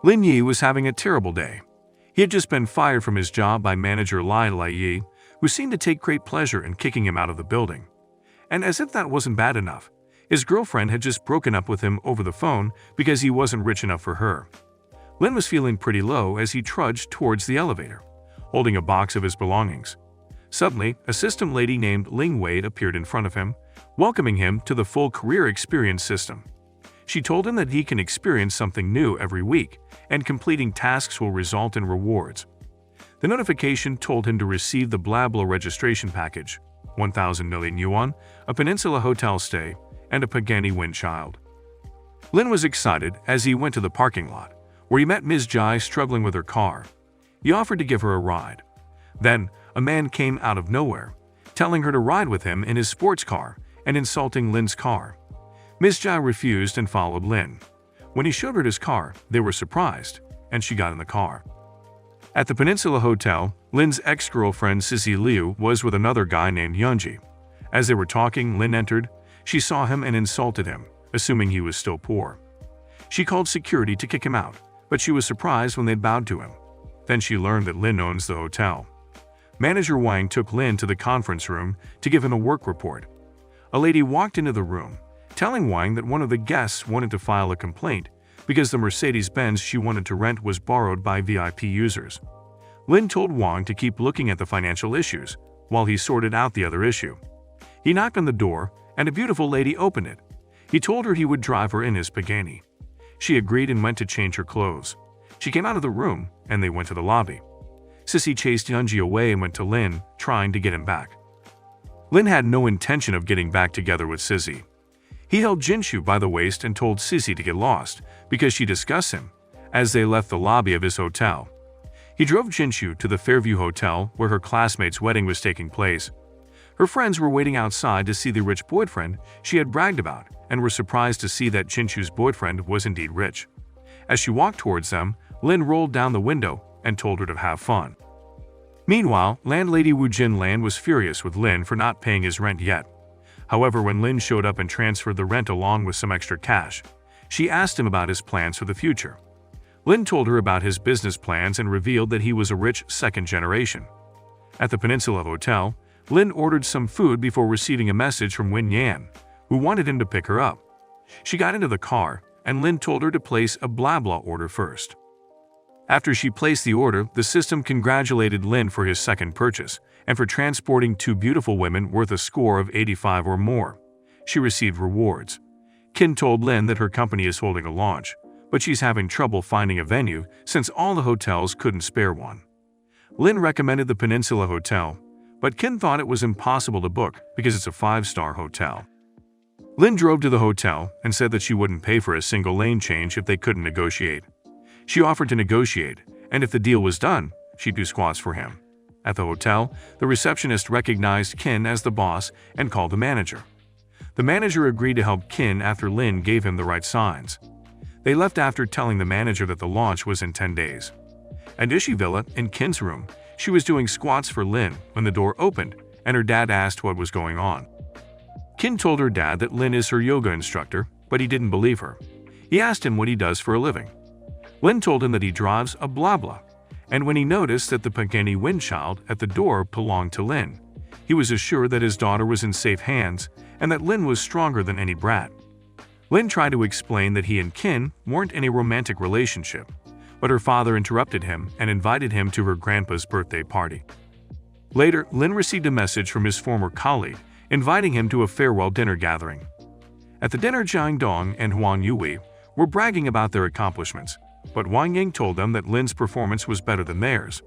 Lin Yi was having a terrible day. He had just been fired from his job by manager Lai Yi, who seemed to take great pleasure in kicking him out of the building. And as if that wasn't bad enough, his girlfriend had just broken up with him over the phone because he wasn't rich enough for her. Lin was feeling pretty low as he trudged towards the elevator, holding a box of his belongings. Suddenly, a system lady named Ling Wade appeared in front of him, welcoming him to the full career experience system. She told him that he can experience something new every week, and completing tasks will result in rewards. The notification told him to receive the BlaBla registration package, 1,000 million yuan, a peninsula hotel stay, and a Pagani Windchild. Lin was excited as he went to the parking lot, where he met Ms. Jai struggling with her car. He offered to give her a ride. Then, a man came out of nowhere, telling her to ride with him in his sports car and insulting Lin's car. Ms. Jai refused and followed Lin. When he showed her his car, they were surprised, and she got in the car. At the Peninsula Hotel, Lin's ex-girlfriend Sissy Liu was with another guy named Yunji. As they were talking, Lin entered. She saw him and insulted him, assuming he was still poor. She called security to kick him out, but she was surprised when they'd bowed to him. Then she learned that Lin owns the hotel. Manager Wang took Lin to the conference room to give him a work report. A lady walked into the room, telling Wang that one of the guests wanted to file a complaint because the Mercedes-Benz she wanted to rent was borrowed by VIP users. Lin told Wang to keep looking at the financial issues while he sorted out the other issue. He knocked on the door, and a beautiful lady opened it. He told her he would drive her in his Pagani. She agreed and went to change her clothes. She came out of the room, and they went to the lobby. Sissy chased Yunji away and went to Lin, trying to get him back. Lin had no intention of getting back together with Sissy. He held Jinshu by the waist and told Sissy to get lost because she discussed him as they left the lobby of his hotel. He drove Jinshu to the Fairview Hotel where her classmate's wedding was taking place. Her friends were waiting outside to see the rich boyfriend she had bragged about and were surprised to see that Jinshu's boyfriend was indeed rich. As she walked towards them, Lin rolled down the window and told her to have fun. Meanwhile, landlady Wu Jinlan was furious with Lin for not paying his rent yet. However, when Lin showed up and transferred the rent along with some extra cash, she asked him about his plans for the future. Lin told her about his business plans and revealed that he was a rich second generation. At the Peninsula Hotel, Lin ordered some food before receiving a message from Wen Yan, who wanted him to pick her up. She got into the car, and Lin told her to place a BlaBla order first. After she placed the order, the system congratulated Lin for his second purchase and for transporting two beautiful women worth a score of 85 or more. She received rewards. Kin told Lin that her company is holding a launch, but she's having trouble finding a venue since all the hotels couldn't spare one. Lin recommended the Peninsula Hotel, but Kin thought it was impossible to book because it's a 5-star hotel. Lin drove to the hotel and said that she wouldn't pay for a single lane change if they couldn't negotiate. She offered to negotiate, and if the deal was done, she'd do squats for him. At the hotel, the receptionist recognized Kin as the boss and called the manager. The manager agreed to help Kin after Lin gave him the right signs. They left after telling the manager that the launch was in 10 days. At Ishi Villa, in Kin's room, she was doing squats for Lin when the door opened and her dad asked what was going on. Kin told her dad that Lin is her yoga instructor, but he didn't believe her. He asked him what he does for a living. Lin told him that he drives a BlaBla, and when he noticed that the Pagani Windchild at the door belonged to Lin, he was assured that his daughter was in safe hands and that Lin was stronger than any brat. Lin tried to explain that he and Kin weren't in a romantic relationship, but her father interrupted him and invited him to her grandpa's birthday party. Later, Lin received a message from his former colleague inviting him to a farewell dinner gathering. At the dinner, Jiang Dong and Huang Yui were bragging about their accomplishments, but Wang Ying told them that Lin's performance was better than theirs.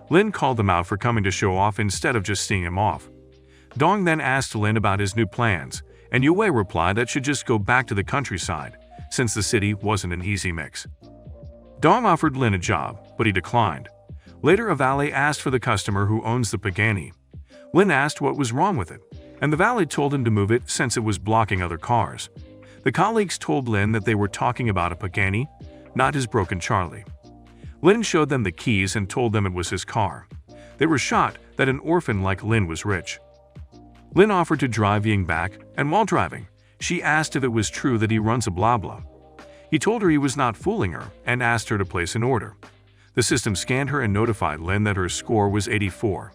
Lin called them out for coming to show off instead of just seeing him off. Dong then asked Lin about his new plans, and Yue replied that should just go back to the countryside, since the city wasn't an easy mix. Dong offered Lin a job, but he declined. Later, a valet asked for the customer who owns the Pagani. Lin asked what was wrong with it, and the valet told him to move it since it was blocking other cars. The colleagues told Lin that they were talking about a Pagani, not his broken Charlie. Lin showed them the keys and told them it was his car. They were shocked that an orphan like Lin was rich. Lin offered to drive Ying back, and while driving, she asked if it was true that he runs a BlaBla. He told her he was not fooling her and asked her to place an order. The system scanned her and notified Lin that her score was 84,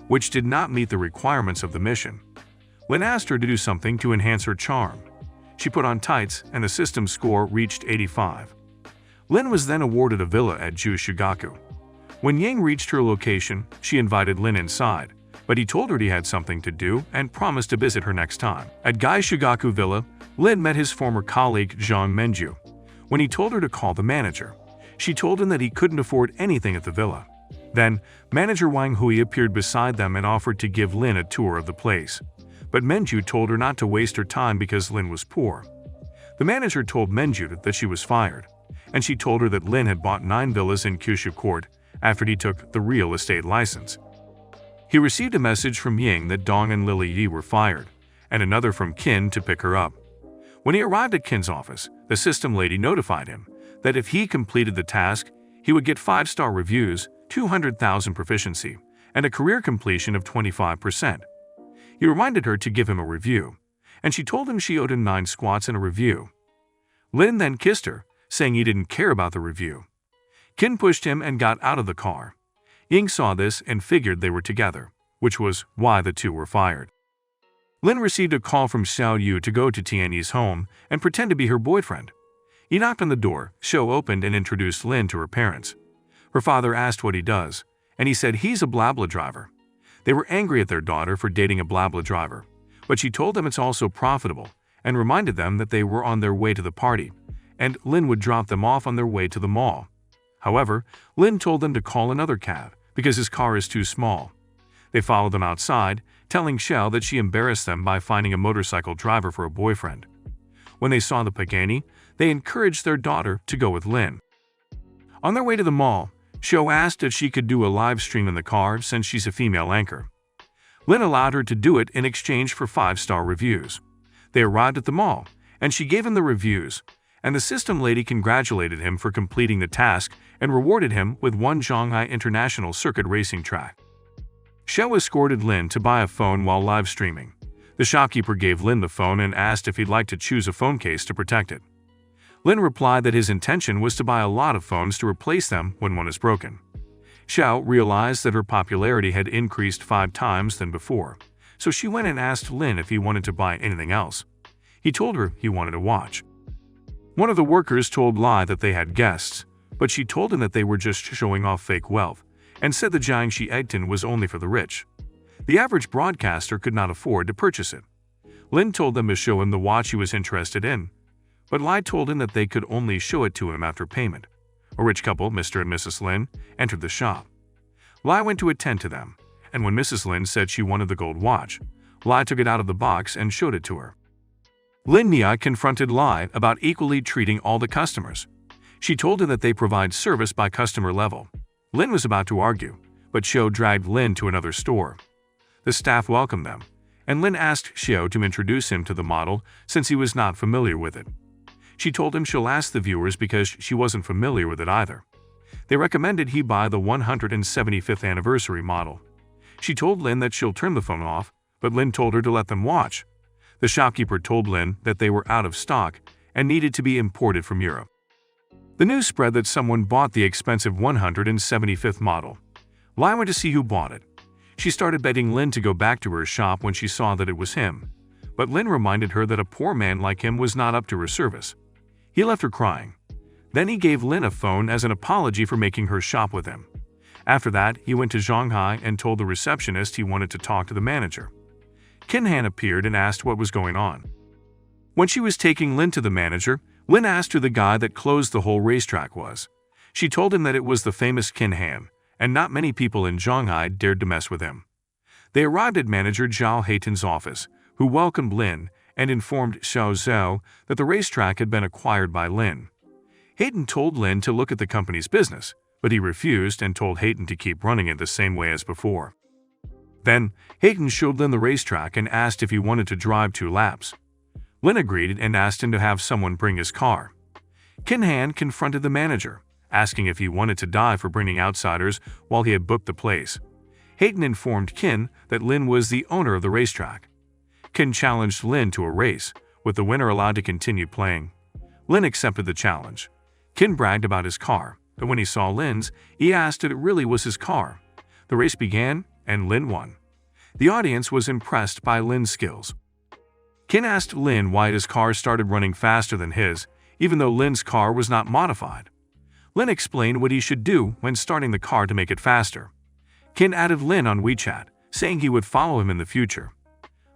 which did not meet the requirements of the mission. Lin asked her to do something to enhance her charm. She put on tights and the system's score reached 85. Lin was then awarded a villa at Jushigaku. When Yang reached her location, she invited Lin inside, but he told her he had something to do and promised to visit her next time. At Gai Shugaku Villa, Lin met his former colleague Zhang Menju. When he told her to call the manager, she told him that he couldn't afford anything at the villa. Then, manager Wang Hui appeared beside them and offered to give Lin a tour of the place. But Menju told her not to waste her time because Lin was poor. The manager told Menju that she was fired, and she told her that Lin had bought 9 villas in Kyushu Court after he took the real estate license. He received a message from Ying that Dong and Lily Yi were fired, and another from Qin to pick her up. When he arrived at Qin's office, the system lady notified him that if he completed the task, he would get 5-star reviews, 200,000 proficiency, and a career completion of 25%. He reminded her to give him a review, and she told him she owed him 9 squats and a review. Lin then kissed her, saying he didn't care about the review. Qin pushed him and got out of the car. Ying saw this and figured they were together, which was why the two were fired. Lin received a call from Xiao Yu to go to Tianyi's home and pretend to be her boyfriend. He knocked on the door, Xiao opened and introduced Lin to her parents. Her father asked what he does, and he said he's a blabla driver. They were angry at their daughter for dating a blabla driver, but she told them it's also profitable and reminded them that they were on their way to the party, and Lin would drop them off on their way to the mall. However, Lin told them to call another cab because his car is too small. They followed them outside, telling Xiao that she embarrassed them by finding a motorcycle driver for a boyfriend. When they saw the Pagani, they encouraged their daughter to go with Lin. On their way to the mall, Xiao asked if she could do a live stream in the car since she's a female anchor. Lin allowed her to do it in exchange for 5-star reviews. They arrived at the mall, and she gave him the reviews, and the system lady congratulated him for completing the task and rewarded him with 1 Shanghai International Circuit racing track. Xiao escorted Lin to buy a phone while live streaming. The shopkeeper gave Lin the phone and asked if he'd like to choose a phone case to protect it. Lin replied that his intention was to buy a lot of phones to replace them when one is broken. Xiao realized that her popularity had increased 5 times than before, so she went and asked Lin if he wanted to buy anything else. He told her he wanted a watch. One of the workers told Lai that they had guests, but she told him that they were just showing off fake wealth, and said the Jiangxi Egton was only for the rich. The average broadcaster could not afford to purchase it. Lin told them to show him the watch he was interested in, but Lai told him that they could only show it to him after payment. A rich couple, Mr. and Mrs. Lin, entered the shop. Lai went to attend to them, and when Mrs. Lin said she wanted the gold watch, Lai took it out of the box and showed it to her. Lin Mia confronted Lai about equally treating all the customers. She told him that they provide service by customer level. Lin was about to argue, but Xiao dragged Lin to another store. The staff welcomed them, and Lin asked Xiao to introduce him to the model since he was not familiar with it. She told him she'll ask the viewers because she wasn't familiar with it either. They recommended he buy the 175th anniversary model. She told Lin that she'll turn the phone off, but Lin told her to let them watch. The shopkeeper told Lin that they were out of stock and needed to be imported from Europe. The news spread that someone bought the expensive 175th model. Lai went to see who bought it. She started begging Lin to go back to her shop when she saw that it was him, but Lin reminded her that a poor man like him was not up to her service. He left her crying. Then he gave Lin a phone as an apology for making her shop with him. After that, he went to Shanghai and told the receptionist he wanted to talk to the manager. Qin Han appeared and asked what was going on. When she was taking Lin to the manager, Lin asked who the guy that closed the whole racetrack was. She told him that it was the famous Qin Han, and not many people in Shanghai dared to mess with him. They arrived at manager Zhao Heiton's office, who welcomed Lin and informed Xiao Zhao that the racetrack had been acquired by Lin. Heiton told Lin to look at the company's business, but he refused and told Heiton to keep running it the same way as before. Then, Heiton showed Lin the racetrack and asked if he wanted to drive 2 laps. Lin agreed and asked him to have someone bring his car. Qin Han confronted the manager, asking if he wanted to die for bringing outsiders while he had booked the place. Heiton informed Qin that Lin was the owner of the racetrack. Qin challenged Lin to a race, with the winner allowed to continue playing. Lin accepted the challenge. Kin bragged about his car, but when he saw Lin's, he asked if it really was his car. The race began, and Lin won. The audience was impressed by Lin's skills. Kin asked Lin why his car started running faster than his, even though Lin's car was not modified. Lin explained what he should do when starting the car to make it faster. Kin added Lin on WeChat, saying he would follow him in the future.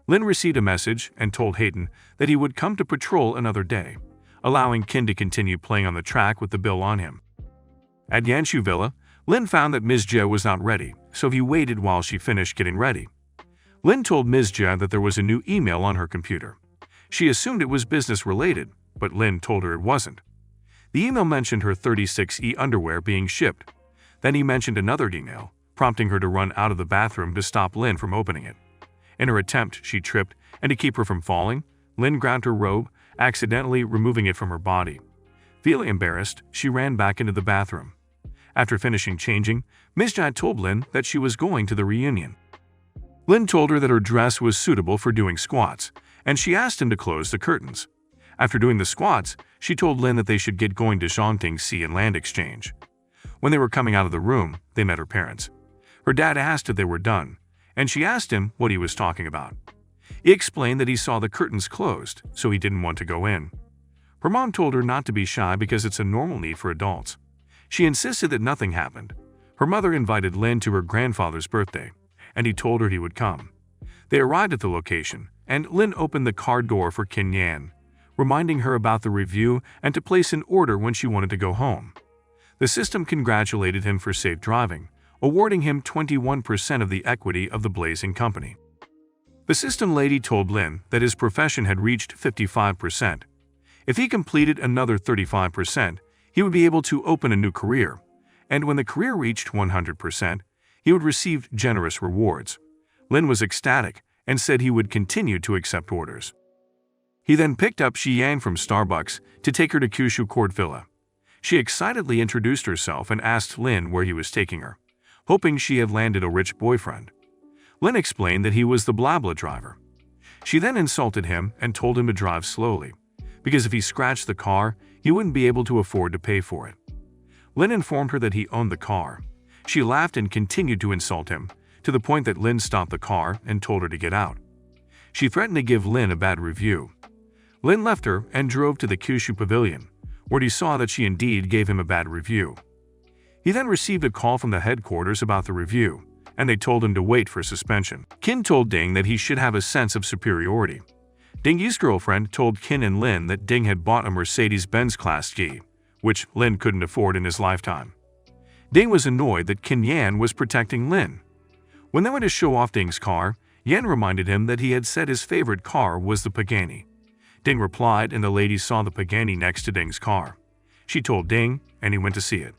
Lin received a message and told Hayden that he would come to patrol another day, allowing Kin to continue playing on the track with the bill on him. At Yanshu Villa, Lin found that Ms. Jia was not ready, so he waited while she finished getting ready. Lin told Ms. Jia that there was a new email on her computer. She assumed it was business-related, but Lin told her it wasn't. The email mentioned her 36E underwear being shipped. Then he mentioned another email, prompting her to run out of the bathroom to stop Lin from opening it. In her attempt, she tripped, and to keep her from falling, Lin grabbed her robe, accidentally removing it from her body. Feeling embarrassed, she ran back into the bathroom. After finishing changing, Ms. Jia told Lin that she was going to the reunion. Lin told her that her dress was suitable for doing squats, and she asked him to close the curtains. After doing the squats, she told Lin that they should get going to Zhongting Sea and Land Exchange. When they were coming out of the room, they met her parents. Her dad asked if they were done, and she asked him what he was talking about. He explained that he saw the curtains closed, so he didn't want to go in. Her mom told her not to be shy because it's a normal need for adults. She insisted that nothing happened. Her mother invited Lin to her grandfather's birthday, and he told her he would come. They arrived at the location, and Lin opened the car door for Kin Yan, reminding her about the review and to place an order when she wanted to go home. The system congratulated him for safe driving, awarding him 21% of the equity of the blazing company. The system lady told Lin that his profession had reached 55%. If he completed another 35%, he would be able to open a new career, and when the career reached 100%, he would receive generous rewards. Lin was ecstatic and said he would continue to accept orders. He then picked up Shi Yang from Starbucks to take her to Kyushu Court Villa. She excitedly introduced herself and asked Lin where he was taking her, hoping she had landed a rich boyfriend. Lin explained that he was the blabla driver. She then insulted him and told him to drive slowly, because if he scratched the car, he wouldn't be able to afford to pay for it. Lin informed her that he owned the car. She laughed and continued to insult him, to the point that Lin stopped the car and told her to get out. She threatened to give Lin a bad review. Lin left her and drove to the Kyushu Pavilion, where he saw that she indeed gave him a bad review. He then received a call from the headquarters about the review, and they told him to wait for suspension. Kin told Ding that he should have a sense of superiority. Ding's girlfriend told Kin and Lin that Ding had bought a Mercedes-Benz Class G, which Lin couldn't afford in his lifetime. Ding was annoyed that Kin Yan was protecting Lin. When they went to show off Ding's car, Yan reminded him that he had said his favorite car was the Pagani. Ding replied, and the lady saw the Pagani next to Ding's car. She told Ding, and he went to see it.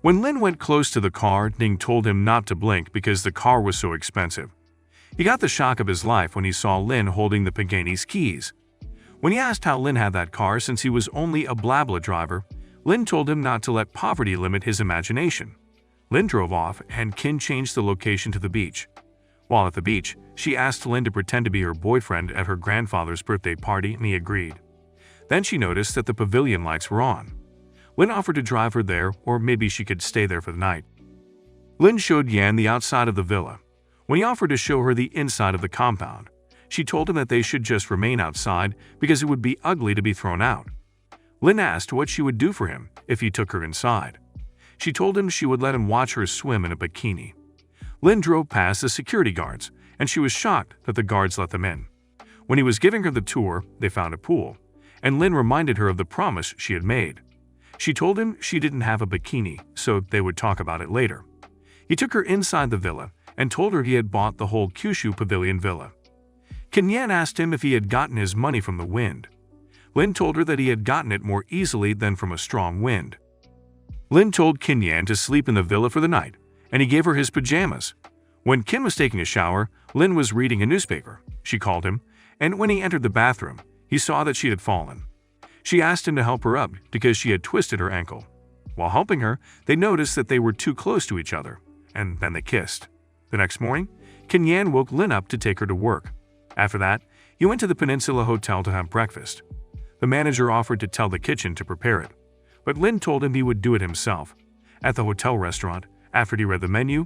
When Lin went close to the car, Ding told him not to blink because the car was so expensive. He got the shock of his life when he saw Lin holding the Pagani's keys. When he asked how Lin had that car since he was only a blabla driver, Lin told him not to let poverty limit his imagination. Lin drove off, and Kin changed the location to the beach. While at the beach, she asked Lin to pretend to be her boyfriend at her grandfather's birthday party, and he agreed. Then she noticed that the pavilion lights were on. Lin offered to drive her there, or maybe she could stay there for the night. Lin showed Yan the outside of the villa. When he offered to show her the inside of the compound, she told him that they should just remain outside because it would be ugly to be thrown out. Lin asked what she would do for him if he took her inside. She told him she would let him watch her swim in a bikini. Lin drove past the security guards, and she was shocked that the guards let them in. When he was giving her the tour, they found a pool, and Lin reminded her of the promise she had made. She told him she didn't have a bikini, so they would talk about it later. He took her inside the villa and told her he had bought the whole Kyushu Pavilion villa. Kin Yan asked him if he had gotten his money from the wind. Lin told her that he had gotten it more easily than from a strong wind. Lin told Kin Yan to sleep in the villa for the night, and he gave her his pajamas. When Kin was taking a shower, Lin was reading a newspaper. She called him, and when he entered the bathroom, he saw that she had fallen. She asked him to help her up because she had twisted her ankle. While helping her, they noticed that they were too close to each other, and then they kissed. The next morning, Kin Yan woke Lin up to take her to work. After that, he went to the Peninsula Hotel to have breakfast. The manager offered to tell the kitchen to prepare it, but Lin told him he would do it himself. At the hotel restaurant, after he read the menu,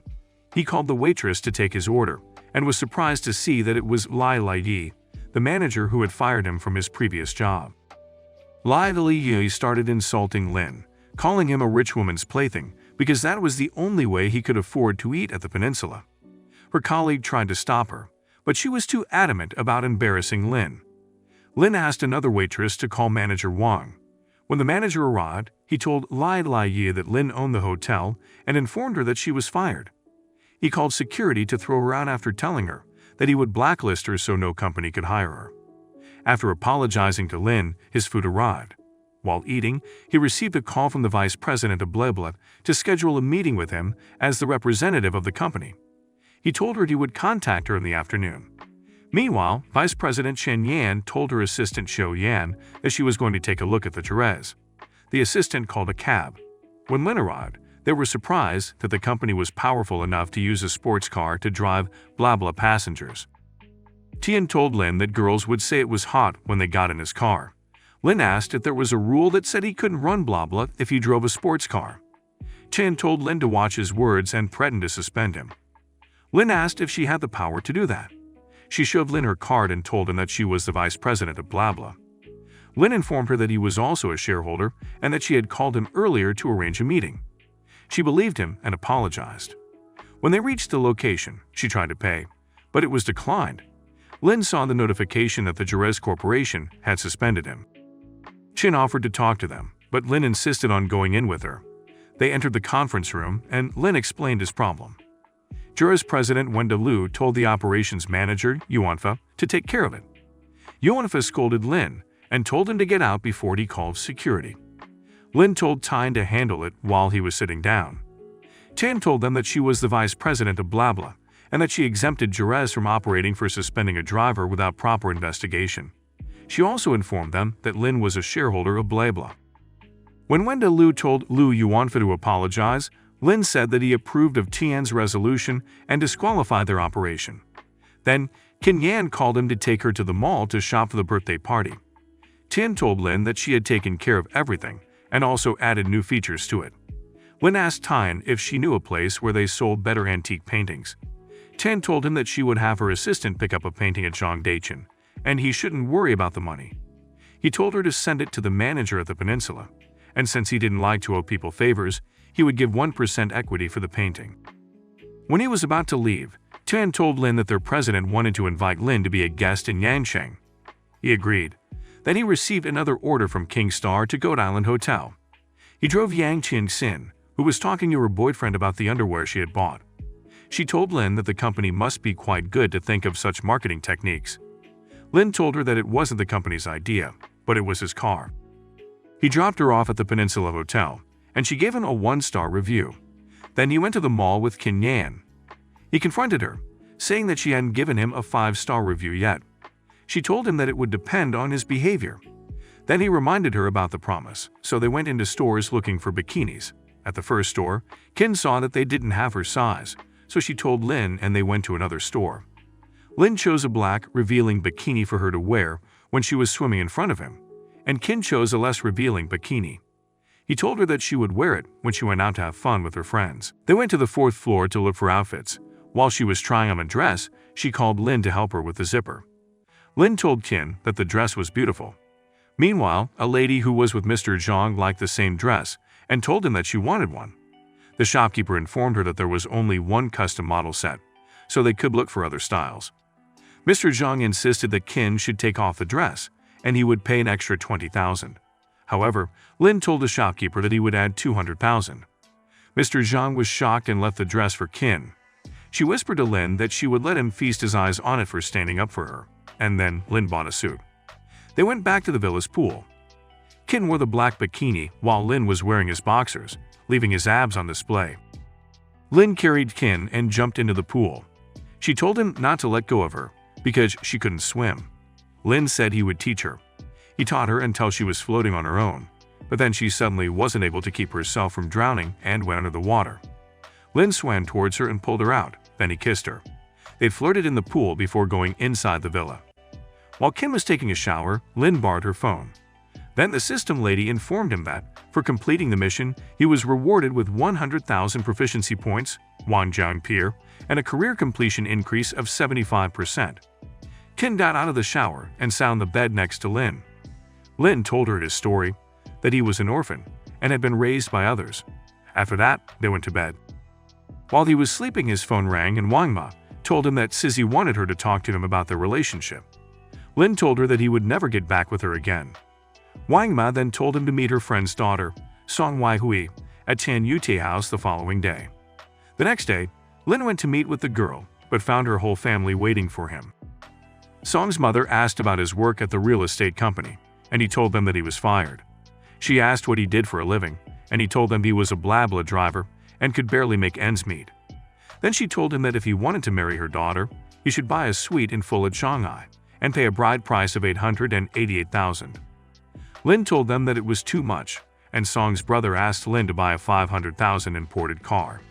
he called the waitress to take his order and was surprised to see that it was Lai Yi, the manager who had fired him from his previous job. Lai Yi started insulting Lin, calling him a rich woman's plaything because that was the only way he could afford to eat at the peninsula. Her colleague tried to stop her, but she was too adamant about embarrassing Lin. Lin asked another waitress to call manager Wang. When the manager arrived, he told Lai Yi that Lin owned the hotel and informed her that she was fired. He called security to throw her out after telling her that he would blacklist her so no company could hire her. After apologizing to Lin, his food arrived. While eating, he received a call from the vice president of Blabla to schedule a meeting with him as the representative of the company. He told her he would contact her in the afternoon. Meanwhile, Vice President Chen Yan told her assistant Xiao Yan that she was going to take a look at the Jerez. The assistant called a cab. When Lin arrived, they were surprised that the company was powerful enough to use a sports car to drive Blabla passengers. Tian told Lin that girls would say it was hot when they got in his car. Lin asked if there was a rule that said he couldn't run Blabla if he drove a sports car. Tian told Lin to watch his words and threatened to suspend him. Lin asked if she had the power to do that. She showed Lin her card and told him that she was the vice president of Blabla. Lin informed her that he was also a shareholder and that she had called him earlier to arrange a meeting. She believed him and apologized. When they reached the location, she tried to pay, but it was declined. Lin saw the notification that the Jerez Corporation had suspended him. Chin offered to talk to them, but Lin insisted on going in with her. They entered the conference room, and Lin explained his problem. Jerez President Wenda Lu told the operations manager, Yuanfa, to take care of it. Yuanfa scolded Lin and told him to get out before he called security. Lin told Tyne to handle it while he was sitting down. Tan told them that she was the vice president of Blabla and that she exempted Jerez from operating for suspending a driver without proper investigation. She also informed them that Lin was a shareholder of Blabla. When Wenda Lu told Lu Yuanfa to apologize, Lin said that he approved of Tian's resolution and disqualified their operation. Then, Qin Yan called him to take her to the mall to shop for the birthday party. Tian told Lin that she had taken care of everything and also added new features to it. Lin asked Tian if she knew a place where they sold better antique paintings. Tian told him that she would have her assistant pick up a painting at Zhangdachin, and he shouldn't worry about the money. He told her to send it to the manager at the peninsula, and since he didn't like to owe people favors, he would give 1% equity for the painting. When he was about to leave, Tian told Lin that their president wanted to invite Lin to be a guest in Yangcheng. He agreed. Then he received another order from King Star to Goat Island Hotel. He drove Yang Qin-sin, who was talking to her boyfriend about the underwear she had bought. She told Lin that the company must be quite good to think of such marketing techniques. Lin told her that it wasn't the company's idea, but it was his car. He dropped her off at the Peninsula Hotel, and she gave him a 1-star review. Then he went to the mall with Qin Yan. He confronted her, saying that she hadn't given him a 5-star review yet. She told him that it would depend on his behavior. Then he reminded her about the promise, so they went into stores looking for bikinis. At the first store, Qin saw that they didn't have her size, so she told Lin and they went to another store. Lin chose a black, revealing bikini for her to wear when she was swimming in front of him, and Qin chose a less revealing bikini. He told her that she would wear it when she went out to have fun with her friends. They went to the 4th floor to look for outfits. While she was trying on a dress, she called Lin to help her with the zipper. Lin told Qin that the dress was beautiful. Meanwhile, a lady who was with Mr. Zhang liked the same dress and told him that she wanted one. The shopkeeper informed her that there was only one custom model set, so they could look for other styles. Mr. Zhang insisted that Qin should take off the dress, and he would pay an extra 20,000. However, Lin told the shopkeeper that he would add 200,000. Mr. Zhang was shocked and left the dress for Qin. She whispered to Lin that she would let him feast his eyes on it for standing up for her, and then Lin bought a suit. They went back to the villa's pool. Qin wore the black bikini while Lin was wearing his boxers, leaving his abs on display. Lin carried Qin and jumped into the pool. She told him not to let go of her, because she couldn't swim. Lin said he would teach her. He taught her until she was floating on her own, but then she suddenly wasn't able to keep herself from drowning and went under the water. Lin swam towards her and pulled her out, then he kissed her. They'd flirted in the pool before going inside the villa. While Kim was taking a shower, Lin borrowed her phone. Then the system lady informed him that, for completing the mission, he was rewarded with 100,000 proficiency points, Wanjiang Pier, and a career completion increase of 75%. Kin got out of the shower and sat on the bed next to Lin. Lin told her his story, that he was an orphan and had been raised by others. After that, they went to bed. While he was sleeping, his phone rang and Wang Ma told him that Sissy wanted her to talk to him about their relationship. Lin told her that he would never get back with her again. Wang Ma then told him to meet her friend's daughter, Song Wai Hui, at Tian Yute House the following day. The next day, Lin went to meet with the girl, but found her whole family waiting for him. Song's mother asked about his work at the real estate company, and he told them that he was fired. She asked what he did for a living, and he told them he was a blabla driver and could barely make ends meet. Then she told him that if he wanted to marry her daughter, he should buy a suite in full at Shanghai and pay a bride price of 888,000. Lin told them that it was too much, and Song's brother asked Lin to buy a 500,000 imported car.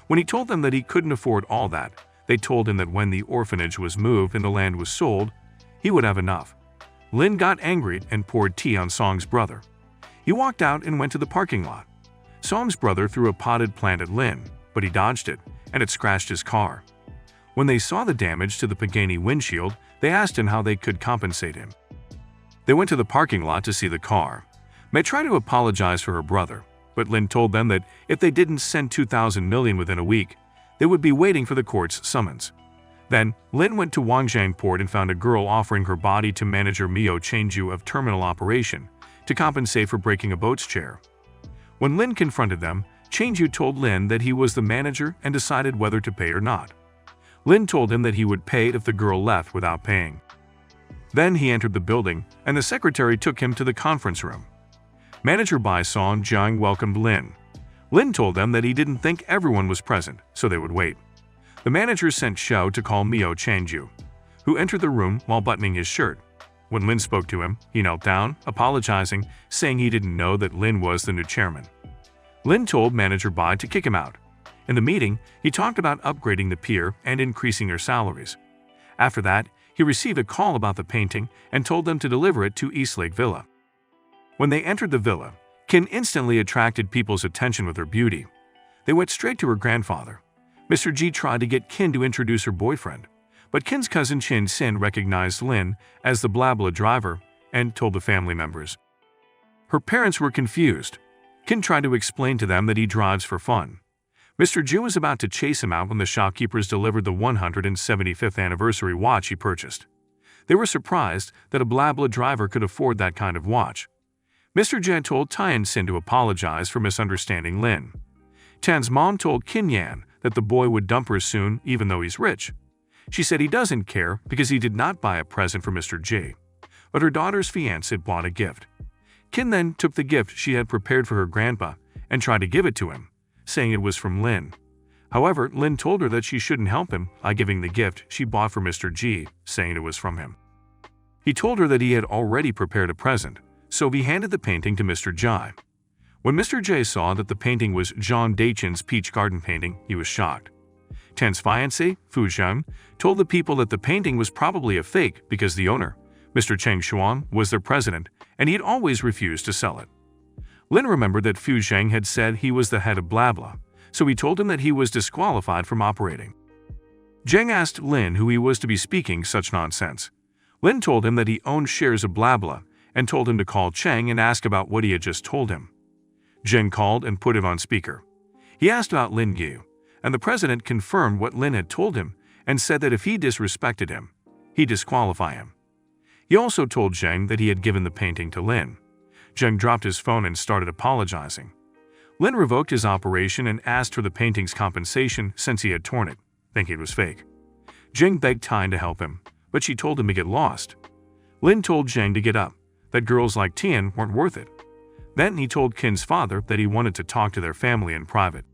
When he told them that he couldn't afford all that, they told him that when the orphanage was moved and the land was sold, he would have enough. Lin got angry and poured tea on Song's brother. He walked out and went to the parking lot. Song's brother threw a potted plant at Lin, but he dodged it, and it scratched his car. When they saw the damage to the Pagani windshield, they asked him how they could compensate him. They went to the parking lot to see the car. May tried to apologize for her brother, but Lin told them that if they didn't send 2,000 million within a week, they would be waiting for the court's summons. Then, Lin went to Wangjiang Port and found a girl offering her body to manager Mio Changju of terminal operation to compensate for breaking a boat's chair. When Lin confronted them, Changju told Lin that he was the manager and decided whether to pay or not. Lin told him that he would pay if the girl left without paying. Then he entered the building, and the secretary took him to the conference room. Manager Bai Song Jiang welcomed Lin. Lin told them that he didn't think everyone was present, so they would wait. The manager sent Xiao to call Mio Changju, who entered the room while buttoning his shirt. When Lin spoke to him, he knelt down, apologizing, saying he didn't know that Lin was the new chairman. Lin told manager Bai to kick him out. In the meeting, he talked about upgrading the pier and increasing their salaries. After that, he received a call about the painting and told them to deliver it to Eastlake Villa. When they entered the villa, Kin instantly attracted people's attention with her beauty. They went straight to her grandfather. Mr. Ji tried to get Kin to introduce her boyfriend, but Kin's cousin Chin Sin recognized Lin as the blabla driver and told the family members. Her parents were confused. Kin tried to explain to them that he drives for fun. Mr. Ji was about to chase him out when the shopkeepers delivered the 175th anniversary watch he purchased. They were surprised that a blabla driver could afford that kind of watch. Mr. Jen told Tian Sin to apologize for misunderstanding Lin. Tan's mom told Kin Yan that the boy would dump her soon even though he's rich. She said he doesn't care because he did not buy a present for Mr. J, but her daughter's fiancé bought a gift. Kin then took the gift she had prepared for her grandpa and tried to give it to him, saying it was from Lin. However, Lin told her that she shouldn't help him by giving the gift she bought for Mr. G, saying it was from him. He told her that he had already prepared a present, so he handed the painting to Mr. Jai. When Mr. J saw that the painting was John Dachin's peach garden painting, he was shocked. Tan's fiancé, Fu Zheng, told the people that the painting was probably a fake because the owner, Mr. Cheng Xuan, was their president and he had always refused to sell it. Lin remembered that Fu Zheng had said he was the head of Blabla, so he told him that he was disqualified from operating. Zheng asked Lin who he was to be speaking such nonsense. Lin told him that he owned shares of Blabla and told him to call Cheng and ask about what he had just told him. Zheng called and put it on speaker. He asked about Lin Yu, and the president confirmed what Lin had told him and said that if he disrespected him, he'd disqualify him. He also told Zheng that he had given the painting to Lin. Zheng dropped his phone and started apologizing. Lin revoked his operation and asked for the painting's compensation since he had torn it, thinking it was fake. Zheng begged Tyne to help him, but she told him to get lost. Lin told Zheng to get up, that girls like Tian weren't worth it. Then he told Kin's father that he wanted to talk to their family in private.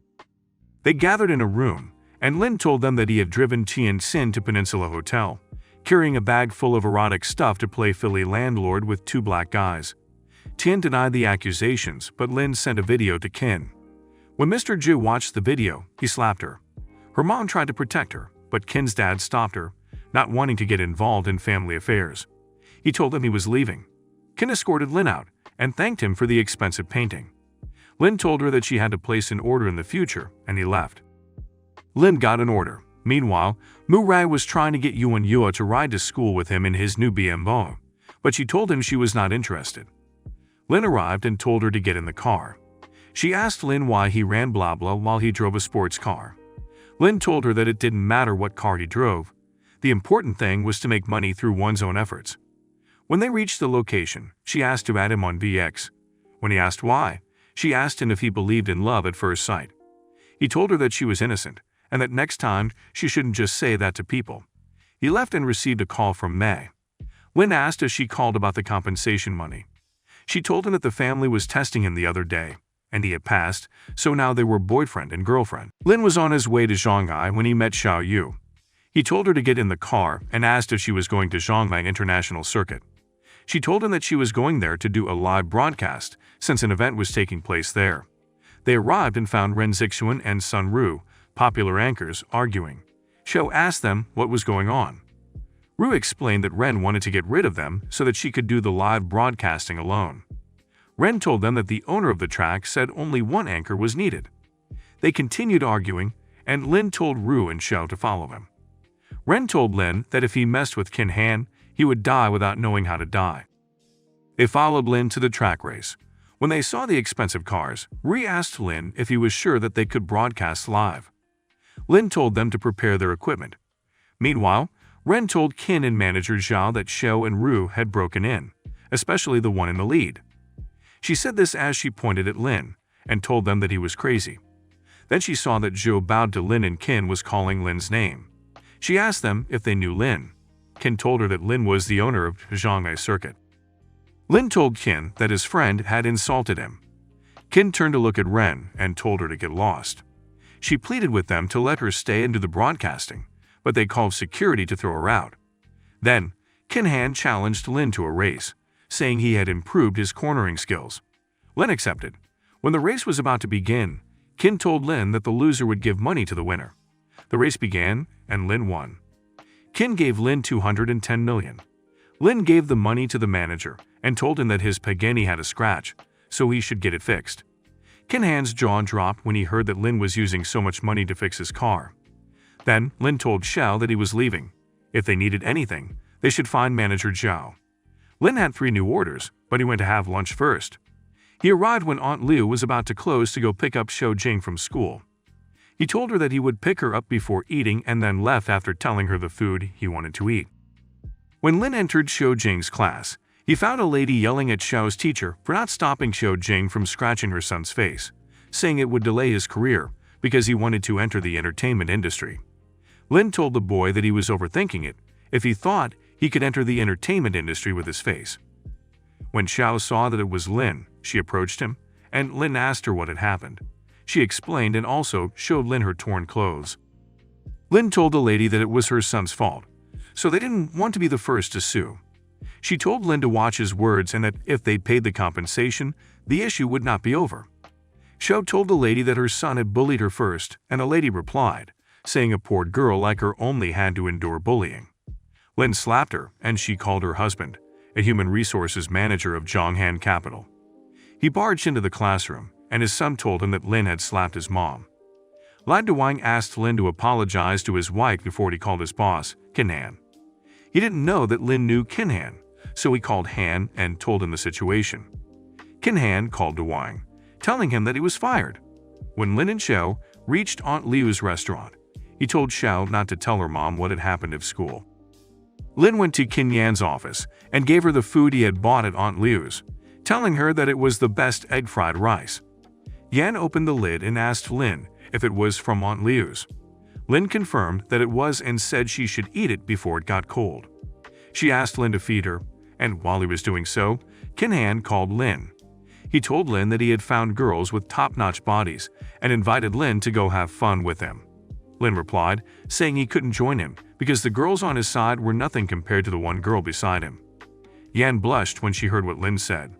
They gathered in a room, and Lin told them that he had driven Tian Sin to Peninsula Hotel, carrying a bag full of erotic stuff to play Philly landlord with two black guys. Tian denied the accusations, but Lin sent a video to Kin. When Mr. Ju watched the video, he slapped her. Her mom tried to protect her, but Kin's dad stopped her, not wanting to get involved in family affairs. He told them he was leaving. Kin escorted Lin out and thanked him for the expensive painting. Lin told her that she had to place an order in the future, and he left. Lin got an order. Meanwhile, Mu-rai was trying to get Yuan Yua to ride to school with him in his new BMW, but she told him she was not interested. Lin arrived and told her to get in the car. She asked Lin why he ran blah blah while he drove a sports car. Lin told her that it didn't matter what car he drove. The important thing was to make money through one's own efforts. When they reached the location, she asked to add him on VX. When he asked why, she asked him if he believed in love at first sight. He told her that she was innocent, and that next time she shouldn't just say that to people. He left and received a call from May. Lin asked if she called about the compensation money. She told him that the family was testing him the other day, and he had passed, so now they were boyfriend and girlfriend. Lin was on his way to Shanghai when he met Xiao Yu. He told her to get in the car and asked if she was going to Shanghai International Circuit. She told him that she was going there to do a live broadcast since an event was taking place there. They arrived and found Ren Zixuan and Sun Ru, popular anchors, arguing. Xiao asked them what was going on. Ru explained that Ren wanted to get rid of them so that she could do the live broadcasting alone. Ren told them that the owner of the track said only one anchor was needed. They continued arguing, and Lin told Ru and Xiao to follow him. Ren told Lin that if he messed with Qin Han, he would die without knowing how to die. They followed Lin to the track race. When they saw the expensive cars, Ru asked Lin if he was sure that they could broadcast live. Lin told them to prepare their equipment. Meanwhile, Ren told Qin and manager Zhao that Xiao and Ru had broken in, especially the one in the lead. She said this as she pointed at Lin, and told them that he was crazy. Then she saw that Zhou bowed to Lin and Qin was calling Lin's name. She asked them if they knew Lin. Qin told her that Lin was the owner of Shanghai Circuit. Lin told Qin that his friend had insulted him. Qin turned to look at Ren and told her to get lost. She pleaded with them to let her stay and do the broadcasting, but they called security to throw her out. Then, Qin Han challenged Lin to a race, saying he had improved his cornering skills. Lin accepted. When the race was about to begin, Qin told Lin that the loser would give money to the winner. The race began, and Lin won. Qin gave Lin 210 million. Lin gave the money to the manager and told him that his Pagani had a scratch, so he should get it fixed. Qin Han's jaw dropped when he heard that Lin was using so much money to fix his car. Then, Lin told Xiao that he was leaving. If they needed anything, they should find manager Zhao. Lin had 3 new orders, but he went to have lunch first. He arrived when Aunt Liu was about to close to go pick up Xiao Jing from school. He told her that he would pick her up before eating and then left after telling her the food he wanted to eat. When Lin entered Xiao Jing's class, he found a lady yelling at Xiao's teacher for not stopping Xiao Jing from scratching her son's face, saying it would delay his career because he wanted to enter the entertainment industry. Lin told the boy that he was overthinking it if he thought he could enter the entertainment industry with his face. When Xiao saw that it was Lin, she approached him, and Lin asked her what had happened. She explained and also showed Lin her torn clothes. Lin told the lady that it was her son's fault, so they didn't want to be the first to sue. She told Lin to watch his words and that if they paid the compensation, the issue would not be over. Xiao told the lady that her son had bullied her first, and the lady replied, saying a poor girl like her only had to endure bullying. Lin slapped her, and she called her husband, a human resources manager of Zhonghan Capital. He barged into the classroom, and his son told him that Lin had slapped his mom. Lai Duwang asked Lin to apologize to his wife before he called his boss, Qin Han. He didn't know that Lin knew Qin Han, so he called Han and told him the situation. Qin Han called Duwang, telling him that he was fired. When Lin and Xiao reached Aunt Liu's restaurant, he told Xiao not to tell her mom what had happened at school. Lin went to Qin Yan's office and gave her the food he had bought at Aunt Liu's, telling her that it was the best egg fried rice. Yan opened the lid and asked Lin if it was from Aunt Liu's. Lin confirmed that it was and said she should eat it before it got cold. She asked Lin to feed her, and while he was doing so, Qin Han called Lin. He told Lin that he had found girls with top-notch bodies and invited Lin to go have fun with him. Lin replied, saying he couldn't join him because the girls on his side were nothing compared to the one girl beside him. Yan blushed when she heard what Lin said.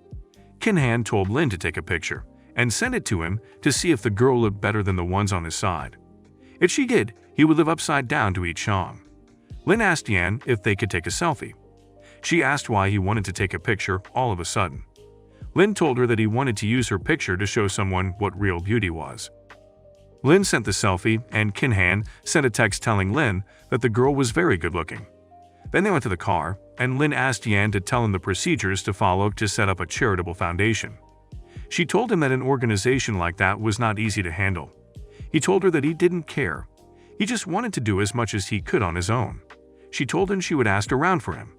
Qin Han told Lin to take a picture and send it to him to see if the girl looked better than the ones on his side. If she did, he would live upside down to eat Shang. Lin asked Yan if they could take a selfie. She asked why he wanted to take a picture all of a sudden. Lin told her that he wanted to use her picture to show someone what real beauty was. Lin sent the selfie, and Kin Han sent a text telling Lin that the girl was very good-looking. Then they went to the car, and Lin asked Yan to tell him the procedures to follow to set up a charitable foundation. She told him that an organization like that was not easy to handle. He told her that he didn't care. He just wanted to do as much as he could on his own. She told him she would ask around for him.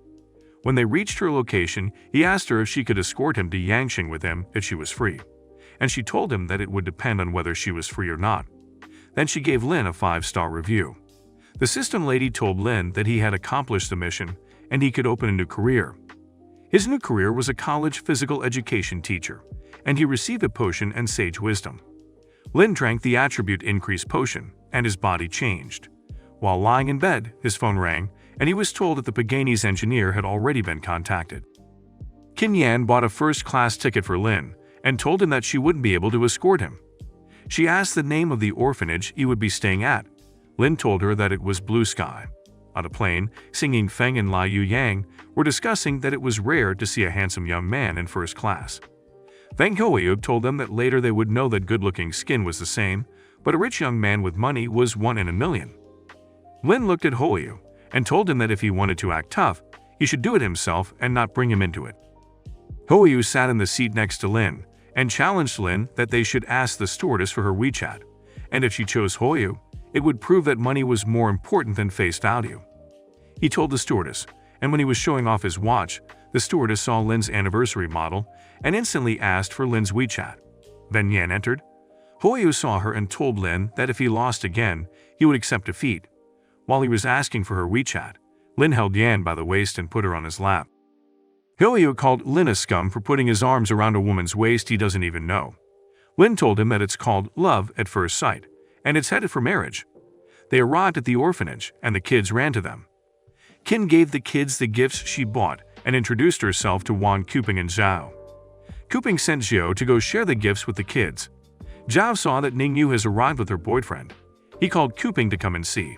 When they reached her location, he asked her if she could escort him to Yangqing with him if she was free, and she told him that it would depend on whether she was free or not. Then she gave Lin a 5-star review. The assistant lady told Lin that he had accomplished the mission and he could open a new career. His new career was a college physical education teacher, and he received a potion and sage wisdom. Lin drank the attribute increase potion, and his body changed. While lying in bed, his phone rang, and he was told that the Pagani's engineer had already been contacted. Qin Yan bought a first-class ticket for Lin and told him that she wouldn't be able to escort him. She asked the name of the orphanage he would be staying at. Lin told her that it was Blue Sky. On a plane, singing Feng and Lai Yu Yang were discussing that it was rare to see a handsome young man in first class. Feng Huoyub told them that later they would know that good-looking skin was the same, but a rich young man with money was 1 in a million. Lin looked at Huoyu and told him that if he wanted to act tough, he should do it himself and not bring him into it. Huoyu sat in the seat next to Lin and challenged Lin that they should ask the stewardess for her WeChat, and if she chose Huoyu, it would prove that money was more important than face value. He told the stewardess, and when he was showing off his watch, the stewardess saw Lin's anniversary model and instantly asked for Lin's WeChat. Then Yan entered. Huoyu saw her and told Lin that if he lost again, he would accept defeat. While he was asking for her WeChat, Lin held Yan by the waist and put her on his lap. Huoyu called Lin a scum for putting his arms around a woman's waist he doesn't even know. Lin told him that it's called love at first sight, and it's headed for marriage. They arrived at the orphanage, and the kids ran to them. Qin gave the kids the gifts she bought and introduced herself to Wang Kuping and Zhao. Kuping sent Zhao to go share the gifts with the kids. Zhao saw that Ning Yu has arrived with her boyfriend. He called Kuping to come and see.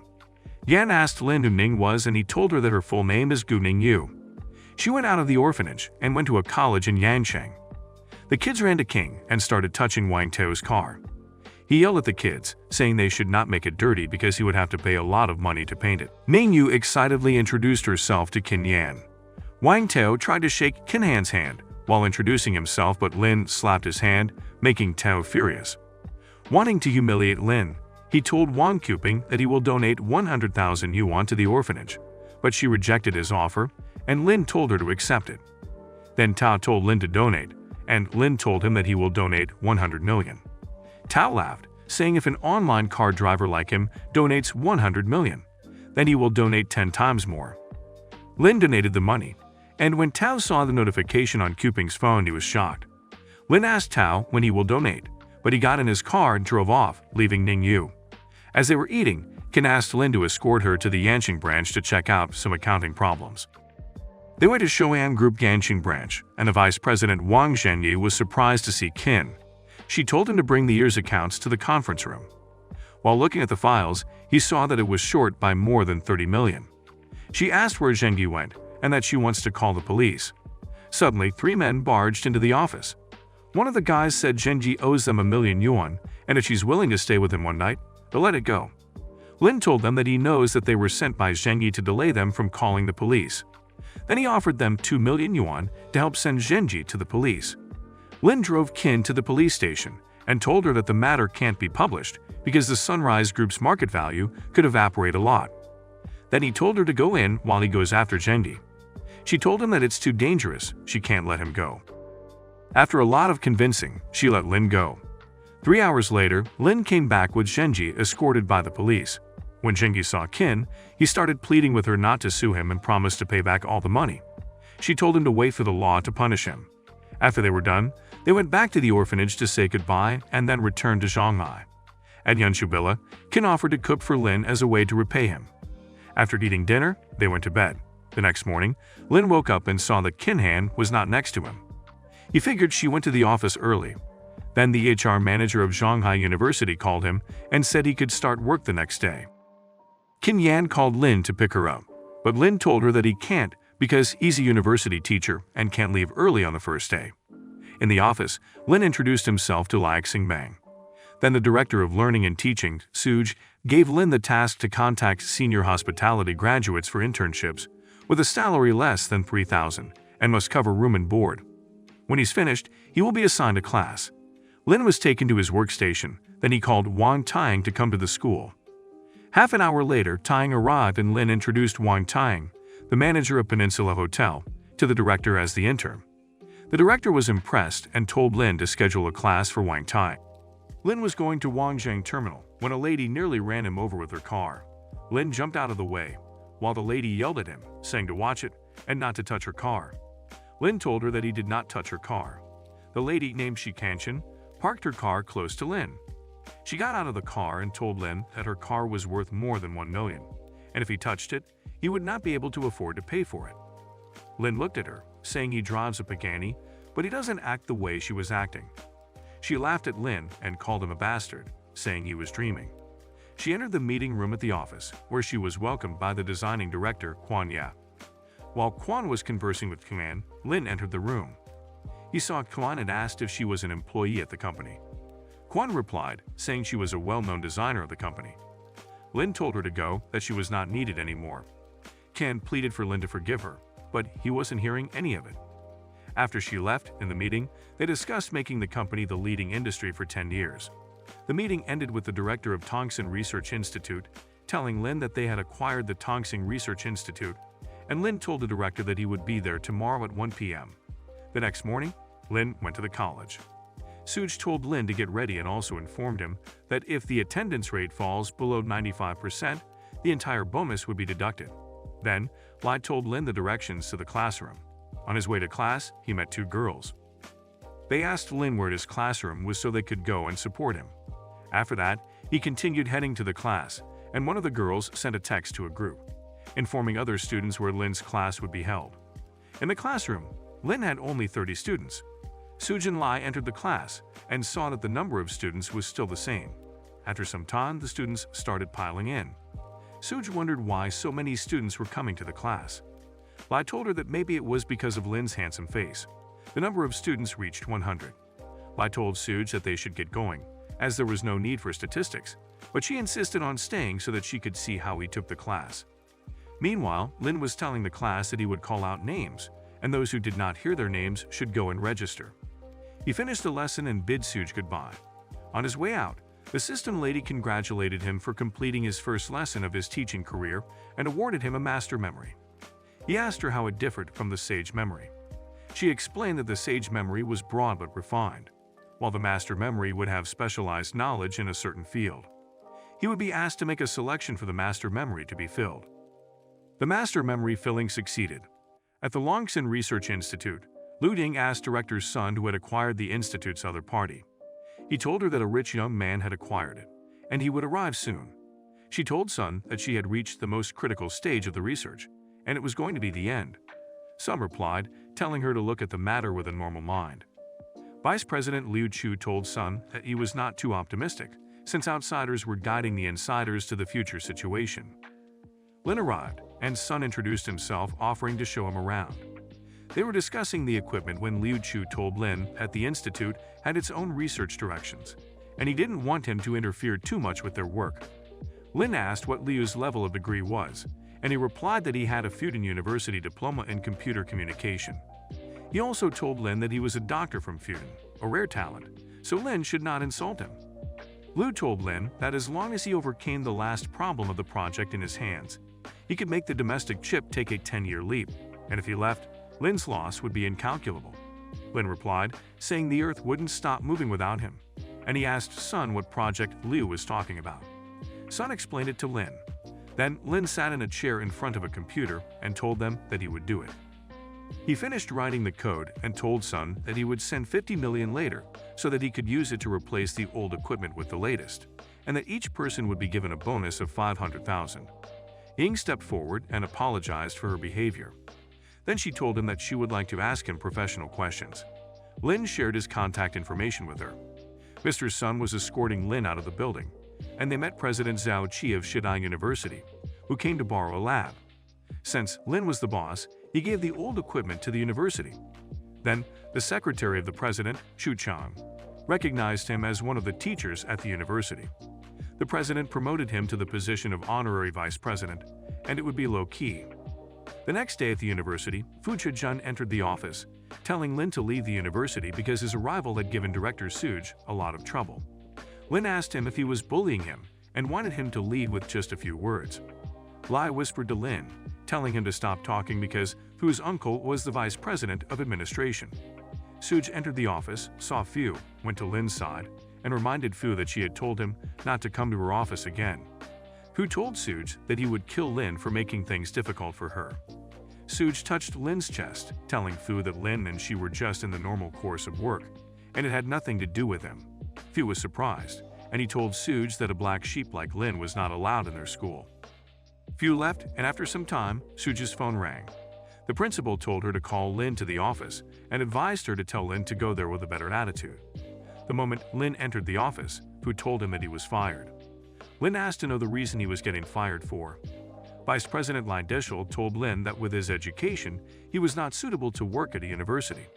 Yan asked Lin who Ning was, and he told her that her full name is Gu Ning Yu. She went out of the orphanage and went to a college in Yangcheng. The kids ran to King and started touching Wang Tao's car. He yelled at the kids, saying they should not make it dirty because he would have to pay a lot of money to paint it. Ning Yu excitedly introduced herself to Qin Yan. Wang Tao tried to shake Qin Han's hand while introducing himself, but Lin slapped his hand, making Tao furious. Wanting to humiliate Lin, he told Wang Kuping that he will donate 100,000 yuan to the orphanage, but she rejected his offer, and Lin told her to accept it. Then Tao told Lin to donate, and Lin told him that he will donate 100 million. Tao laughed, saying if an online car driver like him donates 100 million, then he will donate 10 times more. Lin donated the money, and when Tao saw the notification on Kuping's phone, he was shocked. Lin asked Tao when he will donate, but he got in his car and drove off, leaving Ning Yu. As they were eating, Qin asked Lin to escort her to the Yanqing branch to check out some accounting problems. They went to Shoan Group Yanqing branch, and the vice president Wang Zhenyi was surprised to see Qin. She told him to bring the year's accounts to the conference room. While looking at the files, he saw that it was short by more than 30 million. She asked where Zhenyi went and that she wants to call the police. Suddenly, 3 men barged into the office. One of the guys said Zhenyi owes them 1 million yuan, and if she's willing to stay with him one night, they'll let it go. Lin told them that he knows that they were sent by Zhenyi to delay them from calling the police. Then he offered them 2 million yuan to help send Zhenyi to the police. Lin drove Qin to the police station and told her that the matter can't be published because the Sunrise Group's market value could evaporate a lot. Then he told her to go in while he goes after Zhenyi. She told him that it's too dangerous, she can't let him go. After a lot of convincing, she let Lin go. 3 hours later, Lin came back with Zhenyi escorted by the police. When Zhenyi saw Qin, he started pleading with her not to sue him and promised to pay back all the money. She told him to wait for the law to punish him. After they were done, they went back to the orphanage to say goodbye and then returned to Shanghai. At Yanshubilla, Qin offered to cook for Lin as a way to repay him. After eating dinner, they went to bed. The next morning, Lin woke up and saw that Qin Han was not next to him. He figured she went to the office early. Then the HR manager of Shanghai University called him and said he could start work the next day. Qin Yan called Lin to pick her up, but Lin told her that he can't because he's a university teacher and can't leave early on the first day. In the office, Lin introduced himself to Lai Xingbang. Then the director of learning and teaching, Suj, gave Lin the task to contact senior hospitality graduates for internships, with a salary less than 3,000, and must cover room and board. When he's finished, he will be assigned a class. Lin was taken to his workstation, then he called Wang Tying to come to the school. Half an hour later, Tying arrived and Lin introduced Wang Tying, the manager of Peninsula Hotel, to the director as the intern. The director was impressed and told Lin to schedule a class for Wang Tying. Lin was going to Wangjiang Terminal when a lady nearly ran him over with her car. Lin jumped out of the way, while the lady yelled at him, saying to watch it and not to touch her car. Lin told her that he did not touch her car. The lady, named Shikanshin, parked her car close to Lin. She got out of the car and told Lin that her car was worth more than 1 million, and if he touched it, he would not be able to afford to pay for it. Lin looked at her, saying he drives a Pagani, but he doesn't act the way she was acting. She laughed at Lin and called him a bastard, saying he was dreaming. She entered the meeting room at the office, where she was welcomed by the designing director, Quan Ya. While Quan was conversing with Quan, Lin entered the room. He saw Quan and asked if she was an employee at the company. Quan replied, saying she was a well-known designer of the company. Lin told her to go, that she was not needed anymore. Quan pleaded for Lin to forgive her, but he wasn't hearing any of it. After she left, in the meeting, they discussed making the company the leading industry for 10 years. The meeting ended with the director of Tongson Research Institute telling Lin that they had acquired the Tongson Research Institute, and Lin told the director that he would be there tomorrow at 1 p.m. The next morning, Lin went to the college. Suj told Lin to get ready and also informed him that if the attendance rate falls below 95%, the entire bonus would be deducted. Then, Lai told Lin the directions to the classroom. On his way to class, he met 2 girls. They asked Lin where his classroom was so they could go and support him. After that, he continued heading to the class, and one of the girls sent a text to a group, informing other students where Lin's class would be held. In the classroom, Lin had only 30 students. Suj and Lai entered the class and saw that the number of students was still the same. After some time, the students started piling in. Suj wondered why so many students were coming to the class. Lai told her that maybe it was because of Lin's handsome face. The number of students reached 100. Lai told Suj that they should get going, as there was no need for statistics, but she insisted on staying so that she could see how he took the class. Meanwhile, Lin was telling the class that he would call out names, and those who did not hear their names should go and register. He finished the lesson and bid Suj goodbye. On his way out, the system lady congratulated him for completing his first lesson of his teaching career and awarded him a master memory. He asked her how it differed from the sage memory. She explained that the sage memory was broad but refined, while the master memory would have specialized knowledge in a certain field. He would be asked to make a selection for the master memory to be filled. The master memory filling succeeded. At the Longxin Research Institute, Lu Ding asked director Sun who had acquired the institute's other party. He told her that a rich young man had acquired it, and he would arrive soon. She told Sun that she had reached the most critical stage of the research, and it was going to be the end. Sun replied, telling her to look at the matter with a normal mind. Vice President Liu Chu told Sun that he was not too optimistic, since outsiders were guiding the insiders to the future situation. Lin arrived, and Sun introduced himself, offering to show him around. They were discussing the equipment when Liu Chu told Lin that the institute had its own research directions, and he didn't want him to interfere too much with their work. Lin asked what Liu's level of degree was, and he replied that he had a Fudan University diploma in computer communication. He also told Lin that he was a doctor from Fudan, a rare talent, so Lin should not insult him. Liu told Lin that as long as he overcame the last problem of the project in his hands, he could make the domestic chip take a 10-year leap, and if he left, Lin's loss would be incalculable. Lin replied, saying the Earth wouldn't stop moving without him, and he asked Sun what project Liu was talking about. Sun explained it to Lin. Then Lin sat in a chair in front of a computer and told them that he would do it. He finished writing the code and told Sun that he would send 50 million later so that he could use it to replace the old equipment with the latest, and that each person would be given a bonus of 500,000. Ying stepped forward and apologized for her behavior. Then she told him that she would like to ask him professional questions. Lin shared his contact information with her. Mr. Sun was escorting Lin out of the building, and they met President Zhao Qi of Shidai University, who came to borrow a lab. Since Lin was the boss, he gave the old equipment to the university. Then, the secretary of the president, Shu Chang, recognized him as one of the teachers at the university. The president promoted him to the position of honorary vice president, and it would be low-key. The next day at the university, Fu Chejun entered the office, telling Lin to leave the university because his arrival had given Director Suj a lot of trouble. Lin asked him if he was bullying him and wanted him to leave with just a few words. Lai whispered to Lin, telling him to stop talking because Fu's uncle was the vice president of administration. Suj entered the office, saw Fu, went to Lin's side, and reminded Fu that she had told him not to come to her office again. Fu told Suj that he would kill Lin for making things difficult for her. Suj touched Lin's chest, telling Fu that Lin and she were just in the normal course of work, and it had nothing to do with him. Fu was surprised, and he told Suj that a black sheep like Lin was not allowed in their school. Fu left, and after some time, Suj's phone rang. The principal told her to call Lin to the office and advised her to tell Lin to go there with a better attitude. The moment Lin entered the office, Fu told him that he was fired. Lin asked to know the reason he was getting fired for. Vice President Lai Deshul told Lin that with his education, he was not suitable to work at a university.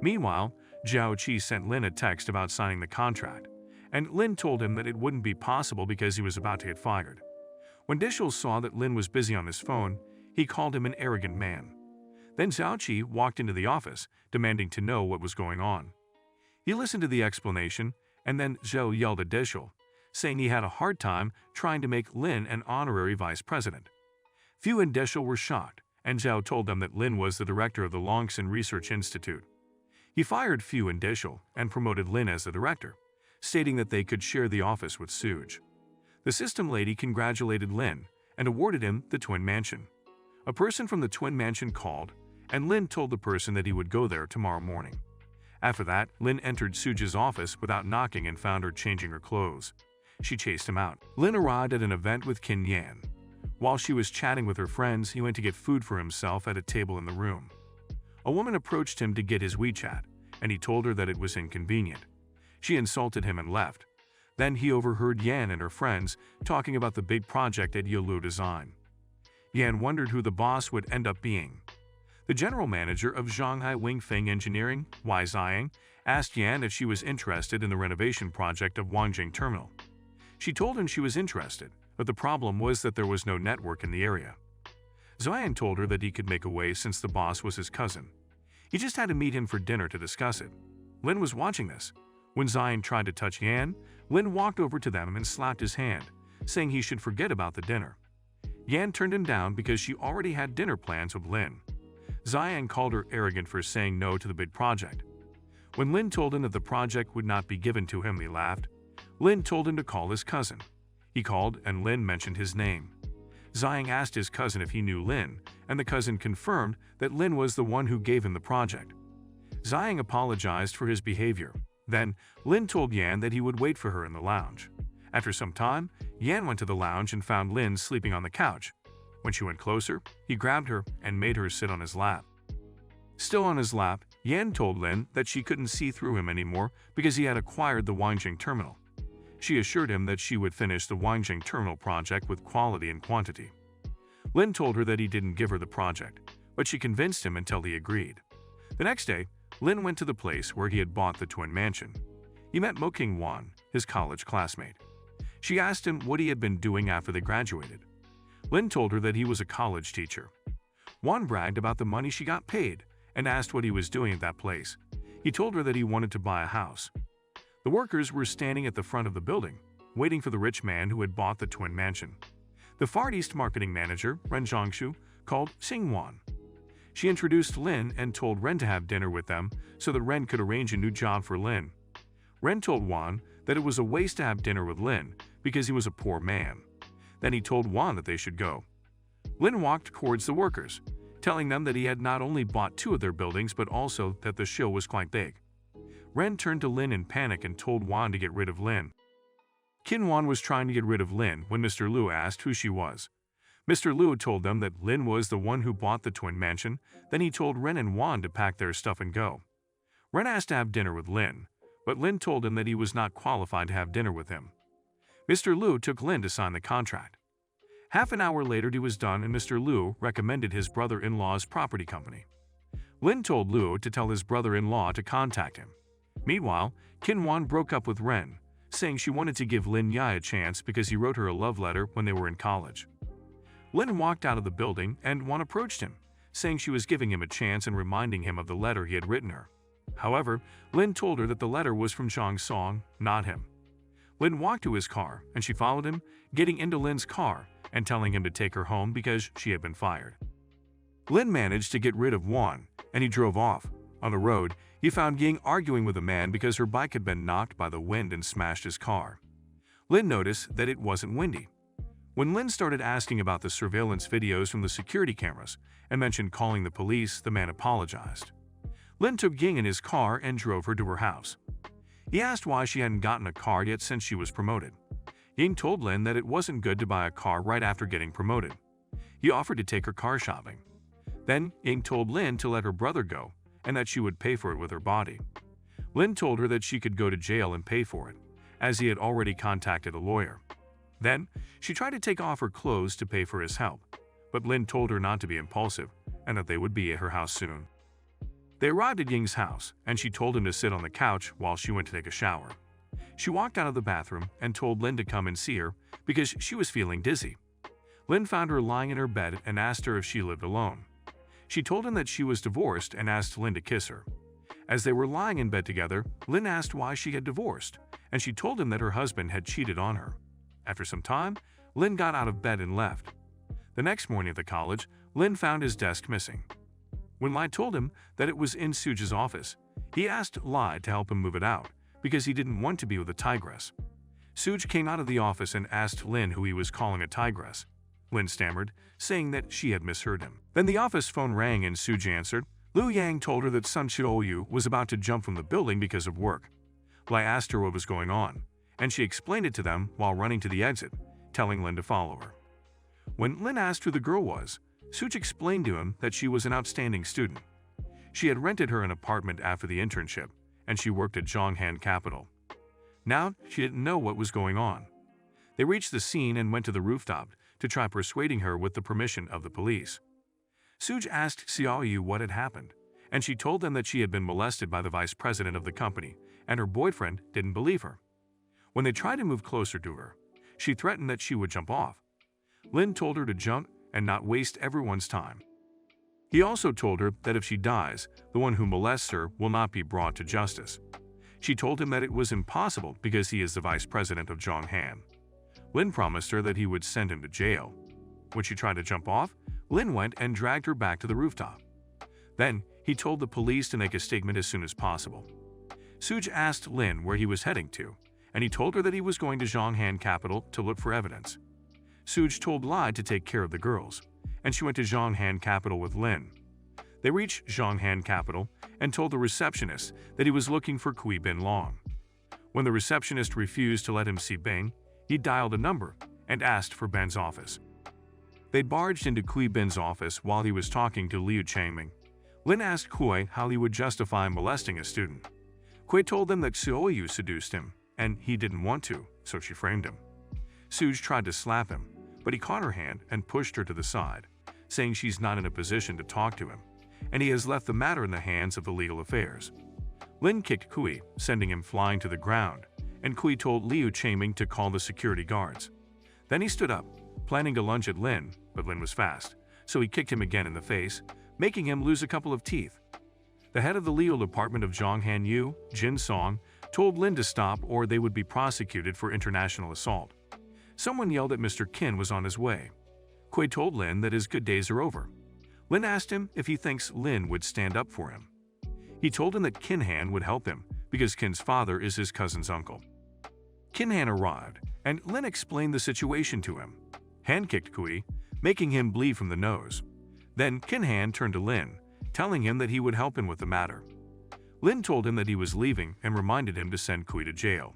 Meanwhile, Zhao Qi sent Lin a text about signing the contract, and Lin told him that it wouldn't be possible because he was about to get fired. When Deshul saw that Lin was busy on his phone, he called him an arrogant man. Then Zhao Qi walked into the office, demanding to know what was going on. He listened to the explanation, and then Zhao yelled at Deshul, saying he had a hard time trying to make Lin an honorary vice president. Fu and Deshul were shocked, and Zhao told them that Lin was the director of the Longxin Research Institute. He fired Fu and Deshul and promoted Lin as the director, stating that they could share the office with Suj. The system lady congratulated Lin and awarded him the Twin Mansion. A person from the Twin Mansion called, and Lin told the person that he would go there tomorrow morning. After that, Lin entered Suj's office without knocking and found her changing her clothes. She chased him out. Lin arrived at an event with Qin Yan. While she was chatting with her friends, he went to get food for himself at a table in the room. A woman approached him to get his WeChat, and he told her that it was inconvenient. She insulted him and left. Then he overheard Yan and her friends talking about the big project at Yalu Design. Yan wondered who the boss would end up being. The general manager of Shanghai Wingfeng Engineering, Wai Ziyang, asked Yan if she was interested in the renovation project of Wangjing Terminal. She told him she was interested, but the problem was that there was no network in the area. Ziyang told her that he could make a way since the boss was his cousin. He just had to meet him for dinner to discuss it. Lin was watching this. When Ziyang tried to touch Yan, Lin walked over to them and slapped his hand, saying he should forget about the dinner. Yan turned him down because she already had dinner plans with Lin. Ziyang called her arrogant for saying no to the big project. When Lin told him that the project would not be given to him, he laughed. Lin told him to call his cousin. He called, and Lin mentioned his name. Ziyang asked his cousin if he knew Lin, and the cousin confirmed that Lin was the one who gave him the project. Ziyang apologized for his behavior. Then, Lin told Yan that he would wait for her in the lounge. After some time, Yan went to the lounge and found Lin sleeping on the couch. When she went closer, he grabbed her and made her sit on his lap. Still on his lap, Yan told Lin that she couldn't see through him anymore because he had acquired the Wangjing Terminal. She assured him that she would finish the Wangjing Terminal project with quality and quantity. Lin told her that he didn't give her the project, but she convinced him until he agreed. The next day, Lin went to the place where he had bought the Twin Mansion. He met Mo King Wan, his college classmate. She asked him what he had been doing after they graduated. Lin told her that he was a college teacher. Wan bragged about the money she got paid and asked what he was doing at that place. He told her that he wanted to buy a house. The workers were standing at the front of the building, waiting for the rich man who had bought the Twin Mansion. The Far East marketing manager, Ren Zhongshu, called Xing Wan. She introduced Lin and told Ren to have dinner with them so that Ren could arrange a new job for Lin. Ren told Wan that it was a waste to have dinner with Lin because he was a poor man. Then he told Wan that they should go. Lin walked towards the workers, telling them that he had not only bought 2 of their buildings but also that the show was quite big. Ren turned to Lin in panic and told Wan to get rid of Lin. Qin Wan was trying to get rid of Lin when Mr. Liu asked who she was. Mr. Liu told them that Lin was the one who bought the Twin Mansion. Then he told Ren and Wan to pack their stuff and go. Ren asked to have dinner with Lin, but Lin told him that he was not qualified to have dinner with him. Mr. Liu took Lin to sign the contract. Half an hour later he was done and Mr. Liu recommended his brother-in-law's property company. Lin told Luo to tell his brother-in-law to contact him. Meanwhile, Kinwan broke up with Ren, saying she wanted to give Lin Yai a chance because he wrote her a love letter when they were in college. Lin walked out of the building and Wan approached him, saying she was giving him a chance and reminding him of the letter he had written her. However, Lin told her that the letter was from Zhang Song, not him. Lin walked to his car and she followed him, getting into Lin's car and telling him to take her home because she had been fired. Lin managed to get rid of Wan and he drove off. On the road, he found Ying arguing with a man because her bike had been knocked by the wind and smashed his car. Lin noticed that it wasn't windy. When Lin started asking about the surveillance videos from the security cameras and mentioned calling the police, the man apologized. Lin took Ying in his car and drove her to her house. He asked why she hadn't gotten a car yet since she was promoted. Ying told Lin that it wasn't good to buy a car right after getting promoted. He offered to take her car shopping. Then, Ying told Lin to let her brother go and that she would pay for it with her body. Lin told her that she could go to jail and pay for it, as he had already contacted a lawyer. Then, she tried to take off her clothes to pay for his help, but Lin told her not to be impulsive and that they would be at her house soon. They arrived at Ying's house, and she told him to sit on the couch while she went to take a shower. She walked out of the bathroom and told Lin to come and see her because she was feeling dizzy. Lin found her lying in her bed and asked her if she lived alone. She told him that she was divorced and asked Lin to kiss her. As they were lying in bed together, Lin asked why she had divorced, and she told him that her husband had cheated on her. After some time, Lin got out of bed and left. The next morning at the college, Lin found his desk missing. When Lai told him that it was in Suju's office, he asked Lai to help him move it out because he didn't want to be with a tigress. Suj came out of the office and asked Lin who he was calling a tigress. Lin stammered, saying that she had misheard him. Then the office phone rang and Suj answered. Liu Yang told her that Sun Xiaoyu was about to jump from the building because of work. Lai asked her what was going on, and she explained it to them while running to the exit, telling Lin to follow her. When Lin asked who the girl was, Suj explained to him that she was an outstanding student. She had rented her an apartment after the internship, and she worked at Zhonghan Capital. Now, she didn't know what was going on. They reached the scene and went to the rooftop to try persuading her with the permission of the police. Suj asked Xiaoyu what had happened, and she told them that she had been molested by the vice president of the company, and her boyfriend didn't believe her. When they tried to move closer to her, she threatened that she would jump off. Lin told her to jump and not waste everyone's time. He also told her that if she dies, the one who molests her will not be brought to justice. She told him that it was impossible because he is the vice president of Zhonghan. Lin promised her that he would send him to jail. When she tried to jump off, Lin went and dragged her back to the rooftop. Then, he told the police to make a statement as soon as possible. Suj asked Lin where he was heading to, and he told her that he was going to Zhonghan Capital to look for evidence. Suj told Lai to take care of the girls, and she went to Zhonghan Capital with Lin. They reached Zhonghan Capital and told the receptionist that he was looking for Kui Bin Long. When the receptionist refused to let him see Bing, he dialed a number and asked for Ben's office. They barged into Kui Bin's office while he was talking to Liu Changming. Lin asked Kui how he would justify molesting a student. Kui told them that Xiaoyu seduced him, and he didn't want to, so she framed him. Suj tried to slap him, but he caught her hand and pushed her to the side, saying she's not in a position to talk to him, and he has left the matter in the hands of the legal affairs. Lin kicked Kui, sending him flying to the ground, and Kui told Liu Changming to call the security guards. Then he stood up, planning to lunge at Lin, but Lin was fast, so he kicked him again in the face, making him lose a couple of teeth. The head of the legal department of Zhonghan Yu, Jin Song, told Lin to stop or they would be prosecuted for international assault. Someone yelled that Mr. Qin was on his way. Kui told Lin that his good days are over. Lin asked him if he thinks Lin would stand up for him. He told him that Qin Han would help him because Qin's father is his cousin's uncle. Qin Han arrived, and Lin explained the situation to him. Han kicked Kui, making him bleed from the nose. Then Qin Han turned to Lin, telling him that he would help him with the matter. Lin told him that he was leaving and reminded him to send Kui to jail.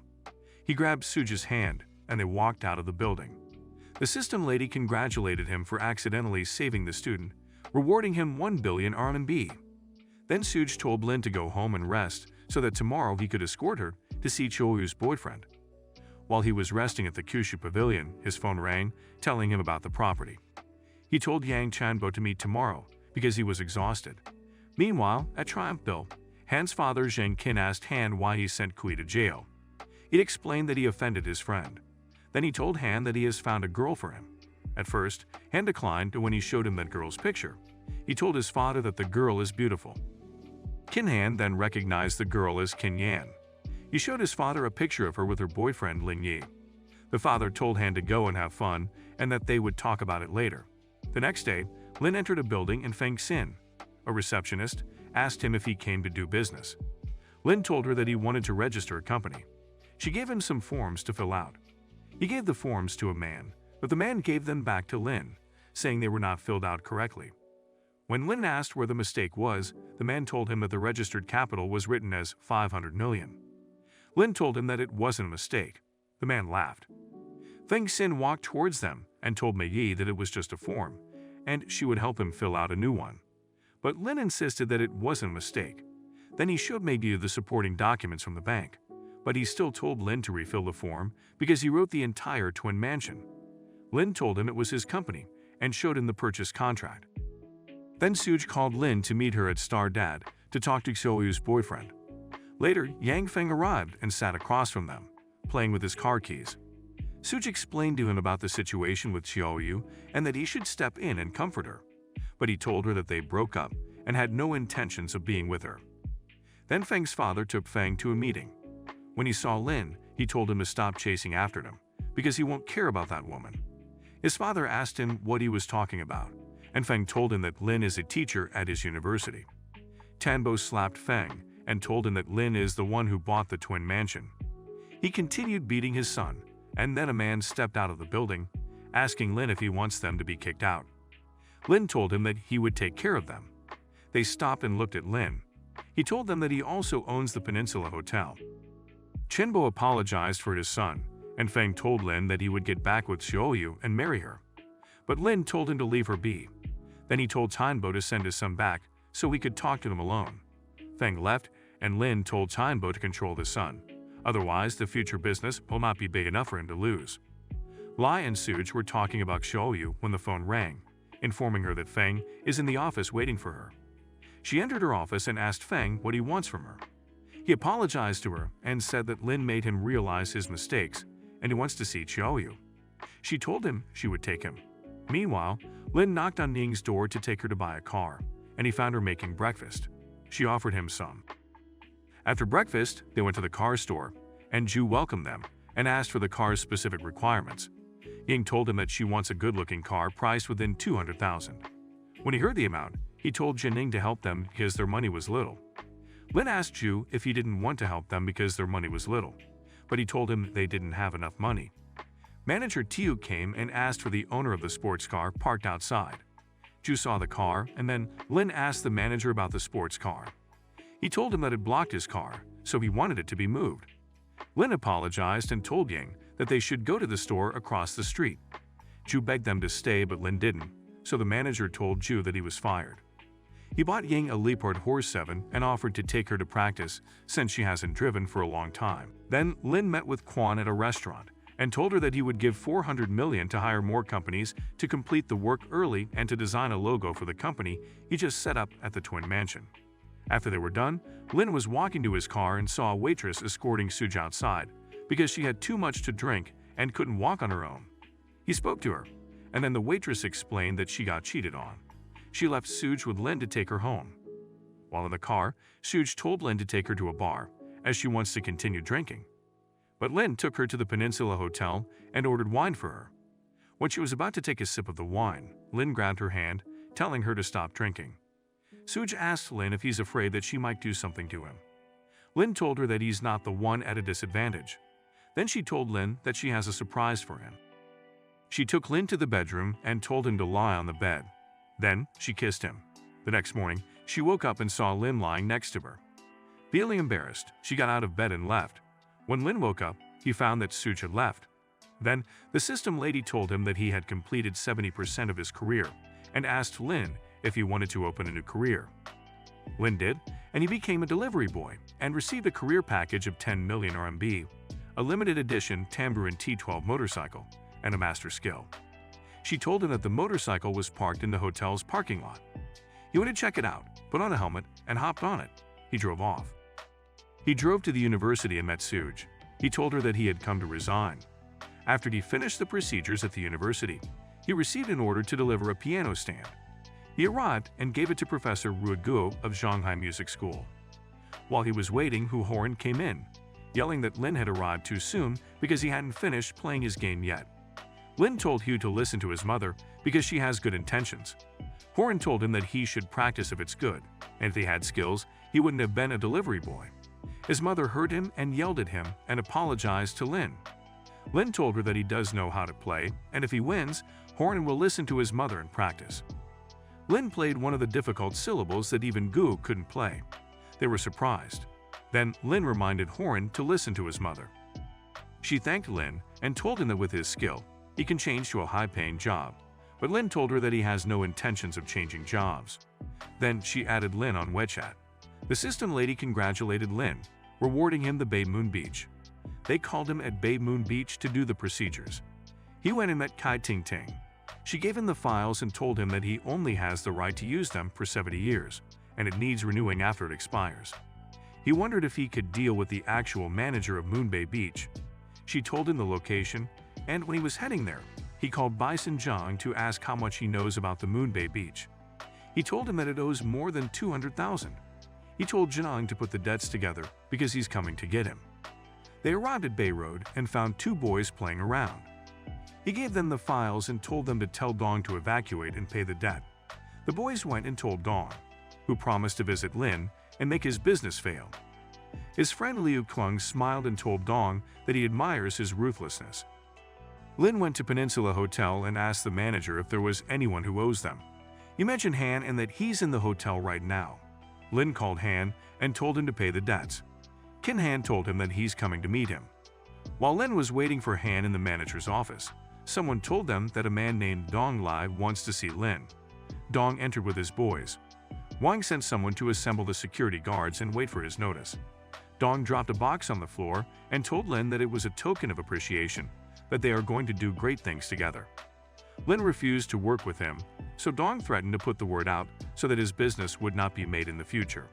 He grabbed Suj's hand, and they walked out of the building. The system lady congratulated him for accidentally saving the student, rewarding him 1 billion RMB. Then Suj told Lin to go home and rest so that tomorrow he could escort her to see Choyu's boyfriend. While he was resting at the Kyushu Pavilion, his phone rang, telling him about the property. He told Yang Chanbo to meet tomorrow because he was exhausted. Meanwhile, at Triumphville, Han's father Zheng Qin asked Han why he sent Kui to jail. He explained that he offended his friend. Then he told Han that he has found a girl for him. At first, Han declined, but when he showed him that girl's picture, he told his father that the girl is beautiful. Qin Han then recognized the girl as Qin Yan. He showed his father a picture of her with her boyfriend Lin Yi. The father told Han to go and have fun and that they would talk about it later. The next day, Lin entered a building and Feng Xin, a receptionist, asked him if he came to do business. Lin told her that he wanted to register a company. She gave him some forms to fill out. He gave the forms to a man, but the man gave them back to Lin, saying they were not filled out correctly. When Lin asked where the mistake was, the man told him that the registered capital was written as 500 million. Lin told him that it wasn't a mistake. The man laughed. Feng Xin walked towards them and told Mei Yi that it was just a form, and she would help him fill out a new one. But Lin insisted that it wasn't a mistake. Then he showed Mei Yi the supporting documents from the bank, but he still told Lin to refill the form because he wrote the entire twin mansion. Lin told him it was his company and showed him the purchase contract. Then Suj called Lin to meet her at Star Dad to talk to Xiaoyu's boyfriend. Later, Yang Feng arrived and sat across from them, playing with his car keys. Suj explained to him about the situation with Xiaoyu and that he should step in and comfort her, but he told her that they broke up and had no intentions of being with her. Then Feng's father took Feng to a meeting. When he saw Lin, he told him to stop chasing after him, because he won't care about that woman. His father asked him what he was talking about, and Feng told him that Lin is a teacher at his university. Tanbo slapped Feng and told him that Lin is the one who bought the twin mansion. He continued beating his son, and then a man stepped out of the building, asking Lin if he wants them to be kicked out. Lin told him that he would take care of them. They stopped and looked at Lin. He told them that he also owns the Peninsula Hotel. Chenbo apologized for his son, and Feng told Lin that he would get back with Xiaoyu and marry her. But Lin told him to leave her be. Then he told Tanbo to send his son back so he could talk to them alone. Feng left, and Lin told Tanbo to control the son. Otherwise, the future business will not be big enough for him to lose. Lai and Suj were talking about Xiaoyu when the phone rang, informing her that Feng is in the office waiting for her. She entered her office and asked Feng what he wants from her. He apologized to her and said that Lin made him realize his mistakes and he wants to see Xiaoyu. She told him she would take him. Meanwhile, Lin knocked on Ning's door to take her to buy a car, and he found her making breakfast. She offered him some. After breakfast, they went to the car store, and Ju welcomed them and asked for the car's specific requirements. Ying told him that she wants a good-looking car priced within 200,000. When he heard the amount, he told Jining to help them because their money was little. Lin asked Ju if he didn't want to help them because their money was little, but he told him they didn't have enough money. Manager Tiu came and asked for the owner of the sports car parked outside. Ju saw the car, and then Lin asked the manager about the sports car. He told him that it blocked his car, so he wanted it to be moved. Lin apologized and told Ying that they should go to the store across the street. Ju begged them to stay, but Lin didn't, so the manager told Ju that he was fired. He bought Ying a Leopard Horse 7 and offered to take her to practice since she hasn't driven for a long time. Then Lin met with Quan at a restaurant and told her that he would give 400 million to hire more companies to complete the work early and to design a logo for the company he just set up at the twin mansion. After they were done, Lin was walking to his car and saw a waitress escorting Suj outside because she had too much to drink and couldn't walk on her own. He spoke to her, and then the waitress explained that she got cheated on. She left Suj with Lin to take her home. While in the car, Suj told Lin to take her to a bar, as she wants to continue drinking. But Lin took her to the Peninsula Hotel and ordered wine for her. When she was about to take a sip of the wine, Lin grabbed her hand, telling her to stop drinking. Suj asked Lin if he's afraid that she might do something to him. Lin told her that he's not the one at a disadvantage. Then she told Lin that she has a surprise for him. She took Lin to the bedroom and told him to lie on the bed. Then she kissed him. The next morning, she woke up and saw Lin lying next to her. Feeling embarrassed, she got out of bed and left. When Lin woke up, he found that Suj had left. Then, the system lady told him that he had completed 70% of his career and asked Lin if he wanted to open a new career. Lin did, and he became a delivery boy and received a career package of 10 million RMB, a limited edition Tambourine T12 motorcycle, and a master skill. She told him that the motorcycle was parked in the hotel's parking lot. He went to check it out, put on a helmet, and hopped on it. He drove off. He drove to the university and met Suj. He told her that he had come to resign. After he finished the procedures at the university, he received an order to deliver a piano stand. He arrived and gave it to Professor Ruoguo of Shanghai Music School. While he was waiting, Horan came in, yelling that Lin had arrived too soon because he hadn't finished playing his game yet. Lin told Hugh to listen to his mother because she has good intentions. Horan told him that he should practice if it's good, and if he had skills, he wouldn't have been a delivery boy. His mother heard him and yelled at him and apologized to Lin. Lin told her that he does know how to play, and if he wins, Horan will listen to his mother and practice. Lin played one of the difficult syllables that even Gu couldn't play. They were surprised. Then Lin reminded Horan to listen to his mother. She thanked Lin and told him that with his skill, he can change to a high-paying job, but Lin told her that he has no intentions of changing jobs. Then she added Lin on WeChat. The assistant lady congratulated Lin, rewarding him the Bay Moon Beach. They called him at Bay Moon Beach to do the procedures. He went and met Kai Ting Ting. She gave him the files and told him that he only has the right to use them for 70 years, and it needs renewing after it expires. He wondered if he could deal with the actual manager of Moon Bay Beach. She told him the location, and when he was heading there, he called Bison Zhang to ask how much he knows about the Moon Bay Beach. He told him that it owes more than 200,000. He told Zhang to put the debts together because he's coming to get him. They arrived at Bay Road and found two boys playing around. He gave them the files and told them to tell Dong to evacuate and pay the debt. The boys went and told Dong, who promised to visit Lin and make his business fail. His friend Liu Klung smiled and told Dong that he admires his ruthlessness. Lin went to Peninsula Hotel and asked the manager if there was anyone who owes them. He mentioned Han and that he's in the hotel right now. Lin called Han and told him to pay the debts. Kin Han told him that he's coming to meet him. While Lin was waiting for Han in the manager's office, someone told them that a man named Dong Lai wants to see Lin. Dong entered with his boys. Wang sent someone to assemble the security guards and wait for his notice. Dong dropped a box on the floor and told Lin that it was a token of appreciation, that they are going to do great things together. Lin refused to work with him, so Dong threatened to put the word out so that his business would not be made in the future.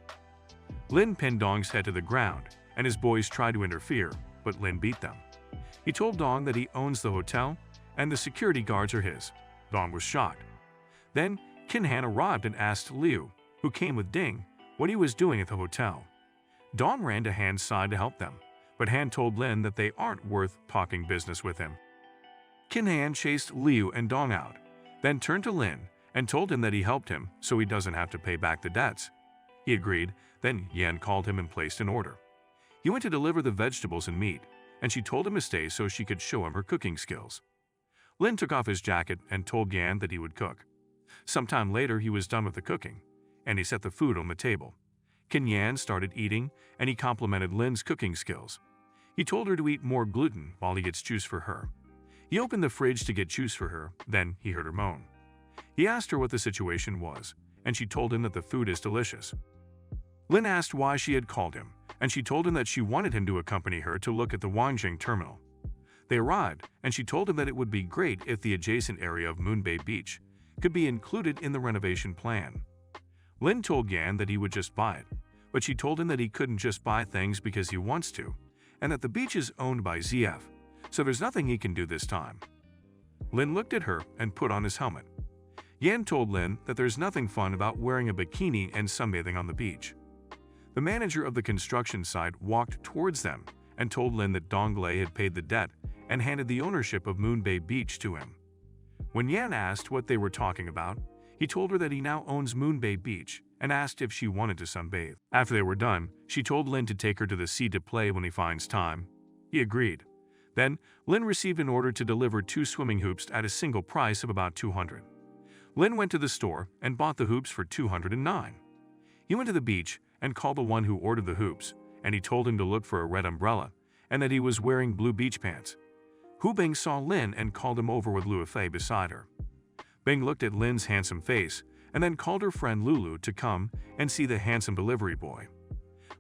Lin pinned Dong's head to the ground, and his boys tried to interfere, but Lin beat them. He told Dong that he owns the hotel and the security guards are his. Dong was shocked. Then Kin Han arrived and asked Liu, who came with Ding, what he was doing at the hotel. Dong ran to Han's side to help them, but Han told Lin that they aren't worth talking business with him. Kin Han chased Liu and Dong out, then turned to Lin and told him that he helped him so he doesn't have to pay back the debts. He agreed, then Yan called him and placed an order. He went to deliver the vegetables and meat, and she told him to stay so she could show him her cooking skills. Lin took off his jacket and told Yan that he would cook. Sometime later he was done with the cooking, and he set the food on the table. Kin Yan started eating, and he complimented Lin's cooking skills. He told her to eat more gluten while he gets juice for her. He opened the fridge to get juice for her, then he heard her moan. He asked her what the situation was, and she told him that the food is delicious. Lin asked why she had called him, and she told him that she wanted him to accompany her to look at the Wangjing terminal. They arrived, and she told him that it would be great if the adjacent area of Moon Bay Beach could be included in the renovation plan. Lin told Yan that he would just buy it, but she told him that he couldn't just buy things because he wants to, and that the beach is owned by ZF, so there's nothing he can do this time. Lin looked at her and put on his helmet. Yan told Lin that there's nothing fun about wearing a bikini and sunbathing on the beach. The manager of the construction site walked towards them and told Lin that Dong Lei had paid the debt and handed the ownership of Moon Bay Beach to him. When Yan asked what they were talking about, he told her that he now owns Moon Bay Beach and asked if she wanted to sunbathe. After they were done, she told Lin to take her to the sea to play when he finds time. He agreed. Then, Lin received an order to deliver 2 swimming hoops at a single price of about 200. Lin went to the store and bought the hoops for 209. He went to the beach and called the one who ordered the hoops, and he told him to look for a red umbrella and that he was wearing blue beach pants. Hu Bing saw Lin and called him over with Luo Fei beside her. Bing looked at Lin's handsome face and then called her friend Lulu to come and see the handsome delivery boy.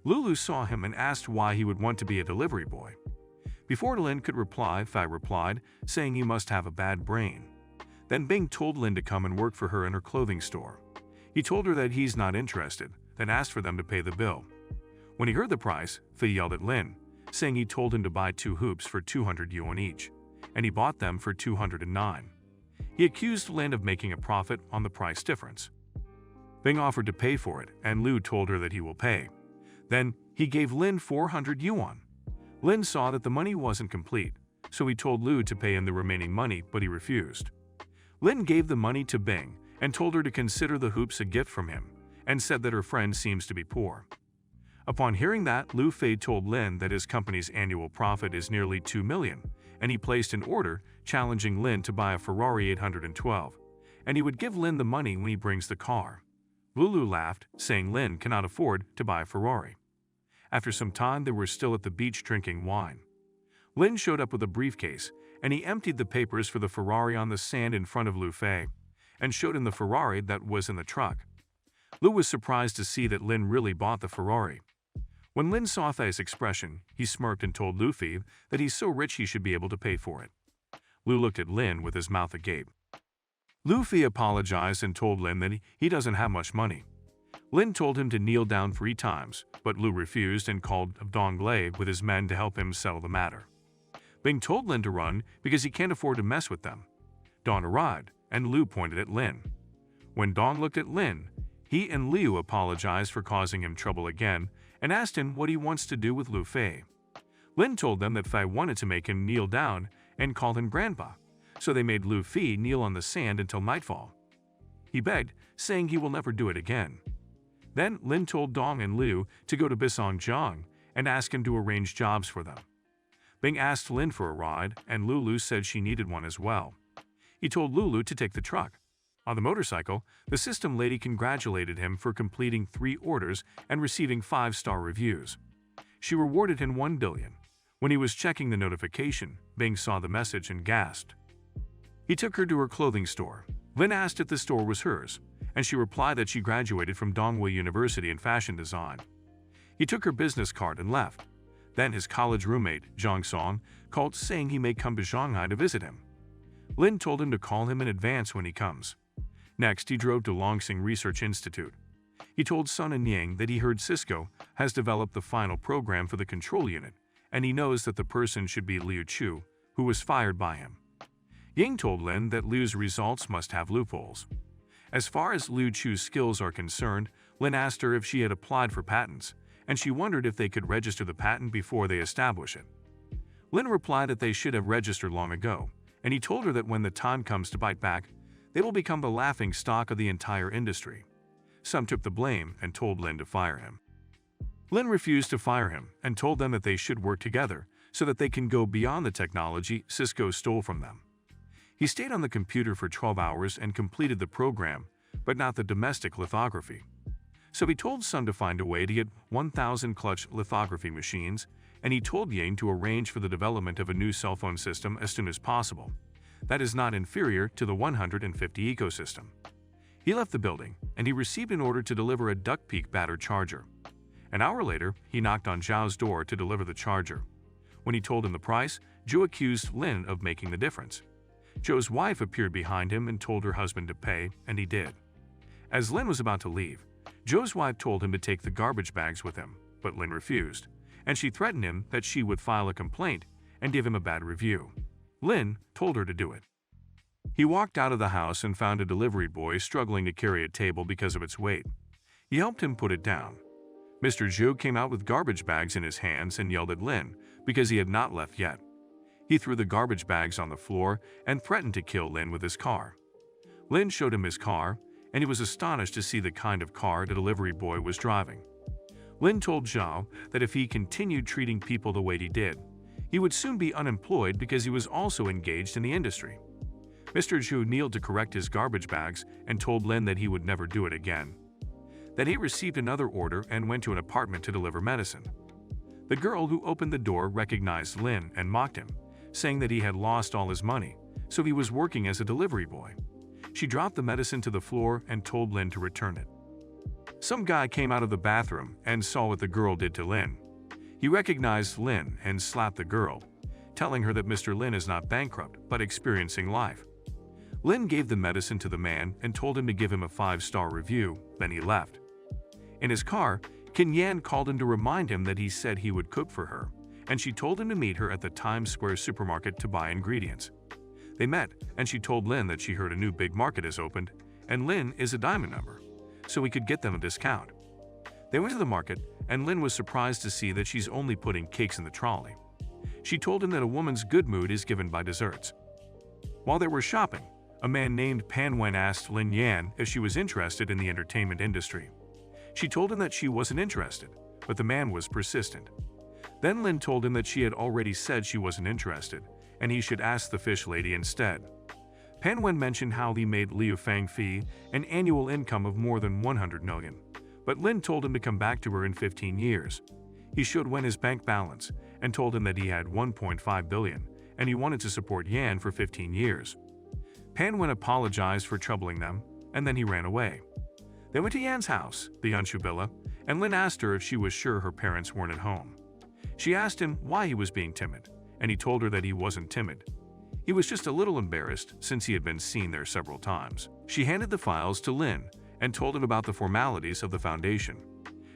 Lulu saw him and asked why he would want to be a delivery boy. Before Lin could reply, Fei replied, saying he must have a bad brain. Then Bing told Lin to come and work for her in her clothing store. He told her that he's not interested, then asked for them to pay the bill. When he heard the price, Fei yelled at Lin, saying he told him to buy 2 hoops for 200 yuan each, and he bought them for 209. He accused Lin of making a profit on the price difference. Bing offered to pay for it, and Liu told her that he will pay. Then, he gave Lin 400 yuan. Lin saw that the money wasn't complete, so he told Liu to pay him the remaining money, but he refused. Lin gave the money to Bing and told her to consider the hoops a gift from him, and said that her friend seems to be poor. Upon hearing that, Liu Fei told Lin that his company's annual profit is nearly 2 million, and he placed an order challenging Lin to buy a Ferrari 812, and he would give Lin the money when he brings the car. Lulu laughed, saying Lin cannot afford to buy a Ferrari. After some time, they were still at the beach drinking wine. Lin showed up with a briefcase, and he emptied the papers for the Ferrari on the sand in front of Liu Fei, and showed him the Ferrari that was in the truck. Liu was surprised to see that Lin really bought the Ferrari. When Lin saw Fei's expression, he smirked and told Liu Fei that he's so rich he should be able to pay for it. Liu looked at Lin with his mouth agape. Liu Fei apologized and told Lin that he doesn't have much money. Lin told him to kneel down 3 times, but Liu refused and called Dong Lei with his men to help him settle the matter. Bing told Lin to run because he can't afford to mess with them. Dong arrived, and Liu pointed at Lin. When Dong looked at Lin, he and Liu apologized for causing him trouble again and asked him what he wants to do with Liu Fei. Lin told them that Fei wanted to make him kneel down and called him Grandpa, so they made Liu Fei kneel on the sand until nightfall. He begged, saying he will never do it again. Then Lin told Dong and Liu to go to Bisongjiang and ask him to arrange jobs for them. Bing asked Lin for a ride, and Lulu said she needed one as well. He told Lulu to take the truck. On the motorcycle, the system lady congratulated him for completing 3 orders and receiving 5-star reviews. She rewarded him 1 billion. When he was checking the notification, Bing saw the message and gasped. He took her to her clothing store. Lin asked if the store was hers, and she replied that she graduated from Dongwei University in fashion design. He took her business card and left. Then his college roommate, Zhang Song, called saying he may come to Shanghai to visit him. Lin told him to call him in advance when he comes. Next, he drove to Longsing Research Institute. He told Sun and Yang that he heard Cisco has developed the final program for the control unit, and he knows that the person should be Liu Chu, who was fired by him. Yang told Lin that Liu's results must have loopholes. As far as Liu Chu's skills are concerned, Lin asked her if she had applied for patents, and she wondered if they could register the patent before they establish it. Lin replied that they should have registered long ago, and he told her that when the time comes to bite back, they will become the laughing stock of the entire industry. Some took the blame and told Lin to fire him. Lin refused to fire him and told them that they should work together so that they can go beyond the technology Cisco stole from them. He stayed on the computer for 12 hours and completed the program, but not the domestic lithography. So he told Sun to find a way to get 1,000 clutch lithography machines, and he told Yang to arrange for the development of a new cell phone system as soon as possible. That is not inferior to the 150 ecosystem. He left the building, and he received an order to deliver a duck peak battery charger. An hour later, he knocked on Zhao's door to deliver the charger. When he told him the price, Zhou accused Lin of making the difference. Zhou's wife appeared behind him and told her husband to pay, and he did. As Lin was about to leave, Zhou's wife told him to take the garbage bags with him, but Lin refused, and she threatened him that she would file a complaint and give him a bad review. Lin told her to do it. He walked out of the house and found a delivery boy struggling to carry a table because of its weight. He helped him put it down. Mr. Zhou came out with garbage bags in his hands and yelled at Lin because he had not left yet. He threw the garbage bags on the floor and threatened to kill Lin with his car. Lin showed him his car, and he was astonished to see the kind of car the delivery boy was driving. Lin told Zhao that if he continued treating people the way he did, he would soon be unemployed because he was also engaged in the industry. Mr. Zhu kneeled to correct his garbage bags and told Lin that he would never do it again. Then he received another order and went to an apartment to deliver medicine. The girl who opened the door recognized Lin and mocked him, saying that he had lost all his money, so he was working as a delivery boy. She dropped the medicine to the floor and told Lin to return it. Some guy came out of the bathroom and saw what the girl did to Lin. He recognized Lin and slapped the girl, telling her that Mr. Lin is not bankrupt but experiencing life. Lin gave the medicine to the man and told him to give him a 5-star review, then he left. In his car, Kin Yan called him to remind him that he said he would cook for her, and she told him to meet her at the Times Square supermarket to buy ingredients. They met, and she told Lin that she heard a new big market has opened, and Lin is a diamond member, so he could get them a discount. They went to the market, and Lin was surprised to see that she's only putting cakes in the trolley. She told him that a woman's good mood is given by desserts. While they were shopping, a man named Pan Wen asked Lin Yan if she was interested in the entertainment industry. She told him that she wasn't interested, but the man was persistent. Then Lin told him that she had already said she wasn't interested, and he should ask the fish lady instead. Pan Wen mentioned how he made Liu Fangfi an annual income of more than 100 million, but Lin told him to come back to her in 15 years. He showed Wen his bank balance and told him that he had 1.5 billion, and he wanted to support Yan for 15 years. Pan Wen apologized for troubling them, and then he ran away. They went to Yan's house, the Yunshu Villa, and Lin asked her if she was sure her parents weren't at home. She asked him why he was being timid, and he told her that he wasn't timid. He was just a little embarrassed since he had been seen there several times. She handed the files to Lin and told him about the formalities of the foundation.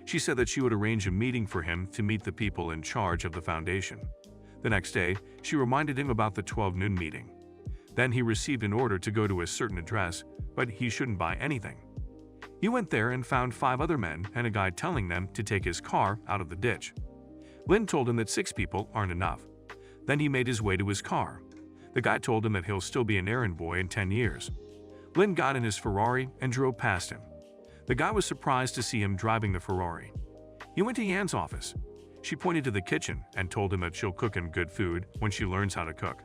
She said that she would arrange a meeting for him to meet the people in charge of the foundation. The next day, she reminded him about the 12 noon meeting. Then he received an order to go to a certain address, but he shouldn't buy anything. He went there and found 5 other men and a guy telling them to take his car out of the ditch. Lin told him that 6 people aren't enough. Then he made his way to his car. The guy told him that he'll still be an errand boy in 10 years. Lin got in his Ferrari and drove past him. The guy was surprised to see him driving the Ferrari. He went to Yan's office. She pointed to the kitchen and told him that she'll cook him good food when she learns how to cook.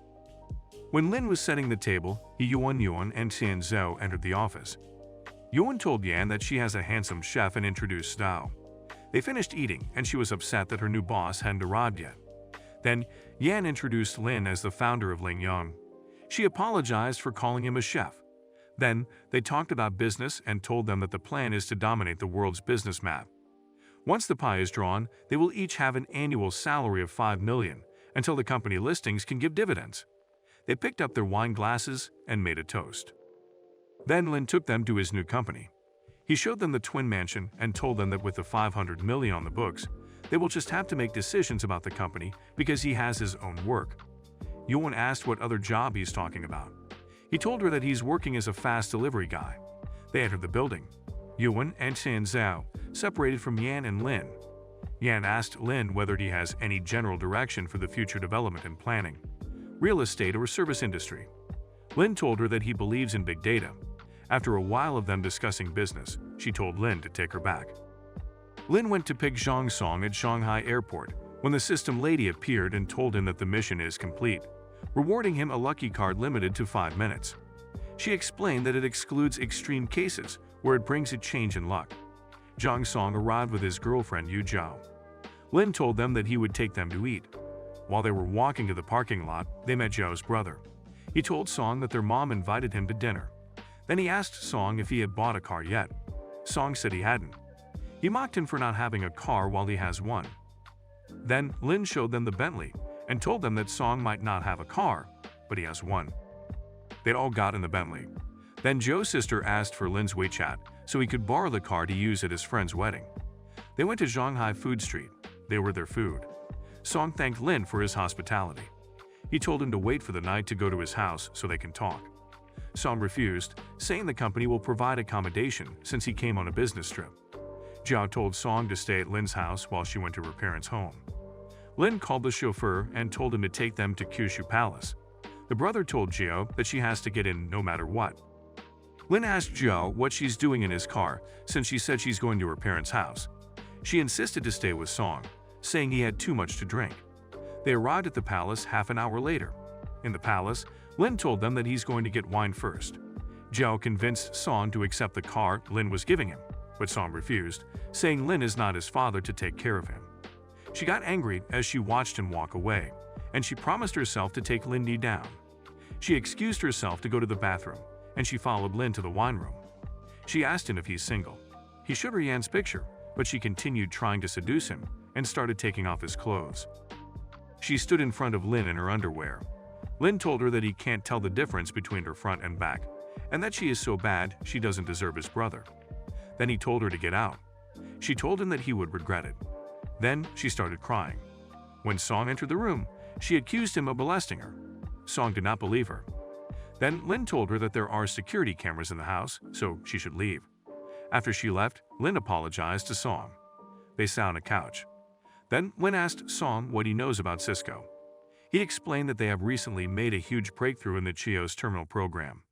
When Lin was setting the table, Yuan and Tian Zhou entered the office. Yuan told Yan that she has a handsome chef and introduced Zhou. They finished eating, and she was upset that her new boss hadn't arrived yet. Then, Yan introduced Lin as the founder of Ling Yang. She apologized for calling him a chef. Then, they talked about business and told them that the plan is to dominate the world's business map. Once the pie is drawn, they will each have an annual salary of 5 million until the company listings can give dividends. They picked up their wine glasses and made a toast. Then Lin took them to his new company. He showed them the twin mansion and told them that with the 500 million on the books, they will just have to make decisions about the company because he has his own work. Yuan asked what other job he's talking about. He told her that he's working as a fast delivery guy. They entered the building. Yuan and Tian Zhou separated from Yan and Lin. Yan asked Lin whether he has any general direction for the future development and planning, real estate or service industry. Lin told her that he believes in big data. After a while of them discussing business, she told Lin to take her back. Lin went to pick Zhang Song at Shanghai Airport when the system lady appeared and told him that the mission is complete, rewarding him a lucky card limited to 5 minutes. She explained that it excludes extreme cases where it brings a change in luck. Zhang Song arrived with his girlfriend Yu Zhao. Lin told them that he would take them to eat. While they were walking to the parking lot, they met Zhao's brother. He told Song that their mom invited him to dinner. Then he asked Song if he had bought a car yet. Song said he hadn't. He mocked him for not having a car while he has one. Then Lin showed them the Bentley and told them that Song might not have a car, but he has one. They all got in the Bentley. Then Zhou's sister asked for Lin's WeChat so he could borrow the car to use at his friend's wedding. They went to Shanghai Food Street. They were their food. Song thanked Lin for his hospitality. He told him to wait for the night to go to his house so they can talk. Song refused, saying the company will provide accommodation since he came on a business trip. Zhao told Song to stay at Lin's house while she went to her parents' home. Lin called the chauffeur and told him to take them to Kyushu Palace. The brother told Zhao that she has to get in no matter what. Lin asked Zhao what she's doing in his car since she said she's going to her parents' house. She insisted to stay with Song, saying he had too much to drink. They arrived at the palace half an hour later. In the palace, Lin told them that he's going to get wine first. Zhao convinced Song to accept the car Lin was giving him, but Song refused, saying Lin is not his father to take care of him. She got angry as she watched him walk away, and she promised herself to take Lindy down. She excused herself to go to the bathroom, and she followed Lin to the wine room. She asked him if he's single. He showed her Yan's picture, but she continued trying to seduce him and started taking off his clothes. She stood in front of Lin in her underwear. Lin told her that he can't tell the difference between her front and back, and that she is so bad she doesn't deserve his brother. Then he told her to get out. She told him that he would regret it. Then she started crying. When Song entered the room, she accused him of molesting her. Song did not believe her. Then Lin told her that there are security cameras in the house, so she should leave. After she left, Lin apologized to Song. They sat on a couch. Then Lin asked Song what he knows about Cisco. He explained that they have recently made a huge breakthrough in the Chio's terminal program.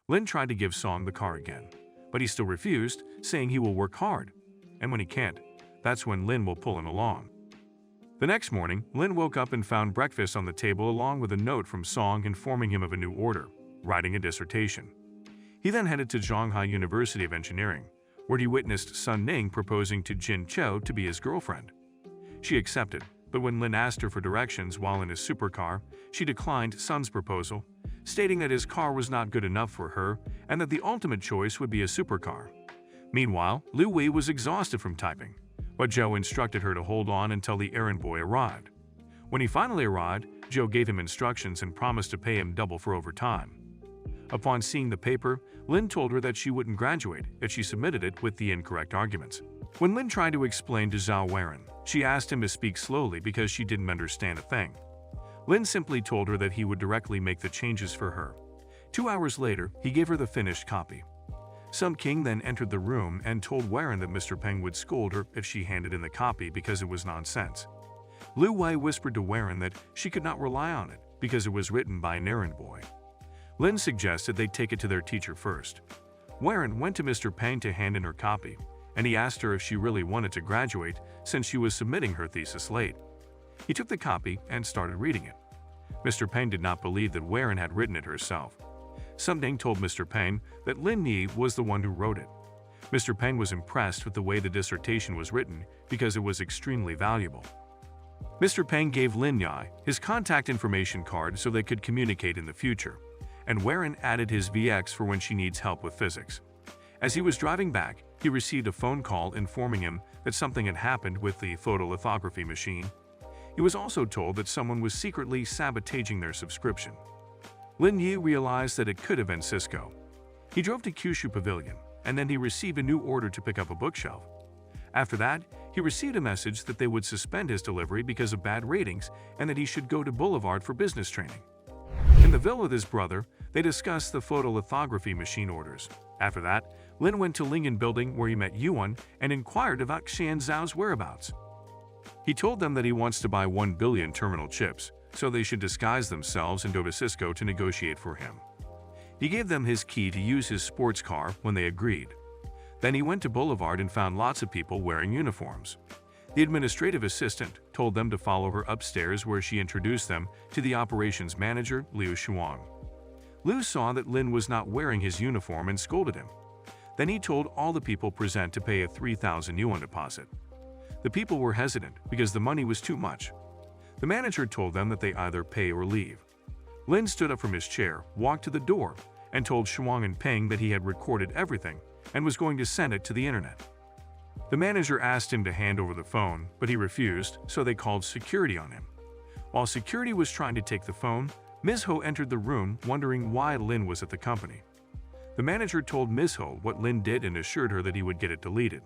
Lin tried to give Song the car again, but he still refused, saying he will work hard. And when he can't, that's when Lin will pull him along. The next morning, Lin woke up and found breakfast on the table along with a note from Song informing him of a new order, writing a dissertation. He then headed to Zhonghai University of Engineering, where he witnessed Sun Ning proposing to Jin Cho to be his girlfriend. She accepted, but when Lin asked her for directions while in his supercar, she declined Sun's proposal, stating that his car was not good enough for her and that the ultimate choice would be a supercar. Meanwhile, Liu Wei was exhausted from typing, but Zhou instructed her to hold on until the errand boy arrived. When he finally arrived, Zhou gave him instructions and promised to pay him double for overtime. Upon seeing the paper, Lin told her that she wouldn't graduate if she submitted it with the incorrect arguments. When Lin tried to explain to Zhao Weiren, she asked him to speak slowly because she didn't understand a thing. Lin simply told her that he would directly make the changes for her. 2 hours later, he gave her the finished copy. Sun King then entered the room and told Weiren that Mr. Peng would scold her if she handed in the copy because it was nonsense. Liu Wei whispered to Weiren that she could not rely on it because it was written by an errand boy. Lin suggested they take it to their teacher first. Weiren went to Mr. Peng to hand in her copy, and he asked her if she really wanted to graduate since she was submitting her thesis late. He took the copy and started reading it. Mr. Peng did not believe that Weiren had written it herself. Sun Ning told Mr. Peng that Lin Yi was the one who wrote it. Mr. Peng was impressed with the way the dissertation was written because it was extremely valuable. Mr. Peng gave Lin Yi his contact information card so they could communicate in the future, and Weiren added his VX for when she needs help with physics. As he was driving back, he received a phone call informing him that something had happened with the photolithography machine. He was also told that someone was secretly sabotaging their subscription. Lin Yi realized that it could have been Cisco. He drove to Kyushu Pavilion, and then he received a new order to pick up a bookshelf. After that, he received a message that they would suspend his delivery because of bad ratings and that he should go to Boulevard for business training. In the villa with his brother, they discussed the photolithography machine orders. After that, Lin went to Lingen Building where he met Yuan and inquired about Xian Zhao's whereabouts. He told them that he wants to buy 1 billion terminal chips, so they should disguise themselves and go to Cisco to negotiate for him. He gave them his key to use his sports car when they agreed. Then he went to Boulevard and found lots of people wearing uniforms. The administrative assistant told them to follow her upstairs where she introduced them to the operations manager, Liu Shuang. Liu saw that Lin was not wearing his uniform and scolded him. Then he told all the people present to pay a 3,000 yuan deposit. The people were hesitant because the money was too much. The manager told them that they either pay or leave. Lin stood up from his chair, walked to the door, and told Shuang and Peng that he had recorded everything and was going to send it to the internet. The manager asked him to hand over the phone, but he refused, so they called security on him. While security was trying to take the phone, Ms. Ho entered the room wondering why Lin was at the company. The manager told Ms. Ho what Lin did and assured her that he would get it deleted.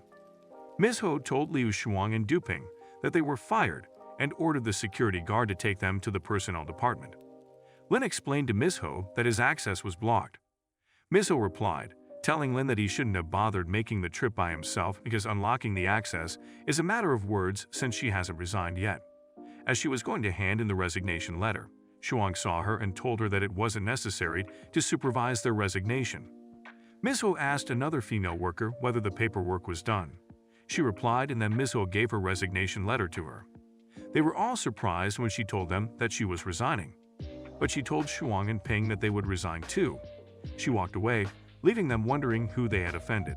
Ms. Ho told Liu Shuang and Duping that they were fired and ordered the security guard to take them to the personnel department. Lin explained to Ms. Ho that his access was blocked. Ms. Ho replied, telling Lin that he shouldn't have bothered making the trip by himself because unlocking the access is a matter of words since she hasn't resigned yet. As she was going to hand in the resignation letter, Shuang saw her and told her that it wasn't necessary to supervise their resignation. Ms. Ho asked another female worker whether the paperwork was done. She replied and then Ms. Ho gave her resignation letter to her. They were all surprised when she told them that she was resigning. But she told Shuang and Ping that they would resign too. She walked away, leaving them wondering who they had offended.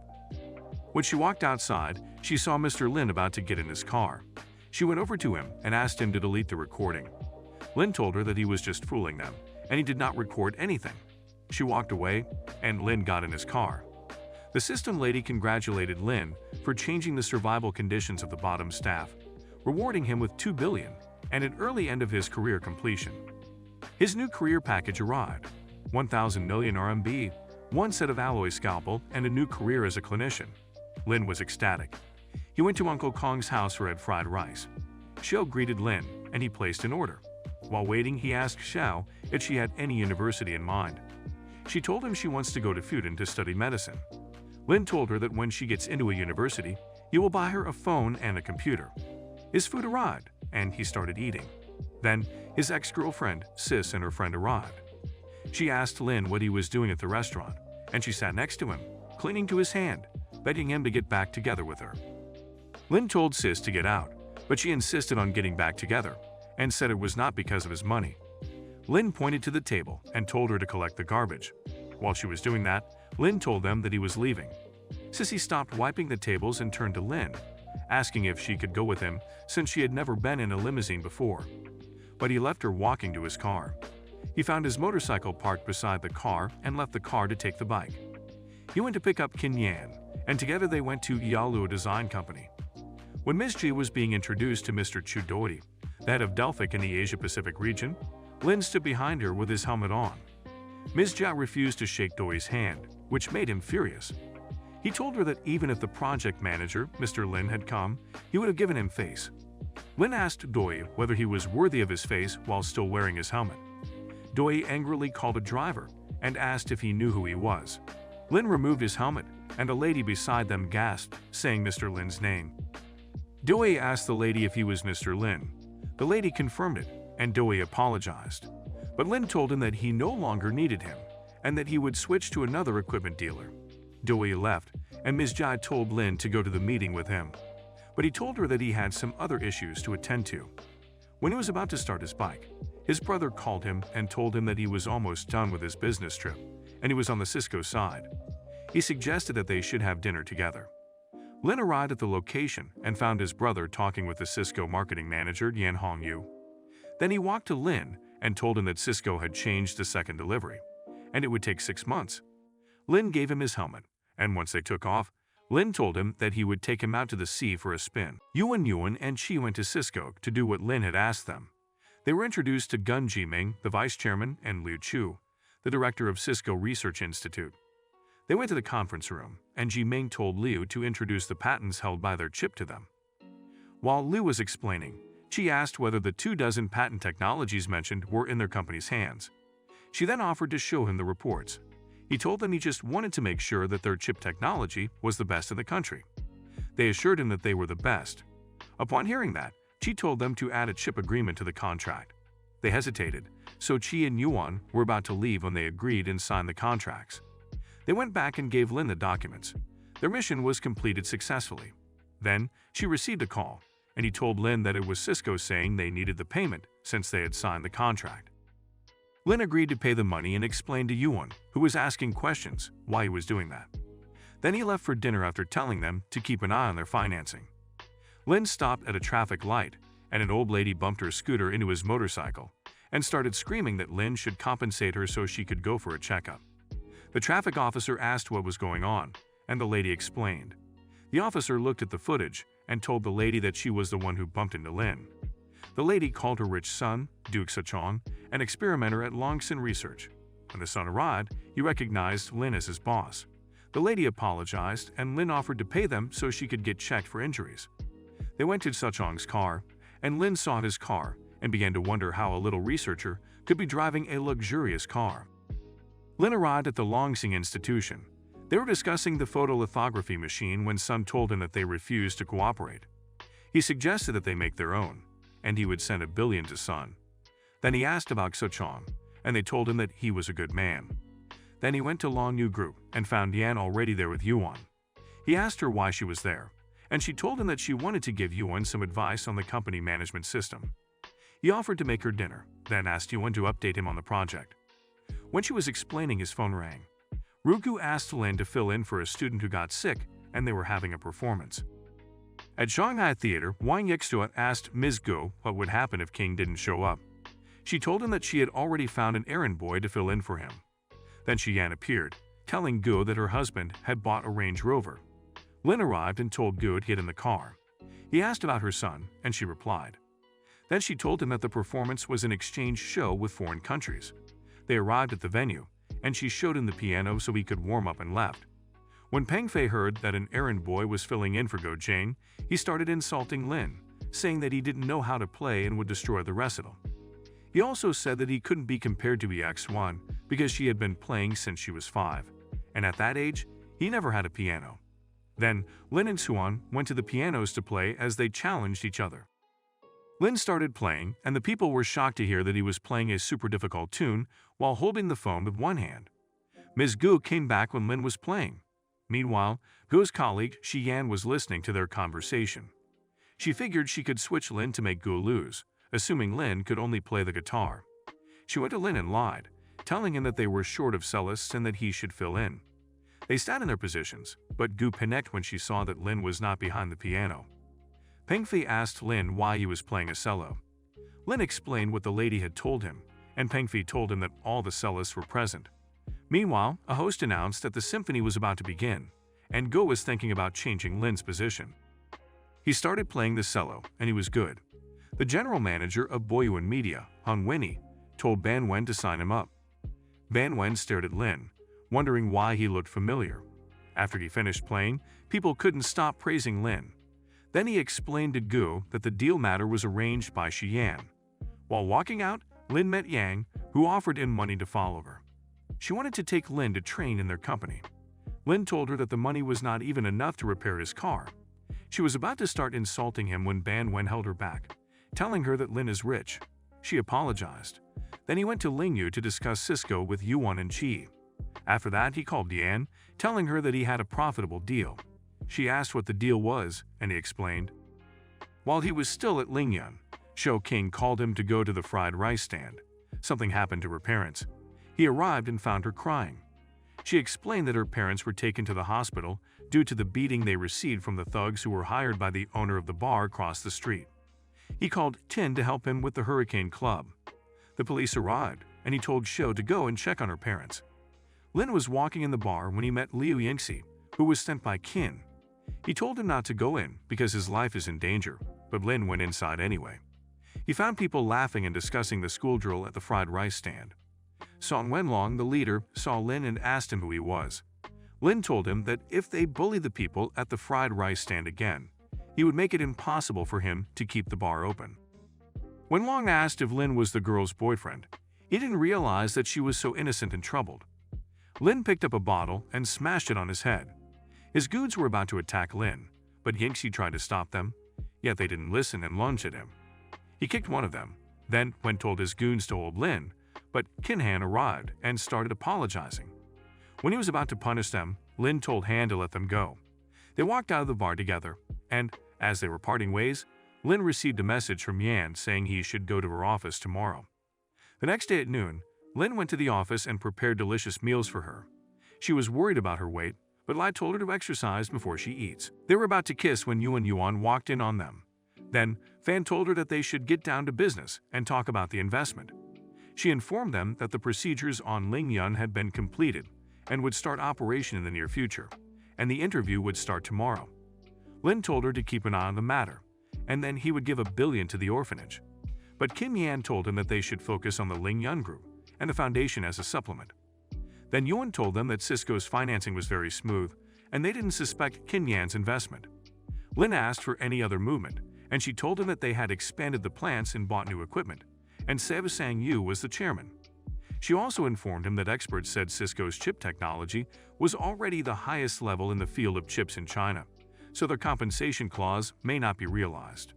When she walked outside, she saw Mr. Lin about to get in his car. She went over to him and asked him to delete the recording. Lin told her that he was just fooling them, and he did not record anything. She walked away, and Lin got in his car. The system lady congratulated Lin for changing the survival conditions of the bottom staff, rewarding him with 2 billion and an early end of his career completion. His new career package arrived: 1,000 million RMB, one set of alloy scalpel, and a new career as a clinician. Lin was ecstatic. He went to Uncle Kong's house for fried rice. Xiao greeted Lin, and he placed an order. While waiting, he asked Xiao if she had any university in mind. She told him she wants to go to Fudan to study medicine. Lin told her that when she gets into a university, he will buy her a phone and a computer. His food arrived, and he started eating. Then, his ex-girlfriend, Sis, and her friend arrived. She asked Lin what he was doing at the restaurant, and she sat next to him, clinging to his hand, begging him to get back together with her. Lin told Sis to get out, but she insisted on getting back together, and said it was not because of his money. Lin pointed to the table and told her to collect the garbage. While she was doing that, Lin told them that he was leaving. Sissy stopped wiping the tables and turned to Lin, asking if she could go with him since she had never been in a limousine before. But he left her walking to his car. He found his motorcycle parked beside the car and left the car to take the bike. He went to pick up Qin Yan, and together they went to Yalu Design Company. When Ms. Ji was being introduced to Mr. Chu Doi, the head of Delphic in the Asia-Pacific region, Lin stood behind her with his helmet on. Ms. Jia refused to shake Doi's hand, which made him furious. He told her that even if the project manager, Mr. Lin, had come, he would have given him face. Lin asked Doi whether he was worthy of his face while still wearing his helmet. Doi angrily called a driver and asked if he knew who he was. Lin removed his helmet, and a lady beside them gasped, saying Mr. Lin's name. Doi asked the lady if he was Mr. Lin. The lady confirmed it, and Doi apologized. But Lin told him that he no longer needed him, and that he would switch to another equipment dealer. Doi left, and Ms. Jai told Lin to go to the meeting with him. But he told her that he had some other issues to attend to. When he was about to start his bike, his brother called him and told him that he was almost done with his business trip, and he was on the Cisco side. He suggested that they should have dinner together. Lin arrived at the location and found his brother talking with the Cisco marketing manager, Yan Hongyu. Then he walked to Lin and told him that Cisco had changed the second delivery, and it would take 6 months. Lin gave him his helmet, and once they took off, Lin told him that he would take him out to the sea for a spin. Yuan and Chi went to Cisco to do what Lin had asked them. They were introduced to Gun Jiming, the vice chairman, and Liu Chu, the director of Cisco Research Institute. They went to the conference room, and Jiming told Liu to introduce the patents held by their chip to them. While Liu was explaining, Chi asked whether the 24 patent technologies mentioned were in their company's hands. She then offered to show him the reports. He told them he just wanted to make sure that their chip technology was the best in the country. They assured him that they were the best. Upon hearing that, Chi told them to add a chip agreement to the contract. They hesitated, so Chi and Yuan were about to leave when they agreed and signed the contracts. They went back and gave Lin the documents. Their mission was completed successfully. Then, she received a call, and he told Lin that it was Cisco saying they needed the payment since they had signed the contract. Lin agreed to pay the money and explained to Yuan, who was asking questions, why he was doing that. Then he left for dinner after telling them to keep an eye on their financing. Lin stopped at a traffic light, and an old lady bumped her scooter into his motorcycle and started screaming that Lin should compensate her so she could go for a checkup. The traffic officer asked what was going on, and the lady explained. The officer looked at the footage and told the lady that she was the one who bumped into Lin. The lady called her rich son, Duke Sachong, an experimenter at Longsun Research. When the son arrived, he recognized Lin as his boss. The lady apologized, and Lin offered to pay them so she could get checked for injuries. They went to Sachong's car, and Lin saw his car and began to wonder how a little researcher could be driving a luxurious car. Lin arrived at the Longxing Institution. They were discussing the photolithography machine when Sun told him that they refused to cooperate. He suggested that they make their own, and he would send $1 billion to Sun. Then he asked about Sochong, and they told him that he was a good man. Then he went to Long Yu Group and found Yan already there with Yuan. He asked her why she was there, and she told him that she wanted to give Yuan some advice on the company management system. He offered to make her dinner, then asked Yuan to update him on the project. When she was explaining, his phone rang. Ruku asked Lin to fill in for a student who got sick, and they were having a performance. At Shanghai Theater, Wang Yixtua asked Ms. Go what would happen if King didn't show up. She told him that she had already found an errand boy to fill in for him. Then Xian appeared, telling Go that her husband had bought a Range Rover. Lin arrived and told Go to get in the car. He asked about her son, and she replied. Then she told him that the performance was an exchange show with foreign countries. They arrived at the venue, and she showed him the piano so he could warm up and left. When Peng Fei heard that an errand boy was filling in for Go Jane, he started insulting Lin, saying that he didn't know how to play and would destroy the recital. He also said that he couldn't be compared to EX1 because she had been playing since she was 5, and at that age, he never had a piano. Then, Lin and Suan went to the pianos to play as they challenged each other. Lin started playing, and the people were shocked to hear that he was playing a super difficult tune while holding the phone with one hand. Ms. Gu came back when Lin was playing. Meanwhile, Gu's colleague, Shi Yan, was listening to their conversation. She figured she could switch Lin to make Gu lose, assuming Lin could only play the guitar. She went to Lin and lied, telling him that they were short of cellists and that he should fill in. They sat in their positions, but Gu panicked when she saw that Lin was not behind the piano. Peng Fei asked Lin why he was playing a cello. Lin explained what the lady had told him, and Peng Fei told him that all the cellists were present. Meanwhile, a host announced that the symphony was about to begin, and Go was thinking about changing Lin's position. He started playing the cello, and he was good. The general manager of Boyuan Media, Hung Winnie, told Ban Wen to sign him up. Ban Wen stared at Lin, wondering why he looked familiar. After he finished playing, people couldn't stop praising Lin. Then he explained to Gu that the deal matter was arranged by Shi Yan. While walking out, Lin met Yang, who offered him money to follow her. She wanted to take Lin to train in their company. Lin told her that the money was not even enough to repair his car. She was about to start insulting him when Ban Wen held her back, telling her that Lin is rich. She apologized. Then he went to Lingyu to discuss Cisco with Yuan and Qi. After that, he called Yan, telling her that he had a profitable deal. She asked what the deal was, and he explained. While he was still at Lingyun, Shou King called him to go to the fried rice stand. Something happened to her parents. He arrived and found her crying. She explained that her parents were taken to the hospital due to the beating they received from the thugs who were hired by the owner of the bar across the street. He called Tin to help him with the Hurricane Club. The police arrived, and he told Shou to go and check on her parents. Lin was walking in the bar when he met Liu Yingxi, who was sent by Qin. He told him not to go in because his life is in danger, but Lin went inside anyway. He found people laughing and discussing the school drill at the fried rice stand. Song Wenlong, the leader, saw Lin and asked him who he was. Lin told him that if they bully the people at the fried rice stand again, he would make it impossible for him to keep the bar open. Wenlong asked if Lin was the girl's boyfriend. He didn't realize that she was so innocent and troubled. Lin picked up a bottle and smashed it on his head. His goons were about to attack Lin, but Yingxi tried to stop them, yet they didn't listen and lunged at him. He kicked one of them, then Wen told his goons to hold Lin, but Kinhan arrived and started apologizing. When he was about to punish them, Lin told Han to let them go. They walked out of the bar together, and, as they were parting ways, Lin received a message from Yan saying he should go to her office tomorrow. The next day at noon, Lin went to the office and prepared delicious meals for her. She was worried about her weight, but Lai told her to exercise before she eats. They were about to kiss when Yu and Yuan walked in on them. Then, Fan told her that they should get down to business and talk about the investment. She informed them that the procedures on Lingyun had been completed and would start operation in the near future, and the interview would start tomorrow. Lin told her to keep an eye on the matter, and then he would give $1 billion to the orphanage. But Kim Yan told him that they should focus on the Lingyun group and the foundation as a supplement. Then Yuan told them that Cisco's financing was very smooth, and they didn't suspect Kim Yan's investment. Lin asked for any other movement, and she told him that they had expanded the plants and bought new equipment, and Sang Yu was the chairman. She also informed him that experts said Cisco's chip technology was already the highest level in the field of chips in China, so their compensation clause may not be realized.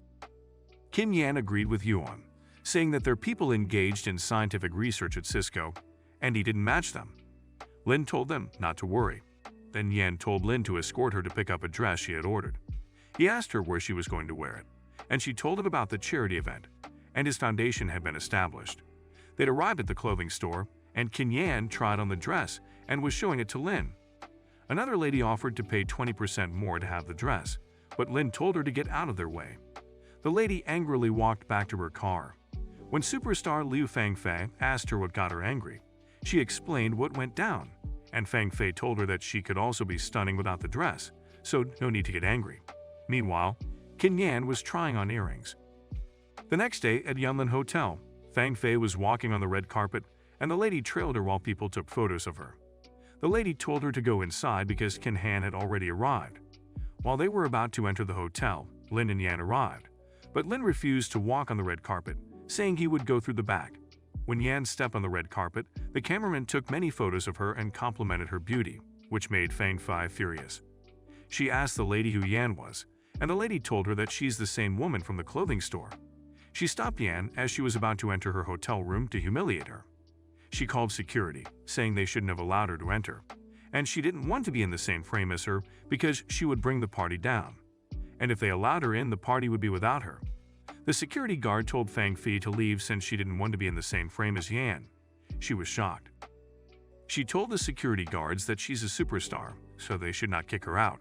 Kim Yan agreed with Yuan, saying that their people engaged in scientific research at Cisco, and he didn't match them. Lin told them not to worry. Then Yan told Lin to escort her to pick up a dress she had ordered. He asked her where she was going to wear it, and she told him about the charity event, and his foundation had been established. They'd arrived at the clothing store, and Qin Yan tried on the dress and was showing it to Lin. Another lady offered to pay 20% more to have the dress, but Lin told her to get out of their way. The lady angrily walked back to her car. When superstar Liu Fangfei asked her what got her angry, she explained what went down, and Fangfei told her that she could also be stunning without the dress, so no need to get angry. Meanwhile, Qin Yan was trying on earrings. The next day at Yunlin Hotel, Fang Fei was walking on the red carpet and the lady trailed her while people took photos of her. The lady told her to go inside because Kin Han had already arrived. While they were about to enter the hotel, Lin and Yan arrived, but Lin refused to walk on the red carpet, saying he would go through the back. When Yan stepped on the red carpet, the cameraman took many photos of her and complimented her beauty, which made Fang Fei furious. She asked the lady who Yan was, and the lady told her that she's the same woman from the clothing store. She stopped Yan as she was about to enter her hotel room to humiliate her. She called security, saying they shouldn't have allowed her to enter, and she didn't want to be in the same frame as her because she would bring the party down. And if they allowed her in, the party would be without her. The security guard told Fang Fei to leave since she didn't want to be in the same frame as Yan. She was shocked. She told the security guards that she's a superstar, so they should not kick her out.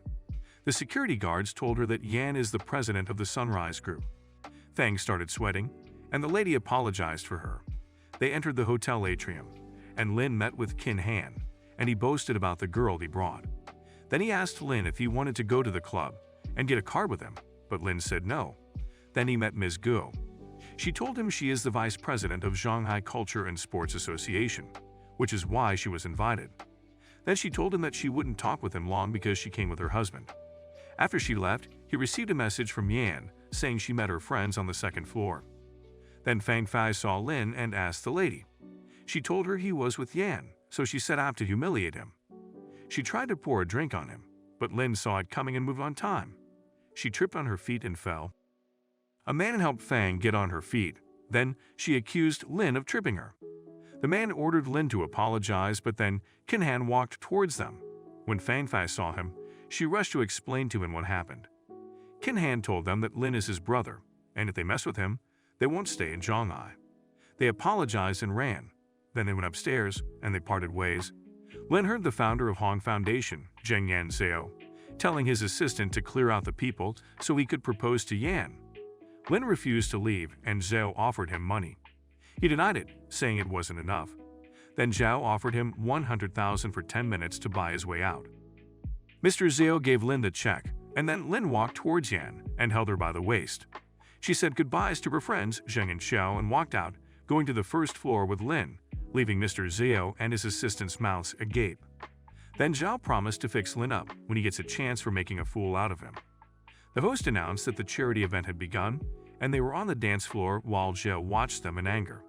The security guards told her that Yan is the president of the Sunrise Group. Fang started sweating, and the lady apologized for her. They entered the hotel atrium, and Lin met with Kin Han, and he boasted about the girl he brought. Then he asked Lin if he wanted to go to the club and get a car with him, but Lin said no. Then he met Ms. Guo. She told him she is the vice president of Shanghai Culture and Sports Association, which is why she was invited. Then she told him that she wouldn't talk with him long because she came with her husband. After she left, he received a message from Yan saying she met her friends on the second floor. Then Fang Fei saw Lin and asked the lady. She told her he was with Yan, so she set out to humiliate him. She tried to pour a drink on him, but Lin saw it coming and moved on time. She tripped on her feet and fell. A man helped Fang get on her feet. Then she accused Lin of tripping her. The man ordered Lin to apologize, but then Kin Han walked towards them. When Fang Fei saw him, she rushed to explain to him what happened. Kin Han told them that Lin is his brother, and if they mess with him, they won't stay in Shanghai. They apologized and ran. Then they went upstairs, and they parted ways. Lin heard the founder of Hong Foundation, Zheng Yan Zhao, telling his assistant to clear out the people so he could propose to Yan. Lin refused to leave, and Zhao offered him money. He denied it, saying it wasn't enough. Then Zhao offered him 100,000 for 10 minutes to buy his way out. Mr. Zhao gave Lin the check, and then Lin walked towards Yan and held her by the waist. She said goodbyes to her friends Zheng and Xiao and walked out, going to the first floor with Lin, leaving Mr. Zhao and his assistant's mouths agape. Then Zhao promised to fix Lin up when he gets a chance for making a fool out of him. The host announced that the charity event had begun, and they were on the dance floor while Zhao watched them in anger.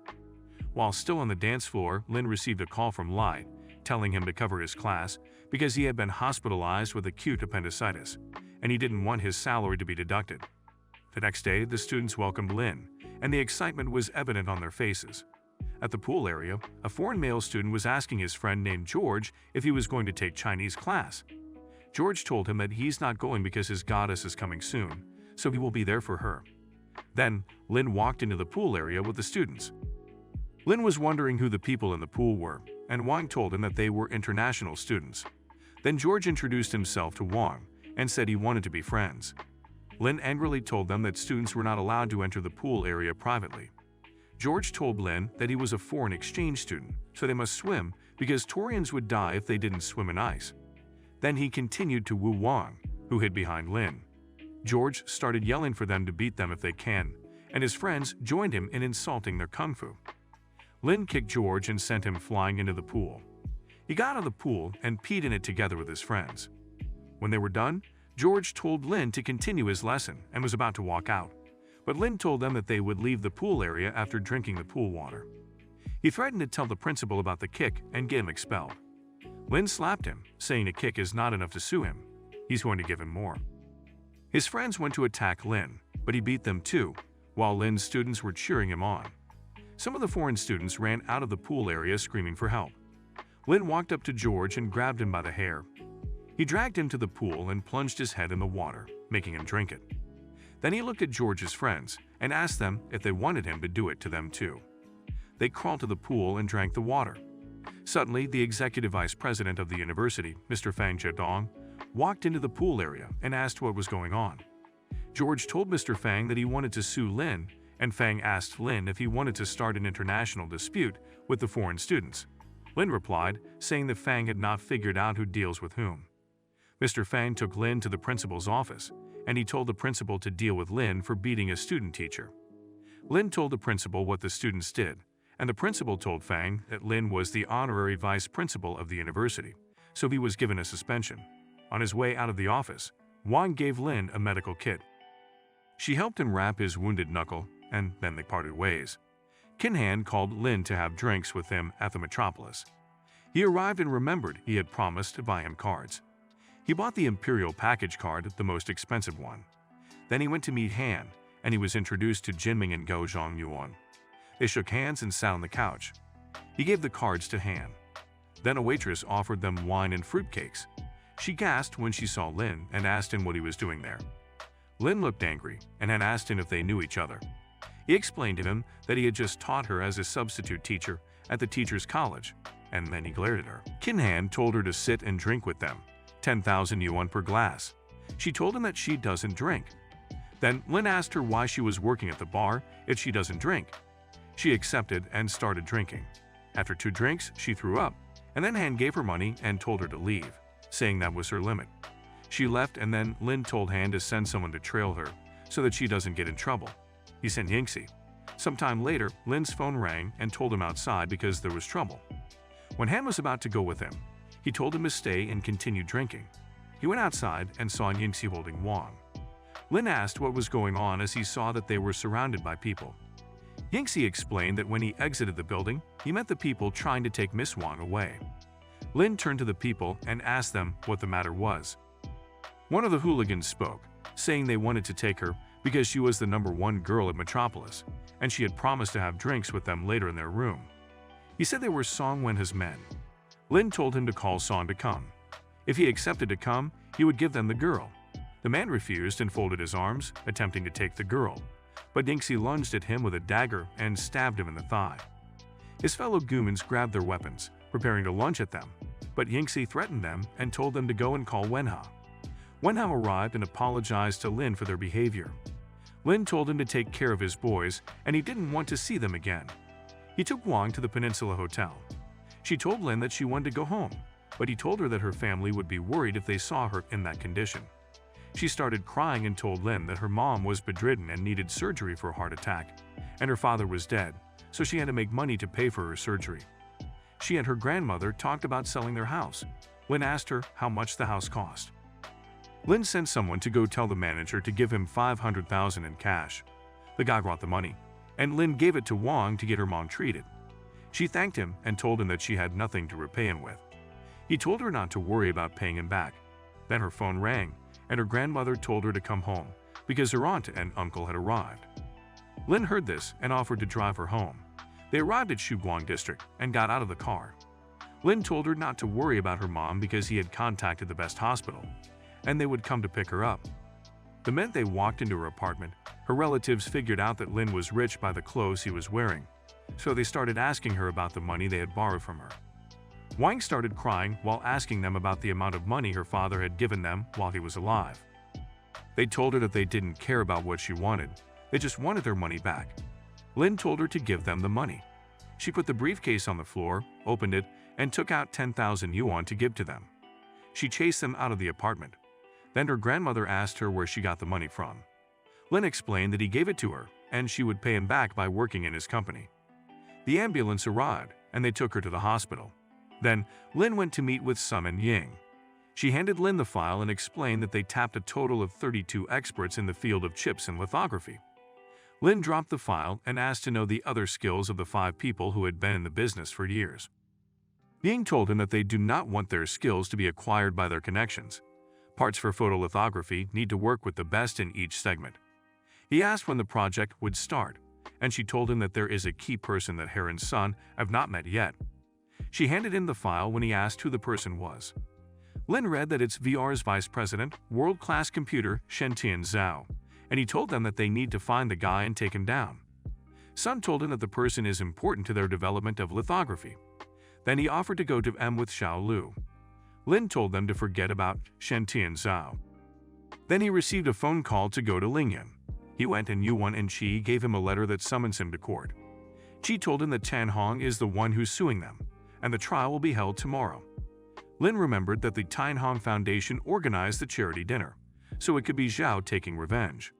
While still on the dance floor, Lin received a call from Lai, telling him to cover his class because he had been hospitalized with acute appendicitis, and he didn't want his salary to be deducted. The next day, the students welcomed Lin, and the excitement was evident on their faces. At the pool area, a foreign male student was asking his friend named George if he was going to take Chinese class. George told him that he's not going because his goddess is coming soon, so he will be there for her. Then, Lin walked into the pool area with the students. Lin was wondering who the people in the pool were, and Wang told him that they were international students. Then George introduced himself to Wang and said he wanted to be friends. Lin angrily told them that students were not allowed to enter the pool area privately. George told Lin that he was a foreign exchange student, so they must swim because Taurians would die if they didn't swim in ice. Then he continued to woo Wang, who hid behind Lin. George started yelling for them to beat them if they can, and his friends joined him in insulting their kung fu. Lin kicked George and sent him flying into the pool. He got out of the pool and peed in it together with his friends. When they were done, George told Lin to continue his lesson and was about to walk out, but Lin told them that they would leave the pool area after drinking the pool water. He threatened to tell the principal about the kick and get him expelled. Lin slapped him, saying a kick is not enough to sue him. He's going to give him more. His friends went to attack Lin, but he beat them too, while Lin's students were cheering him on. Some of the foreign students ran out of the pool area screaming for help. Lin walked up to George and grabbed him by the hair. He dragged him to the pool and plunged his head in the water, making him drink it. Then he looked at George's friends and asked them if they wanted him to do it to them too. They crawled to the pool and drank the water. Suddenly, the executive vice president of the university, Mr. Fang Zedong, walked into the pool area and asked what was going on. George told Mr. Fang that he wanted to sue Lin, and Fang asked Lin if he wanted to start an international dispute with the foreign students. Lin replied, saying that Fang had not figured out who deals with whom. Mr. Fang took Lin to the principal's office, and he told the principal to deal with Lin for beating a student teacher. Lin told the principal what the students did, and the principal told Fang that Lin was the honorary vice principal of the university, so he was given a suspension. On his way out of the office, Wang gave Lin a medical kit. She helped him wrap his wounded knuckle, and then they parted ways. Kinhan called Lin to have drinks with him at the metropolis. He arrived and remembered he had promised to buy him cards. He bought the Imperial Package card, the most expensive one. Then he went to meet Han, and he was introduced to Jinming and Go Zhongyuan. They shook hands and sat on the couch. He gave the cards to Han. Then a waitress offered them wine and fruitcakes. She gasped when she saw Lin and asked him what he was doing there. Lin looked angry and had asked him if they knew each other. He explained to him that he had just taught her as a substitute teacher at the teacher's college, and then he glared at her. Kinhan told her to sit and drink with them, 10,000 yuan per glass. She told him that she doesn't drink. Then Lin asked her why she was working at the bar if she doesn't drink. She accepted and started drinking. After 2 drinks, she threw up, and then Han gave her money and told her to leave, saying that was her limit. She left, and then Lin told Han to send someone to trail her so that she doesn't get in trouble. He sent Yingxi. Sometime later, Lin's phone rang and told him outside because there was trouble. When Han was about to go with him, he told him to stay and continue drinking. He went outside and saw Yingxi holding Wang. Lin asked what was going on as he saw that they were surrounded by people. Yingxi explained that when he exited the building, he met the people trying to take Miss Wang away. Lin turned to the people and asked them what the matter was. One of the hooligans spoke, saying they wanted to take her because she was the #1 girl at Metropolis, and she had promised to have drinks with them later in their room. He said they were Song Wenha's men. Lin told him to call Song to come. If he accepted to come, he would give them the girl. The man refused and folded his arms, attempting to take the girl, but Yingxi lunged at him with a dagger and stabbed him in the thigh. His fellow Gumans grabbed their weapons, preparing to lunge at them, but Yingxi threatened them and told them to go and call Wenha. Wenha arrived and apologized to Lin for their behavior. Lin told him to take care of his boys, and he didn't want to see them again. He took Wang to the Peninsula Hotel. She told Lin that she wanted to go home, but he told her that her family would be worried if they saw her in that condition. She started crying and told Lin that her mom was bedridden and needed surgery for a heart attack, and her father was dead, so she had to make money to pay for her surgery. She and her grandmother talked about selling their house. Lin asked her how much the house cost. Lin sent someone to go tell the manager to give him 500,000 in cash. The guy brought the money, and Lin gave it to Wang to get her mom treated. She thanked him and told him that she had nothing to repay him with. He told her not to worry about paying him back. Then her phone rang, and her grandmother told her to come home because her aunt and uncle had arrived. Lin heard this and offered to drive her home. They arrived at Shuguang district and got out of the car. Lin told her not to worry about her mom because he had contacted the best hospital, and they would come to pick her up. The minute they walked into her apartment, her relatives figured out that Lin was rich by the clothes he was wearing, so they started asking her about the money they had borrowed from her. Wang started crying while asking them about the amount of money her father had given them while he was alive. They told her that they didn't care about what she wanted, they just wanted their money back. Lin told her to give them the money. She put the briefcase on the floor, opened it, and took out 10,000 yuan to give to them. She chased them out of the apartment. Then her grandmother asked her where she got the money from. Lin explained that he gave it to her, and she would pay him back by working in his company. The ambulance arrived, and they took her to the hospital. Then, Lin went to meet with Sun and Ying. She handed Lin the file and explained that they tapped a total of 32 experts in the field of chips and lithography. Lin dropped the file and asked to know the other skills of the 5 people who had been in the business for years. Ying told him that they do not want their skills to be acquired by their connections. Parts for photolithography need to work with the best in each segment. He asked when the project would start, and she told him that there is a key person that Harem and Sun have not met yet. She handed him the file when he asked who the person was. Lin read that it's VR's vice president, world-class computer Shentian Zhao, and he told them that they need to find the guy and take him down. Sun told him that the person is important to their development of lithography. Then he offered to go to M with Xiao Lu. Lin told them to forget about Shentian Zhao. Then he received a phone call to go to Lingyan. He went and Yuan and Qi gave him a letter that summons him to court. Qi told him that Tan Hong is the one who's suing them, and the trial will be held tomorrow. Lin remembered that the Tan Hong Foundation organized the charity dinner, so it could be Zhao taking revenge.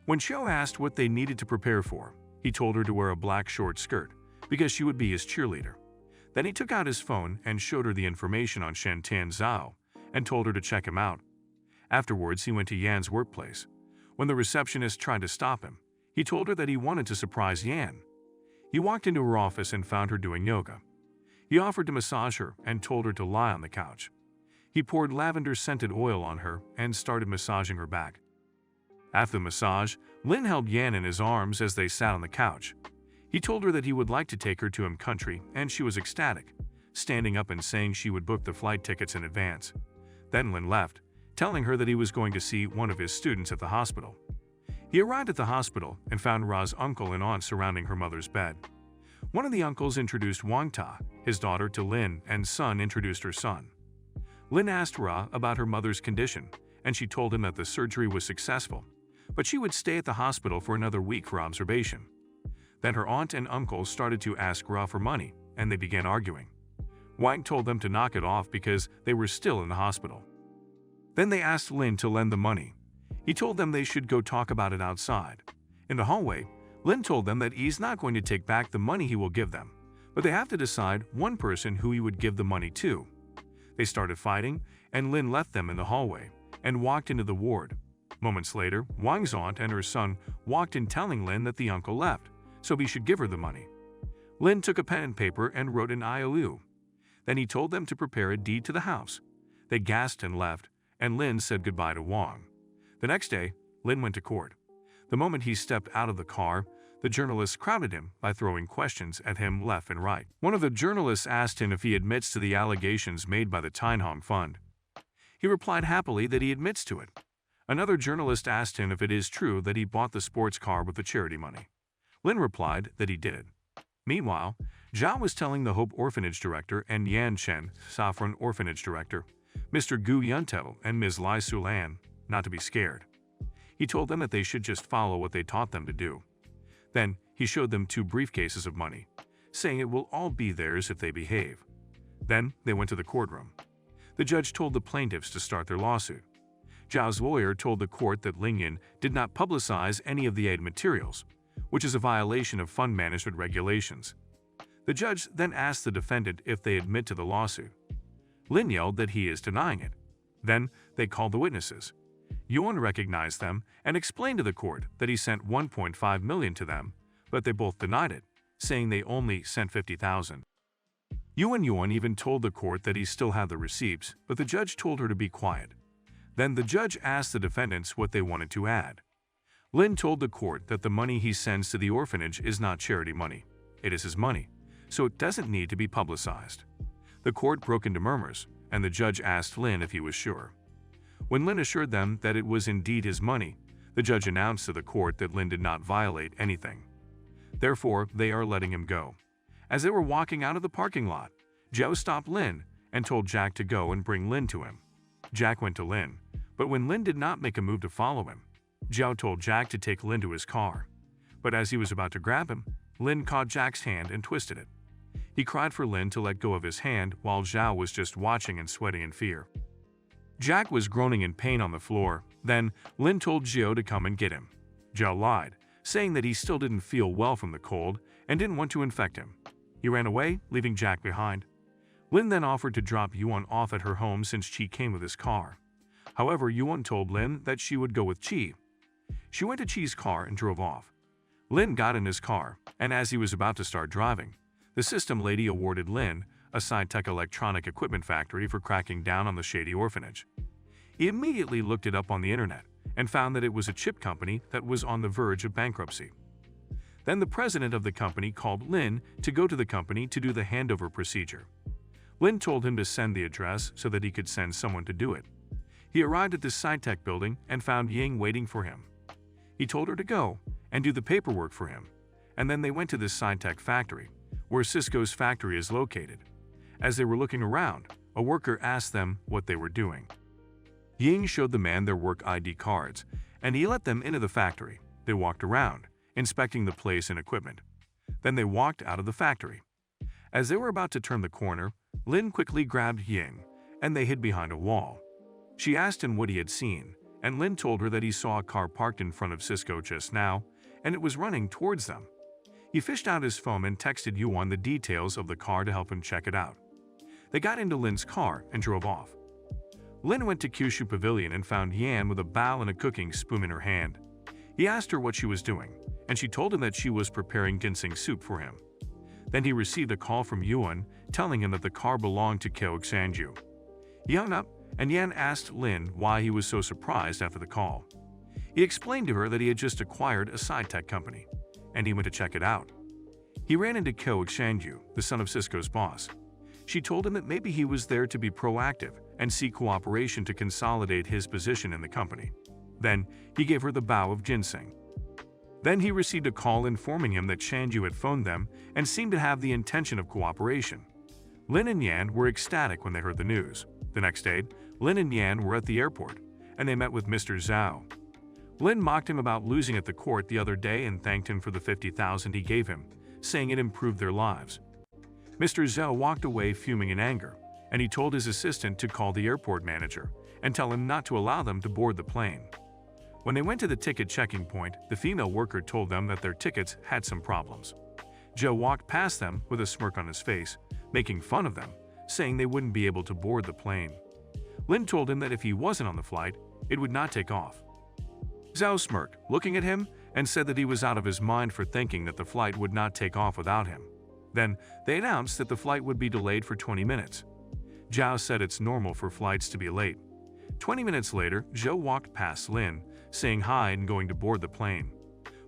When Xiao asked what they needed to prepare for, he told her to wear a black short skirt because she would be his cheerleader. Then he took out his phone and showed her the information on Shen Tian Zhao and told her to check him out. Afterwards, he went to Yan's workplace. When the receptionist tried to stop him, he told her that he wanted to surprise Yan. He walked into her office and found her doing yoga. He offered to massage her and told her to lie on the couch. He poured lavender-scented oil on her and started massaging her back. After the massage, Lin held Yan in his arms as they sat on the couch. He told her that he would like to take her to him country, and she was ecstatic, standing up and saying she would book the flight tickets in advance. Then Lin left, telling her that he was going to see one of his students at the hospital. He arrived at the hospital and found Ra's uncle and aunt surrounding her mother's bed. One of the uncles introduced Wang Ta, his daughter, to Lin, and Sun introduced her son. Lin asked Ra about her mother's condition, and she told him that the surgery was successful, but she would stay at the hospital for another week for observation. Then her aunt and uncle started to ask Ra for money, and they began arguing. Wang told them to knock it off because they were still in the hospital. Then they asked Lin to lend the money. He told them they should go talk about it outside. In the hallway, Lin told them that he's not going to take back the money he will give them, but they have to decide one person who he would give the money to. They started fighting, and Lin left them in the hallway and walked into the ward. Moments later, Wang's aunt and her son walked in telling Lin that the uncle left, so he should give her the money. Lin took a pen and paper and wrote an IOU. Then he told them to prepare a deed to the house. They gasped and left, and Lin said goodbye to Wang. The next day, Lin went to court. The moment he stepped out of the car, the journalists crowded him by throwing questions at him left and right. One of the journalists asked him if he admits to the allegations made by the Tinhong Fund. He replied happily that he admits to it. Another journalist asked him if it is true that he bought the sports car with the charity money. Lin replied that he did it. Meanwhile, Zhao was telling the Hope Orphanage Director and Yan Chen, Saffron Orphanage Director, Mr. Gu Yuntel and Ms. Lai Sulan, not to be scared. He told them that they should just follow what they taught them to do. Then, he showed them 2 briefcases of money, saying it will all be theirs if they behave. Then, they went to the courtroom. The judge told the plaintiffs to start their lawsuit. Zhao's lawyer told the court that Lingyan did not publicize any of the aid materials, which is a violation of fund management regulations. The judge then asked the defendant if they admit to the lawsuit. Lin yelled that he is denying it. Then, they called the witnesses. Yuan recognized them and explained to the court that he sent 1.5 million to them, but they both denied it, saying they only sent 50,000. Yuan even told the court that he still had the receipts, but the judge told her to be quiet. Then the judge asked the defendants what they wanted to add. Lin told the court that the money he sends to the orphanage is not charity money. It is his money, so it doesn't need to be publicized. The court broke into murmurs, and the judge asked Lin if he was sure. When Lin assured them that it was indeed his money, the judge announced to the court that Lin did not violate anything. Therefore, they are letting him go. As they were walking out of the parking lot, Joe stopped Lin and told Jack to go and bring Lin to him. Jack went to Lin, but when Lin did not make a move to follow him, Zhao told Jack to take Lin to his car. But as he was about to grab him, Lin caught Jack's hand and twisted it. He cried for Lin to let go of his hand while Zhao was just watching and sweating in fear. Jack was groaning in pain on the floor. Then, Lin told Zhao to come and get him. Zhao lied, saying that he still didn't feel well from the cold and didn't want to infect him. He ran away, leaving Jack behind. Lin then offered to drop Yuan off at her home since Qi came with his car. However, Yuan told Lin that she would go with Qi. She went to Qi's car and drove off. Lin got in his car, and as he was about to start driving, the system lady awarded Lin a sci-tech electronic equipment factory for cracking down on the shady orphanage. He immediately looked it up on the internet and found that it was a chip company that was on the verge of bankruptcy. Then the president of the company called Lin to go to the company to do the handover procedure. Lin told him to send the address so that he could send someone to do it. He arrived at the sci-tech building and found Ying waiting for him. He told her to go and do the paperwork for him, and then they went to the sci-tech factory, where Cisco's factory is located. As they were looking around, a worker asked them what they were doing. Ying showed the man their work ID cards, and he let them into the factory. They walked around, inspecting the place and equipment. Then they walked out of the factory. As they were about to turn the corner, Lin quickly grabbed Ying, and they hid behind a wall. She asked him what he had seen, and Lin told her that he saw a car parked in front of Cisco just now, and it was running towards them. He fished out his phone and texted Yuan the details of the car to help him check it out. They got into Lin's car and drove off. Lin went to Kyushu Pavilion and found Yan with a bowl and a cooking spoon in her hand. He asked her what she was doing, and she told him that she was preparing ginseng soup for him. Then he received a call from Yuan telling him that the car belonged to Kyo Sanju. He hung up, and Yan asked Lin why he was so surprised after the call. He explained to her that he had just acquired a sci-tech company, and he went to check it out. He ran into Kyo Sanju, the son of Cisco's boss. She told him that maybe he was there to be proactive and seek cooperation to consolidate his position in the company. Then, he gave her the bowl of ginseng. Then he received a call informing him that Sanju had phoned them and seemed to have the intention of cooperation. Lin and Yan were ecstatic when they heard the news. The next day, Lin and Yan were at the airport, and they met with Mr. Zhao. Lin mocked him about losing at the court the other day and thanked him for the 50,000 he gave him, saying it improved their lives. Mr. Zhao walked away fuming in anger, and he told his assistant to call the airport manager and tell him not to allow them to board the plane. When they went to the ticket checking point, the female worker told them that their tickets had some problems. Zhao walked past them with a smirk on his face, making fun of them, saying they wouldn't be able to board the plane. Lin told him that if he wasn't on the flight, it would not take off. Zhao smirked, looking at him, and said that he was out of his mind for thinking that the flight would not take off without him. Then, they announced that the flight would be delayed for 20 minutes. Zhao said it's normal for flights to be late. 20 minutes later, Zhou walked past Lin, saying hi and going to board the plane.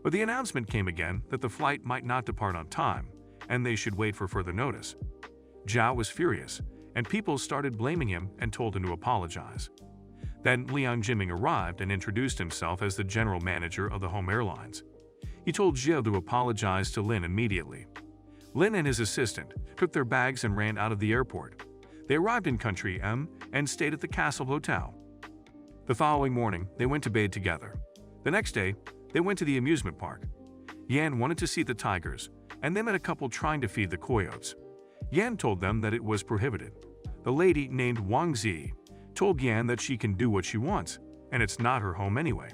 But the announcement came again that the flight might not depart on time, and they should wait for further notice. Zhao was furious, and people started blaming him and told him to apologize. Then Liang Jiming arrived and introduced himself as the general manager of the Home Airlines. He told Zhou to apologize to Lin immediately. Lin and his assistant took their bags and ran out of the airport. They arrived in Country M and stayed at the Castle Hotel. The following morning, they went to bed together. The next day, they went to the amusement park. Yan wanted to see the tigers, and they met a couple trying to feed the coyotes. Yan told them that it was prohibited. The lady named Wang Zi told Yan that she can do what she wants, and it's not her home anyway.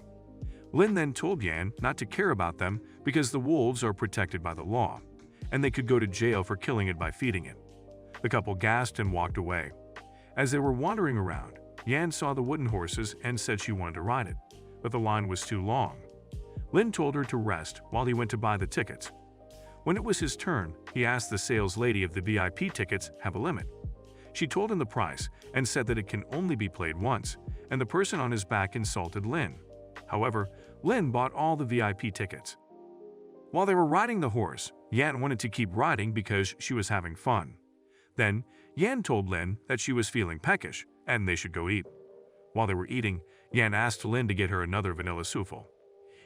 Lin then told Yan not to care about them because the wolves are protected by the law, and they could go to jail for killing it by feeding it. The couple gasped and walked away. As they were wandering around, Yan saw the wooden horses and said she wanted to ride it, but the line was too long. Lin told her to rest while he went to buy the tickets. When it was his turn, he asked the sales lady if the VIP tickets have a limit. She told him the price and said that it can only be played once, and the person on his back insulted Lin. However, Lin bought all the VIP tickets. While they were riding the horse, Yan wanted to keep riding because she was having fun. Then, Yan told Lin that she was feeling peckish and they should go eat. While they were eating, Yan asked Lin to get her another vanilla souffle.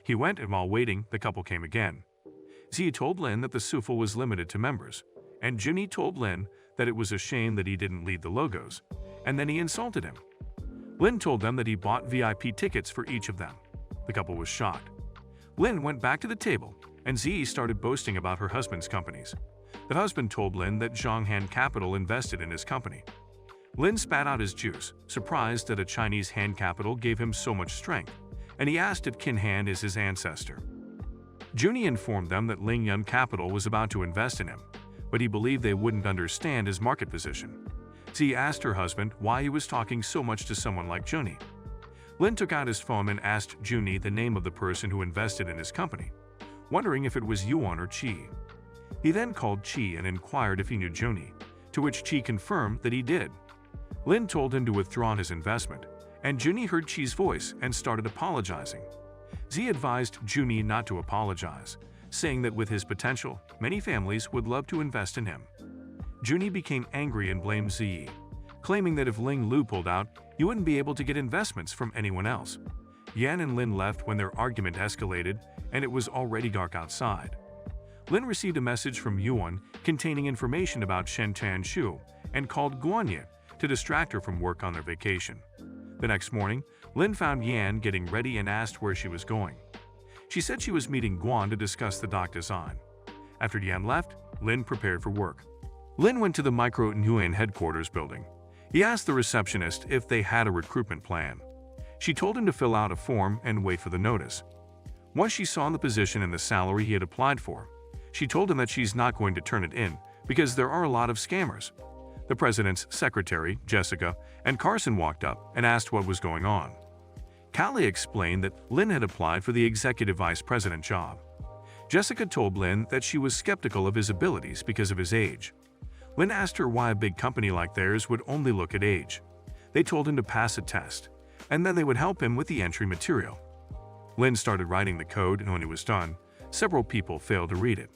He went, and while waiting, the couple came again. Zi told Lin that the souffle was limited to members, and Junyi told Lin that it was a shame that he didn't lead the logos, and then he insulted him. Lin told them that he bought VIP tickets for each of them. The couple was shocked. Lin went back to the table, and Zi started boasting about her husband's companies. The husband told Lin that Zhonghan Capital invested in his company. Lin spat out his juice, surprised that a Chinese hand capital gave him so much strength, and he asked if Qin Han is his ancestor. Junyi informed them that Ling Yun Capital was about to invest in him, but he believed they wouldn't understand his market position. Zi asked her husband why he was talking so much to someone like Junyi. Lin took out his phone and asked Junyi the name of the person who invested in his company, wondering if it was Yuan or Qi. He then called Qi and inquired if he knew Junyi, to which Qi confirmed that he did. Lin told him to withdraw his investment, and Junyi heard Qi's voice and started apologizing. Zi advised Junyi not to apologize, saying that with his potential, many families would love to invest in him. Junyi became angry and blamed Zi, claiming that if Ling Lu pulled out, he wouldn't be able to get investments from anyone else. Yan and Lin left when their argument escalated, and it was already dark outside. Lin received a message from Yuan containing information about Shen Tanshu and called Guanyin to distract her from work on their vacation. The next morning, Lin found Yan getting ready and asked where she was going. She said she was meeting Guan to discuss the dock design. After Yan left, Lin prepared for work. Lin went to the Micro Nguyen headquarters building. He asked the receptionist if they had a recruitment plan. She told him to fill out a form and wait for the notice. Once she saw the position and the salary he had applied for, she told him that she's not going to turn it in because there are a lot of scammers. The president's secretary, Jessica, and Carson walked up and asked what was going on. Callie explained that Lin had applied for the executive vice president job. Jessica told Lin that she was skeptical of his abilities because of his age. Lin asked her why a big company like theirs would only look at age. They told him to pass a test, and then they would help him with the entry material. Lin started writing the code, and when it was done, several people failed to read it.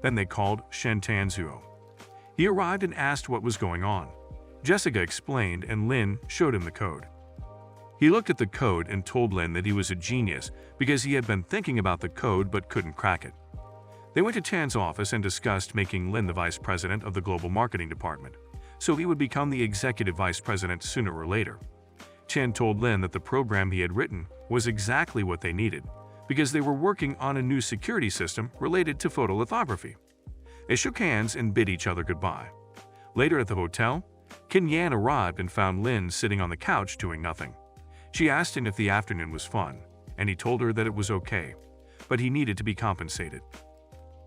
Then they called Shen Tanzuo. He arrived and asked what was going on. Jessica explained, and Lin showed him the code. He looked at the code and told Lin that he was a genius because he had been thinking about the code but couldn't crack it. They went to Chan's office and discussed making Lin the vice president of the global marketing department, so he would become the executive vice president sooner or later. Chan told Lin that the program he had written was exactly what they needed because they were working on a new security system related to photolithography. They shook hands and bid each other goodbye. Later at the hotel, Kin Yan arrived and found Lin sitting on the couch doing nothing. She asked him if the afternoon was fun, and he told her that it was okay, but he needed to be compensated.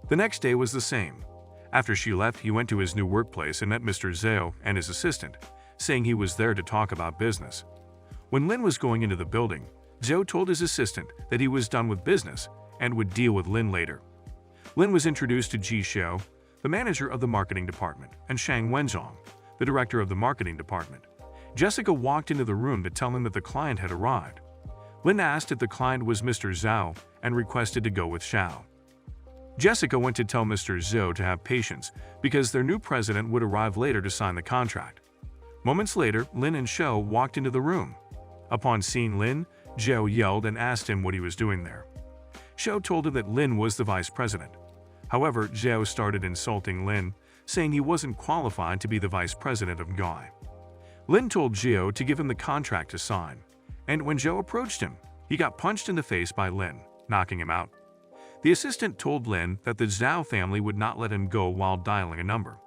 The next day was the same. After she left, he went to his new workplace and met Mr. Zhao and his assistant, saying he was there to talk about business. When Lin was going into the building, Zhao told his assistant that he was done with business and would deal with Lin later. Lin was introduced to Ji Xiao, the manager of the marketing department, and Shang Wenzhong, the director of the marketing department. Jessica walked into the room to tell him that the client had arrived. Lin asked if the client was Mr. Zhao and requested to go with Xiao. Jessica went to tell Mr. Zhao to have patience because their new president would arrive later to sign the contract. Moments later, Lin and Xiao walked into the room. Upon seeing Lin, Zhao yelled and asked him what he was doing there. Xiao told him that Lin was the vice president. However, Zhao started insulting Lin, saying he wasn't qualified to be the vice president of Gai. Lin told Zhao to give him the contract to sign, and when Zhao approached him, he got punched in the face by Lin, knocking him out. The assistant told Lin that the Zhao family would not let him go while dialing a number.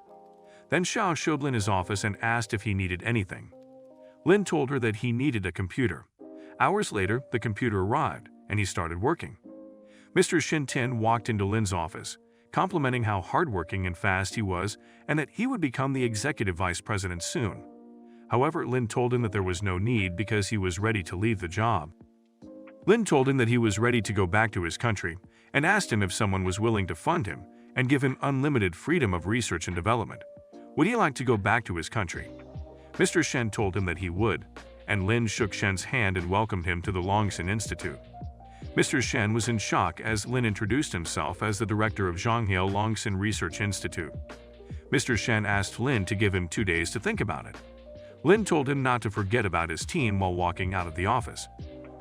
Then Xiao showed Lin his office and asked if he needed anything. Lin told her that he needed a computer. Hours later, the computer arrived, and he started working. Mr. Shintin walked into Lin's office, complimenting how hardworking and fast he was and that he would become the executive vice president soon. However, Lin told him that there was no need because he was ready to leave the job. Lin told him that he was ready to go back to his country and asked him if someone was willing to fund him and give him unlimited freedom of research and development. Would he like to go back to his country? Mr. Shen told him that he would, and Lin shook Shen's hand and welcomed him to the Longxin Institute. Mr. Shen was in shock as Lin introduced himself as the director of Zhonghao Longxin Research Institute. Mr. Shen asked Lin to give him 2 days to think about it. Lin told him not to forget about his team while walking out of the office.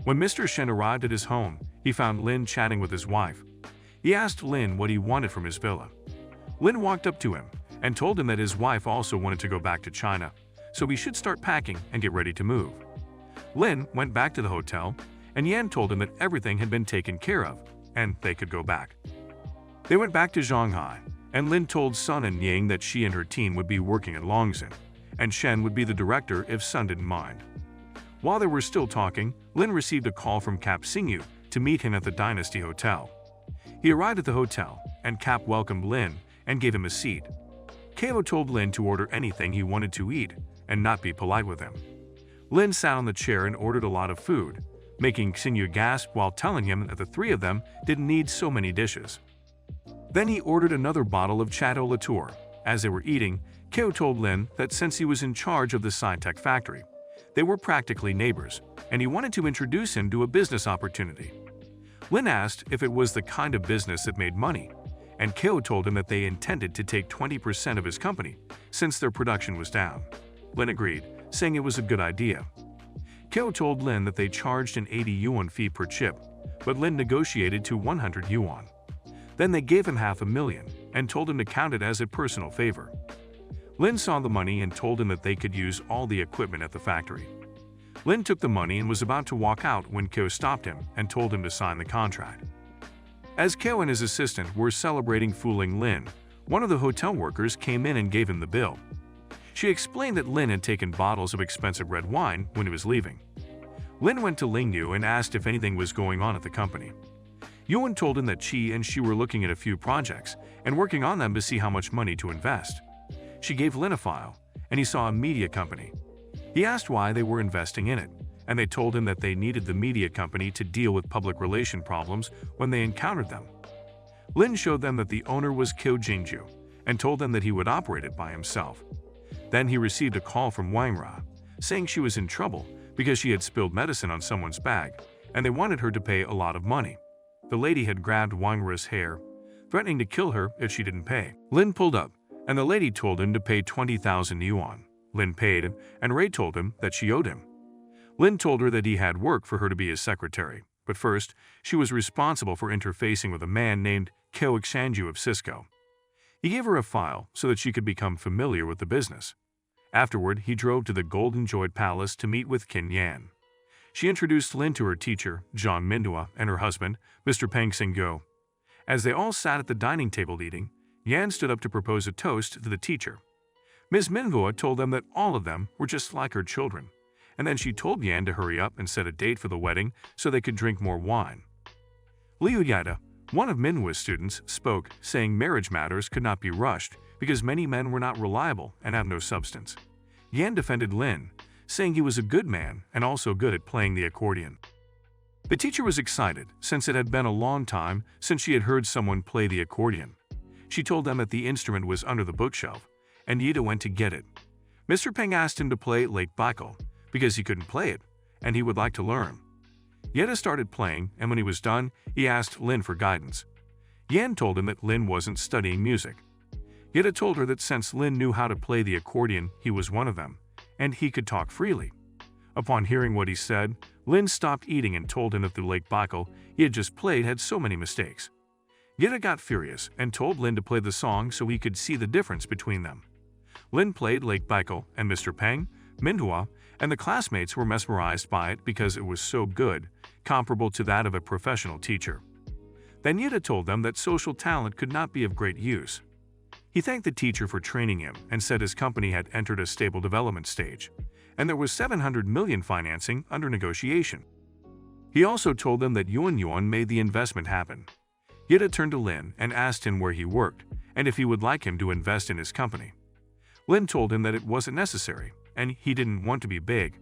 When Mr. Shen arrived at his home, he found Lin chatting with his wife. He asked Lin what he wanted from his villa. Lin walked up to him and told him that his wife also wanted to go back to China, so he should start packing and get ready to move. Lin went back to the hotel, and Yan told him that everything had been taken care of, and they could go back. They went back to Shanghai, and Lin told Sun and Yang that she and her team would be working at Longxin, and Shen would be the director if Sun didn't mind. While they were still talking, Lin received a call from Cap Xingyu to meet him at the Dynasty Hotel. He arrived at the hotel, and Cap welcomed Lin and gave him a seat. Kao told Lin to order anything he wanted to eat and not be polite with him. Lin sat on the chair and ordered a lot of food, making Xingyu gasp while telling him that the three of them didn't need so many dishes. Then he ordered another bottle of Chateau Latour. As they were eating, Kao told Lin that since he was in charge of the sci-tech factory, they were practically neighbors, and he wanted to introduce him to a business opportunity. Lin asked if it was the kind of business that made money, and Kao told him that they intended to take 20% of his company since their production was down. Lin agreed, saying it was a good idea. Kao told Lin that they charged an 80 yuan fee per chip, but Lin negotiated to 100 yuan. Then they gave him $500,000 and told him to count it as a personal favor. Lin saw the money and told him that they could use all the equipment at the factory. Lin took the money and was about to walk out when Kao stopped him and told him to sign the contract. As Kao and his assistant were celebrating fooling Lin, one of the hotel workers came in and gave him the bill. She explained that Lin had taken bottles of expensive red wine when he was leaving. Lin went to Ling Yu and asked if anything was going on at the company. Yuan told him that she were looking at a few projects and working on them to see how much money to invest. She gave Lin a file, and he saw a media company. He asked why they were investing in it, and they told him that they needed the media company to deal with public relation problems when they encountered them. Lin showed them that the owner was Kyo Jingju and told them that he would operate it by himself. Then he received a call from Wangra, saying she was in trouble because she had spilled medicine on someone's bag, and they wanted her to pay a lot of money. The lady had grabbed Wangra's hair, threatening to kill her if she didn't pay. Lin pulled up, and the lady told him to pay 20,000 yuan. Lin paid, and Ray told him that she owed him. Lin told her that he had work for her to be his secretary, but first, she was responsible for interfacing with a man named Kyo Xanju of Cisco. He gave her a file so that she could become familiar with the business. Afterward, he drove to the Golden Joy Palace to meet with Qin Yan. She introduced Lin to her teacher, John Manhwa, and her husband, Mr. Peng Xingguo. As they all sat at the dining table eating, Yan stood up to propose a toast to the teacher. Ms. Manhwa told them that all of them were just like her children, and then she told Yan to hurry up and set a date for the wedding so they could drink more wine. Liu Yada, one of Manhwa's students, spoke, saying marriage matters could not be rushed because many men were not reliable and have no substance. Yan defended Lin, saying he was a good man and also good at playing the accordion. The teacher was excited since it had been a long time since she had heard someone play the accordion. She told them that the instrument was under the bookshelf, and Yida went to get it. Mr. Peng asked him to play Lake Baikel because he couldn't play it, and he would like to learn. Yida started playing, and when he was done, he asked Lin for guidance. Yan told him that Lin wasn't studying music. Yida told her that since Lin knew how to play the accordion, he was one of them, and he could talk freely. Upon hearing what he said, Lin stopped eating and told him that the Lake Baikel he had just played had so many mistakes. Yida got furious and told Lin to play the song so he could see the difference between them. Lin played Lake Baikel, and Mr. Peng, Manhwa, and the classmates were mesmerized by it because it was so good, comparable to that of a professional teacher. Then Yida told them that social talent could not be of great use. He thanked the teacher for training him and said his company had entered a stable development stage, and there was 700 million financing under negotiation. He also told them that Yuan made the investment happen. Yida turned to Lin and asked him where he worked and if he would like him to invest in his company. Lin told him that it wasn't necessary, and he didn't want to be big.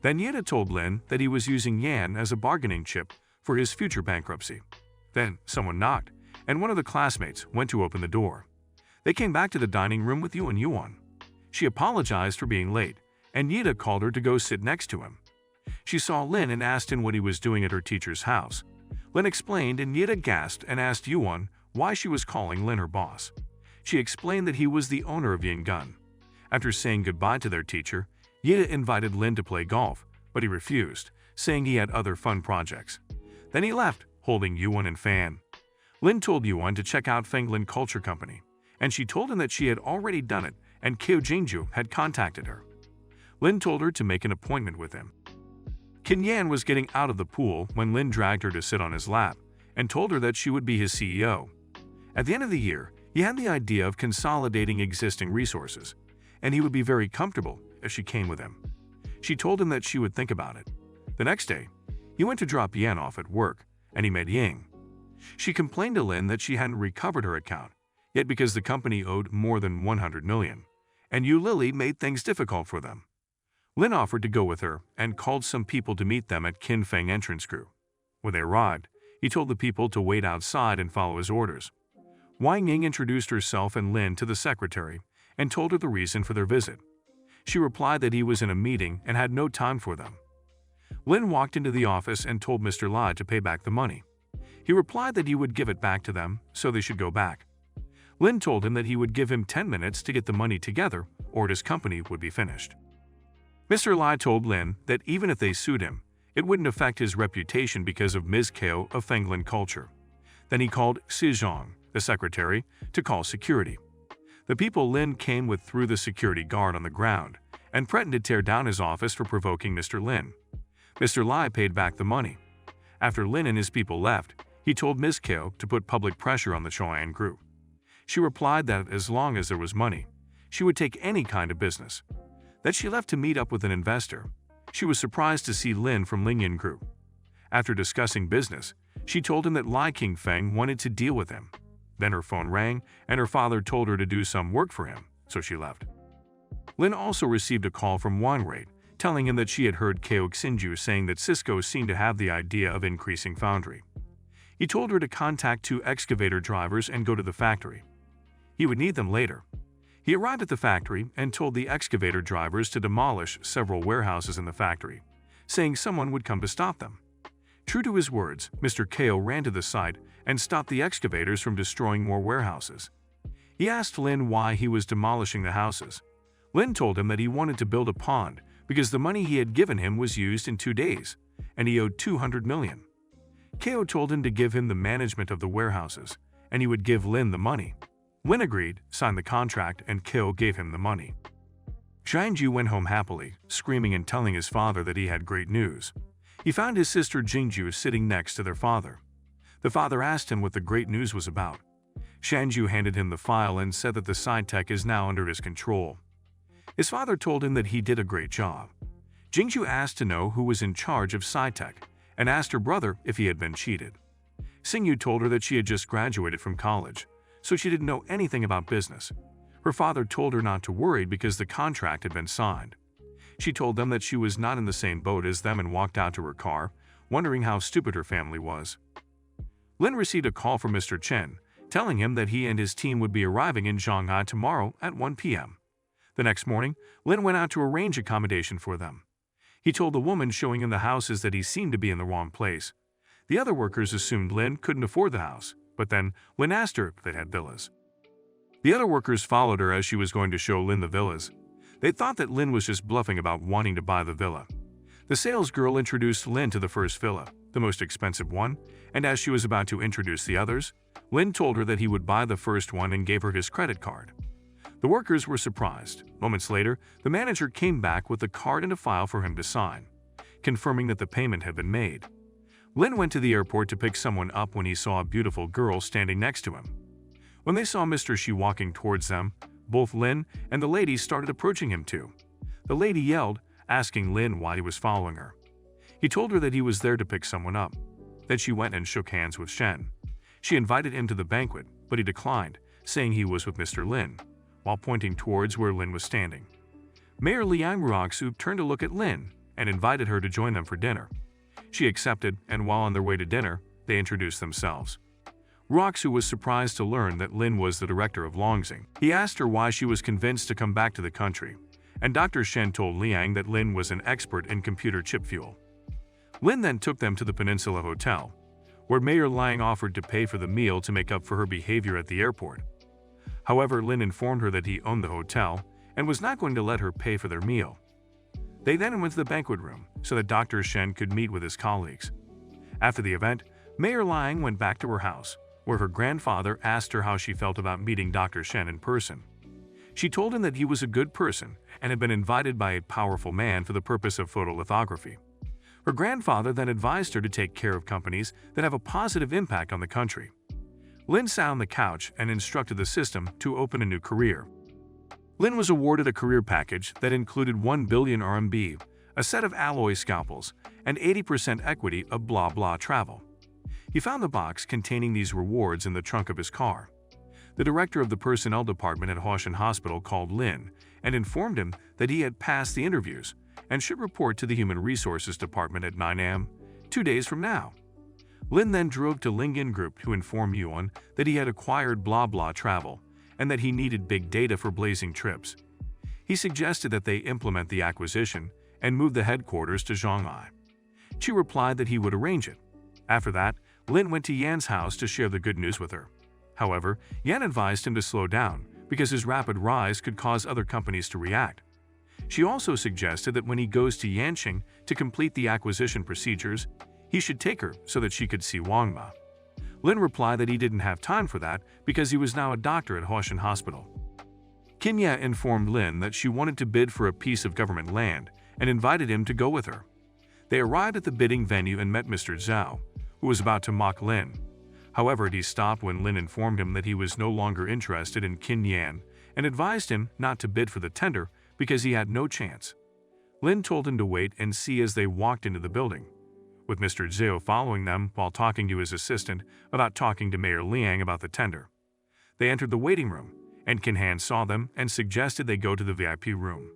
Then Yida told Lin that he was using Yan as a bargaining chip for his future bankruptcy. Then someone knocked, and one of the classmates went to open the door. They came back to the dining room with Yuan. She apologized for being late, and Yida called her to go sit next to him. She saw Lin and asked him what he was doing at her teacher's house. Lin explained, and Yida gasped and asked Yuan why she was calling Lin her boss. She explained that he was the owner of Yinggun. After saying goodbye to their teacher, Yida invited Lin to play golf, but he refused, saying he had other fun projects. Then he left, holding Yuan and Fan. Lin told Yuan to check out Fenglin Culture Company, and she told him that she had already done it and Kyo Jingju had contacted her. Lin told her to make an appointment with him. Qin Yan was getting out of the pool when Lin dragged her to sit on his lap and told her that she would be his CEO. At the end of the year, he had the idea of consolidating existing resources, and he would be very comfortable if she came with him. She told him that she would think about it. The next day, he went to drop Yan off at work, and he met Ying. She complained to Lin that she hadn't recovered her account, yet because the company owed more than 100 million, and Yu Lily made things difficult for them. Lin offered to go with her and called some people to meet them at Qin Feng entrance crew. When they arrived, he told the people to wait outside and follow his orders. Wang Ying introduced herself and Lin to the secretary and told her the reason for their visit. She replied that he was in a meeting and had no time for them. Lin walked into the office and told Mr. Lai to pay back the money. He replied that he would give it back to them, so they should go back. Lin told him that he would give him 10 minutes to get the money together, or his company would be finished. Mr. Lai told Lin that even if they sued him, it wouldn't affect his reputation because of Ms. Kao of Fenglin Culture. Then he called Si Zhang, the secretary, to call security. The people Lin came with threw the security guard on the ground and threatened to tear down his office for provoking Mr. Lin. Mr. Lai paid back the money. After Lin and his people left, he told Ms. Kao to put public pressure on the Choyan group. She replied that as long as there was money, she would take any kind of business. That she left to meet up with an investor. She was surprised to see Lin from Lingyan Group. After discussing business, she told him that Lai Qingfeng wanted to deal with him. Then her phone rang, and her father told her to do some work for him, so she left. Lin also received a call from Wang Rui, telling him that she had heard Kao Xinju saying that Cisco seemed to have the idea of increasing foundry. He told her to contact 2 excavator drivers and go to the factory. He would need them later. He arrived at the factory and told the excavator drivers to demolish several warehouses in the factory, saying someone would come to stop them. True to his words, Mr. Kao ran to the site and stopped the excavators from destroying more warehouses. He asked Lin why he was demolishing the houses. Lin told him that he wanted to build a pond because the money he had given him was used in 2 days, and he owed 200 million. Kao told him to give him the management of the warehouses, and he would give Lin the money. Lin agreed, signed the contract, and Kao gave him the money. Xianju went home happily, screaming and telling his father that he had great news. He found his sister Jingju sitting next to their father. The father asked him what the great news was about. Xianju handed him the file and said that the sci-tech is now under his control. His father told him that he did a great job. Jingju asked to know who was in charge of sci-tech and asked her brother if he had been cheated. Xingyu told her that she had just graduated from college, so she didn't know anything about business. Her father told her not to worry because the contract had been signed. She told them that she was not in the same boat as them and walked out to her car, wondering how stupid her family was. Lin received a call from Mr. Chen, telling him that he and his team would be arriving in Shanghai tomorrow at 1 p.m. The next morning, Lin went out to arrange accommodation for them. He told the woman showing him the houses that he seemed to be in the wrong place. The other workers assumed Lin couldn't afford the house, but then Lin asked her if they had villas. The other workers followed her as she was going to show Lin the villas. They thought that Lin was just bluffing about wanting to buy the villa. The sales girl introduced Lin to the first villa, the most expensive one, and as she was about to introduce the others, Lin told her that he would buy the first one and gave her his credit card. The workers were surprised. Moments later, the manager came back with the card and a file for him to sign, confirming that the payment had been made. Lin went to the airport to pick someone up when he saw a beautiful girl standing next to him. When they saw Mr. Shi walking towards them, both Lin and the lady started approaching him too. The lady yelled, asking Lin why he was following her. He told her that he was there to pick someone up. Then she went and shook hands with Shen. She invited him to the banquet, but he declined, saying he was with Mr. Lin, while pointing towards where Lin was standing. Mayor Liang Ruoxu turned to look at Lin and invited her to join them for dinner. She accepted, and while on their way to dinner, they introduced themselves. Ruoxu was surprised to learn that Lin was the director of Longxing. He asked her why she was convinced to come back to the country, and Dr. Shen told Liang that Lin was an expert in computer chip fuel. Lin then took them to the Peninsula Hotel, where Mayor Liang offered to pay for the meal to make up for her behavior at the airport. However, Lin informed her that he owned the hotel and was not going to let her pay for their meal. They then went to the banquet room so that Dr. Shen could meet with his colleagues. After the event, Mayor Liang went back to her house, where her grandfather asked her how she felt about meeting Dr. Shen in person. She told him that he was a good person and had been invited by a powerful man for the purpose of photolithography. Her grandfather then advised her to take care of companies that have a positive impact on the country. Lin sat on the couch and instructed the system to open a new career. Lin was awarded a career package that included 1 billion RMB, a set of alloy scalpels, and 80% equity of blah blah travel. He found the box containing these rewards in the trunk of his car. The director of the personnel department at Hoshin Hospital called Lin and informed him that he had passed the interviews and should report to the Human Resources Department at 9 a.m., 2 days from now. Lin then drove to Lingyan Group to inform Yuan that he had acquired blah blah travel and that he needed big data for blazing trips. He suggested that they implement the acquisition and move the headquarters to Shanghai. She replied that he would arrange it. After that, Lin went to Yan's house to share the good news with her. However, Yan advised him to slow down because his rapid rise could cause other companies to react. She also suggested that when he goes to Yanqing to complete the acquisition procedures, he should take her so that she could see Wang Ma. Lin replied that he didn't have time for that because he was now a doctor at Hoshin Hospital. Qin Ye informed Lin that she wanted to bid for a piece of government land and invited him to go with her. They arrived at the bidding venue and met Mr. Zhao, who was about to mock Lin. However, he stopped when Lin informed him that he was no longer interested in Qin Yan and advised him not to bid for the tender because he had no chance. Lin told him to wait and see as they walked into the building, with Mr. Zhao following them while talking to his assistant about talking to Mayor Liang about the tender. They entered the waiting room, and Qin Han saw them and suggested they go to the VIP room.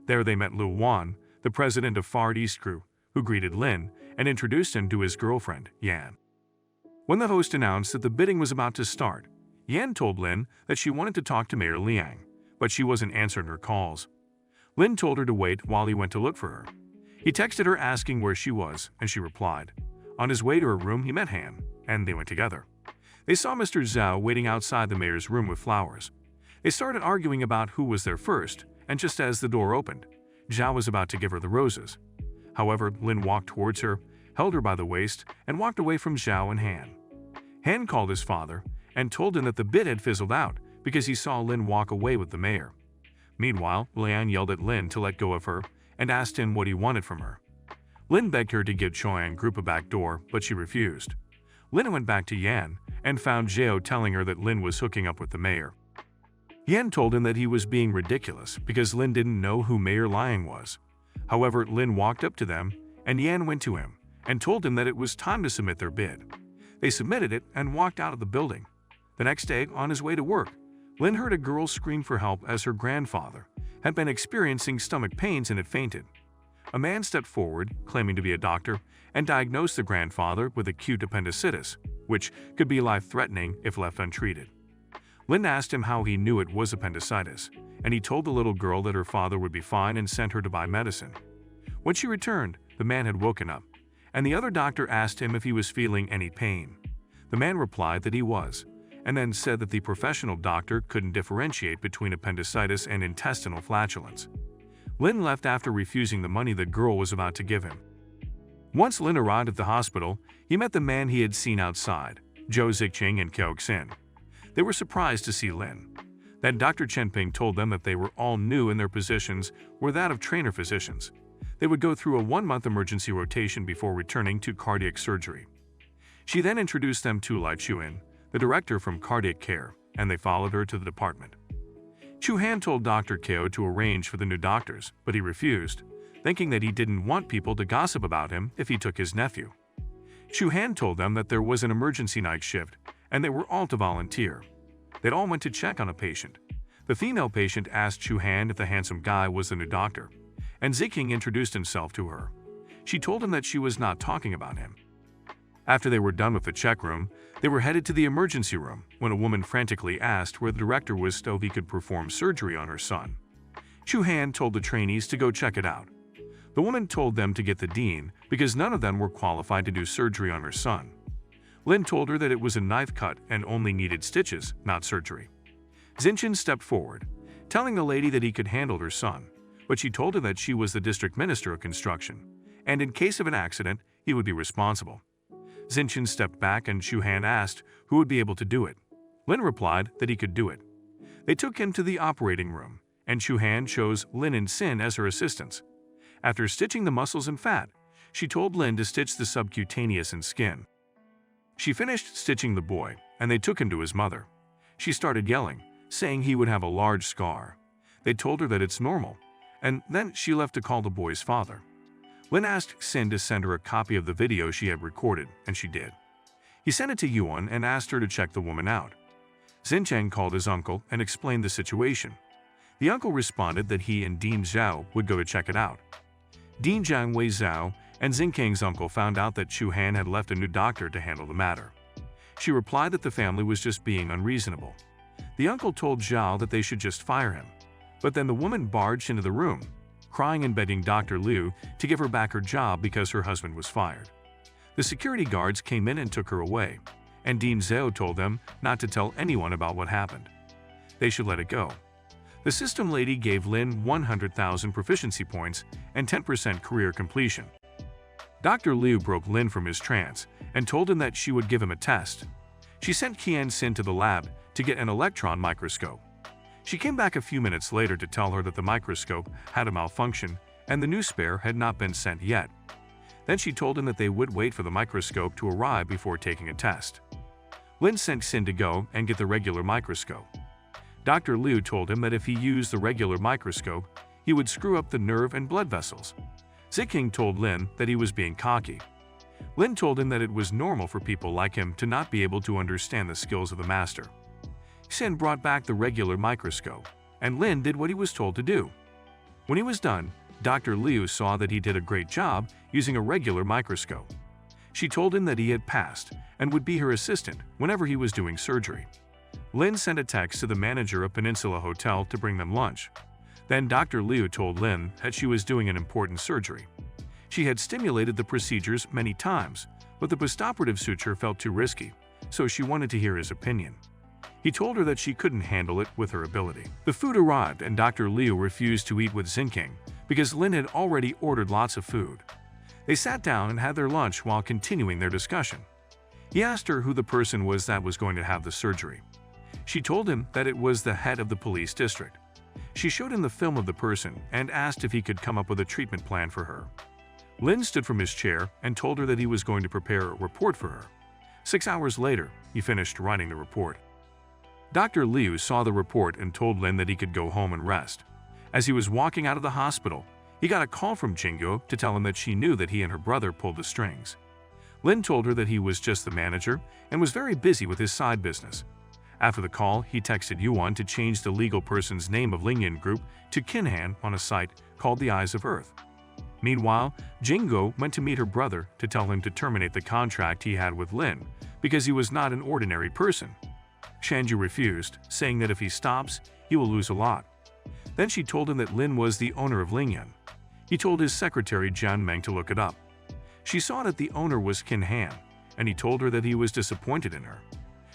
There they met Lu Wan, the president of Far East Crew, who greeted Lin and introduced him to his girlfriend, Yan. When the host announced that the bidding was about to start, Yan told Lin that she wanted to talk to Mayor Liang, but she wasn't answering her calls. Lin told her to wait while he went to look for her. He texted her asking where she was, and she replied. On his way to her room, he met Han, and they went together. They saw Mr. Zhao waiting outside the mayor's room with flowers. They started arguing about who was there first, and just as the door opened, Zhao was about to give her the roses. However, Lin walked towards her, held her by the waist, and walked away from Zhao and Han. Han called his father and told him that the bid had fizzled out because he saw Lin walk away with the mayor. Meanwhile, Liang yelled at Lin to let go of her and asked him what he wanted from her. Lin begged her to give Choyan Group a back door, but she refused. Lin went back to Yan and found Zhao telling her that Lin was hooking up with the mayor. Yan told him that he was being ridiculous because Lin didn't know who Mayor Liang was. However, Lin walked up to them, and Yan went to him and told him that it was time to submit their bid. They submitted it and walked out of the building. The next day, on his way to work, Lin heard a girl scream for help as her grandfather had been experiencing stomach pains and had fainted. A man stepped forward, claiming to be a doctor, and diagnosed the grandfather with acute appendicitis, which could be life-threatening if left untreated. Lin asked him how he knew it was appendicitis, and he told the little girl that her father would be fine and sent her to buy medicine. When she returned, the man had woken up, and the other doctor asked him if he was feeling any pain. The man replied that he was, and then said that the professional doctor couldn't differentiate between appendicitis and intestinal flatulence. Lin left after refusing the money the girl was about to give him. Once Lin arrived at the hospital, he met the man he had seen outside, Zhou Ziqing and Kiao Xin. They were surprised to see Lin. Then Dr. Chenping told them that they were all new and their positions were that of trainer physicians. They would go through a 1-month emergency rotation before returning to cardiac surgery. She then introduced them to Lai Chuan, the director from cardiac care, and they followed her to the department. Chu Han told Dr. Kiao to arrange for the new doctors, but he refused, thinking that he didn't want people to gossip about him if he took his nephew. Chu Han told them that there was an emergency night shift, and they were all to volunteer. They all went to check on a patient. The female patient asked Chu Han if the handsome guy was the new doctor, and Ziqing introduced himself to her. She told him that she was not talking about him. After they were done with the check room, they were headed to the emergency room when a woman frantically asked where the director was so he could perform surgery on her son. Chu Han told the trainees to go check it out. The woman told them to get the dean because none of them were qualified to do surgery on her son. Lin told her that it was a knife cut and only needed stitches, not surgery. Zinchin stepped forward, telling the lady that he could handle her son, but she told her that she was the district minister of construction, and in case of an accident, he would be responsible. Zinchin stepped back and Chu Han asked who would be able to do it. Lin replied that he could do it. They took him to the operating room, and Chu Han chose Lin and Sin as her assistants. After stitching the muscles and fat, she told Lin to stitch the subcutaneous and skin. She finished stitching the boy, and they took him to his mother. She started yelling, saying he would have a large scar. They told her that it's normal, and then she left to call the boy's father. Lin asked Sin to send her a copy of the video she had recorded, and she did. He sent it to Yuan and asked her to check the woman out. Xincheng called his uncle and explained the situation. The uncle responded that he and Dean Zhao would go to check it out. Dean Jiangwei Zhao and Xingkang's uncle found out that Chu Han had left a new doctor to handle the matter. She replied that the family was just being unreasonable. The uncle told Zhao that they should just fire him, but then the woman barged into the room, crying and begging Dr. Liu to give her back her job because her husband was fired. The security guards came in and took her away, and Dean Zhao told them not to tell anyone about what happened. They should let it go. The system lady gave Lin 100,000 proficiency points and 10% career completion. Dr. Liu broke Lin from his trance and told him that she would give him a test. She sent Qian Xin to the lab to get an electron microscope. She came back a few minutes later to tell her that the microscope had a malfunction and the new spare had not been sent yet. Then she told him that they would wait for the microscope to arrive before taking a test. Lin sent Xin to go and get the regular microscope. Dr. Liu told him that if he used the regular microscope, he would screw up the nerve and blood vessels. Ziking told Lin that he was being cocky. Lin told him that it was normal for people like him to not be able to understand the skills of the master. Sin brought back the regular microscope, and Lin did what he was told to do. When he was done, Dr. Liu saw that he did a great job using a regular microscope. She told him that he had passed and would be her assistant whenever he was doing surgery. Lin sent a text to the manager of Peninsula Hotel to bring them lunch. Then Dr. Liu told Lin that she was doing an important surgery. She had stimulated the procedures many times, but the postoperative suture felt too risky, so she wanted to hear his opinion. He told her that she couldn't handle it with her ability. The food arrived and Dr. Liu refused to eat with Xinking because Lin had already ordered lots of food. They sat down and had their lunch while continuing their discussion. He asked her who the person was that was going to have the surgery. She told him that it was the head of the police district. She showed him the film of the person and asked if he could come up with a treatment plan for her. Lin stood from his chair and told her that he was going to prepare a report for her. 6 hours later, he finished writing the report. Dr. Liu saw the report and told Lin that he could go home and rest. As he was walking out of the hospital, he got a call from Jingyo to tell him that she knew that he and her brother pulled the strings. Lin told her that he was just the manager and was very busy with his side business. After the call, he texted Yuan to change the legal person's name of Lingyan Group to Kinhan on a site called the Eyes of Earth. Meanwhile, Jingyo went to meet her brother to tell him to terminate the contract he had with Lin because he was not an ordinary person. Shanju refused, saying that if he stops, he will lose a lot. Then she told him that Lin was the owner of Lingyan. He told his secretary Jian Meng to look it up. She saw that the owner was Qin Han, and he told her that he was disappointed in her.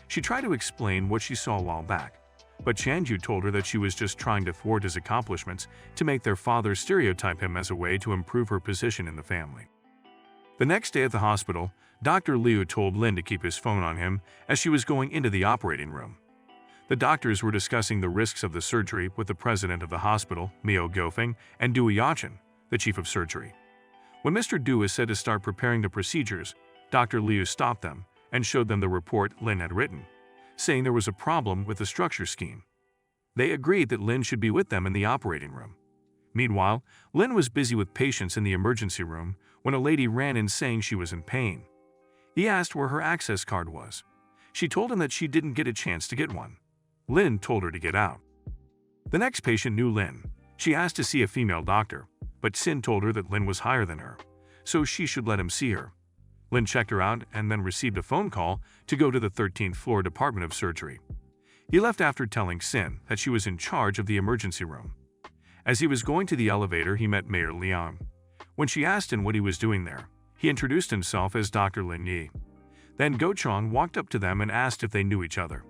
She tried to explain what she saw a while back, but Shanju told her that she was just trying to thwart his accomplishments to make their father stereotype him as a way to improve her position in the family. The next day at the hospital, Dr. Liu told Lin to keep his phone on him as she was going into the operating room. The doctors were discussing the risks of the surgery with the president of the hospital, Miao Gofeng, and Du Yachin, the chief of surgery. When Mr. Du was said to start preparing the procedures, Dr. Liu stopped them and showed them the report Lin had written, saying there was a problem with the structure scheme. They agreed that Lin should be with them in the operating room. Meanwhile, Lin was busy with patients in the emergency room when a lady ran in saying she was in pain. He asked where her access card was. She told him that she didn't get a chance to get one. Lin told her to get out. The next patient knew Lin. She asked to see a female doctor, but Sin told her that Lin was higher than her, so she should let him see her. Lin checked her out and then received a phone call to go to the 13th floor Department of Surgery. He left after telling Sin that she was in charge of the emergency room. As he was going to the elevator, he met Mayor Liang. When she asked him what he was doing there, he introduced himself as Dr. Lin Yi. Then Go Chong walked up to them and asked if they knew each other.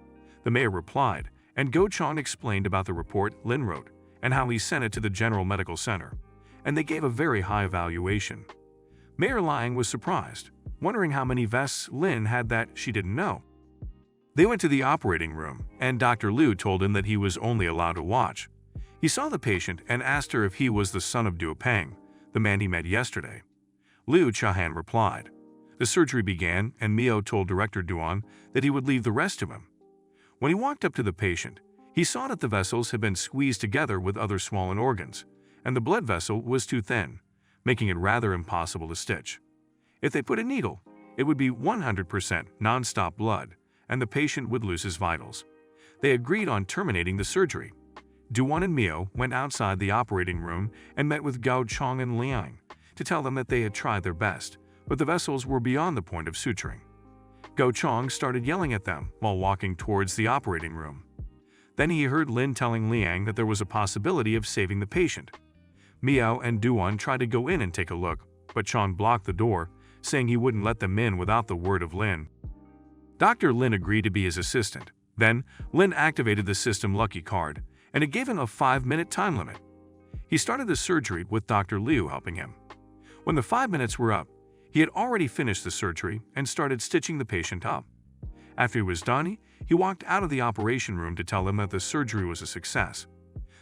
The mayor replied, and Go Chong explained about the report Lin wrote and how he sent it to the General Medical Center, and they gave a very high evaluation. Mayor Liang was surprised, wondering how many vests Lin had that she didn't know. They went to the operating room, and Dr. Liu told him that he was only allowed to watch. He saw the patient and asked her if he was the son of Du Peng, the man he met yesterday. Liu Chahan replied. The surgery began, and Miao told Director Duan that he would leave the rest to him. When he walked up to the patient, he saw that the vessels had been squeezed together with other swollen organs, and the blood vessel was too thin, making it rather impossible to stitch. If they put a needle, it would be 100% non-stop blood, and the patient would lose his vitals. They agreed on terminating the surgery. Duan and Miao went outside the operating room and met with Gao Chong and Liang to tell them that they had tried their best, but the vessels were beyond the point of suturing. Gao Chong started yelling at them while walking towards the operating room. Then he heard Lin telling Liang that there was a possibility of saving the patient. Miao and Duan tried to go in and take a look, but Chong blocked the door, saying he wouldn't let them in without the word of Lin. Dr. Lin agreed to be his assistant. Then, Lin activated the system Lucky card, and it gave him a 5-minute time limit. He started the surgery with Dr. Liu helping him. When the 5 minutes were up, he had already finished the surgery and started stitching the patient up. After he was done, he walked out of the operation room to tell them that the surgery was a success.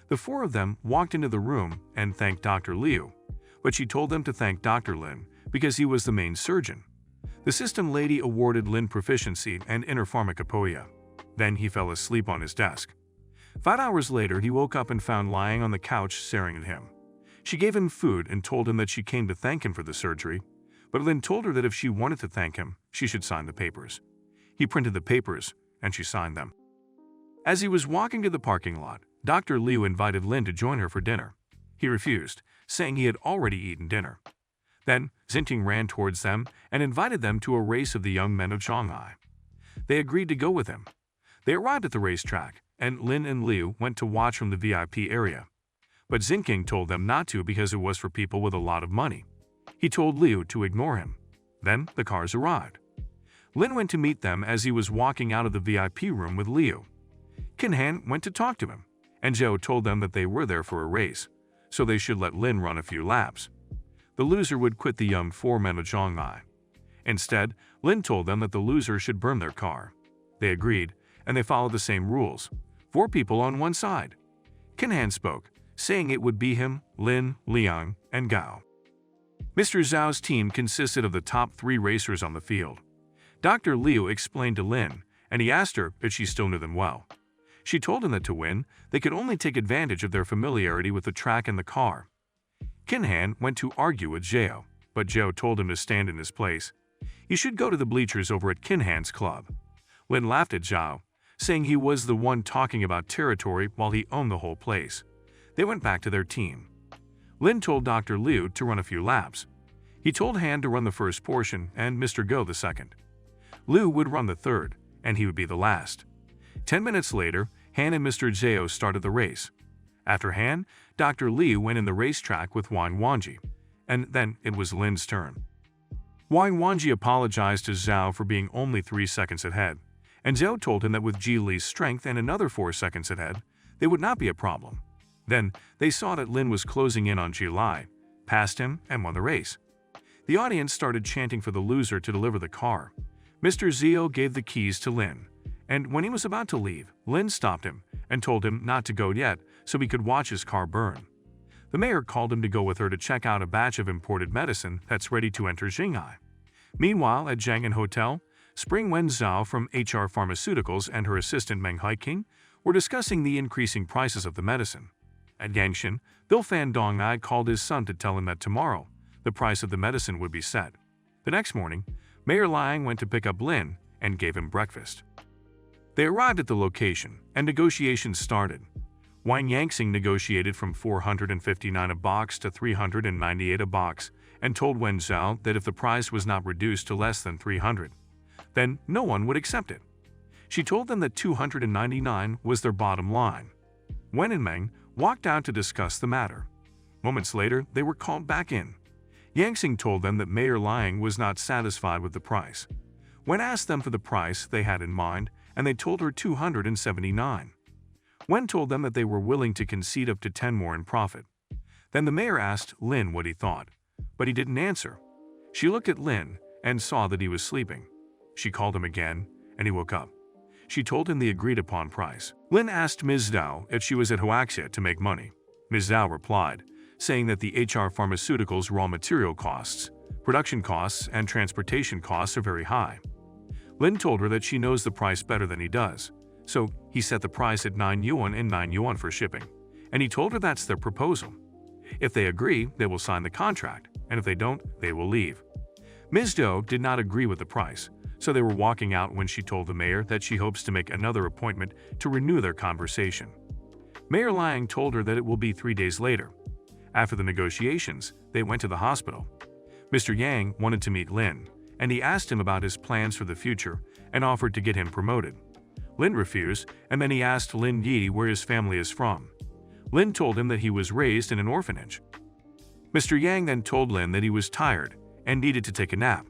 The four of them walked into the room and thanked Dr. Liu, but she told them to thank Dr. Lin because he was the main surgeon. The system lady awarded Lin proficiency and inner pharmacopoeia. Then he fell asleep on his desk. 5 hours later, he woke up and found lying on the couch staring at him. She gave him food and told him that she came to thank him for the surgery, but Lin told her that if she wanted to thank him, she should sign the papers. He printed the papers, and she signed them. As he was walking to the parking lot, Dr. Liu invited Lin to join her for dinner. He refused, saying he had already eaten dinner. Then, Xinting ran towards them and invited them to a race of the young men of Shanghai. They agreed to go with him. They arrived at the racetrack, and Lin and Liu went to watch from the VIP area. But Xinting told them not to because it was for people with a lot of money. He told Liu to ignore him. Then the cars arrived. Lin went to meet them as he was walking out of the VIP room with Liu. Kinhan went to talk to him, and Zhou told them that they were there for a race, so they should let Lin run a few laps. The loser would quit the young four men of Shanghai. Instead, Lin told them that the loser should burn their car. They agreed, and they followed the same rules. 4 people on one side. Kinhan spoke, saying it would be him, Lin, Liang, and Gao. Mr. Zhao's team consisted of the top 3 racers on the field. Dr. Liu explained to Lin, and he asked her if she still knew them well. She told him that to win, they could only take advantage of their familiarity with the track and the car. Kinhan went to argue with Zhao, but Zhao told him to stand in his place. He should go to the bleachers over at Kinhan's club. Lin laughed at Zhao, saying he was the one talking about territory while he owned the whole place. They went back to their team. Lin told Dr. Liu to run a few laps. He told Han to run the first portion and Mr. Go the second. Liu would run the third, and he would be the last. 10 minutes later, Han and Mr. Zhao started the race. After Han, Dr. Liu went in the racetrack with Wang Wanji, and then it was Lin's turn. Wang Wanji apologized to Zhao for being only 3 seconds ahead, and Zhao told him that with Ji Li's strength and another 4 seconds ahead, they would not be a problem. Then, they saw that Lin was closing in on Ji Li, passed him, and won the race. The audience started chanting for the loser to deliver the car. Mr. Zhao gave the keys to Lin, and when he was about to leave, Lin stopped him and told him not to go yet so he could watch his car burn. The mayor called him to go with her to check out a batch of imported medicine that's ready to enter Shanghai. Meanwhile, at Jiang'an Hotel, Spring Wen Zhao from HR Pharmaceuticals and her assistant Meng Haiking were discussing the increasing prices of the medicine. At Yangshan, Bill Fan Dongai called his son to tell him that tomorrow, the price of the medicine would be set. The next morning, Mayor Liang went to pick up Lin and gave him breakfast. They arrived at the location, and negotiations started. Wang Yangxing negotiated from 459 a box to 398 a box and told Wen Zhao that if the price was not reduced to less than 300, then no one would accept it. She told them that 299 was their bottom line. Wen and Meng walked out to discuss the matter. Moments later, they were called back in. Yangxing told them that Mayor Liang was not satisfied with the price. Wen asked them for the price they had in mind, and they told her 279. Wen told them that they were willing to concede up to 10 more in profit. Then the mayor asked Lin what he thought, but he didn't answer. She looked at Lin and saw that he was sleeping. She called him again, and he woke up. She told him the agreed-upon price. Lin asked Ms. Zhao if she was at Huaxia to make money. Ms. Zhao replied, saying that the HR Pharmaceuticals raw material costs, production costs, and transportation costs are very high. Lin told her that she knows the price better than he does, so he set the price at 9 yuan and 9 yuan for shipping, and he told her that's their proposal. If they agree, they will sign the contract, and if they don't, they will leave. Ms. Zhou did not agree with the price, so they were walking out when she told the mayor that she hopes to make another appointment to renew their conversation. Mayor Liang told her that it will be 3 days later. After the negotiations, they went to the hospital. Mr. Yang wanted to meet Lin, and he asked him about his plans for the future and offered to get him promoted. Lin refused, and then he asked Lin Yi where his family is from. Lin told him that he was raised in an orphanage. Mr. Yang then told Lin that he was tired and needed to take a nap.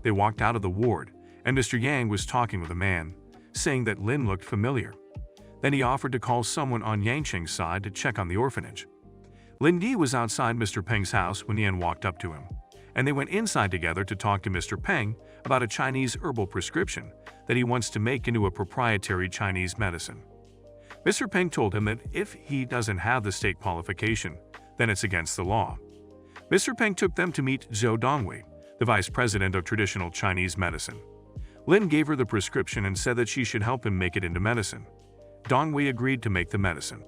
They walked out of the ward, and Mr. Yang was talking with a man, saying that Lin looked familiar. Then he offered to call someone on Yangqing's side to check on the orphanage. Lin Yi was outside Mr. Peng's house when Yan walked up to him, and they went inside together to talk to Mr. Peng about a Chinese herbal prescription that he wants to make into a proprietary Chinese medicine. Mr. Peng told him that if he doesn't have the state qualification, then it's against the law. Mr. Peng took them to meet Zhou Dongwei, the vice president of traditional Chinese medicine. Lin gave her the prescription and said that she should help him make it into medicine. Dongwei agreed to make the medicine.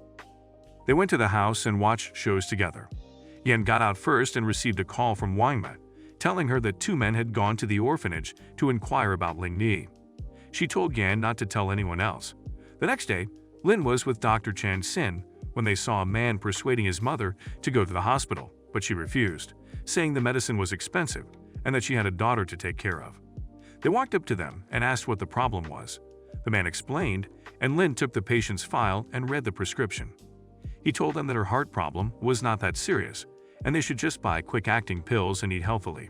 They went to the house and watched shows together. Yan got out first and received a call from Wang Me, telling her that two men had gone to the orphanage to inquire about Ling Ni. She told Yan not to tell anyone else. The next day, Lin was with Dr. Chan Xin when they saw a man persuading his mother to go to the hospital, but she refused, saying the medicine was expensive and that she had a daughter to take care of. They walked up to them and asked what the problem was. The man explained, and Lin took the patient's file and read the prescription. He told them that her heart problem was not that serious, and they should just buy quick-acting pills and eat healthily.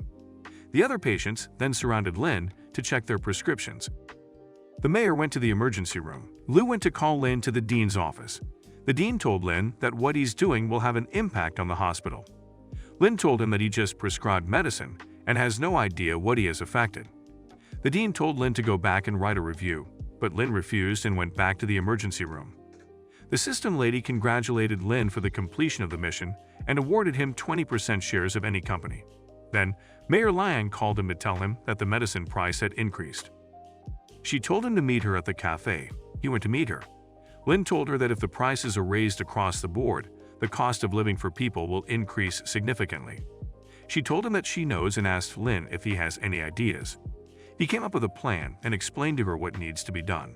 The other patients then surrounded Lin to check their prescriptions. The mayor went to the emergency room. Liu went to call Lin to the dean's office. The dean told Lin that what he's doing will have an impact on the hospital. Lin told him that he just prescribed medicine and has no idea what he has affected. The dean told Lin to go back and write a review, but Lin refused and went back to the emergency room. The system lady congratulated Lin for the completion of the mission and awarded him 20% shares of any company. Then, Mayor Liang called him to tell him that the medicine price had increased. She told him to meet her at the cafe. He went to meet her. Lin told her that if the prices are raised across the board, the cost of living for people will increase significantly. She told him that she knows and asked Lin if he has any ideas. He came up with a plan and explained to her what needs to be done.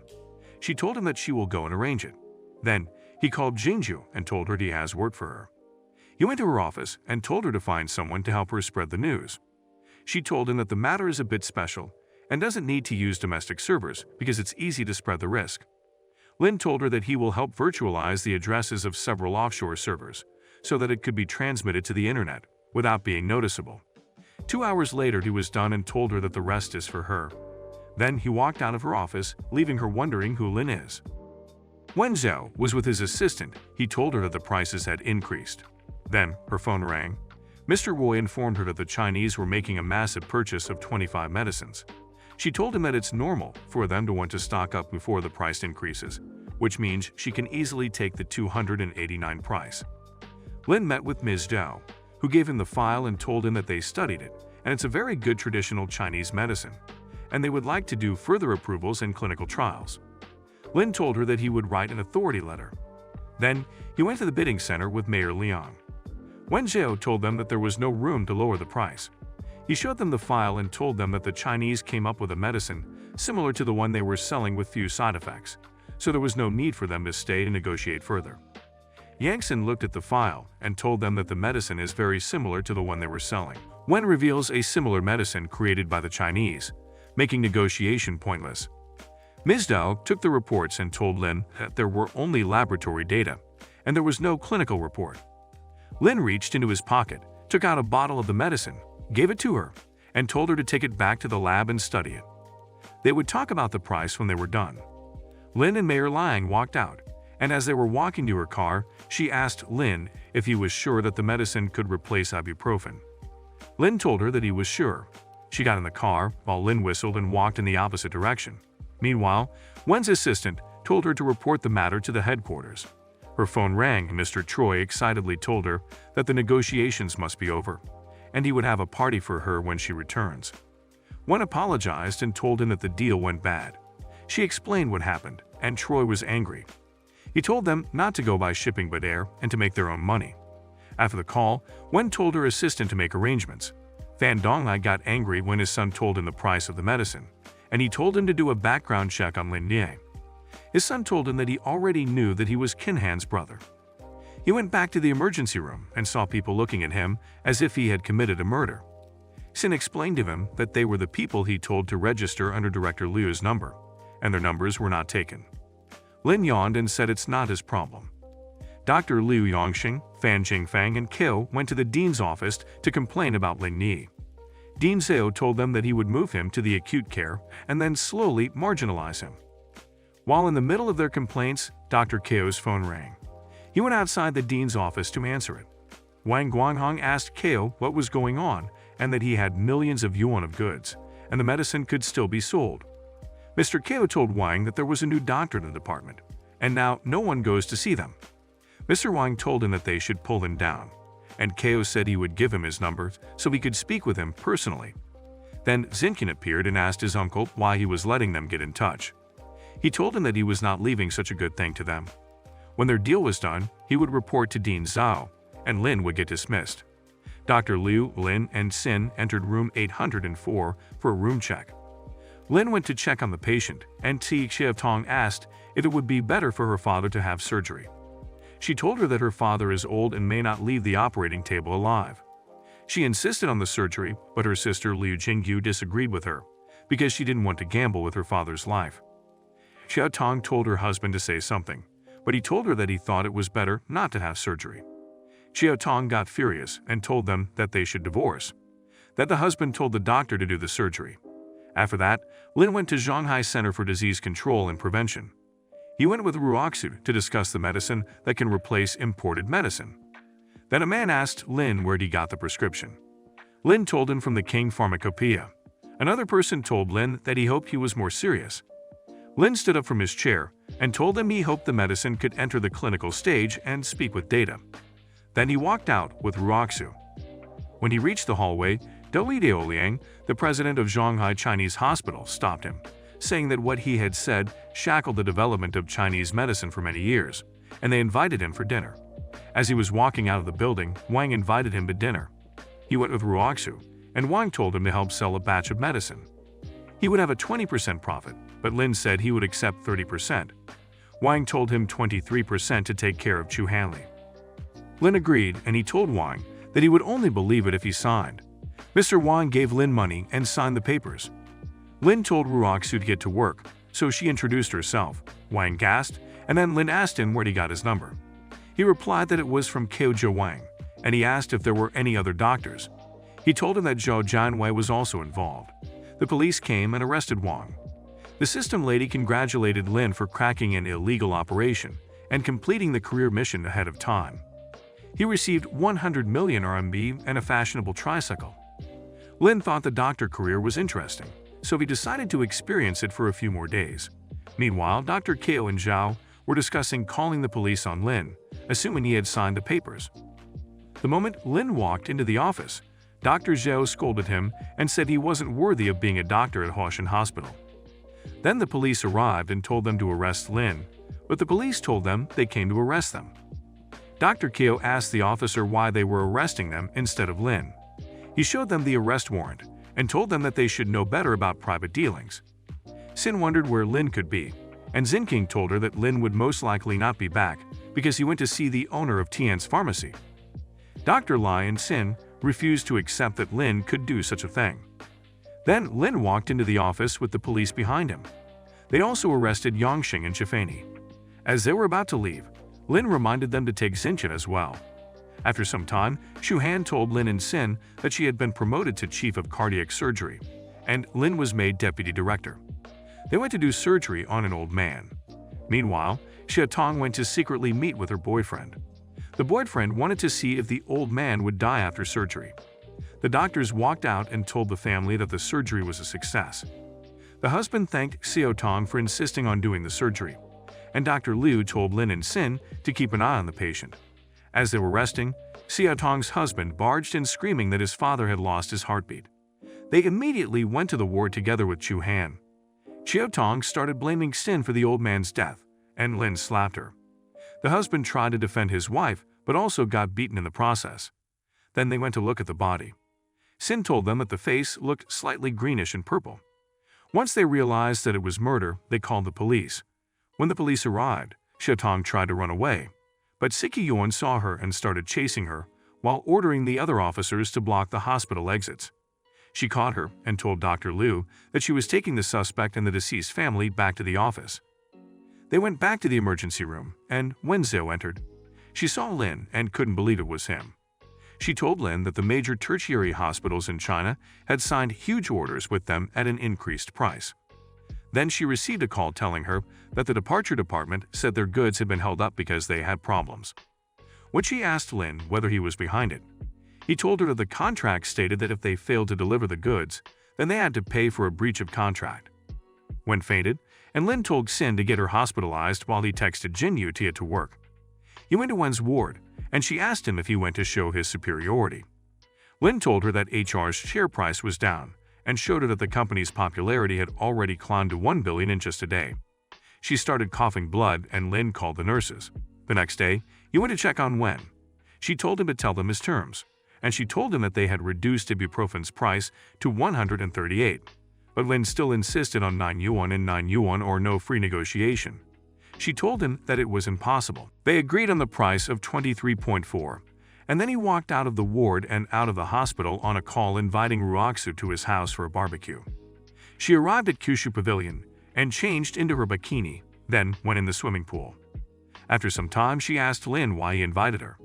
She told him that she will go and arrange it. Then, he called Jingju and told her he has work for her. He went to her office and told her to find someone to help her spread the news. She told him that the matter is a bit special and doesn't need to use domestic servers because it's easy to spread the risk. Lin told her that he will help virtualize the addresses of several offshore servers so that it could be transmitted to the internet without being noticeable. 2 hours later, he was done and told her that the rest is for her. Then he walked out of her office, leaving her wondering who Lin is. When Zhou was with his assistant, he told her that the prices had increased. Then her phone rang. Mr. Roy informed her that the Chinese were making a massive purchase of 25 medicines. She told him that it's normal for them to want to stock up before the price increases, which means she can easily take the 289 price. Lin met with Ms. Zhou, who gave him the file and told him that they studied it, and it's a very good traditional Chinese medicine, and they would like to do further approvals and clinical trials. Lin told her that he would write an authority letter. Then, he went to the bidding center with Mayor Liang. Wen Zhou told them that there was no room to lower the price. He showed them the file and told them that the Chinese came up with a medicine similar to the one they were selling with few side effects, so there was no need for them to stay and negotiate further. Yangson looked at the file and told them that the medicine is very similar to the one they were selling. Wen reveals a similar medicine created by the Chinese, making negotiation pointless. Ms. Dao took the reports and told Lin that there were only laboratory data, and there was no clinical report. Lin reached into his pocket, took out a bottle of the medicine, gave it to her, and told her to take it back to the lab and study it. They would talk about the price when they were done. Lin and Mayor Liang walked out, and as they were walking to her car, she asked Lin if he was sure that the medicine could replace ibuprofen. Lin told her that he was sure. She got in the car while Lin whistled and walked in the opposite direction. Meanwhile, Wen's assistant told her to report the matter to the headquarters. Her phone rang and Mr. Troy excitedly told her that the negotiations must be over, and he would have a party for her when she returns. Wen apologized and told him that the deal went bad. She explained what happened, and Troy was angry. He told them not to go by shipping but air and to make their own money. After the call, Wen told her assistant to make arrangements. Fan Donglai got angry when his son told him the price of the medicine, and he told him to do a background check on Lin Nie. His son told him that he already knew that he was Qin Han's brother. He went back to the emergency room and saw people looking at him as if he had committed a murder. Xin explained to him that they were the people he told to register under Director Liu's number, and their numbers were not taken. Lin yawned and said it's not his problem. Dr. Liu Yongxing, Fan Jingfang, and Kyo went to the dean's office to complain about Ling Ni. Dean Zhao told them that he would move him to the acute care and then slowly marginalize him. While in the middle of their complaints, Dr. Kyo's phone rang. He went outside the dean's office to answer it. Wang Guanghong asked Kyo what was going on and that he had millions of yuan of goods, and the medicine could still be sold. Mr. Kyo told Wang that there was a new doctor in the department, and now no one goes to see them. Mr. Wang told him that they should pull him down, and Kyo said he would give him his number so he could speak with him personally. Then Zinkin appeared and asked his uncle why he was letting them get in touch. He told him that he was not leaving such a good thing to them. When their deal was done, he would report to Dean Zhao, and Lin would get dismissed. Dr. Liu, Lin, and Sin entered room 804 for a room check. Lin went to check on the patient, and Xiaotong asked if it would be better for her father to have surgery. She told her that her father is old and may not leave the operating table alive. She insisted on the surgery, but her sister Liu Jingyu disagreed with her because she didn't want to gamble with her father's life. Xiaotong told her husband to say something, but he told her that he thought it was better not to have surgery. Xiaotong got furious and told them that they should divorce, that the husband told the doctor to do the surgery. After that, Lin went to Shanghai Center for Disease Control and Prevention. He went with Ruoxu to discuss the medicine that can replace imported medicine. Then a man asked Lin where he got the prescription. Lin told him from the King Pharmacopoeia. Another person told Lin that he hoped he was more serious. Lin stood up from his chair and told them he hoped the medicine could enter the clinical stage and speak with data. Then he walked out with Ruoxu. When he reached the hallway, Dou Liang, the president of Shanghai Chinese Hospital, stopped him, saying that what he had said shackled the development of Chinese medicine for many years, and they invited him for dinner. As he was walking out of the building, Wang invited him to dinner. He went with Ruoxu, and Wang told him to help sell a batch of medicine. He would have a 20% profit, but Lin said he would accept 30%. Wang told him 23% to take care of Chu Hanli. Lin agreed, and he told Wang that he would only believe it if he signed. Mr. Wang gave Lin money and signed the papers. Lin told Ruoxu to get to work, so she introduced herself. Wang gasped, and then Lin asked him where he got his number. He replied that it was from Zhao Wang, and he asked if there were any other doctors. He told him that Zhao Jianwei was also involved. The police came and arrested Wang. The system lady congratulated Lin for cracking an illegal operation and completing the career mission ahead of time. He received 100 million RMB and a fashionable tricycle. Lin thought the doctor career was interesting, so he decided to experience it for a few more days. Meanwhile, Dr. Kao and Zhao were discussing calling the police on Lin, assuming he had signed the papers. The moment Lin walked into the office, Dr. Zhao scolded him and said he wasn't worthy of being a doctor at Huashan Hospital. Then the police arrived and told them to arrest Lin, but the police told them they came to arrest them. Dr. Kao asked the officer why they were arresting them instead of Lin. He showed them the arrest warrant and told them that they should know better about private dealings. Sin wondered where Lin could be, and Zinking told her that Lin would most likely not be back because he went to see the owner of Tian's pharmacy. Dr. Lai and Sin refused to accept that Lin could do such a thing. Then Lin walked into the office with the police behind him. They also arrested Yongxing and Chifani. As they were about to leave, Lin reminded them to take Xinchin as well. After some time, Shu Han told Lin and Sin that she had been promoted to chief of cardiac surgery, and Lin was made deputy director. They went to do surgery on an old man. Meanwhile, Xia Tong went to secretly meet with her boyfriend. The boyfriend wanted to see if the old man would die after surgery. The doctors walked out and told the family that the surgery was a success. The husband thanked Xiao Tong for insisting on doing the surgery, and Dr. Liu told Lin and Sin to keep an eye on the patient. As they were resting, Xiao Tong's husband barged in screaming that his father had lost his heartbeat. They immediately went to the ward together with Chu Han. Xiao Tong started blaming Sin for the old man's death, and Lin slapped her. The husband tried to defend his wife, but also got beaten in the process. Then they went to look at the body. Sin told them that the face looked slightly greenish and purple. Once they realized that it was murder, they called the police. When the police arrived, Xiao Tong tried to run away, but Siki Yuan saw her and started chasing her, while ordering the other officers to block the hospital exits. She caught her and told Dr. Liu that she was taking the suspect and the deceased family back to the office. They went back to the emergency room, and when Zhao entered, she saw Lin and couldn't believe it was him. She told Lin that the major tertiary hospitals in China had signed huge orders with them at an increased price. Then she received a call telling her that the departure department said their goods had been held up because they had problems. When she asked Lin whether he was behind it, he told her that the contract stated that if they failed to deliver the goods, then they had to pay for a breach of contract. Wen fainted, and Lin told Sin to get her hospitalized while he texted Jinyu to get to work. He went to Wen's ward, and she asked him if he went to show his superiority. Lin told her that HR's share price was down, and showed her that the company's popularity had already climbed to 1 billion in just a day. She started coughing blood and Lin called the nurses. The next day, he went to check on Wen. She told him to tell them his terms, and she told him that they had reduced ibuprofen's price to 138. But Lin still insisted on 9 yuan and 9 yuan or no free negotiation. She told him that it was impossible. They agreed on the price of 23.4, and then he walked out of the ward and out of the hospital on a call inviting Ruoxu to his house for a barbecue. She arrived at Kyushu Pavilion and changed into her bikini, then went in the swimming pool. After some time, she asked Lin why he invited her.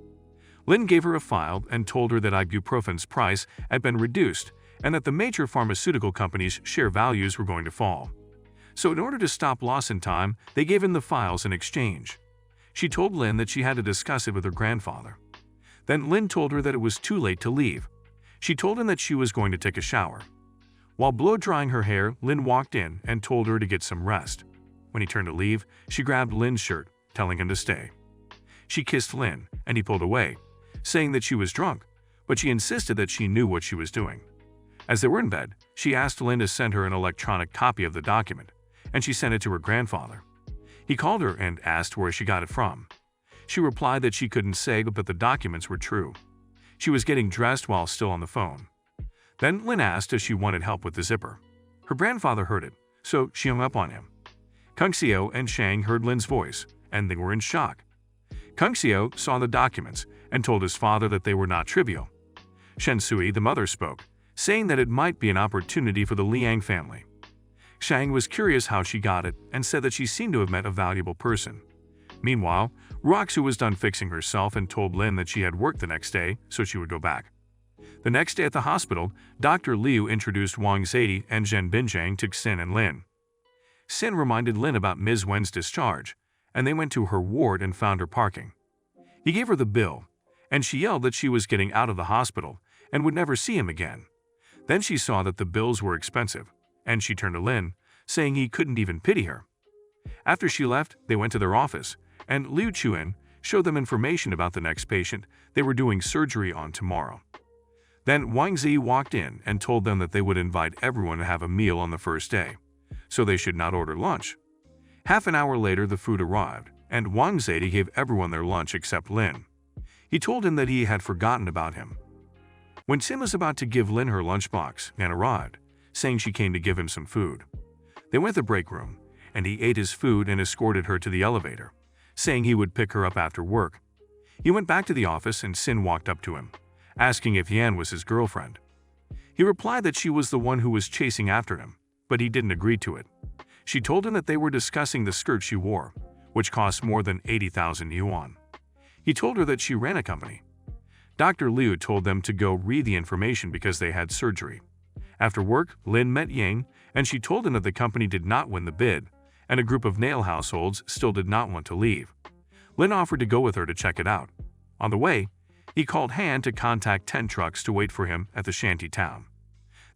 Lin gave her a file and told her that ibuprofen's price had been reduced and that the major pharmaceutical companies' share values were going to fall. So in order to stop loss in time, they gave him the files in exchange. She told Lin that she had to discuss it with her grandfather. Then Lin told her that it was too late to leave. She told him that she was going to take a shower. While blow-drying her hair, Lin walked in and told her to get some rest. When he turned to leave, she grabbed Lin's shirt, telling him to stay. She kissed Lin, and he pulled away, saying that she was drunk, but she insisted that she knew what she was doing. As they were in bed, she asked Lin to send her an electronic copy of the document, and she sent it to her grandfather. He called her and asked where she got it from. She replied that she couldn't say, but the documents were true. She was getting dressed while still on the phone. Then Lin asked if she wanted help with the zipper. Her grandfather heard it, so she hung up on him. Kung Xiao and Shang heard Lin's voice, and they were in shock. Kung Xiao saw the documents and told his father that they were not trivial. Shen Sui, the mother, spoke, saying that it might be an opportunity for the Liang family. Shang was curious how she got it and said that she seemed to have met a valuable person. Meanwhile, Ruoxu was done fixing herself and told Lin that she had work the next day, so she would go back. The next day at the hospital, Dr. Liu introduced Wang Zedi and Zhen Binjiang to Xin and Lin. Xin reminded Lin about Ms. Wen's discharge, and they went to her ward and found her parking. He gave her the bill, and she yelled that she was getting out of the hospital and would never see him again. Then she saw that the bills were expensive, and she turned to Lin, saying he couldn't even pity her. After she left, they went to their office, and Liu Chuan showed them information about the next patient they were doing surgery on tomorrow. Then Wang Zi walked in and told them that they would invite everyone to have a meal on the first day, so they should not order lunch. Half an hour later, the food arrived, and Wang Zedi gave everyone their lunch except Lin. He told him that he had forgotten about him. When Sim was about to give Lin her lunchbox, Nan arrived, saying she came to give him some food. They went to the break room, and he ate his food and escorted her to the elevator, saying he would pick her up after work. He went back to the office and Sin walked up to him, asking if Yan was his girlfriend. He replied that she was the one who was chasing after him, but he didn't agree to it. She told him that they were discussing the skirt she wore, which cost more than 80,000 yuan. He told her that she ran a company. Dr. Liu told them to go read the information because they had surgery. After work, Lin met Yang, and she told him that the company did not win the bid, and a group of nail households still did not want to leave. Lin offered to go with her to check it out. On the way, he called Han to contact 10 trucks to wait for him at the shanty town.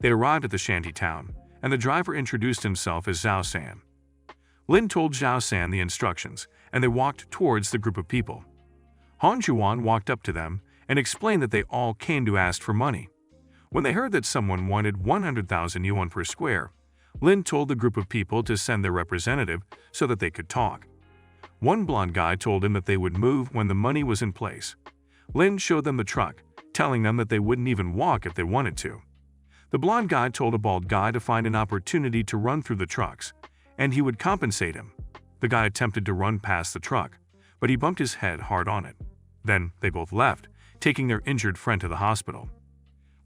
They arrived at the shanty town, and the driver introduced himself as Zhao San. Lin told Zhao San the instructions, and they walked towards the group of people. Han Juan walked up to them and explained that they all came to ask for money. When they heard that someone wanted 100,000 yuan per square, Lin told the group of people to send their representative so that they could talk. One blonde guy told him that they would move when the money was in place. Lin showed them the truck, telling them that they wouldn't even walk if they wanted to. The blonde guy told a bald guy to find an opportunity to run through the trucks, and he would compensate him. The guy attempted to run past the truck, but he bumped his head hard on it. Then they both left, taking their injured friend to the hospital.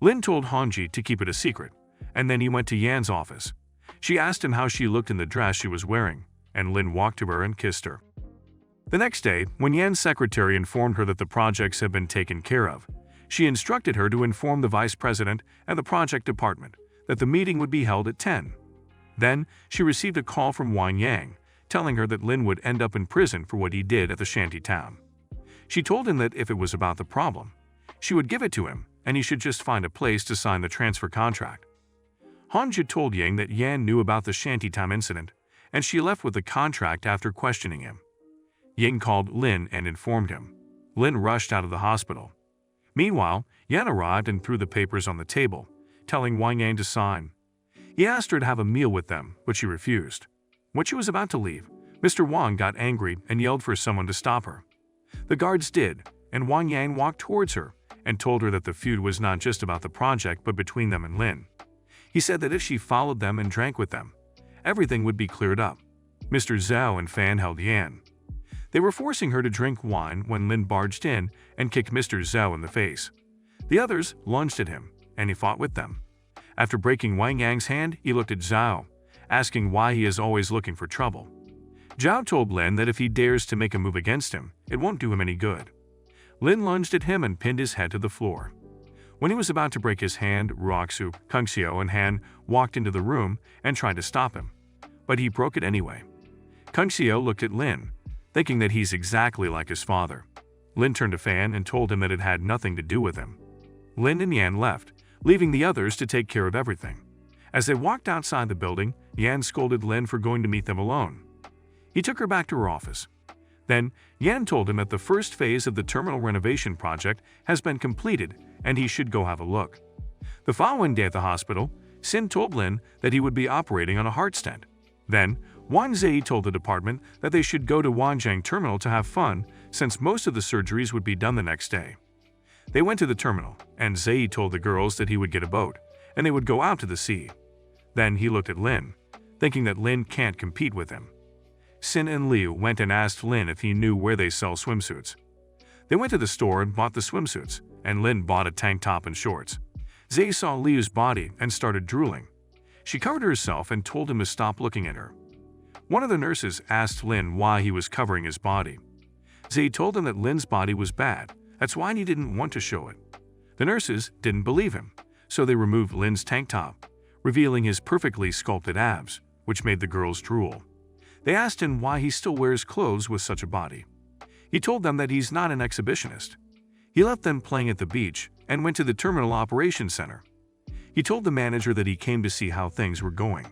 Lin told Hanji to keep it a secret, and then he went to Yan's office. She asked him how she looked in the dress she was wearing, and Lin walked to her and kissed her. The next day, when Yan's secretary informed her that the projects had been taken care of, she instructed her to inform the vice president and the project department that the meeting would be held at 10. Then, she received a call from Wang Yang, telling her that Lin would end up in prison for what he did at the shanty town. She told him that if it was about the problem, she would give it to him and he should just find a place to sign the transfer contract. Hanju told Yang that Yan knew about the shantytown incident, and she left with the contract after questioning him. Yang called Lin and informed him. Lin rushed out of the hospital. Meanwhile, Yan arrived and threw the papers on the table, telling Wang Yang to sign. He asked her to have a meal with them, but she refused. When she was about to leave, Mr. Wang got angry and yelled for someone to stop her. The guards did, and Wang Yang walked towards her and told her that the feud was not just about the project but between them and Lin. He said that if she followed them and drank with them, everything would be cleared up. Mr. Zhao and Fan held Yan. They were forcing her to drink wine when Lin barged in and kicked Mr. Zhao in the face. The others lunged at him, and he fought with them. After breaking Wang Yang's hand, he looked at Zhao, asking why he is always looking for trouble. Zhao told Lin that if he dares to make a move against him, it won't do him any good. Lin lunged at him and pinned his head to the floor. When he was about to break his hand, Ruoxu, Kungxiu, and Han walked into the room and tried to stop him, but he broke it anyway. Kungxiu looked at Lin, thinking that he's exactly like his father. Lin turned to Fan and told him that it had nothing to do with him. Lin and Yan left, leaving the others to take care of everything. As they walked outside the building, Yan scolded Lin for going to meet them alone. He took her back to her office. Then, Yan told him that the first phase of the terminal renovation project has been completed and he should go have a look. The following day at the hospital, Sin told Lin that he would be operating on a heart stent. Then, Wang Zei told the department that they should go to Wanjiang Terminal to have fun since most of the surgeries would be done the next day. They went to the terminal, and Zei told the girls that he would get a boat, and they would go out to the sea. Then he looked at Lin, thinking that Lin can't compete with him. Sin and Liu went and asked Lin if he knew where they sell swimsuits. They went to the store and bought the swimsuits, and Lin bought a tank top and shorts. Zei saw Liu's body and started drooling. She covered herself and told him to stop looking at her. One of the nurses asked Lin why he was covering his body. Zei told him that Lin's body was bad, that's why he didn't want to show it. The nurses didn't believe him, so they removed Lin's tank top, revealing his perfectly sculpted abs, which made the girls drool. They asked him why he still wears clothes with such a body. He told them that he's not an exhibitionist. He left them playing at the beach and went to the Terminal Operations Center. He told the manager that he came to see how things were going.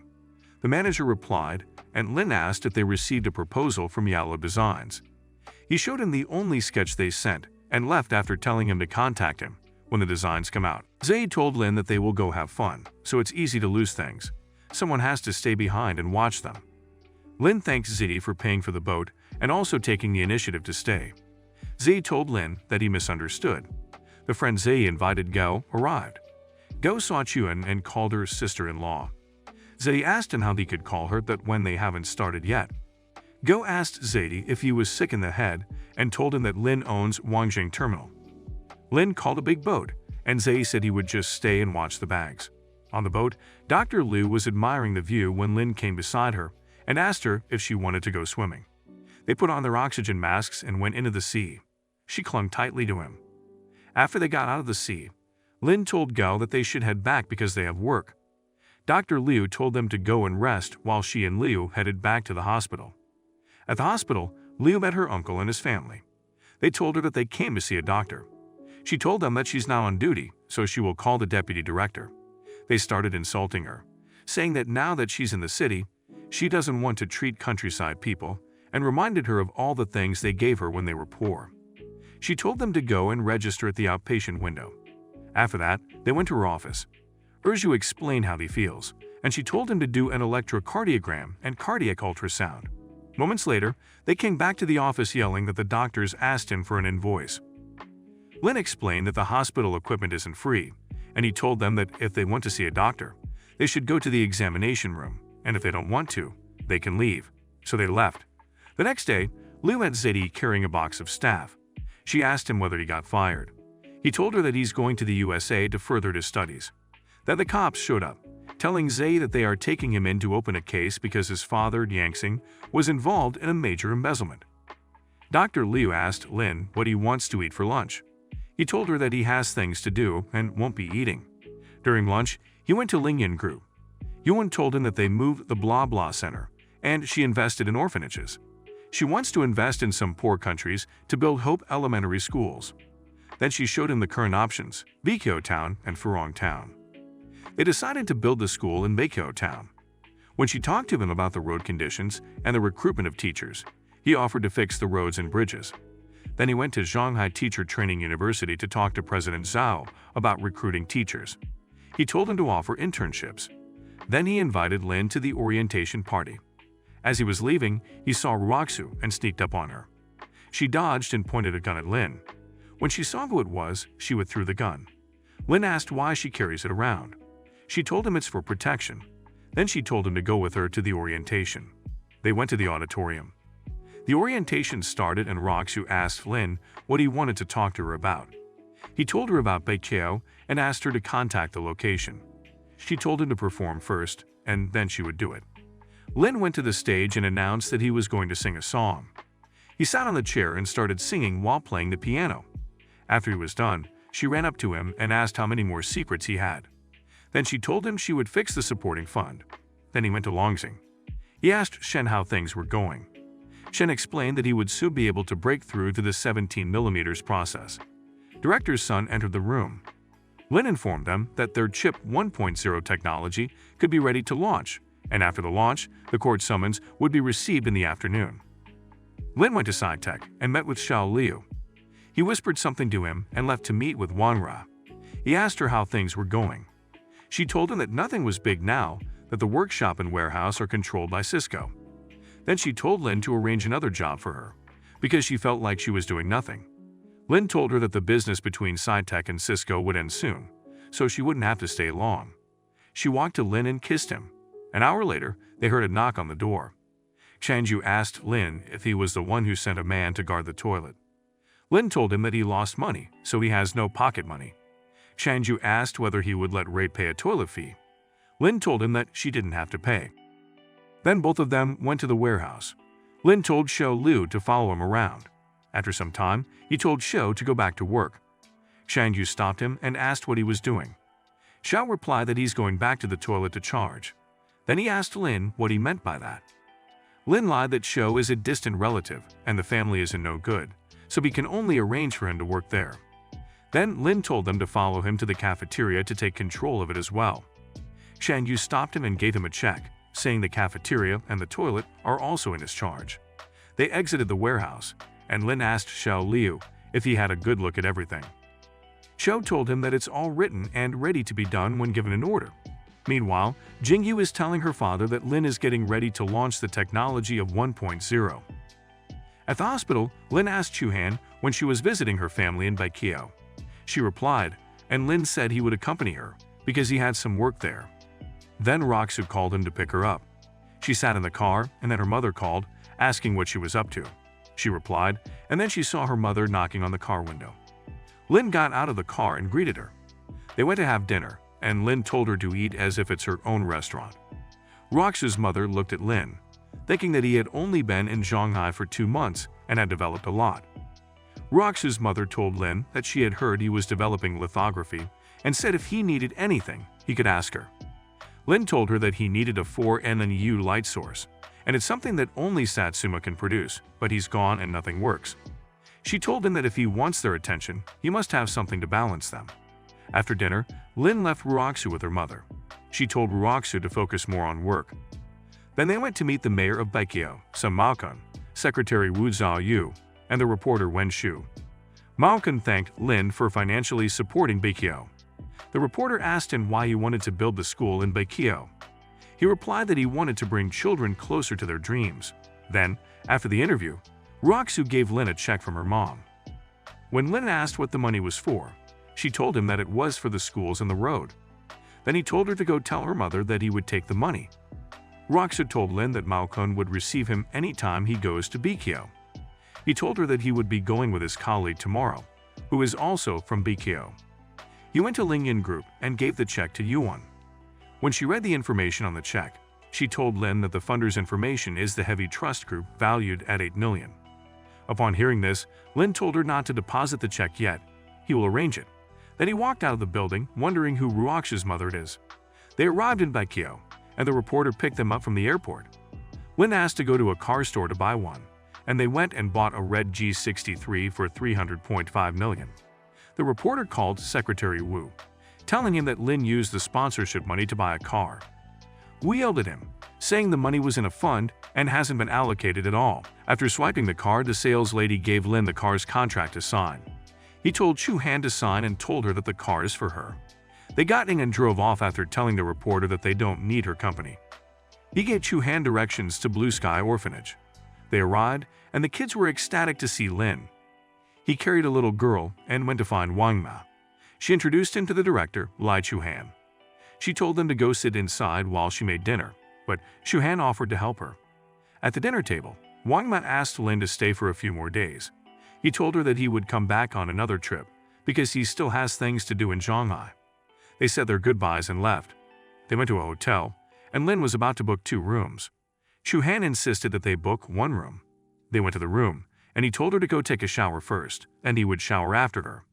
The manager replied, and Lin asked if they received a proposal from Yellow Designs. He showed him the only sketch they sent and left after telling him to contact him when the designs come out. Zei told Lin that they will go have fun, so it's easy to lose things. Someone has to stay behind and watch them. Lin thanked Zei for paying for the boat and also taking the initiative to stay. Zei told Lin that he misunderstood. The friend Zei invited Gao arrived. Gao saw Chuan and called her sister-in-law. Zei asked him how he could call her that when they haven't started yet. Gao asked Zei if he was sick in the head and told him that Lin owns Wangjing Terminal. Lin called a big boat, and Zei said he would just stay and watch the bags. On the boat, Dr. Liu was admiring the view when Lin came beside her and asked her if she wanted to go swimming. They put on their oxygen masks and went into the sea. She clung tightly to him. After they got out of the sea, Lin told Gao that they should head back because they have work. Dr. Liu told them to go and rest while she and Liu headed back to the hospital. At the hospital, Liu met her uncle and his family. They told her that they came to see a doctor. She told them that she's now on duty, so she will call the deputy director. They started insulting her, saying that now that she's in the city, she doesn't want to treat countryside people, and reminded her of all the things they gave her when they were poor. She told them to go and register at the outpatient window. After that, they went to her office. Urju explained how he feels, and she told him to do an electrocardiogram and cardiac ultrasound. Moments later, they came back to the office yelling that the doctors asked him for an invoice. Lin explained that the hospital equipment isn't free, and he told them that if they want to see a doctor, they should go to the examination room, and if they don't want to, they can leave. So they left. The next day, Liu met Zei carrying a box of staff. She asked him whether he got fired. He told her that he's going to the USA to further his studies. Then the cops showed up, telling Zei that they are taking him in to open a case because his father, Yangxing, was involved in a major embezzlement. Dr. Liu asked Lin what he wants to eat for lunch. He told her that he has things to do and won't be eating. During lunch, he went to Lingyan Group. Yuan told him that they moved the Blah Blah Center, and she invested in orphanages. She wants to invest in some poor countries to build Hope Elementary Schools. Then she showed him the current options, Baekyo Town and Furong Town. They decided to build the school in Baekyo Town. When she talked to him about the road conditions and the recruitment of teachers, he offered to fix the roads and bridges. Then he went to Shanghai Teacher Training University to talk to President Zhao about recruiting teachers. He told him to offer internships. Then he invited Lin to the orientation party. As he was leaving, he saw Ruoxu and sneaked up on her. She dodged and pointed a gun at Lin. When she saw who it was, she withdrew the gun. Lin asked why she carries it around. She told him it's for protection. Then she told him to go with her to the orientation. They went to the auditorium. The orientation started and Ruoxu asked Lin what he wanted to talk to her about. He told her about Baekhyeo and asked her to contact the location. She told him to perform first, and then she would do it. Lin went to the stage and announced that he was going to sing a song. He sat on the chair and started singing while playing the piano. After he was done, she ran up to him and asked how many more secrets he had. Then she told him she would fix the supporting fund. Then he went to Longxing. He asked Shen how things were going. Shen explained that he would soon be able to break through to the 17mm process. Director's son entered the room. Lin informed them that their Chip 1.0 technology could be ready to launch, and after the launch, the court summons would be received in the afternoon. Lin went to SciTech and met with Xiao Liu. He whispered something to him and left to meet with Wanra. He asked her how things were going. She told him that nothing was big now, that the workshop and warehouse are controlled by Cisco. Then she told Lin to arrange another job for her, because she felt like she was doing nothing. Lin told her that the business between SciTech and Cisco would end soon, so she wouldn't have to stay long. She walked to Lin and kissed him. An hour later, they heard a knock on the door. Chanju asked Lin if he was the one who sent a man to guard the toilet. Lin told him that he lost money, so he has no pocket money. Chanju asked whether he would let Rate pay a toilet fee. Lin told him that she didn't have to pay. Then both of them went to the warehouse. Lin told Xiao Liu to follow him around. After some time, he told Xiao to go back to work. Chanju stopped him and asked what he was doing. Xiao replied that he's going back to the toilet to charge. Then he asked Lin what he meant by that. Lin lied that Xiao is a distant relative and the family is in no good, so he can only arrange for him to work there. Then Lin told them to follow him to the cafeteria to take control of it as well. Chanju stopped him and gave him a check, saying the cafeteria and the toilet are also in his charge. They exited the warehouse, and Lin asked Xiao Liu if he had a good look at everything. Xiao told him that it's all written and ready to be done when given an order. Meanwhile, Jingyu is telling her father that Lin is getting ready to launch the technology of 1.0. At the hospital, Lin asked Chuhan when she was visiting her family in Baekhyeo. She replied, and Lin said he would accompany her because he had some work there. Then Ruoxu called him to pick her up. She sat in the car, and then her mother called, asking what she was up to. She replied, and then she saw her mother knocking on the car window. Lin got out of the car and greeted her. They went to have dinner, and Lin told her to eat as if it's her own restaurant. Ruoxu's mother looked at Lin, thinking that he had only been in Shanghai for 2 months and had developed a lot. Ruoxu's mother told Lin that she had heard he was developing lithography and said if he needed anything, he could ask her. Lin told her that he needed a 4nU light source, and it's something that only Satsuma can produce, but he's gone and nothing works. She told him that if he wants their attention, he must have something to balance them. After dinner, Lin left Ruoxu with her mother. She told Ruoxu to focus more on work. Then they went to meet the mayor of Baekhyeo, Sun Maokun, Secretary Wu Zhaoyu, and the reporter Wen Shu. Maokun thanked Lin for financially supporting Baekhyeo. The reporter asked him why he wanted to build the school in Baekhyeo. He replied that he wanted to bring children closer to their dreams. Then, after the interview, Ruoxu gave Lin a check from her mom. When Lin asked what the money was for, she told him that it was for the schools and the road. Then he told her to go tell her mother that he would take the money. Ruoxu told Lin that Maokun would receive him anytime he goes to Baekhyeo. He told her that he would be going with his colleague tomorrow, who is also from Baekhyeo. He went to Lingyan Group and gave the check to Yuan. When she read the information on the check, she told Lin that the funder's information is the Heavy Trust Group valued at 8 million. Upon hearing this, Lin told her not to deposit the check yet. He will arrange it. Then he walked out of the building, wondering who Ruoxu's mother it is. They arrived in Baekhyeo, and the reporter picked them up from the airport. Lin asked to go to a car store to buy one, and they went and bought a red G63 for 300.5 million. The reporter called Secretary Wu, telling him that Lin used the sponsorship money to buy a car. Wu yelled at him, saying the money was in a fund and hasn't been allocated at all. After swiping the card, the sales lady gave Lin the car's contract to sign. He told Chu Han to sign and told her that the car is for her. They got in and drove off after telling the reporter that they don't need her company. He gave Chu-han directions to Blue Sky Orphanage. They arrived, and the kids were ecstatic to see Lin. He carried a little girl and went to find Wang Ma. She introduced him to the director, Lai Chu-han. She told them to go sit inside while she made dinner, but Chu-han offered to help her. At the dinner table, Wang Ma asked Lin to stay for a few more days. He told her that he would come back on another trip because he still has things to do in Shanghai. They said their goodbyes and left. They went to a hotel, and Lin was about to book 2 rooms. Chu-han insisted that they book 1 room. They went to the room, and he told her to go take a shower first, and he would shower after her.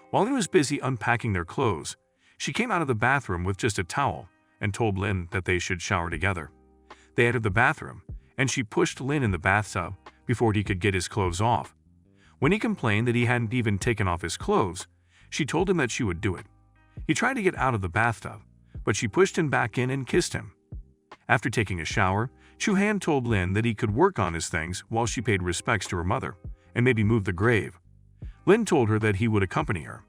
While he was busy unpacking their clothes, she came out of the bathroom with just a towel and told Lin that they should shower together. They entered the bathroom, and she pushed Lin in the bathtub before he could get his clothes off. When he complained that he hadn't even taken off his clothes, she told him that she would do it. He tried to get out of the bathtub, but she pushed him back in and kissed him. After taking a shower, Chu-han told Lin that he could work on his things while she paid respects to her mother and maybe move the grave. Lin told her that he would accompany her.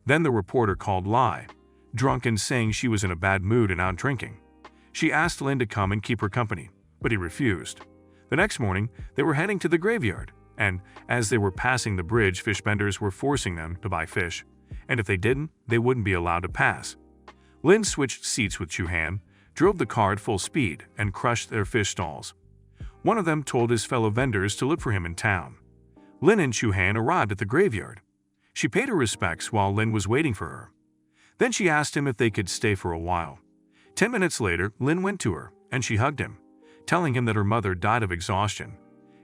Then the reporter called Lai, drunk and saying she was in a bad mood and out drinking. She asked Lin to come and keep her company, but he refused. The next morning, they were heading to the graveyard, and as they were passing the bridge, fish vendors were forcing them to buy fish, and if they didn't, they wouldn't be allowed to pass. Lin switched seats with Chu-han, drove the car at full speed, and crushed their fish stalls. One of them told his fellow vendors to look for him in town. Lin and Chu-han arrived at the graveyard. She paid her respects while Lin was waiting for her. Then she asked him if they could stay for a while. 10 minutes later, Lin went to her, and she hugged him, telling him that her mother died of exhaustion,